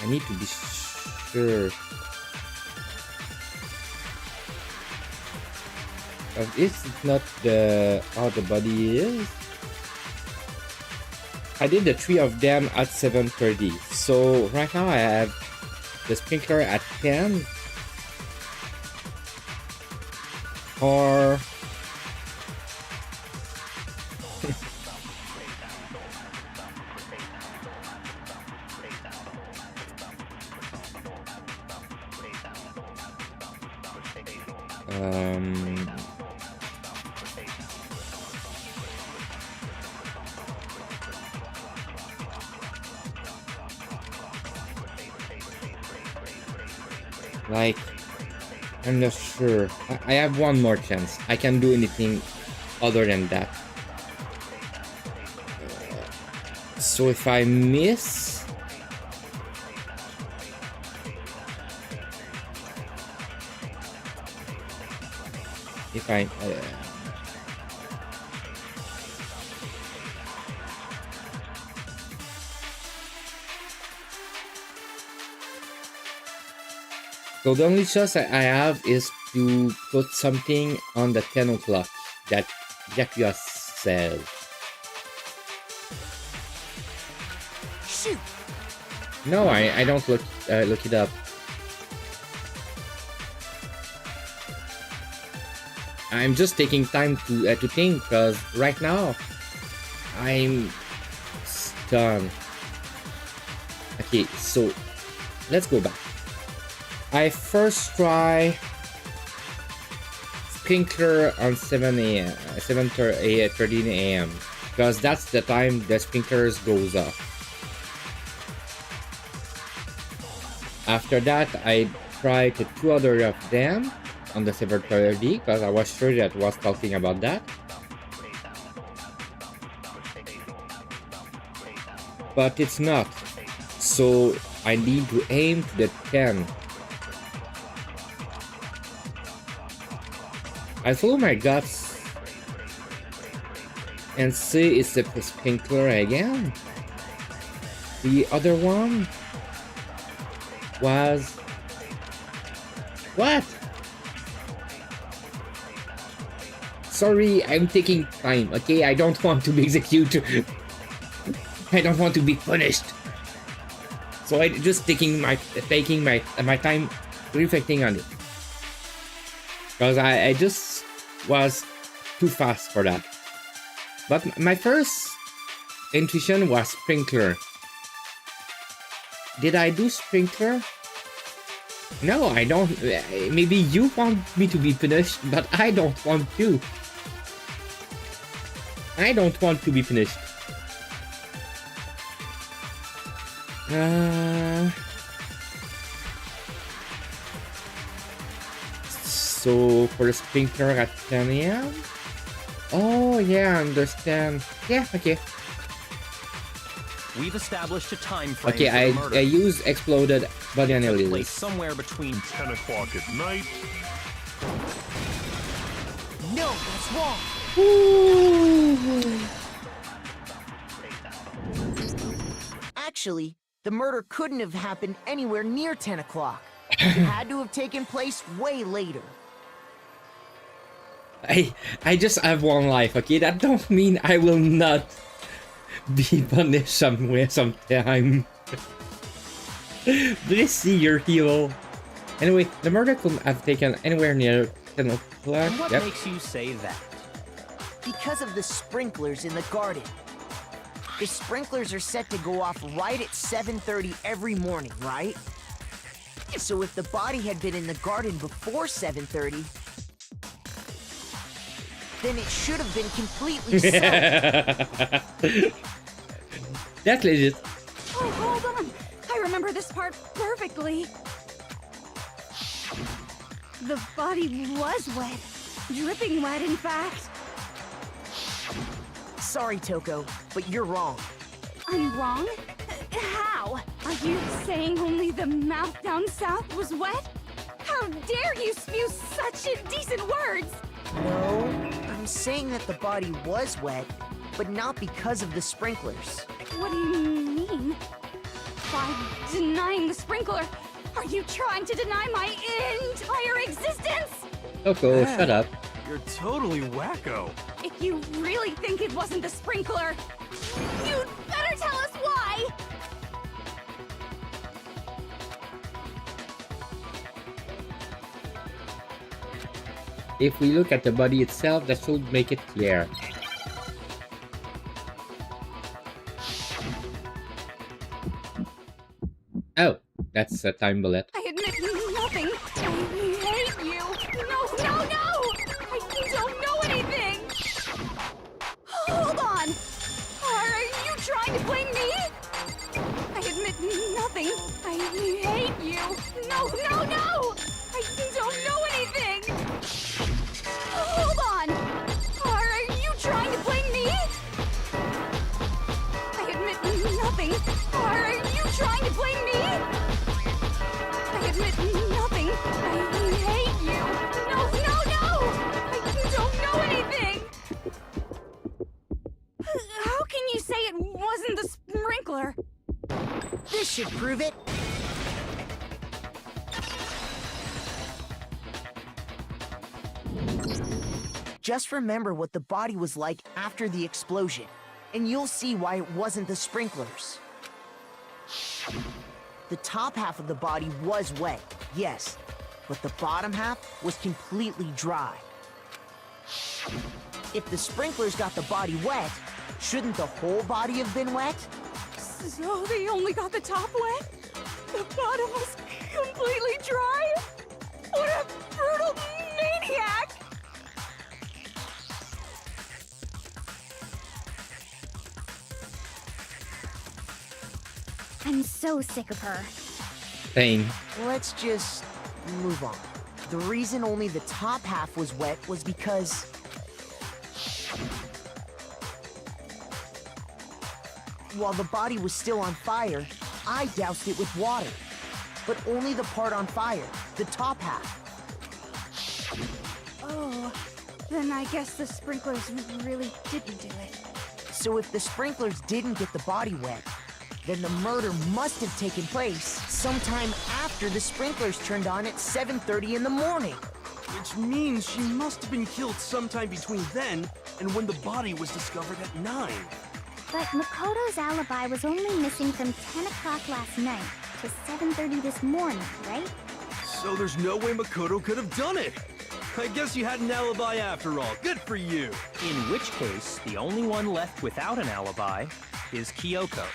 Speaker 1: I need to be sure. Is it not the how the body is? I did the 3 of them at 7:30. So right now I have the sprinkler at 10. Or like, I'm not sure. I have one more chance. I can do anything other than that. So if I miss, if I so the only choice I have is to put something on the 10 o'clock that Yakuya said.
Speaker 2: Shoot!
Speaker 1: No, I don't look it up. I'm just taking time to think because right now I'm stunned. Okay, so let's go back. I first try sprinkler on 7:30 a.m. because that's the time the sprinklers goes off. After that, I tried the 2 other of them on the 7:30 because I was sure that was talking about that. But it's not. So I need to aim to the 10. I follow my guts and see it's the sprinkler again. The other one was what? Sorry, I'm taking time, okay? I don't want to be executed. I don't want to be punished. So I just taking my time reflecting on it. Because I just was too fast for that. But my first intuition was sprinkler. Did I do sprinkler? No, I don't. Maybe you want me to be punished, but I don't want to. I don't want to be punished. So for the sprinkler at 10 a.m. Oh yeah, I understand. Yeah, okay.
Speaker 8: we've established a time frame
Speaker 1: Okay,
Speaker 8: for the murder.
Speaker 1: I use exploded body
Speaker 8: It took place
Speaker 1: analysis.
Speaker 8: somewhere between
Speaker 11: 10 o'clock at night.
Speaker 7: No, that's wrong. Actually, the murder couldn't have happened anywhere near 10 o'clock. It had to have taken place way later.
Speaker 1: I just have one life, okay? That don't mean I will not be punished somewhere sometime. Did I see your heel? Anyway, the murder couldn't have taken anywhere near 10 o'clock.
Speaker 8: And what
Speaker 1: Yep.
Speaker 8: makes you say that?
Speaker 7: Because of the sprinklers in the garden. The sprinklers are set to go off right at 7:30 every morning, right? So if the body had been in the garden before 7:30, then it should have been completely soaked.
Speaker 1: That's legit.
Speaker 9: Oh, hold on. I remember this part perfectly. The body was wet. Dripping wet, in fact.
Speaker 7: Sorry, Toko, but you're wrong.
Speaker 9: I'm wrong? How? Are you saying only the mouth down south was wet? How dare you spew such indecent words!
Speaker 7: No, I'm saying that the body was wet, but not because of the sprinklers.
Speaker 9: What do you mean? By denying the sprinkler, are you trying to deny my entire existence?
Speaker 1: Coco, shut up.
Speaker 4: You're totally wacko.
Speaker 9: If you really think it wasn't the sprinkler, you'd better tell us why!
Speaker 1: If we look at the body itself, that should make it clear. Oh, that's a time bullet.
Speaker 9: I admit nothing. I hate you. No, no, no! I don't know anything! Hold on! Are you trying to blame me? I admit nothing. I hate you. No, no, no! I don't know anything! Hold on! Are you trying to blame me? I admit nothing. Are you trying to blame me? I admit nothing. I hate you. No, no, no! I don't know anything! How can you say it wasn't the sprinkler?
Speaker 7: This should prove it. Just remember what the body was like after the explosion, and you'll see why it wasn't the sprinklers. The top half of the body was wet, yes, but the bottom half was completely dry. If the sprinklers got the body wet, shouldn't the whole body have been wet?
Speaker 9: So they only got the top wet? The bottom was completely dry? What a brutal maniac!
Speaker 12: I'm so sick of her.
Speaker 1: Same.
Speaker 7: Let's just move on. The reason only the top half was wet was because while the body was still on fire, I doused it with water. But only the part on fire, the top half.
Speaker 9: Oh, then I guess the sprinklers really didn't do it.
Speaker 7: So if the sprinklers didn't get the body wet, then the murder must have taken place sometime after the sprinklers turned on at 7:30 in the morning.
Speaker 4: Which means she must have been killed sometime between then and when the body was discovered at 9.
Speaker 12: But Makoto's alibi was only missing from 10 o'clock last night to 7:30 this morning, right?
Speaker 4: So there's no way Makoto could have done it. I guess you had an alibi after all. Good for you.
Speaker 8: In which case, the only one left without an alibi is Kyoko.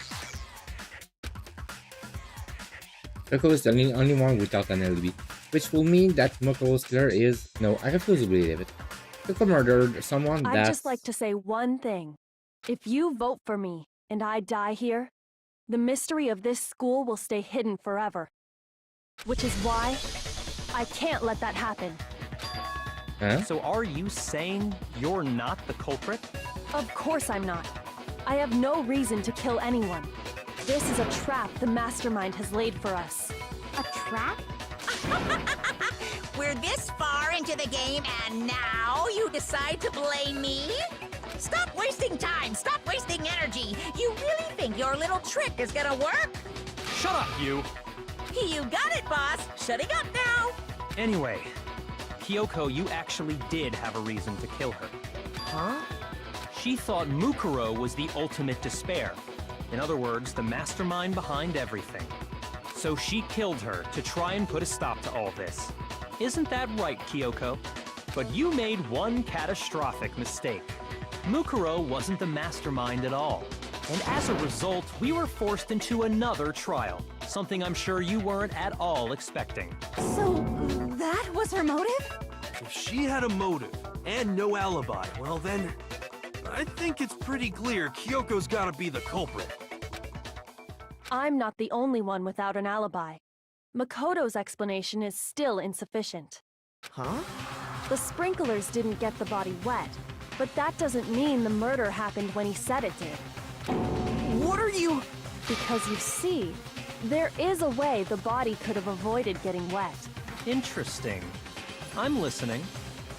Speaker 1: Coco is the only one without an alibi, which will mean that Moko's killer is... No, I refuse to believe it. Coco murdered someone that...
Speaker 3: I'd just like to say one thing. If you vote for me, and I die here, the mystery of this school will stay hidden forever. Which is why I can't let that happen.
Speaker 1: Huh?
Speaker 8: So are you saying you're not the culprit?
Speaker 3: Of course I'm not. I have no reason to kill anyone. This is a trap the mastermind has laid for us.
Speaker 12: A trap?
Speaker 2: We're this far into the game and now you decide to blame me? Stop wasting time! Stop wasting energy! You really think your little trick is gonna work?
Speaker 8: Shut up, you!
Speaker 2: You got it, boss! Shutting up now!
Speaker 8: Anyway, Kyoko, you actually did have a reason to kill her.
Speaker 7: Huh?
Speaker 8: She thought Mukuro was the ultimate despair. In other words, the mastermind behind everything. So she killed her to try and put a stop to all this. Isn't that right, Kyoko? But you made one catastrophic mistake. Mukuro wasn't the mastermind at all. And as a result, we were forced into another trial. Something I'm sure you weren't at all expecting.
Speaker 9: So, that was her motive?
Speaker 4: If she had a motive and no alibi, well then, I think it's pretty clear Kyoko's gotta be the culprit.
Speaker 3: I'm not the only one without an alibi. Makoto's explanation is still insufficient.
Speaker 7: Huh?
Speaker 3: The sprinklers didn't get the body wet, but that doesn't mean the murder happened when he said it did.
Speaker 7: What are you...
Speaker 3: Because you see, there is a way the body could have avoided getting wet.
Speaker 8: Interesting. I'm listening.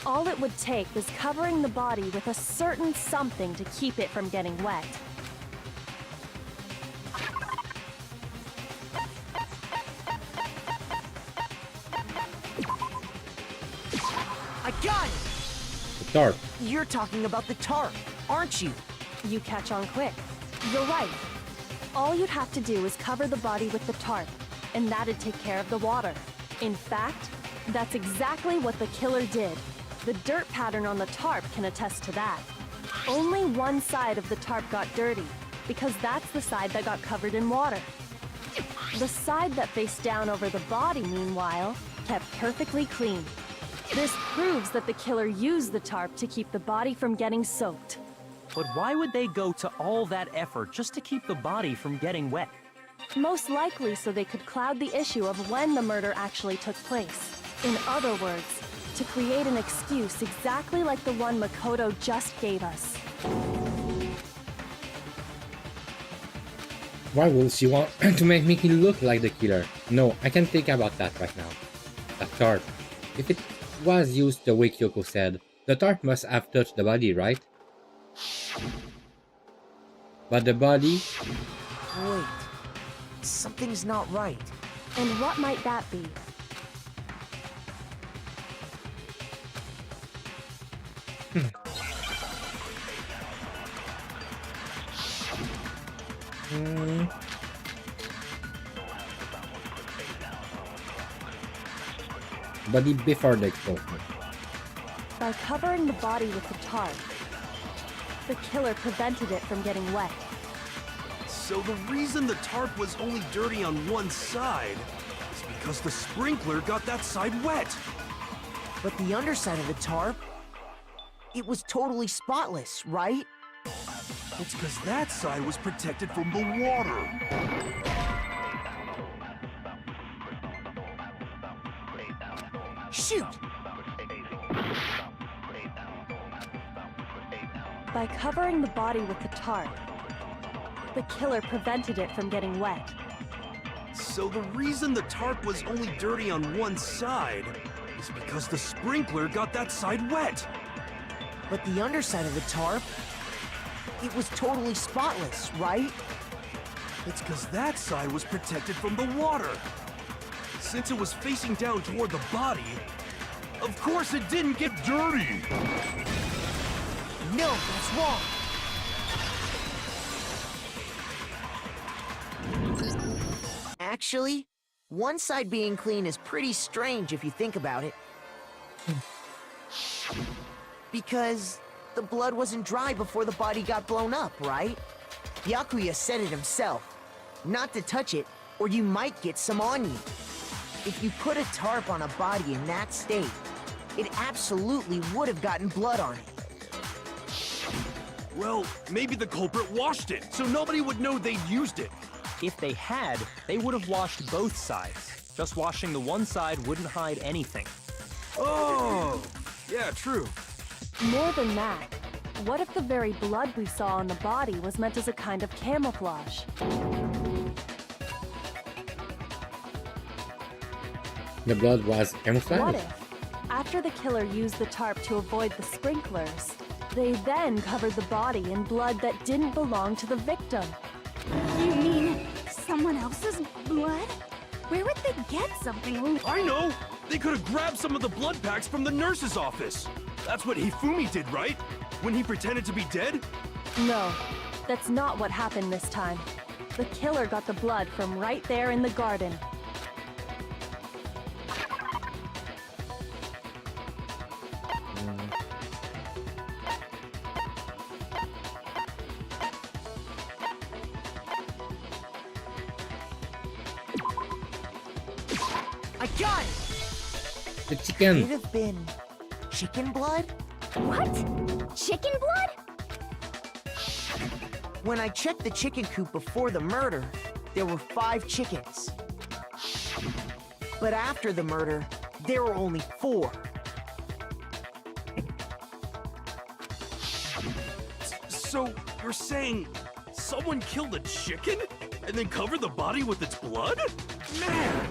Speaker 3: All it would take is covering the body with a certain something to keep it from getting wet.
Speaker 7: I got it!
Speaker 1: The tarp.
Speaker 7: You're talking about the tarp, aren't you?
Speaker 3: You catch on quick. You're right. All you'd have to do is cover the body with the tarp, and that'd take care of the water. In fact, that's exactly what the killer did. The dirt pattern on the tarp can attest to that. Only one side of the tarp got dirty, because that's the side that got covered in water. The side that faced down over the body, meanwhile, kept perfectly clean. This proves that the killer used the tarp to keep the body from getting soaked.
Speaker 8: But why would they go to all that effort just to keep the body from getting wet?
Speaker 3: Most likely so they could cloud the issue of when the murder actually took place. In other words, to create an excuse exactly like the one Makoto just gave us.
Speaker 1: Why will she want to make me look like the killer? No, I can't think about that right now. That tarp. If it was used the way Kyoko said, the tarp must have touched the body, right? But the body...
Speaker 7: Wait. Something's not right.
Speaker 3: And what might that be?
Speaker 1: Body before the explosion.
Speaker 3: By covering the body with the tarp, the killer prevented it from getting wet.
Speaker 4: So the reason the tarp was only dirty on one side is because the sprinkler got that side wet.
Speaker 7: But the underside of the tarp, it was totally spotless, right?
Speaker 4: It's because that side was protected from the water.
Speaker 7: Shoot!
Speaker 3: By covering the body with the tarp, the killer prevented it from getting wet.
Speaker 4: So the reason the tarp was only dirty on one side is because the sprinkler got that side wet.
Speaker 7: But the underside of the tarp, it was totally spotless, right?
Speaker 4: It's because that side was protected from the water. Since it was facing down toward the body, of course it didn't get dirty.
Speaker 7: No, that's wrong. Actually, one side being clean is pretty strange if you think about it. Because the blood wasn't dry before the body got blown up, right? Byakuya said it himself. Not to touch it, or you might get some on you. If you put a tarp on a body in that state, it absolutely would have gotten blood on it.
Speaker 4: Well, maybe the culprit washed it, so nobody would know they'd used it.
Speaker 8: If they had, they would have washed both sides. Just washing the one side wouldn't hide anything.
Speaker 4: Oh, yeah, true.
Speaker 3: More than that, what if the very blood we saw on the body was meant as a kind of camouflage?
Speaker 1: The blood was camouflage?
Speaker 3: What if, after the killer used the tarp to avoid the sprinklers, they then covered the body in blood that didn't belong to the victim?
Speaker 9: You mean someone else's blood? Where would they get something?
Speaker 4: I know! They could have grabbed some of the blood packs from the nurse's office. That's what Hifumi did, right? When he pretended to be dead?
Speaker 3: No, that's not what happened this time. The killer got the blood from right there in the garden.
Speaker 7: I got it!
Speaker 1: The chicken.
Speaker 7: Could it have been chicken blood?
Speaker 9: What? Chicken blood?
Speaker 7: When I checked the chicken coop before the murder, there were 5 chickens. But after the murder, there were only 4.
Speaker 4: So, you're saying someone killed a chicken and then covered the body with its blood? Man,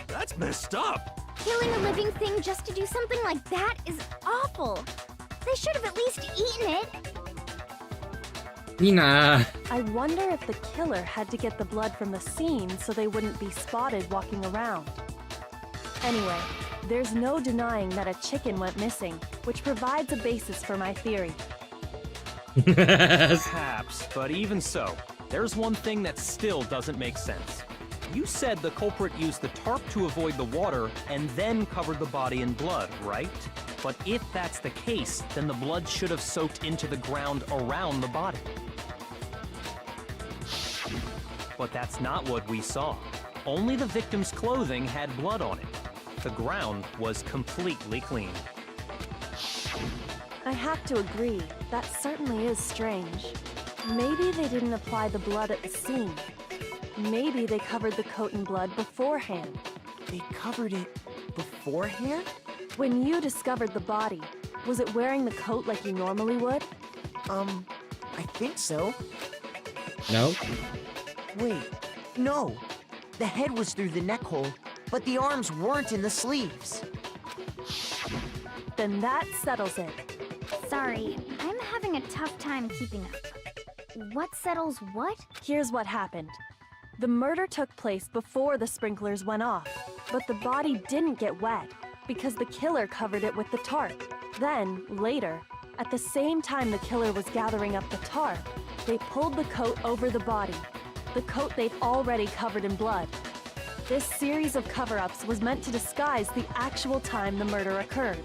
Speaker 4: that's messed up.
Speaker 12: Killing a living thing just to do something like that is awful. They should have at least eaten it.
Speaker 1: Nina!
Speaker 3: I wonder if the killer had to get the blood from the scene so they wouldn't be spotted walking around. Anyway, there's no denying that a chicken went missing, which provides a basis for my theory.
Speaker 8: Perhaps, but even so, there's one thing that still doesn't make sense. You said the culprit used the tarp to avoid the water and then covered the body in blood, right? But if that's the case, then the blood should have soaked into the ground around the body. But that's not what we saw. Only the victim's clothing had blood on it. The ground was completely clean.
Speaker 3: I have to agree, that certainly is strange. Maybe they didn't apply the blood at the scene. Maybe they covered the coat in blood beforehand.
Speaker 7: They covered it beforehand?
Speaker 3: When you discovered the body, was it wearing the coat like you normally would?
Speaker 7: I think so.
Speaker 1: No?
Speaker 7: Wait, no. The head was through the neck hole, but the arms weren't in the sleeves.
Speaker 3: Then that settles it.
Speaker 12: Sorry, I'm having a tough time keeping up. What settles what?
Speaker 3: Here's what happened. The murder took place before the sprinklers went off, but the body didn't get wet because the killer covered it with the tarp. Then, later, at the same time the killer was gathering up the tarp, they pulled the coat over the body, the coat they'd already covered in blood. This series of cover-ups was meant to disguise the actual time the murder occurred.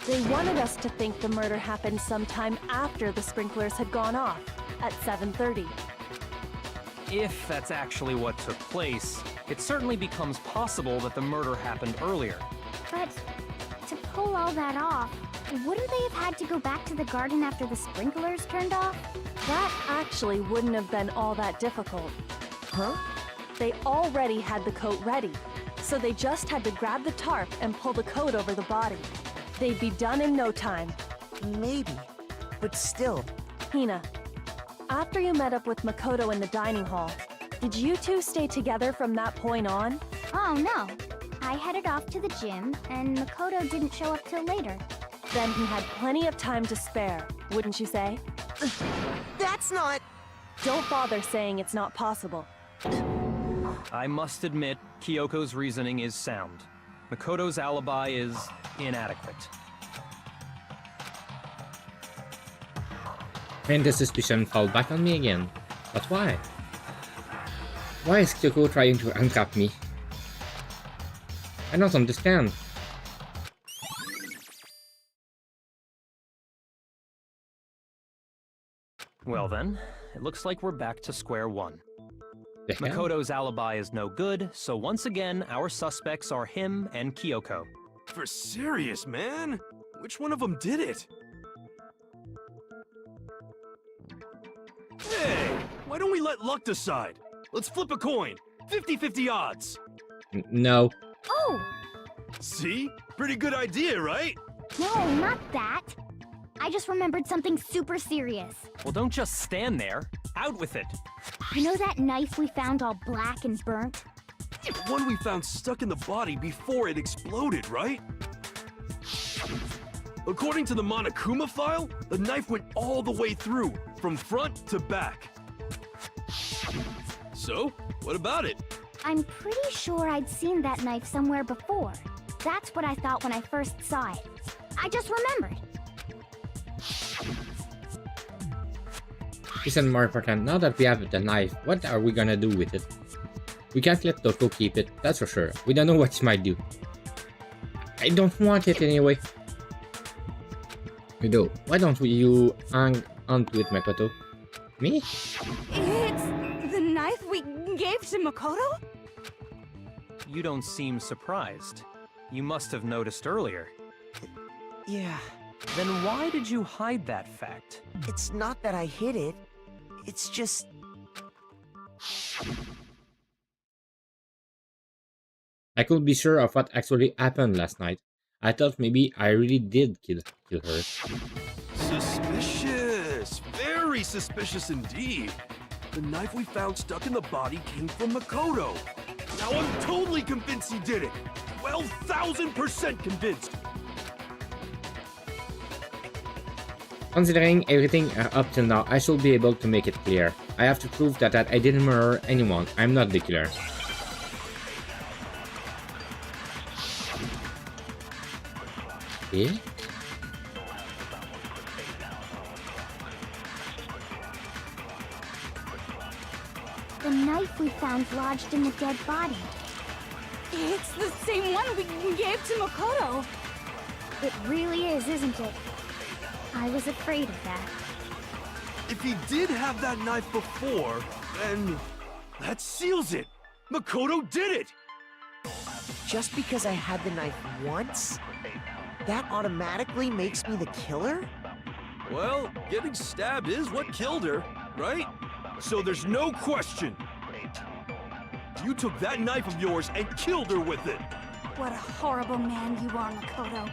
Speaker 3: They wanted us to think the murder happened sometime after the sprinklers had gone off, at 7:30.
Speaker 8: If that's actually what took place, it certainly becomes possible that the murder happened earlier.
Speaker 12: But to pull all that off, wouldn't they have had to go back to the garden after the sprinklers turned off?
Speaker 3: That actually wouldn't have been all that difficult.
Speaker 7: Huh?
Speaker 3: They already had the coat ready, so they just had to grab the tarp and pull the coat over the body. They'd be done in no time.
Speaker 7: Maybe, but still.
Speaker 3: Hina, after you met up with Makoto in the dining hall, did you two stay together from that point on?
Speaker 12: Oh no. I headed off to the gym, and Makoto didn't show up till later.
Speaker 3: Then he had plenty of time to spare, wouldn't you say?
Speaker 7: That's not...
Speaker 3: Don't bother saying it's not possible.
Speaker 8: I must admit, Kyoko's reasoning is sound. Makoto's alibi is inadequate.
Speaker 1: And the suspicion fall back on me again. But why? Why is Kyoko trying to handcuff me? I don't understand.
Speaker 8: Well then, it looks like we're back to square one.
Speaker 1: The hell?
Speaker 8: Makoto's alibi is no good, so once again, our suspects are him and Kyoko.
Speaker 4: For serious, man? Which one of them did it? Hey, why don't we let luck decide? Let's flip a coin. 50-50 odds.
Speaker 1: No.
Speaker 12: Oh!
Speaker 4: See? Pretty good idea, right?
Speaker 12: No, not that. I just remembered something super serious.
Speaker 8: Well, don't just stand there. Out with it.
Speaker 12: You know that knife we found all black and burnt?
Speaker 4: The one we found stuck in the body before it exploded, right? According to the Monokuma file, the knife went all the way through, from front to back. So, what about it?
Speaker 12: I'm pretty sure I'd seen that knife somewhere before. That's what I thought when I first saw it. I just remembered.
Speaker 1: Isn't more important, now that we have the knife, what are we gonna do with it? We can't let Toko keep it, that's for sure. We don't know what she might do. I don't want it anyway. You do. Why don't you hang onto it, Makoto? Me?
Speaker 9: It's the knife we gave to Makoto?
Speaker 8: You don't seem surprised. You must have noticed earlier.
Speaker 7: Yeah,
Speaker 8: Then why did you hide that fact?
Speaker 7: it's not that I hid it. It's just...
Speaker 1: I couldn't be sure of what actually happened last night. I thought maybe I really did kill her.
Speaker 4: Suspicious! Very suspicious indeed. The knife we found stuck in the body came from Makoto. Now I'm totally convinced he did it. 12,000% convinced.
Speaker 1: Considering everything up till now, I should be able to make it clear. I have to prove that I didn't murder anyone. I'm not the killer. Okay.
Speaker 12: The knife we found lodged in the dead body.
Speaker 9: It's the same one we gave to Makoto.
Speaker 12: It really is, isn't it? I was afraid of that.
Speaker 4: If he did have that knife before, then that seals it. Makoto did it.
Speaker 7: Just because I had the knife once, that automatically makes me the killer?
Speaker 4: Well, getting stabbed is what killed her, right? So there's no question. You took that knife of yours and killed her with it.
Speaker 9: What a horrible man you are, Makoto.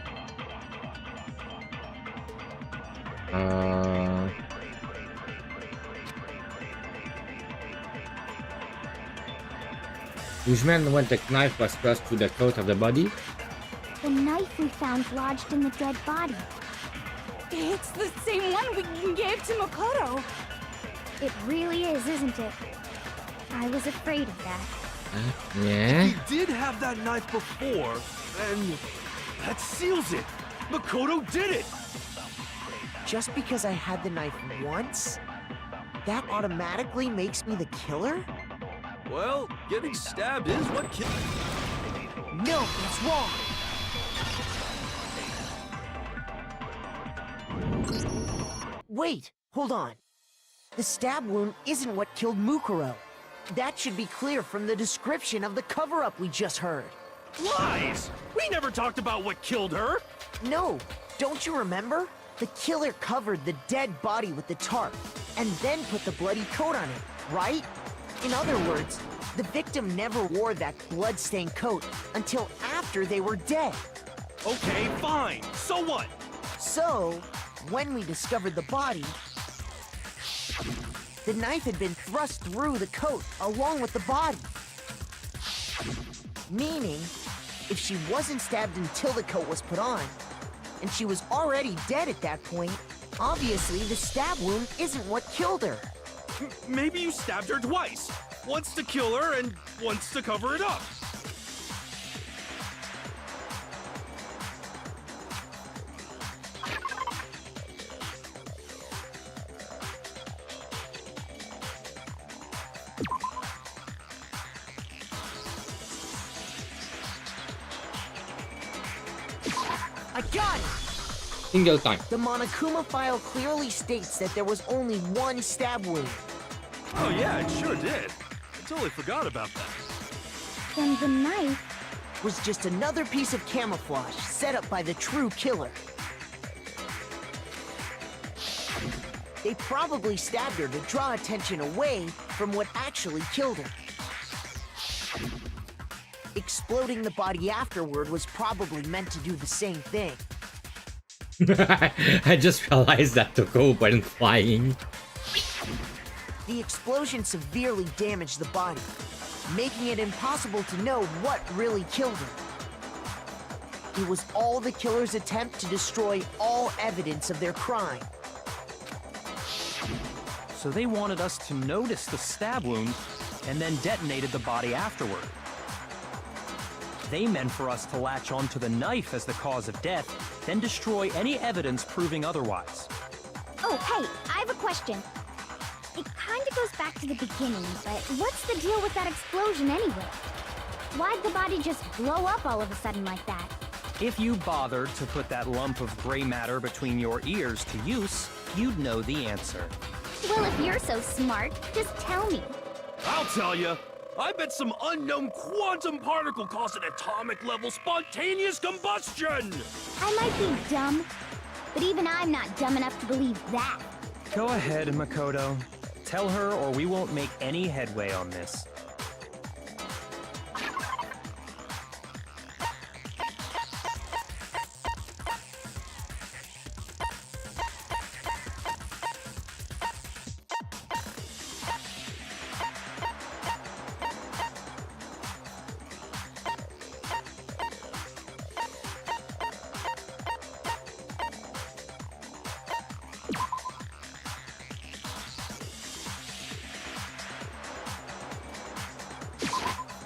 Speaker 1: Which meant when the knife was thrust through the coat of the body?
Speaker 12: The knife we found lodged in the dead body.
Speaker 9: It's the same one we gave to Makoto.
Speaker 12: It really is, isn't it? I was afraid of that.
Speaker 1: Yeah?
Speaker 4: If he did have that knife before, then that seals it. Makoto did it.
Speaker 7: Just because I had the knife once, that automatically makes me the killer?
Speaker 4: Well, getting stabbed is what killed.
Speaker 7: No, that's wrong. Wait, hold on. The stab wound isn't what killed Mukuro. That should be clear from the description of the cover-up we just heard.
Speaker 4: Lies! We never talked about what killed her.
Speaker 7: No, don't you remember? The killer covered the dead body with the tarp, and then put the bloody coat on it, right? In other words, the victim never wore that blood-stained coat until after they were dead.
Speaker 4: Okay, fine. So what?
Speaker 7: So, when we discovered the body, the knife had been thrust through the coat along with the body. Meaning, if she wasn't stabbed until the coat was put on, and she was already dead at that point, obviously the stab wound isn't what killed her.
Speaker 4: Maybe you stabbed her twice. Once to kill her and once to cover it up.
Speaker 7: I got it!
Speaker 1: Single time.
Speaker 7: The Monokuma file clearly states that there was only one stab wound.
Speaker 4: Oh yeah, it sure did. I totally forgot about that.
Speaker 12: Then the knife
Speaker 7: Was just another piece of camouflage set up by the true killer. They probably stabbed her to draw attention away from what actually killed her. Exploding the body afterward was probably meant to do the same thing.
Speaker 1: I just realized that Toko went flying.
Speaker 7: The explosion severely damaged the body, making it impossible to know what really killed her. It was all the killer's attempt to destroy all evidence of their crime.
Speaker 8: So they wanted us to notice the stab wound and then detonated the body afterward. They meant for us to latch onto the knife as the cause of death, then destroy any evidence proving otherwise.
Speaker 12: Oh, hey, I have a question. It kinda goes back to the beginning, but what's the deal with that explosion anyway? Why'd the body just blow up all of a sudden like that?
Speaker 8: If you bothered to put that lump of gray matter between your ears to use, you'd know the answer.
Speaker 12: Well, if you're so smart, just tell me.
Speaker 4: I'll tell you. I bet some unknown quantum particle caused an atomic-level spontaneous combustion!
Speaker 12: I might be dumb, but even I'm not dumb enough to believe that.
Speaker 8: Go ahead, Makoto. Tell her or we won't make any headway on this.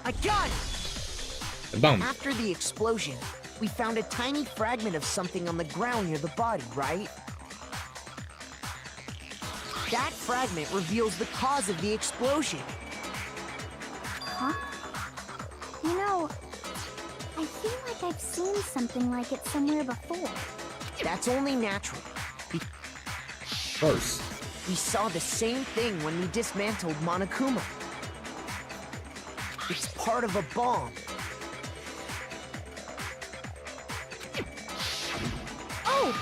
Speaker 7: I got it!
Speaker 1: Bomb.
Speaker 7: After the explosion, we found a tiny fragment of something on the ground near the body, right? That fragment reveals the cause of the explosion.
Speaker 12: Huh? You know, I feel like I've seen something like it somewhere before.
Speaker 7: That's only natural.
Speaker 1: Of course.
Speaker 7: We saw the same thing when we dismantled Monokuma. It's part of a bomb.
Speaker 12: Oh!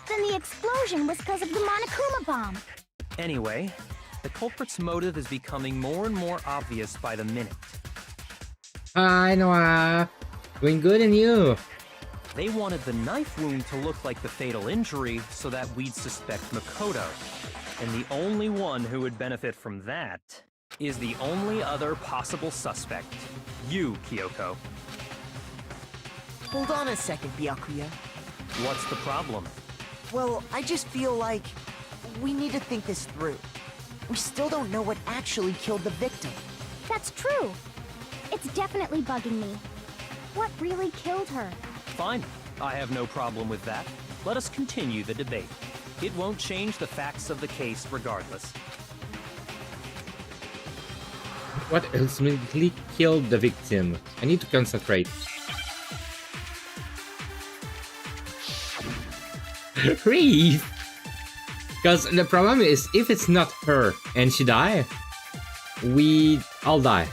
Speaker 12: Then the explosion was because of the Monokuma bomb.
Speaker 8: Anyway, the culprit's motive is becoming more and more obvious by the minute.
Speaker 1: Hi, Noah. Doing good, and you?
Speaker 8: They wanted the knife wound to look like the fatal injury so that we'd suspect Makoto. And the only one who would benefit from that is the only other possible suspect. You, Kyoko.
Speaker 7: Hold on a second, Byakuya.
Speaker 8: What's the problem?
Speaker 7: Well, I just feel like we need to think this through. We still don't know what actually killed the victim.
Speaker 12: That's true. It's definitely bugging me. What really killed her?
Speaker 8: Fine. I have no problem with that. Let us continue the debate. It won't change the facts of the case regardless.
Speaker 1: What ultimately killed the victim? I need to concentrate. Breathe! Because the problem is, if it's not her and she die, we all die.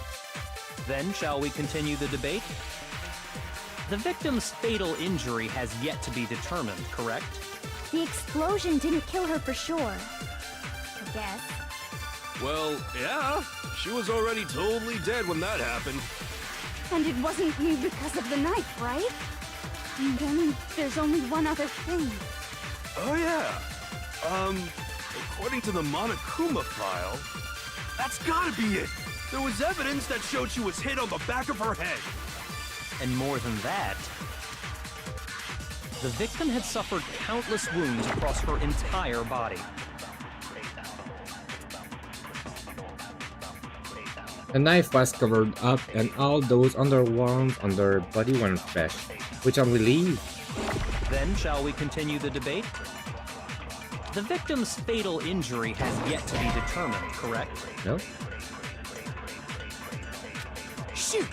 Speaker 8: Then shall we continue the debate? The victim's fatal injury has yet to be determined, correct?
Speaker 12: The explosion didn't kill her for sure. I guess.
Speaker 4: Well, yeah. She was already totally dead when that happened.
Speaker 9: And it wasn't me because of the knife, right? And then there's only one other thing.
Speaker 4: Oh, yeah. According to the Monokuma file, that's gotta be it. There was evidence that showed she was hit on the back of her head.
Speaker 8: And more than that, the victim had suffered countless wounds across her entire body.
Speaker 1: The knife was covered up and all those underwounds on their body were fresh, which I'm relieved.
Speaker 8: Then shall we continue the debate? The victim's fatal injury has yet to be determined, correct?
Speaker 1: No?
Speaker 7: Shoot!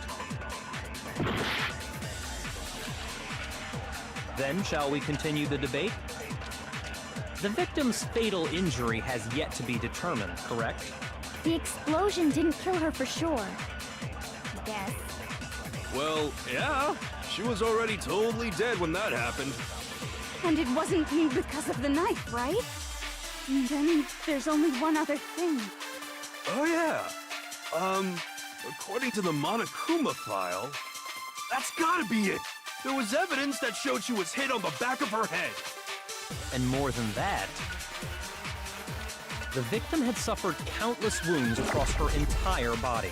Speaker 8: Then shall we continue the debate? The victim's fatal injury has yet to be determined, correct?
Speaker 12: The explosion didn't kill her for sure. I guess.
Speaker 4: Well, yeah. She was already totally dead when that happened.
Speaker 9: And it wasn't me because of the knife, right? And then there's only one other thing.
Speaker 4: Oh, yeah. According to the Monokuma file, that's gotta be it. There was evidence that showed she was hit on the back of her head.
Speaker 8: And more than that, the victim had suffered countless wounds across her entire body.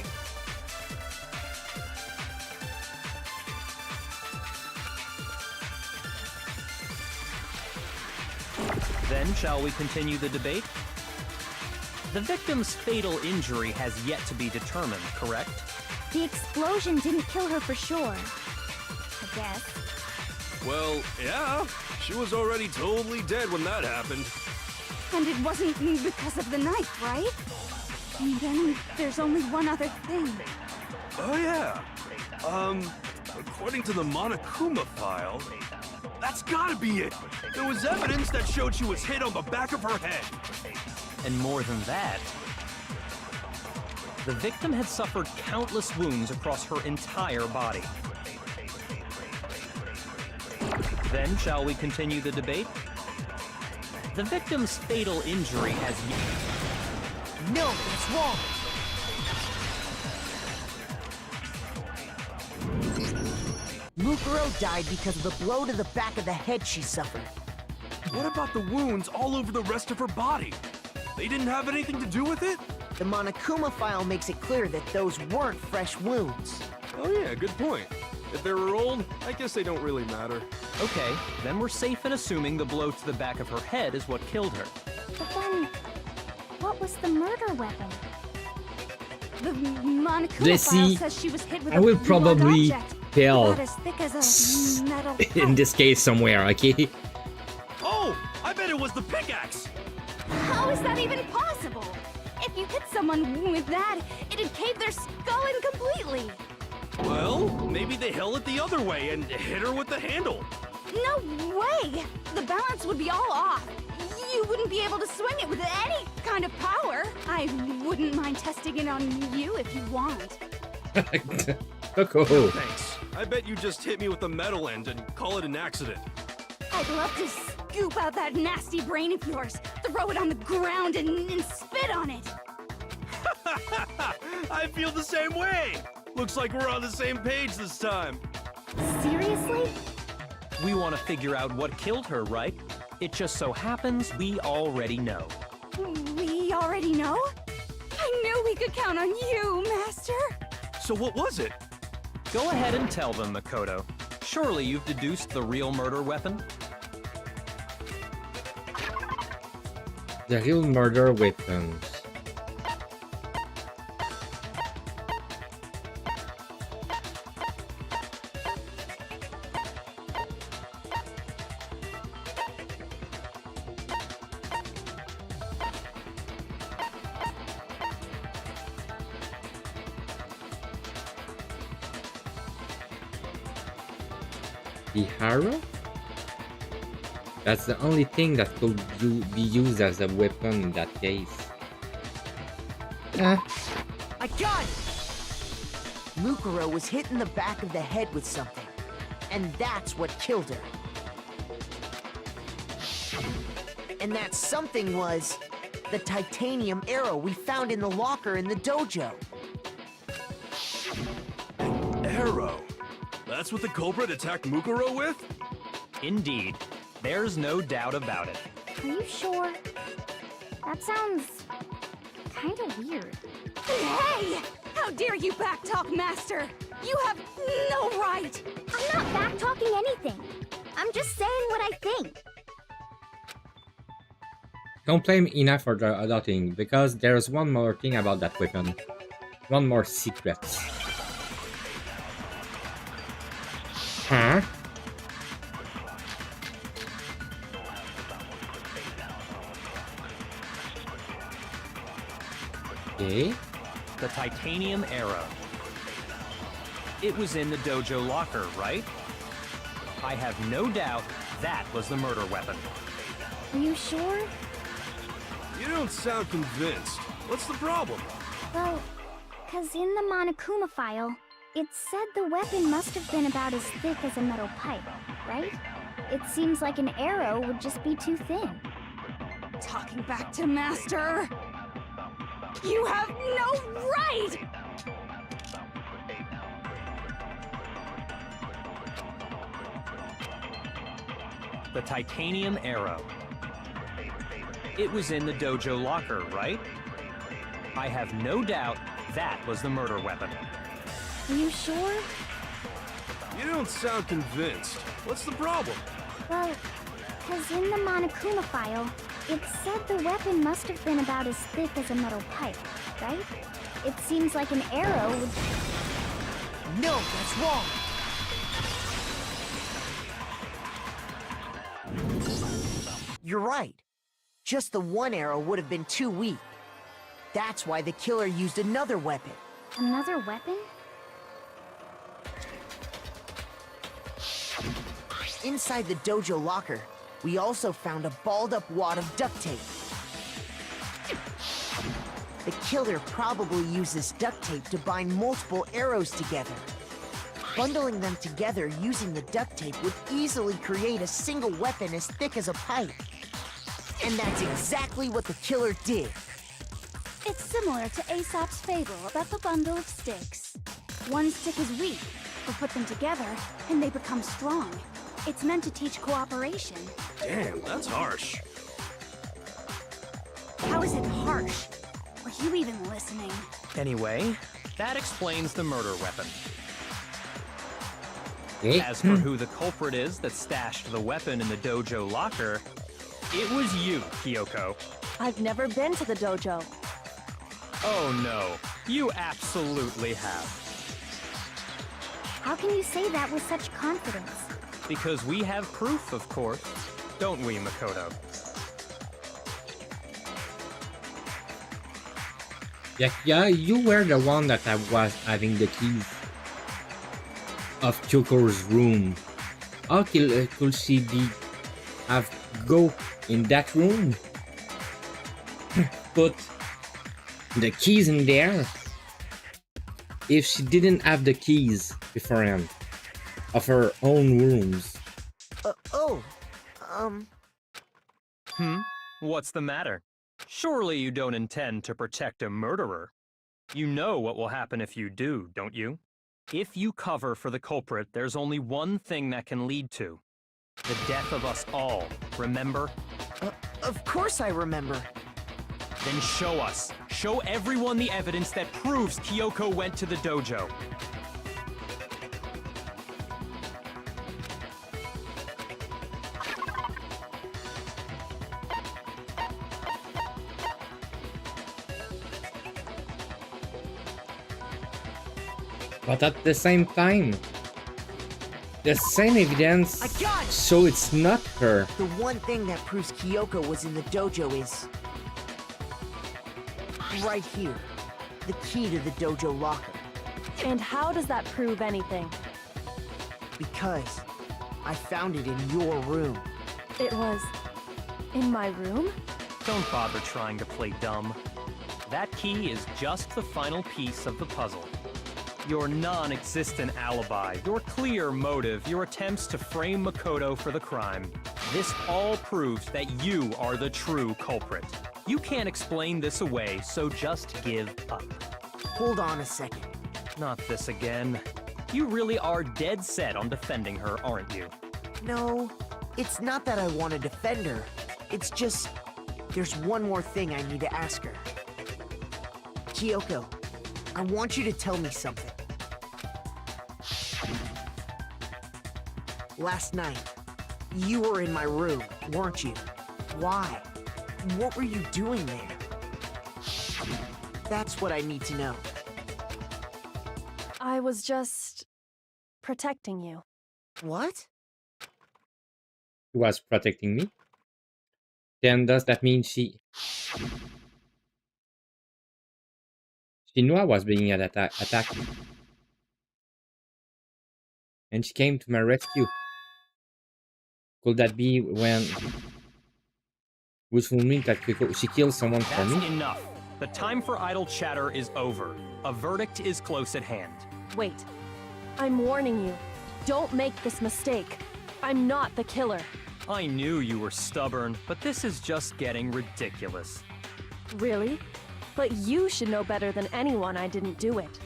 Speaker 8: Then, shall we continue the debate? The victim's fatal injury has yet to be determined, correct?
Speaker 12: The explosion didn't kill her for sure. I guess.
Speaker 4: Well, yeah. She was already totally dead when that happened.
Speaker 9: And it wasn't because of the knife, right? And then there's only one other thing.
Speaker 4: Oh, yeah. According to the Monokuma file, that's gotta be it. There was evidence that showed she was hit on the back of her head.
Speaker 8: And more than that, the victim had suffered countless wounds across her entire body. Then, shall we continue the debate? The victim's fatal injury has...
Speaker 7: No, that's wrong. Mukuro died because of the blow to the back of the head she suffered.
Speaker 4: What about the wounds all over the rest of her body? They didn't have anything to do with it?
Speaker 7: The Monokuma file makes it clear that those weren't fresh wounds.
Speaker 4: Oh yeah, good point. If they were old, I guess they don't really matter.
Speaker 8: Okay, then we're safe in assuming the blow to the back of her head is what killed her.
Speaker 12: But then, what was the murder weapon?
Speaker 9: The Monokuma
Speaker 1: Let's
Speaker 9: file
Speaker 1: see.
Speaker 9: says she was hit with
Speaker 1: I will
Speaker 9: a
Speaker 1: probably
Speaker 9: blunt object,
Speaker 1: tell
Speaker 9: about as thick as a metal
Speaker 1: in this case somewhere, okay?
Speaker 4: Oh, I bet it was the pickaxe!
Speaker 9: How is that even possible? If you hit someone with that, it'd cave their skull in completely.
Speaker 4: Well, maybe they held it the other way and hit her with the handle.
Speaker 9: No way! The balance would be all off. You wouldn't be able to swing it with any kind of power. I wouldn't mind testing it on you if you want.
Speaker 1: Coco.
Speaker 4: Thanks. I bet you just hit me with the metal end and call it an accident.
Speaker 9: I'd love to scoop out that nasty brain of yours, throw it on the ground and spit on it.
Speaker 4: I feel the same way. Looks like we're on the same page this time.
Speaker 12: Seriously?
Speaker 8: We want to figure out what killed her, right? It just so happens we already know.
Speaker 9: We already know? I knew we could count on you, Master.
Speaker 4: So what was it?
Speaker 8: Go ahead and tell them, Makoto. Surely you've deduced the real murder weapon?
Speaker 1: The real murder weapons. The harrow? That's the only thing that could be used as a weapon in that case.
Speaker 7: I got it! Mukuro was hit in the back of the head with something, and that's what killed her. And that something was the titanium arrow we found in the locker in the dojo.
Speaker 4: Arrow. That's what the culprit attacked Mukuro with?
Speaker 8: Indeed. There's no doubt about it.
Speaker 12: Are you sure? That sounds kind of weird.
Speaker 9: Hey! How dare you backtalk, Master? You have no right!
Speaker 12: I'm not back-talking anything. I'm just saying what I think.
Speaker 1: Don't blame Ina for the other thing, because there's one more thing about that weapon. One more secret. Huh? Okay.
Speaker 8: The titanium arrow. It was in the dojo locker, right? I have no doubt that was the murder weapon.
Speaker 12: Are you sure?
Speaker 4: You don't sound convinced. What's the problem?
Speaker 12: Well, 'cause in the Monokuma file, it said the weapon must have been about as thick as a metal pipe, right? It seems like an arrow would just be too thin.
Speaker 9: Talking back to Master! You have no right!
Speaker 8: The titanium arrow. It was in the dojo locker, right? I have no doubt that was the murder weapon.
Speaker 12: Are you sure?
Speaker 4: You don't sound convinced. What's the problem?
Speaker 12: Well, Because in the Monokuma file, it said the weapon must have been about as thick as a metal pipe, right? It seems like an arrow would...
Speaker 7: No, that's wrong! You're right. Just the one arrow would have been too weak. That's why the killer used another weapon.
Speaker 12: Another weapon?
Speaker 7: Inside the dojo locker, we also found a balled-up wad of duct tape. The killer probably uses duct tape to bind multiple arrows together. Bundling them together using the duct tape would easily create a single weapon as thick as a pipe. And that's exactly what the killer did.
Speaker 9: It's similar to Aesop's fable about the bundle of sticks. One stick is weak, but put them together, and they become strong. It's meant to teach cooperation.
Speaker 4: Damn, that's harsh.
Speaker 9: How is it harsh? Are you even listening?
Speaker 8: Anyway, that explains the murder weapon.
Speaker 1: Okay.
Speaker 8: As for who the culprit is that stashed the weapon in the dojo locker, it was you, Kyoko.
Speaker 3: I've never been to the dojo.
Speaker 8: Oh no, you absolutely have.
Speaker 12: How can you say that with such confidence?
Speaker 8: Because we have proof, of course. Don't we, Makoto?
Speaker 1: Yeah, you were the one that was having the keys of Kyoko's room. How could she have go in that room? Put the keys in there if she didn't have the keys beforehand of her own rooms.
Speaker 8: What's the matter? Surely you don't intend to protect a murderer. You know what will happen if you do, don't you? If you cover for the culprit, there's only one thing that can lead to. The death of us all, remember?
Speaker 7: Of course I remember.
Speaker 8: Then show us. Show everyone the evidence that proves Kyoko went to the dojo.
Speaker 1: But at the same time, the same evidence so it's not her.
Speaker 7: The one thing that proves Kyoko was in the dojo is... right here. The key to the dojo locker.
Speaker 3: And how does that prove anything?
Speaker 7: Because I found it in your room.
Speaker 3: It was in my room?
Speaker 8: Don't bother trying to play dumb. That key is just the final piece of the puzzle. Your non-existent alibi, your clear motive, your attempts to frame Makoto for the crime. This all proves that you are the true culprit. You can't explain this away, so just give up.
Speaker 7: Hold on a second.
Speaker 8: Not this again. You really are dead set on defending her, aren't you?
Speaker 7: No, it's not that I want to defend her. It's just... there's one more thing I need to ask her. Kyoko, I want you to tell me something. Last night, you were in my room, weren't you? Why? What were you doing there? That's what I need to know.
Speaker 3: I was just protecting you.
Speaker 7: What?
Speaker 1: She was protecting me. Then does that mean she knew I was being attacked? And she came to my rescue. Could that be when... which will mean that she killed someone for me?
Speaker 8: That's enough. The time for idle chatter is over. A verdict is close at hand.
Speaker 3: Wait. I'm warning you. Don't make this mistake. I'm not the killer.
Speaker 8: I knew you were stubborn, but this is just getting ridiculous.
Speaker 3: Really? But you should know better than anyone I didn't do it.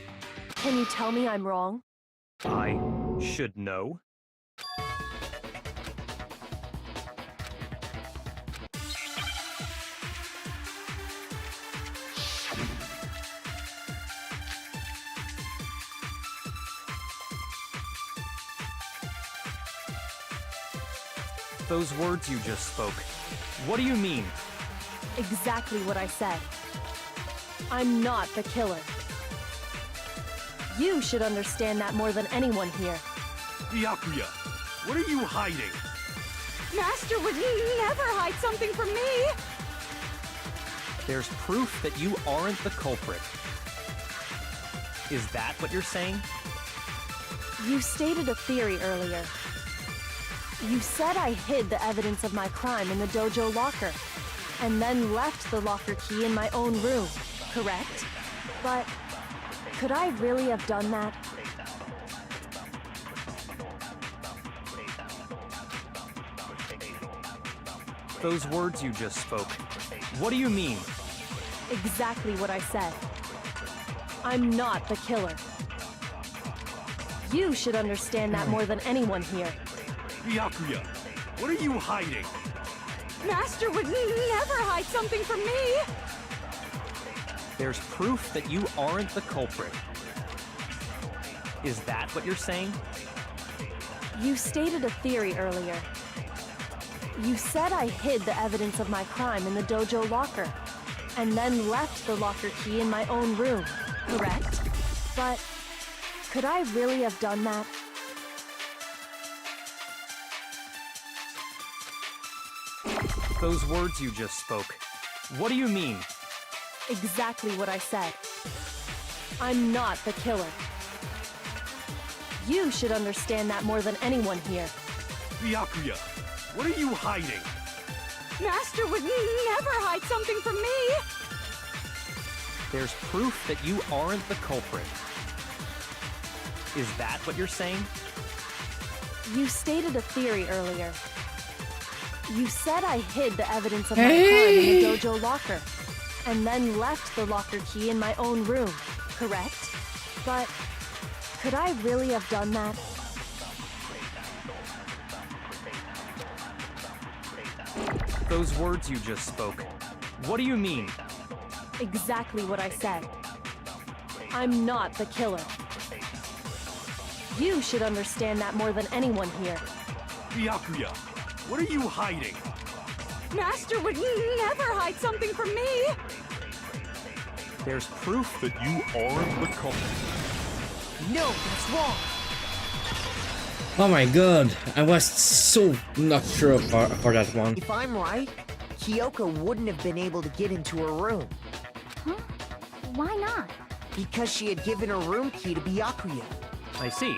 Speaker 3: Can you tell me I'm wrong?
Speaker 8: I should know. Those words you just spoke, what do you mean?
Speaker 3: Exactly what I said. I'm not the killer. You should understand that more than anyone here.
Speaker 4: Byakuya, what are you hiding?
Speaker 9: Master would never hide something from me!
Speaker 8: There's proof that you aren't the culprit. Is that what you're saying?
Speaker 3: You stated a theory earlier. You said I hid the evidence of my crime in the dojo locker, and then left the locker key in my own room, correct? But could I really have done that?
Speaker 8: Those words you just spoke, what do you mean?
Speaker 3: Exactly what I said. I'm not the killer. You should understand that more than anyone here.
Speaker 4: Byakuya, what are you hiding?
Speaker 9: Master would never hide something from me!
Speaker 8: There's proof that you aren't the culprit. Is that what you're saying?
Speaker 3: You stated a theory earlier. You said I hid the evidence of my crime in the dojo locker, and then left the locker key in my own room, correct? But could I really have done that?
Speaker 8: Those words you just spoke, what do you mean?
Speaker 3: Exactly what I said. I'm not the killer. You should understand that more than anyone here.
Speaker 4: Byakuya, what are you hiding?
Speaker 9: Master would never hide something from me!
Speaker 8: There's proof that you aren't the culprit. Is that what you're saying?
Speaker 3: You stated a theory earlier. You said I hid the evidence of my crime in the dojo locker, and then left the locker key in my own room, correct? But could I really have done that?
Speaker 8: Those words you just spoke, what do you mean?
Speaker 3: Exactly what I said. I'm not the killer. You should understand that more than anyone here.
Speaker 4: Byakuya, what are you hiding?
Speaker 9: Master would never hide something from me!
Speaker 8: There's proof that you aren't the culprit.
Speaker 7: No, that's wrong.
Speaker 1: Oh my god, I was so not sure for that one.
Speaker 7: If I'm right, Kyoko wouldn't have been able to get into her room.
Speaker 12: Huh? Why not?
Speaker 7: Because she had given her room key to Byakuya.
Speaker 8: I see.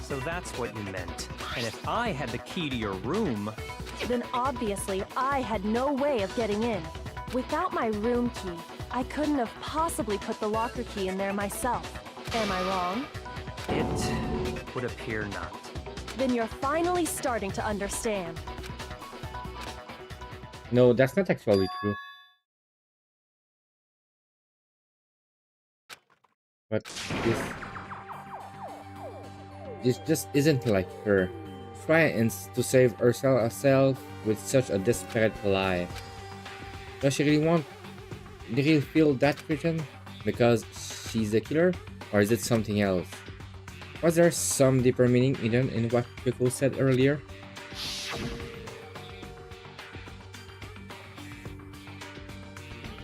Speaker 8: So that's what you meant. And if I had the key to your room...
Speaker 3: Then obviously I had no way of getting in. Without my room key, I couldn't have possibly put the locker key in there myself. Am I wrong?
Speaker 8: It would appear not.
Speaker 3: Then you're finally starting to understand.
Speaker 1: No, that's not actually true. But this just isn't like her. Trying to save herself with such a desperate lie. Does she really feel that threatened because she's the killer, or is it something else? Was there some deeper meaning hidden in what Kyoko said earlier?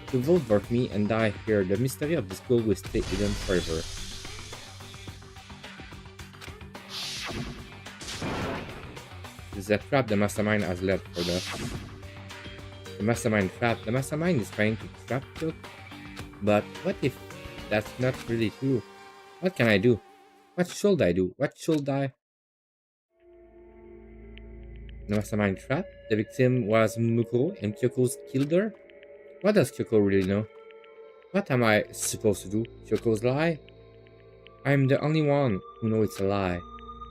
Speaker 1: To vote for me and die here, the mystery of the school will stay hidden forever. This is a trap the mastermind has left for us. The mastermind trap. The mastermind is trying to trap Kyoko. But what if that's not really true? What can I do? What should I do? What should I? The mastermind trap? The victim was Mukuro and Kyoko's killed her? What does Kyoko really know? What am I supposed to do? Kyoko's lie? I'm the only one who knows it's a lie.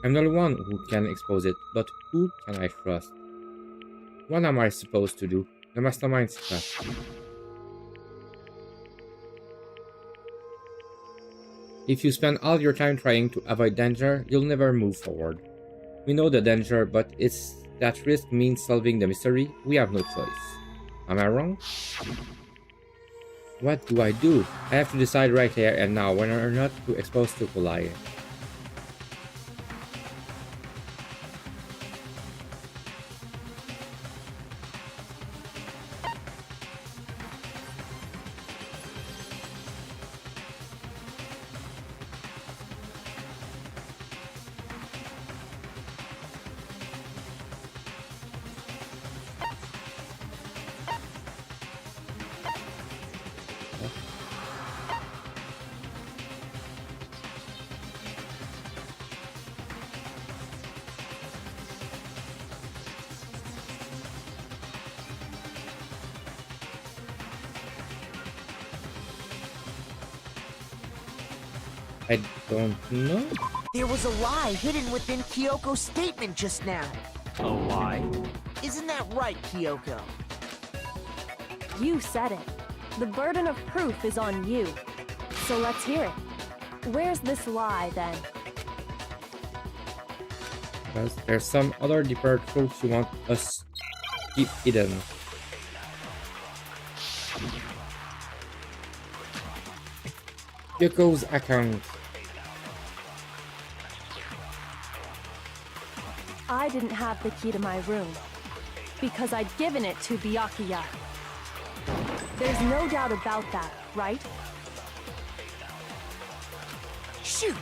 Speaker 1: I'm the only one who can expose it, but who can I trust? What am I supposed to do? The mastermind's trap. If you spend all your time trying to avoid danger, you'll never move forward. We know the danger, but it's that risk means solving the mystery. We have no choice. Am I wrong? What do? I have to decide right here and now whether or not to expose to lie. I don't know.
Speaker 7: There was a lie hidden within Kyoko's statement just now.
Speaker 8: A lie?
Speaker 7: Isn't that right, Kyoko?
Speaker 3: You said it. The burden of proof is on you. So let's hear it. Where's this lie, then?
Speaker 1: Because there's some other deeper truths you want us to keep hidden. Kyoko's account.
Speaker 3: I didn't have the key to my room because I'd given it to Byakuya. There's no doubt about that, right?
Speaker 7: Shoot!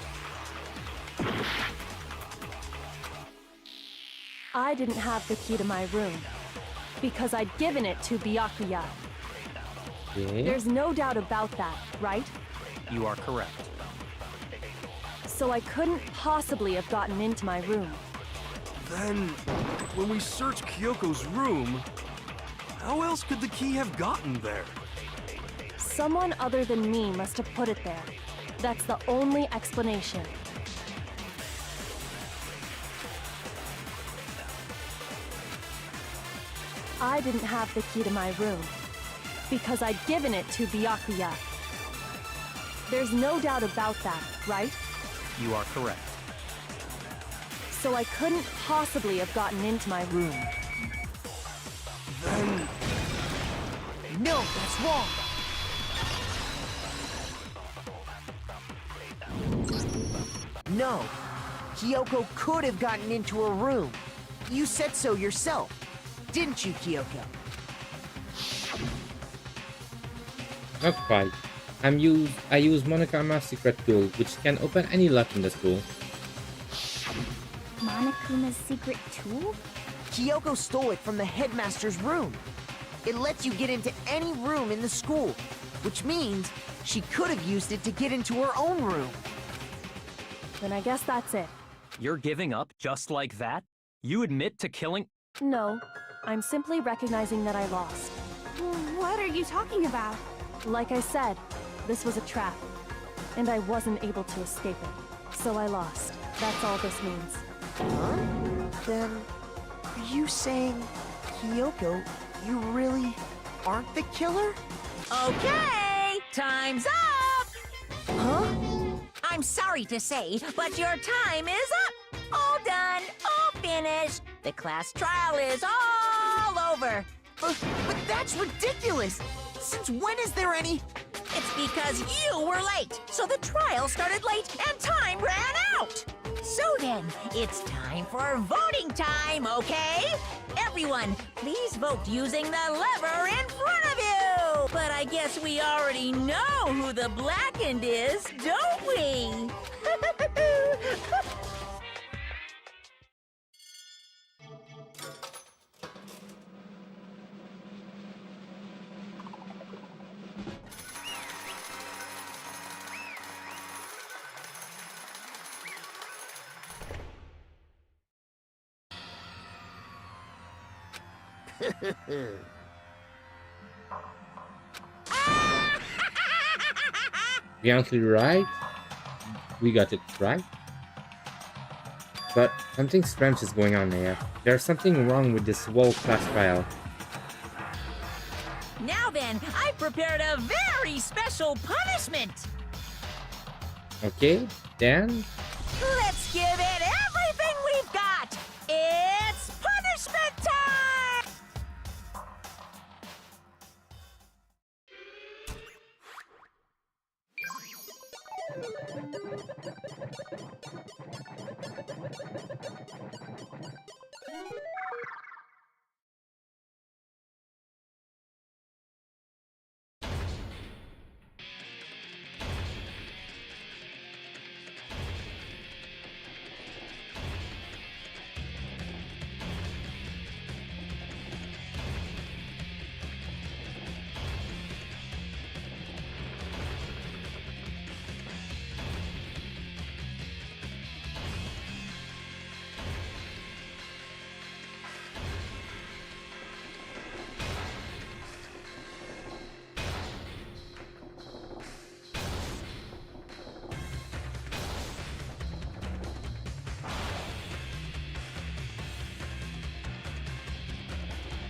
Speaker 3: I didn't have the key to my room because I'd given it to Byakuya.
Speaker 1: Okay.
Speaker 3: There's no doubt about that, right?
Speaker 8: You are correct.
Speaker 3: So I couldn't possibly have gotten into my room.
Speaker 4: Then, when we searched Kyoko's room, how else could the key have gotten there?
Speaker 3: Someone other than me must have put it there. That's the only explanation. I didn't have the key to my room because I'd given it to Byakuya. There's no doubt about that, right?
Speaker 8: You are correct.
Speaker 3: So I couldn't possibly have gotten into my room.
Speaker 4: Then...
Speaker 7: No, that's wrong. No. Kyoko could have gotten into her room. You said so yourself. Didn't you, Kyoko?
Speaker 1: Not quite. I use Monokama's secret tool, which can open any lock in the school.
Speaker 12: Monokuma's secret tool?
Speaker 7: Kyoko stole it from the headmaster's room. It lets you get into any room in the school, which means she could have used it to get into her own room.
Speaker 3: Then I guess that's it.
Speaker 8: You're giving up just like that? You admit to killing...
Speaker 3: No, I'm simply recognizing that I lost.
Speaker 9: What are you talking about?
Speaker 3: Like I said, this was a trap, and I wasn't able to escape it. So I lost. That's all this means.
Speaker 7: Huh? Then, are you saying, Kyoko, you really aren't the killer?
Speaker 2: Okay, time's up!
Speaker 7: Huh?
Speaker 2: I'm sorry to say, but your time is up! All done, all finished. The class trial is all over.
Speaker 7: But that's ridiculous! Since when is there any...
Speaker 2: It's because you were late, so the trial started late and time ran out. So then, it's time for voting time, okay? Everyone, please vote using the lever in front of you. But I guess we already know who the blackened is, don't we?
Speaker 1: Beyondly right. We got it right. But something strange is going on here. There's something wrong with this whole class trial.
Speaker 2: Now then, I prepared a very special punishment.
Speaker 1: Okay, then...
Speaker 2: Let's give it everything we've got. It's punishment time!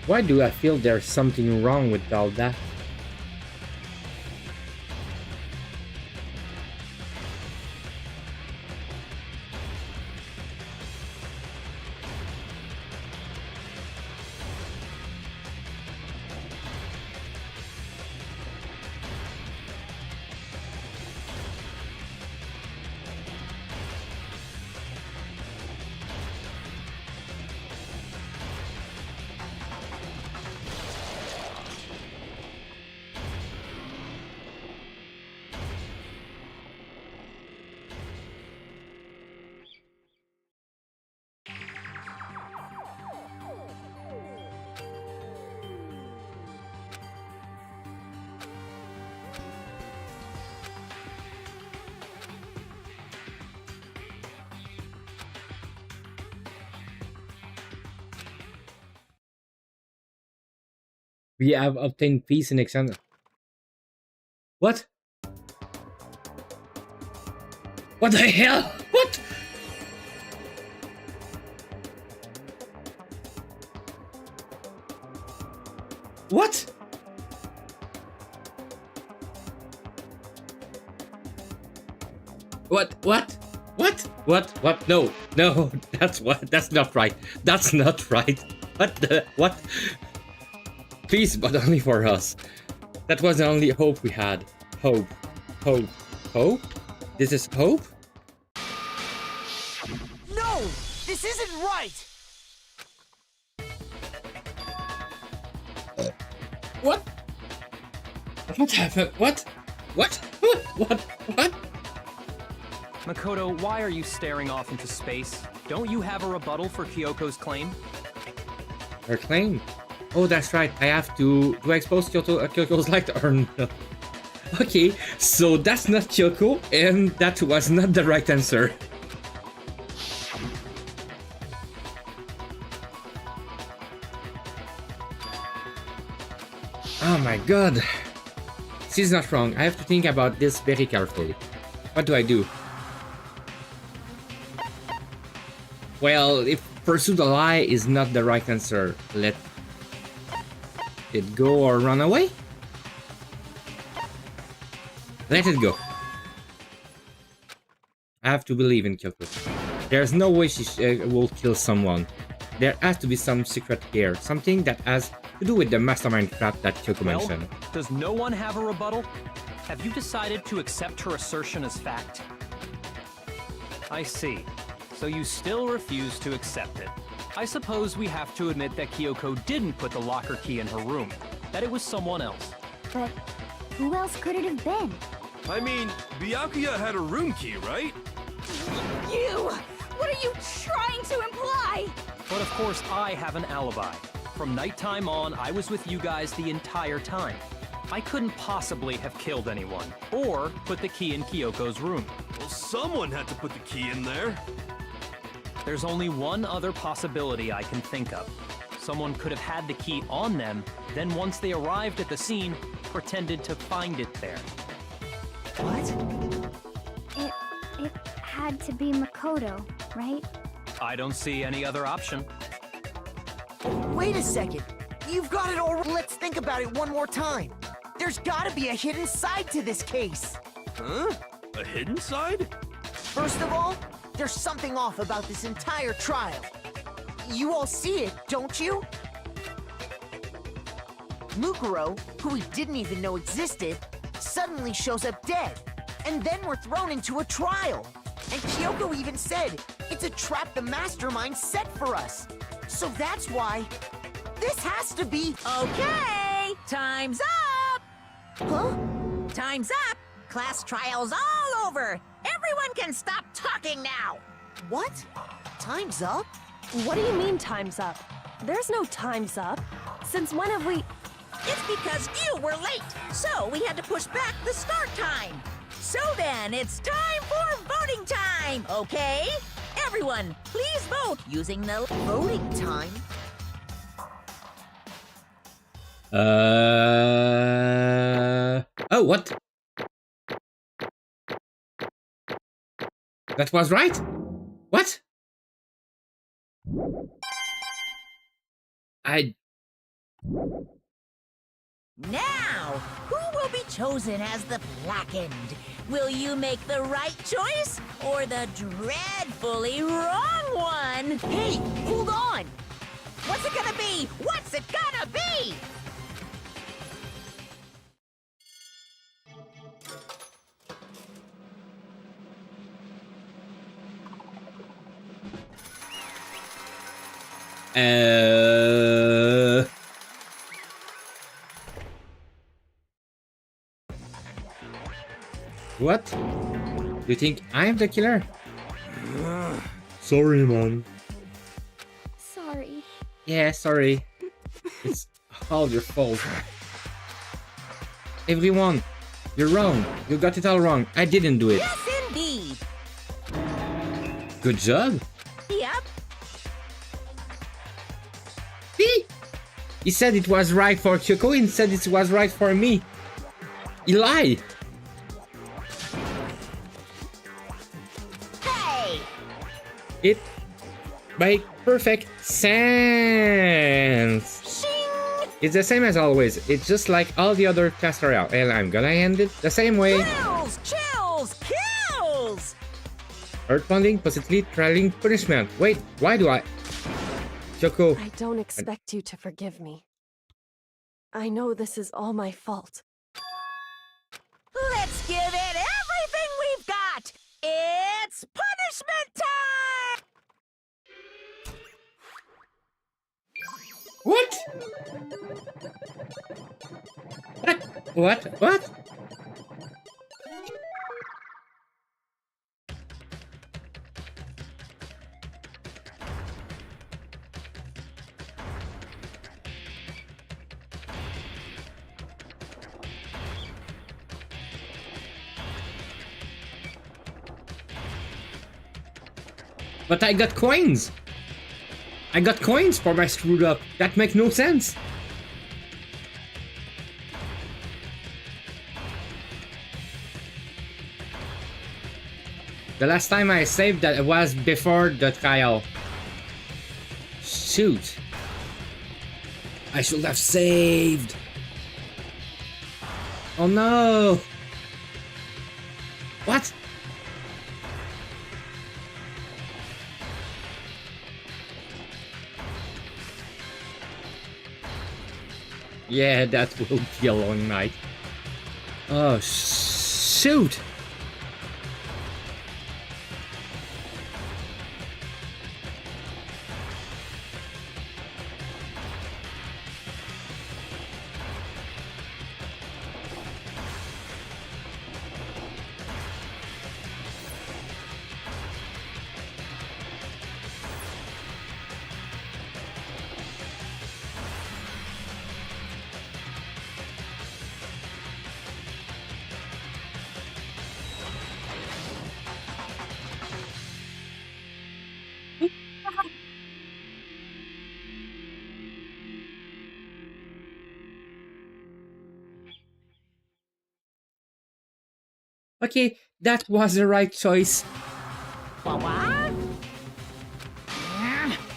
Speaker 1: Why do I feel there's something wrong with all that? We have obtained peace in exam. What? What the hell? What? What? What? No, that's not right. That's not right. What? Peace, but only for us. That was the only hope we had. Hope. This is hope?
Speaker 7: No! This isn't right!
Speaker 1: What? What happened? What?
Speaker 8: Makoto, why are you staring off into space? Don't you have a rebuttal for Kyoko's claim?
Speaker 1: Her claim? Oh, that's right. I have to... Do I expose Kyoko's light or no? Okay, so that's not Kyoko, and that was not the right answer. Oh my god. She's not wrong. I have to think about this very carefully. What do I do? Well, if pursue the lie is not the right answer, let it go or run away? Let it go. I have to believe in Kyoko. There's no way she will kill someone. There has to be some secret here, something that has to do with the mastermind trap that Kyoko mentioned.
Speaker 8: Does no one have a rebuttal? Have you decided to accept her assertion as fact? I see. So you still refuse to accept it. I suppose we have to admit that Kyoko didn't put the locker key in her room, that it was someone else.
Speaker 12: But who else could it have been?
Speaker 4: I mean, Byakuya had a room key, right?
Speaker 9: You! What are you trying to imply?
Speaker 8: But of course I have an alibi. From nighttime on, I was with you guys the entire time. I couldn't possibly have killed anyone, or put the key in Kyoko's room.
Speaker 4: Well, someone had to put the key in there.
Speaker 8: There's only one other possibility I can think of. Someone could have had the key on them, then once they arrived at the scene, pretended to find it there.
Speaker 7: What?
Speaker 12: It had to be Makoto, right?
Speaker 8: I don't see any other option.
Speaker 7: Wait a second. You've got it all. Let's think about it one more time. There's gotta be a hidden side to this case.
Speaker 4: Huh? A hidden side?
Speaker 7: First of all, there's something off about this entire trial. You all see it, don't you? Mukuro, who we didn't even know existed, suddenly shows up dead. And then we're thrown into a trial. And Kyoko even said, it's a trap the mastermind set for us. So that's why this has to be...
Speaker 2: Okay, time's up!
Speaker 7: Huh?
Speaker 2: Time's up! Class trial's all over! Everyone can stop talking now!
Speaker 7: What? Time's up?
Speaker 3: What do you mean time's up? There's no time's up. Since when have we...
Speaker 2: It's because you were late, so we had to push back the start time. So then, it's time for voting time, okay? Everyone, please vote using the
Speaker 7: Voting time?
Speaker 1: Oh, what? That was right? What?
Speaker 2: Now, who will be chosen as the Blackened? Will you make the right choice or the dreadfully wrong one? Hey, hold on! What's it gonna be? What's it gonna be?
Speaker 1: What? You think I'm the killer? Sorry, man.
Speaker 12: Sorry.
Speaker 1: Yeah, sorry. It's all your fault. Everyone, you're wrong. You got it all wrong. I didn't do it.
Speaker 2: Yes, indeed.
Speaker 1: Good job.
Speaker 2: Yep.
Speaker 1: See? He said it was right for Kyoko, and said it was right for me. He lied.
Speaker 2: Hey!
Speaker 1: It makes perfect sense.
Speaker 2: Shing!
Speaker 1: It's the same as always. It's just like all the other class royale, and I'm gonna end it the same way.
Speaker 2: Kills! Chills! Kills!
Speaker 1: Earthbounding, possibly trailing punishment. Wait, why do I? Kyoko.
Speaker 3: I don't expect you to forgive me. I know this is all my fault.
Speaker 2: Let's give it everything we've got! It's punishment time!
Speaker 1: What? What? What? But I got coins! I got coins for my screwed up. That makes no sense. The last time I saved that was before the trial. Shoot. I should have saved. Oh no. What? Yeah, that will be a long night. Oh, shoot! Okay, that was the right choice.
Speaker 2: What?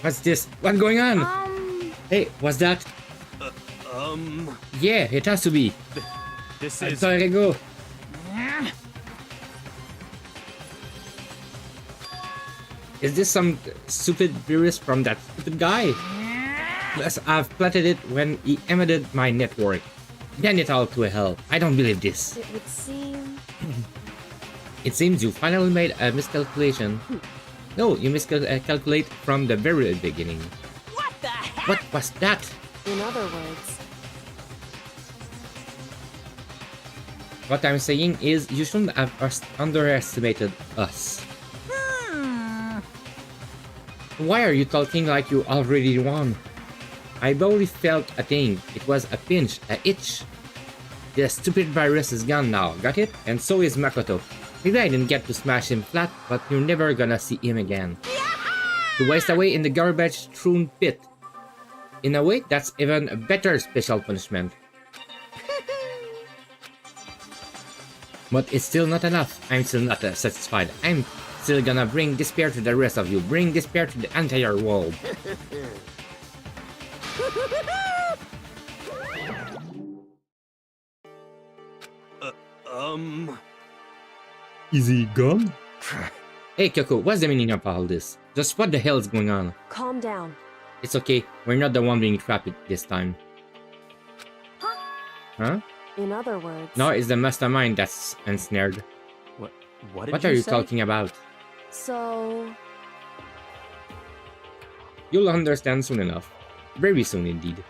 Speaker 1: What's this? What's going on? Hey, what's that? Yeah, it has to be.
Speaker 8: This is...
Speaker 1: Sorry, go. Is this some stupid virus from that stupid guy? Plus, I've planted it when he emitted my network. Damn it all to hell. I don't believe this.
Speaker 3: It would seem...
Speaker 1: It seems you finally made a miscalculation. No, you miscalculate from the very beginning.
Speaker 2: What the heck?
Speaker 1: What was that?
Speaker 3: In other words...
Speaker 1: What I'm saying is you shouldn't have underestimated us. Why are you talking like you already won? I barely felt a thing. It was a pinch, a itch. The stupid virus is gone now, got it? And so is Makoto. Maybe I didn't get to smash him flat, but you're never gonna see him again. To waste away in the garbage strewn pit. In a way, that's even a better special punishment. But it's still not enough. I'm still not satisfied. I'm still gonna bring despair to the rest of you. Bring despair to the entire world. Is he gone? Hey, Kyoko, what's the meaning of all this? Just what the hell is going on?
Speaker 3: Calm down.
Speaker 1: It's okay, we're not the one being trapped this time. Huh?
Speaker 3: In other words...
Speaker 1: No, it's the mastermind that's ensnared.
Speaker 8: What
Speaker 1: are you talking about?
Speaker 3: So...
Speaker 1: You'll understand soon enough. Very soon indeed.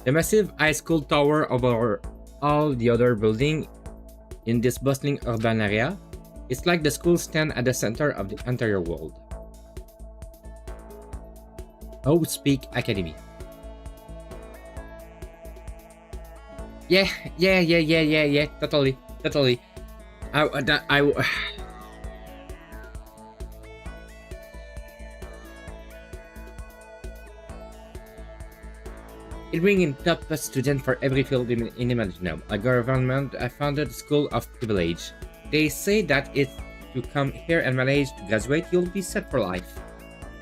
Speaker 1: The massive high school tower over all the other buildings in this bustling urban area. It's like the school stand at the center of the entire world. Speak Academy. Yeah, totally. It brings in top students for every field inimaginable. A government-funded school of privilege. They say that if you come here and manage to graduate, you'll be set for life.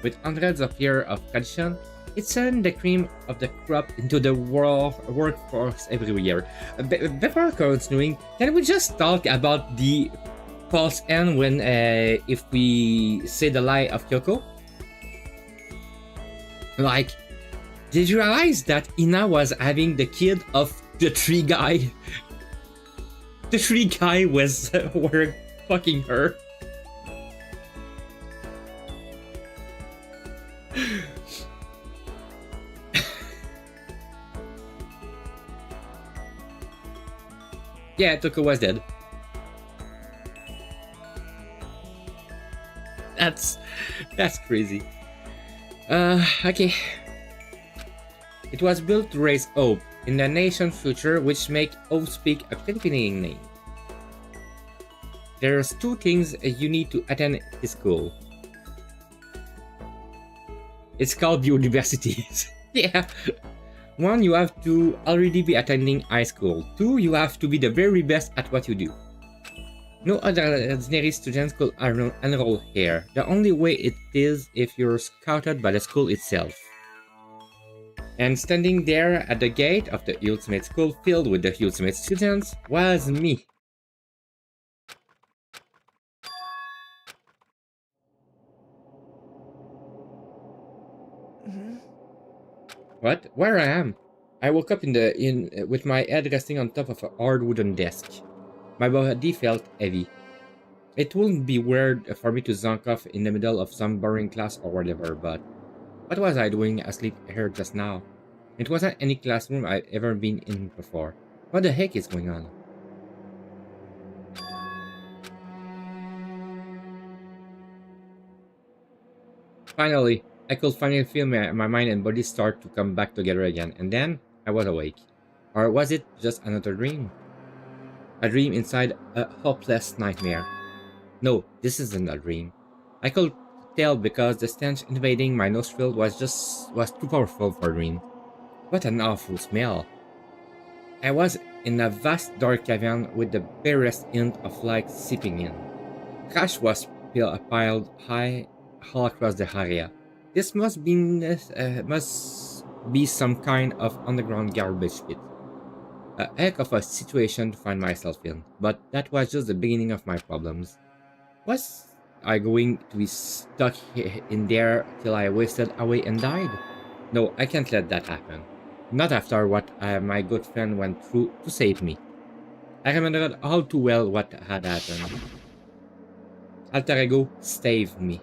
Speaker 1: With hundreds of years of tradition, it's sending the cream of the crop into the workforce every year. Before continuing, can we just talk about the false end when if we say the lie of Kyoko? Like, did you realize that Ina was having the kid of the tree guy? The tree guy was were fucking her. Yeah, Toko was dead. That's crazy. Okay. It was built to raise hope in the nation's future, which make Hope Speak a Philippine name. There's two things you need to attend this school. It's called biodiversity. Yeah. 1, you have to already be attending high school. 2, you have to be the very best at what you do. No other ordinary students could enroll here. The only way it is if you're scouted by the school itself. And standing there at the gate of the ultimate school filled with the ultimate students was me. What? Where I am? I woke up with my head resting on top of a hard wooden desk. My body felt heavy. It wouldn't be weird for me to zonk off in the middle of some boring class or whatever, but what was I doing asleep here just now? It wasn't any classroom I'd ever been in before. What the heck is going on? Finally, I could finally feel my mind and body start to come back together again, and then I was awake. Or was it just another dream? A dream inside a hopeless nightmare. No, this isn't a dream. I could tell because the stench invading my nostril was too powerful for a dream. What an awful smell. I was in a vast dark cavern with the barest hint of light seeping in. Trash was piled high all across the area. This must be some kind of underground garbage pit. A heck of a situation to find myself in, but that was just the beginning of my problems. Was I going to be stuck in there till I wasted away and died? No, I can't let that happen. Not after what my good friend went through to save me. I remembered all too well what had happened. Alter Ego saved me.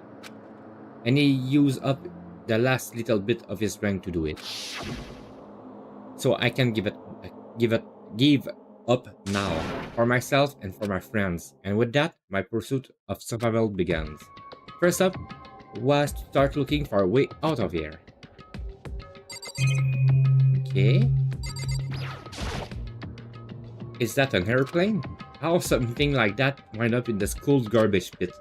Speaker 1: And he used up the last little bit of his strength to do it. So I can give up now, for myself and for my friends, and with that, my pursuit of survival begins. First up was to start looking for a way out of here. Okay. Is that an airplane? How something like that wind up in the school's garbage pit?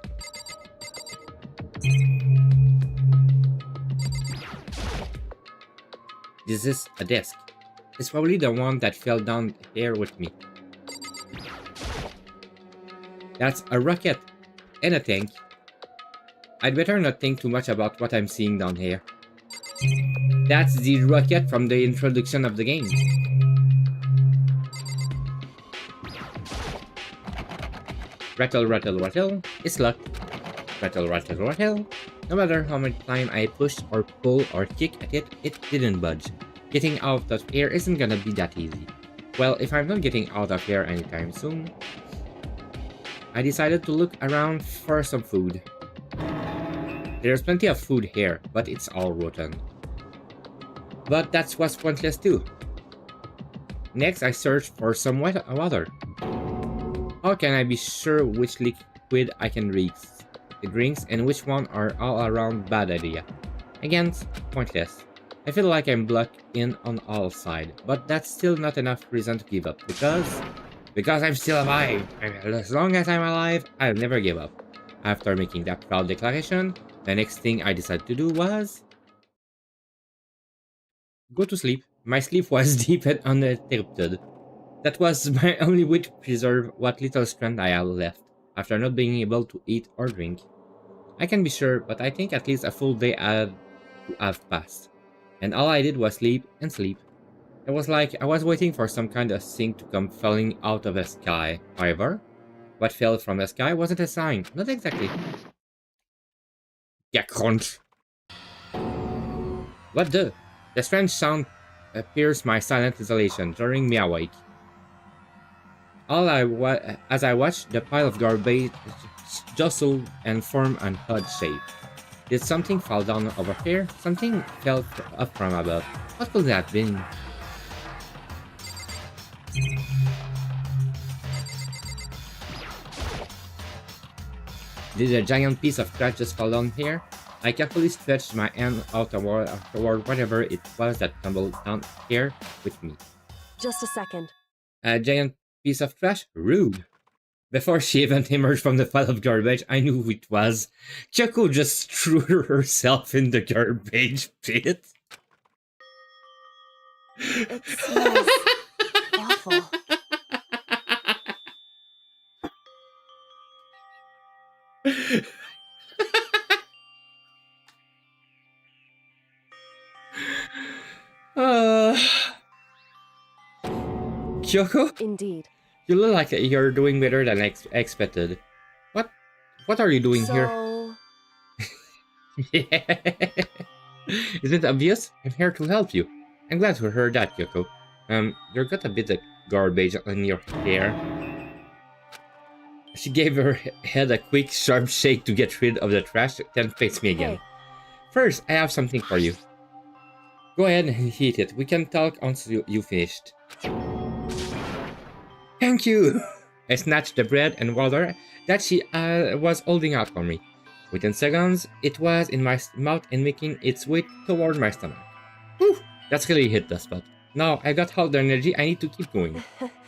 Speaker 1: This is a desk. It's probably the one that fell down here with me. That's a rocket and a tank. I'd better not think too much about what I'm seeing down here. That's the rocket from the introduction of the game. Rattle, rattle, rattle. It's locked. Rattle, rattle, rattle. No matter how much time I pushed or pull or kick at it, it didn't budge. Getting out of here isn't gonna be that easy. Well, if I'm not getting out of here anytime soon, I decided to look around for some food. There's plenty of food here, but it's all rotten. But that's what's pointless too. Next, I searched for some water. How can I be sure which liquid I can drink and which one are all around bad idea? Again, pointless. I feel like I'm blocked in on all sides, but that's still not enough reason to give up because I'm still alive. And as long as I'm alive, I'll never give up. After making that proud declaration, the next thing I decided to do was go to sleep. My sleep was deep and uninterrupted. That was my only way to preserve what little strength I had left, after not being able to eat or drink. I can be sure, but I think at least a full day had to have passed. And all I did was sleep and sleep. It was like I was waiting for some kind of thing to come falling out of the sky. However, what fell from the sky wasn't a sign. Not exactly. Yeah, crunch. What the? The strange sound pierced my silent isolation, drawing me awake. As I watched, the pile of garbage jostled and formed an odd shape. Did something fall down over here? Something fell up from above. What could that have been? Did a giant piece of trash just fall down here? I carefully stretched my hand out toward whatever it was that tumbled down here with me.
Speaker 3: Just a second.
Speaker 1: A giant piece of trash? Rude. Before she even emerged from the pile of garbage, I knew who it was. Kyoko just threw herself in the garbage pit.
Speaker 3: It smells awful.
Speaker 1: Kyoko?
Speaker 3: Indeed.
Speaker 1: You look like you're doing better than expected. What are you doing here? Yeah. Isn't it obvious? I'm here to help you. I'm glad to hear that, Kyoko. You got a bit of garbage on your hair. She gave her head a quick, sharp shake to get rid of the trash, then faced me again.
Speaker 3: Hey.
Speaker 1: First, I have something for you. Go ahead and eat it. We can talk once you finished. Thank you! I snatched the bread and water that she was holding out for me. Within seconds, it was in my mouth and making its way toward my stomach. Whew! That's really hit the spot. Now I got all the energy I need to keep going.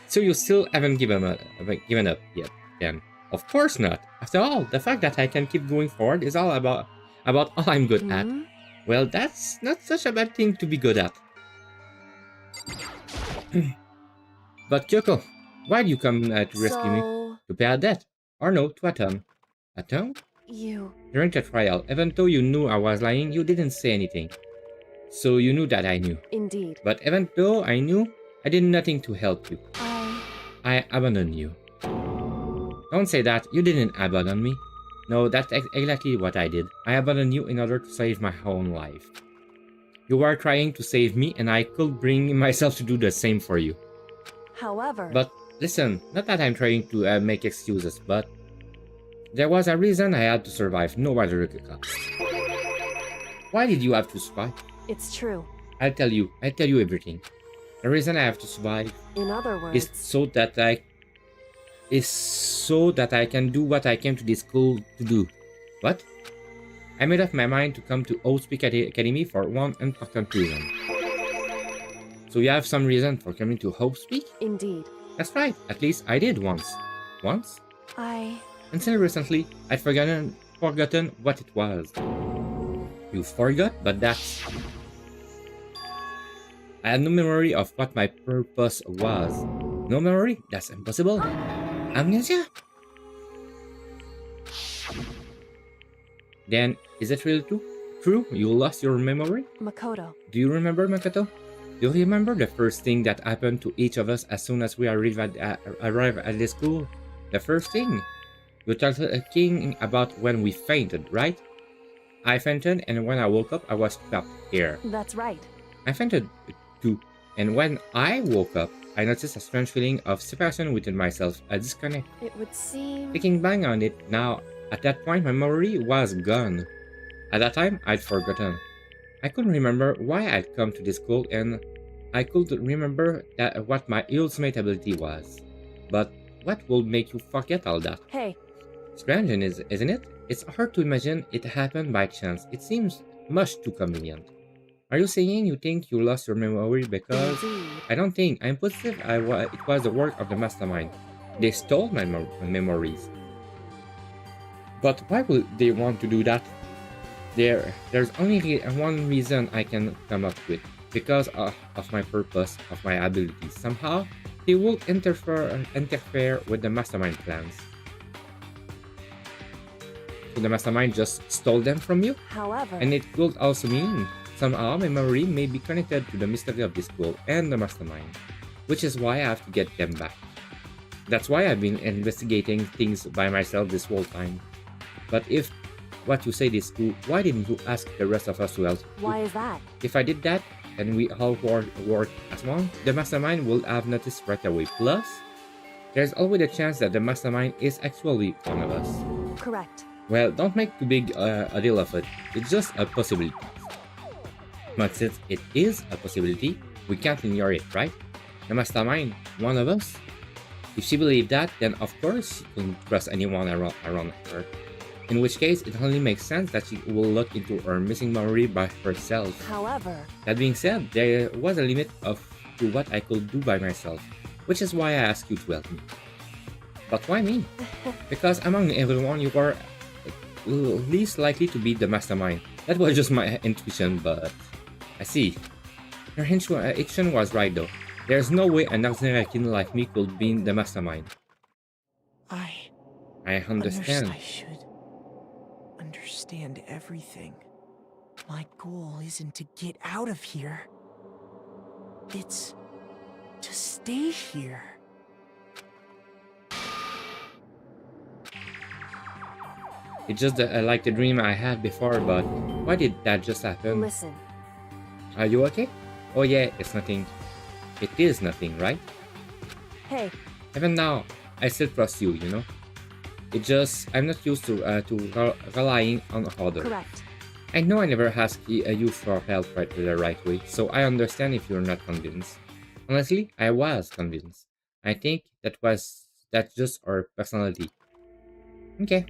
Speaker 1: So you still haven't given up yet, then? Of course not. After all, the fact that I can keep going forward is all about all I'm good at. Well, that's not such a bad thing to be good at. But Kyoko, why'd you come to rescue me? To pay a debt? Or no, to atone. Atone? During the trial, even though you knew I was lying, you didn't say anything. So you knew that I knew.
Speaker 3: Indeed.
Speaker 1: But even though I knew, I did nothing to help you. I abandoned you. Don't say that. You didn't abandon me. No, that's exactly what I did. I abandoned you in order to save my own life. You were trying to save me, and I could bring myself to do the same for you.
Speaker 3: However...
Speaker 1: But listen, not that I'm trying to make excuses, but there was a reason I had to survive, no matter the cost. Why did you have to survive?
Speaker 3: It's true.
Speaker 1: I'll tell you everything. The reason I have to survive,
Speaker 3: in other words,
Speaker 1: is so that I can do what I came to this school to do. What? I made up my mind to come to Outspeak Academy for one important reason. So you have some reason for coming to Outspeak?
Speaker 3: Indeed.
Speaker 1: That's right, at least I did once. Once? Until recently, I'd forgotten what it was. You forgot, but that's... I had no memory of what my purpose was. No memory? That's impossible. Amnesia? Then, is it really true? You lost your memory?
Speaker 3: Makoto.
Speaker 1: Do you remember, Makoto? Do you remember the first thing that happened to each of us as soon as we arrived at the school? The first thing? You were talking about when we fainted, right? I fainted, and when I woke up, I was trapped here.
Speaker 3: That's right.
Speaker 1: I fainted too, and when I woke up, I noticed a strange feeling of separation within myself, a disconnect.
Speaker 3: It would seem...
Speaker 1: Thinking back on it now, at that point, my memory was gone. At that time, I'd forgotten. I couldn't remember why I'd come to this school, and I could remember what my ultimate ability was. But what will make you forget all that?
Speaker 3: Hey.
Speaker 1: Strange, isn't it? It's hard to imagine it happened by chance. It seems much too convenient. Are you saying you think you lost your memory because...
Speaker 3: Indeed.
Speaker 1: I don't think. I'm positive it was the work of the mastermind. They stole my memories. But why would they want to do that? There's only one reason I can come up with. Because of my purpose, of my abilities. Somehow, they will interfere with the mastermind plans. So the mastermind just stole them from you?
Speaker 3: However...
Speaker 1: And it could also mean somehow memory may be connected to the mystery of this school and the mastermind. Which is why I have to get them back. That's why I've been investigating things by myself this whole time. But if what you said is true, why didn't you ask the rest of us to help?
Speaker 3: Why is that?
Speaker 1: If I did that, and we all work as one, the mastermind will have noticed right away. Plus, there's always a chance that the mastermind is actually one of us.
Speaker 3: Correct.
Speaker 1: Well, don't make too big a deal of it. It's just a possibility. But since it is a possibility, we can't ignore it, right? The mastermind, one of us? If she believed that, then of course she couldn't trust anyone around her. In which case, it only makes sense that she will look into her missing memory by herself.
Speaker 3: However...
Speaker 1: That being said, there was a limit to what I could do by myself, which is why I asked you to help me. But why me? Because among everyone, you were least likely to be the mastermind. That was just my intuition, but... I see. Your intuition was right though. There's no way an ordinary kid like me could be the mastermind.
Speaker 7: I
Speaker 1: understand.
Speaker 7: I should understand everything. My goal isn't to get out of here. It's to stay here.
Speaker 1: It's just like the dream I had before, but why did that just happen?
Speaker 3: Listen.
Speaker 1: Are you okay? Oh yeah, it's nothing. It is nothing, right?
Speaker 3: Hey.
Speaker 1: Even now, I still trust you, you know? It's just, I'm not used to relying on others.
Speaker 3: Correct.
Speaker 1: I know I never asked you for help the right way, so I understand if you're not convinced. Honestly, I was convinced. I think that's just our personality. Okay.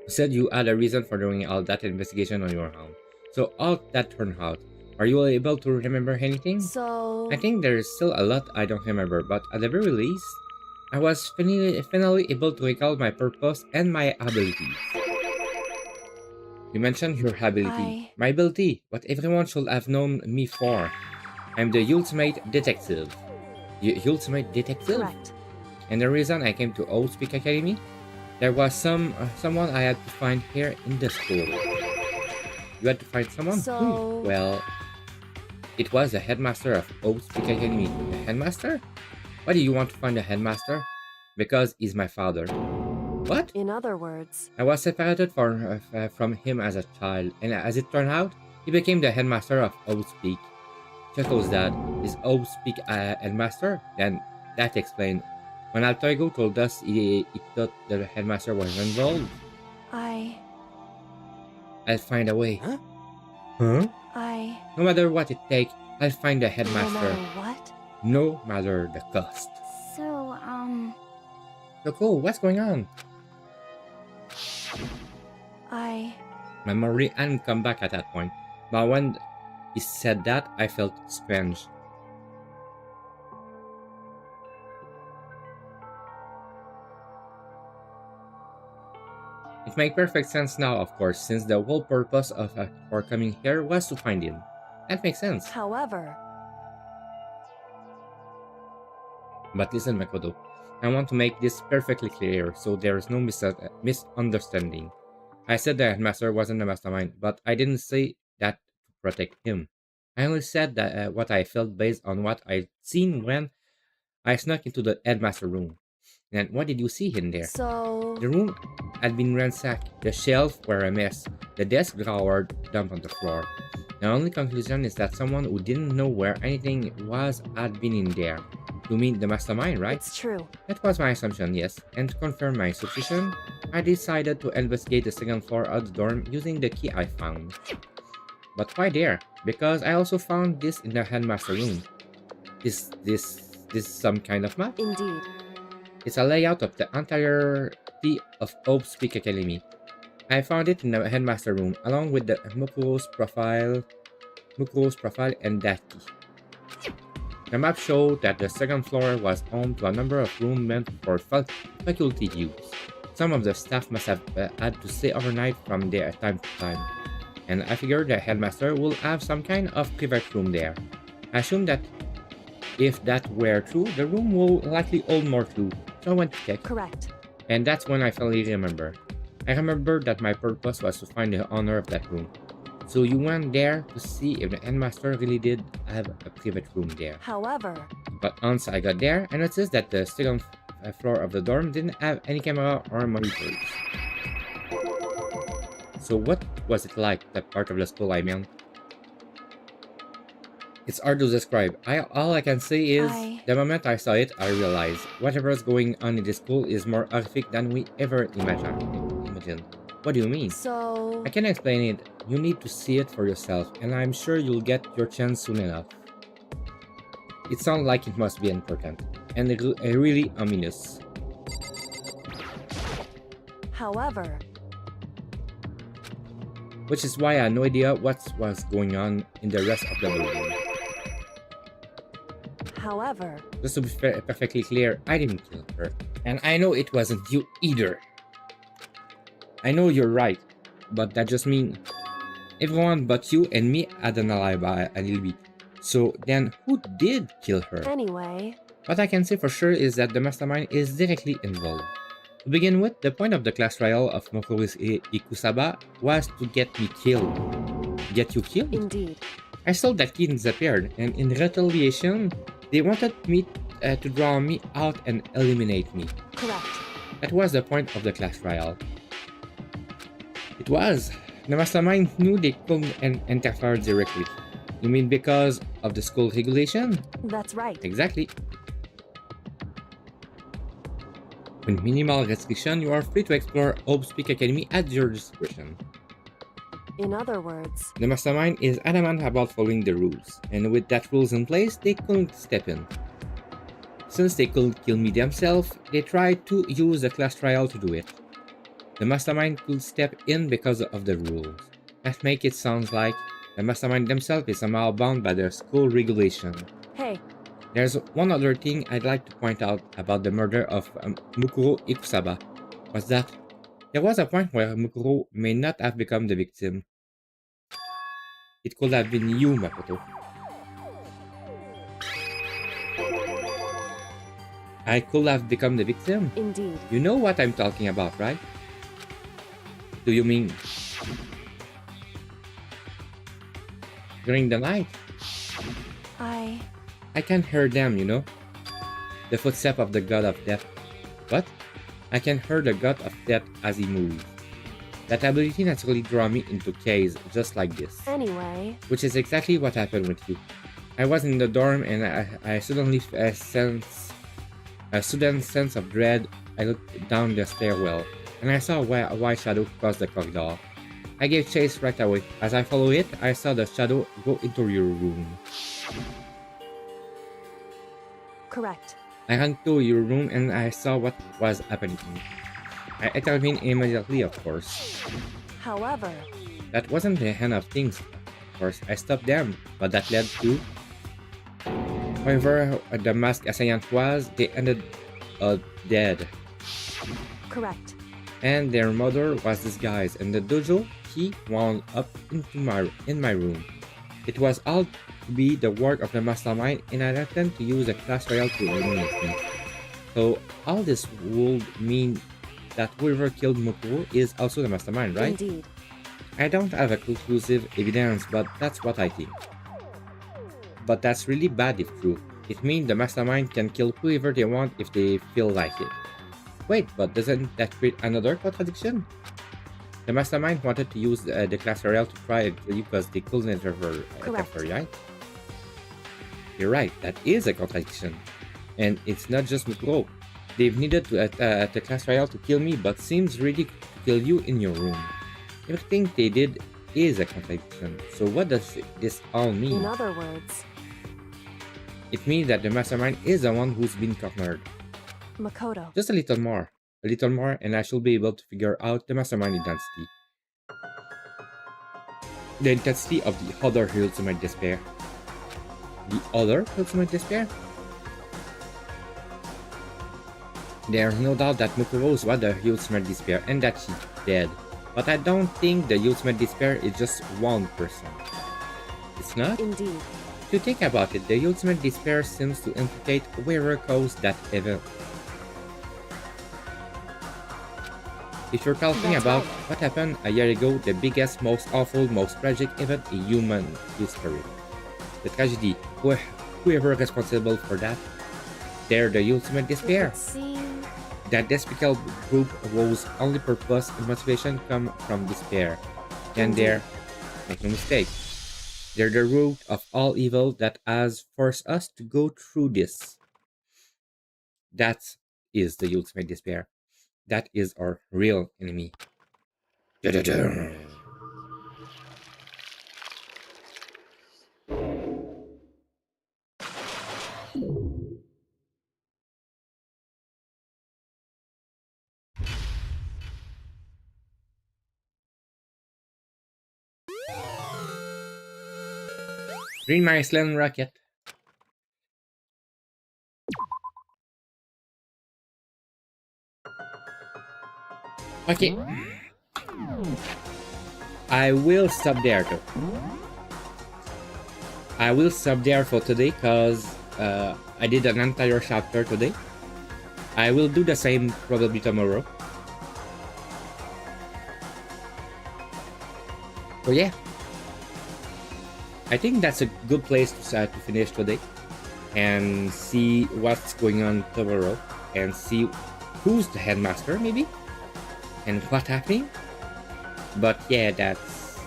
Speaker 1: You said you had a reason for doing all that investigation on your own. So how that turned out? Are you able to remember anything?
Speaker 3: So...
Speaker 1: I think there's still a lot I don't remember, but at the very least, I was finally able to recall my purpose and my abilities. You mentioned your ability. My ability, what everyone should have known me for. I'm the ultimate detective. Ultimate detective?
Speaker 3: Correct.
Speaker 1: And the reason I came to Outspeak Academy? There was someone I had to find here in the school. You had to find someone?
Speaker 3: So...
Speaker 1: Well, it was the headmaster of Outspeak Academy. The headmaster? Why do you want to find the headmaster? Because he's my father. What?
Speaker 3: In other words...
Speaker 1: I was separated from him as a child, and as it turned out, he became the headmaster of Outspeak. Chuckle's dad is Outspeak headmaster? Then that explained. When Alter Ego told us he thought the headmaster was involved. I'll find a way. Huh? No matter what it takes, I'll find the headmaster.
Speaker 3: No matter what?
Speaker 1: No matter the cost.
Speaker 12: So,
Speaker 1: Cool, what's going on? My memory hadn't come back at that point, but when he said that, I felt strange. It makes perfect sense now, of course, since the whole purpose of our coming here was to find him. That makes sense.
Speaker 3: However...
Speaker 1: But listen, Makoto, I want to make this perfectly clear so there is no misunderstanding. I said the headmaster wasn't the mastermind, but I didn't say that to protect him. I only said that what I felt based on what I'd seen when I snuck into the headmaster room. And what did you see in there?
Speaker 3: So...
Speaker 1: The room had been ransacked. The shelves were a mess. The desk drawer dumped on the floor. The only conclusion is that someone who didn't know where anything was had been in there. You mean the mastermind, right?
Speaker 3: It's true.
Speaker 1: That was my assumption, yes. And to confirm my suspicion, I decided to investigate the second floor of the dorm using the key I found. But why there? Because I also found this in the headmaster room. Is this some kind of map?
Speaker 3: Indeed.
Speaker 1: It's a layout of the entirety of Hope's Peak Academy. I found it in the headmaster room, along with the Mukuro's profile, and that key. The map showed that the second floor was home to a number of rooms meant for faculty use. Some of the staff must have had to stay overnight from there time to time, and I figured the headmaster will have some kind of private room there. I assumed that if that were true, the room will likely hold more clues, so I went to check.
Speaker 3: Correct.
Speaker 1: And that's when I finally remember. I remembered that my purpose was to find the owner of that room. So you went there to see if the headmaster really did have a private room there.
Speaker 3: However...
Speaker 1: But once I got there, I noticed that the second floor of the dorm didn't have any camera or monitors. So what was it like, that part of the school I meant? It's hard to describe. All I can say is, the moment I saw it, I realized whatever's going on in this school is more horrific than we ever imagined. What do you mean?
Speaker 3: So...
Speaker 1: I can explain it. You need to see it for yourself, and I'm sure you'll get your chance soon enough. It sounds like it must be important, and really ominous.
Speaker 3: However...
Speaker 1: Which is why I had no idea what was going on in the rest of the building.
Speaker 3: However...
Speaker 1: Just to be perfectly clear, I didn't kill her. And I know it wasn't you either. I know you're right, but that just means everyone but you and me had an alibi a little bit. So then who did kill her?
Speaker 3: Anyway...
Speaker 1: What I can say for sure is that the mastermind is directly involved. To begin with, the point of the class trial of Mokuro Ikusaba was to get me killed. Get you killed?
Speaker 3: Indeed.
Speaker 1: I saw that kid disappeared, and in retaliation, they wanted me to draw me out and eliminate me.
Speaker 3: Correct.
Speaker 1: That was the point of the class trial. It was. The mastermind knew they couldn't interfere directly. You mean because of the school regulation?
Speaker 3: That's right.
Speaker 1: Exactly. With minimal restriction, you are free to explore Hope's Peak Academy at your discretion.
Speaker 3: In other words...
Speaker 1: The mastermind is adamant about following the rules, and with that rules in place, they couldn't step in. Since they couldn't kill me themselves, they tried to use the class trial to do it. The mastermind could step in because of the rules. That makes it sound like the mastermind themselves is somehow bound by the school regulation.
Speaker 3: Hey.
Speaker 1: There's one other thing I'd like to point out about the murder of Mukuro Ikusaba, was that there was a point where Mukuro may not have become the victim. It could have been you, Makoto. I could have become the victim?
Speaker 3: Indeed.
Speaker 1: You know what I'm talking about, right? Do you mean during the night? I can hear them, you know? The footstep of the god of death. What? I can hear the god of death as he moves. That ability naturally draws me into caves just like this.
Speaker 3: Anyway...
Speaker 1: Which is exactly what happened with you. I was in the dorm and I suddenly sense a sudden sense of dread. I looked down the stairwell and I saw a white shadow cross the corridor. I gave chase right away. As I followed it, I saw the shadow go into your room.
Speaker 3: Correct.
Speaker 1: I ran to your room and I saw what was happening. I intervened immediately, of course.
Speaker 3: However...
Speaker 1: That wasn't the end of things. Of course, I stopped them, but that led to... However, the masked assailant was, they ended up dead.
Speaker 3: Correct.
Speaker 1: And their mother was disguised, and the dojo key wound up in my room. It was all to be the work of the mastermind, and I intend to use the class trial to eliminate me. So all this would mean that whoever killed Mukuro is also the mastermind, right?
Speaker 3: Indeed.
Speaker 1: I don't have a conclusive evidence, but that's what I think. But that's really bad if true. It means the mastermind can kill whoever they want if they feel like it. Wait, but doesn't that create another contradiction? The mastermind wanted to use the class royale to try and kill you because they couldn't interfere, right? You're right, that is a contradiction. And it's not just Mukuro. They've needed to the class royale to kill me, but seems ready to kill you in your room. Everything they did is a contradiction. So what does this all mean?
Speaker 3: In other words,
Speaker 1: it means that the mastermind is the one who's been cornered.
Speaker 3: Makoto.
Speaker 1: Just a little more, and I should be able to figure out the mastermind intensity. The intensity of the other ultimate despair. The other ultimate despair? There's no doubt that Mukuro was the ultimate despair and that she's dead. But I don't think the ultimate despair is just one person. It's not?
Speaker 3: Indeed.
Speaker 1: If you think about it, the ultimate despair seems to implicate whoever caused that event. If you're talking about what happened a year ago, the biggest, most awful, most tragic event in human history. The tragedy, whoever responsible for that, they're the ultimate despair. That despicable group whose only purpose and motivation come from despair. And make no mistake, they're the root of all evil that has forced us to go through this. That is the ultimate despair. That is our real enemy. Green my Iceland rocket. Okay. I will stop there though. I will stop there for today because I did an entire chapter today. I will do the same probably tomorrow. So yeah. I think that's a good place to finish today. And see what's going on tomorrow. And see who's the headmaster maybe. And what's happening. But yeah, that's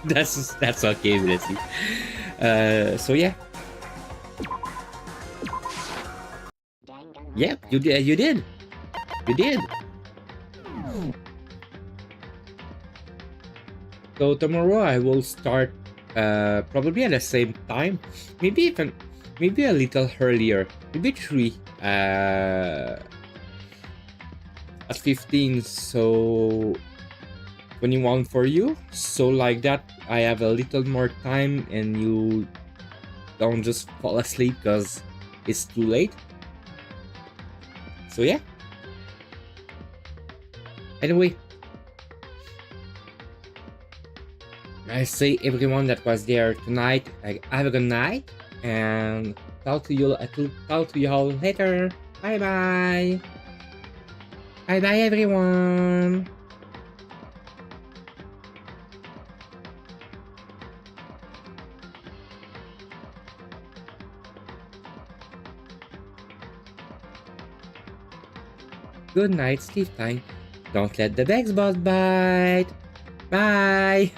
Speaker 1: that's okay, let's see. So yeah. Yep, you did. So tomorrow I will start probably at the same time. Maybe a little earlier. Maybe 3 at 15, so 21 for you. So like that I have a little more time and you don't just fall asleep because it's too late. So yeah. Anyway, I say everyone that was there tonight, like, have a good night and talk to you all later. Bye bye. Bye bye everyone. Good night, sleep time. Don't let the bags bite. Bye.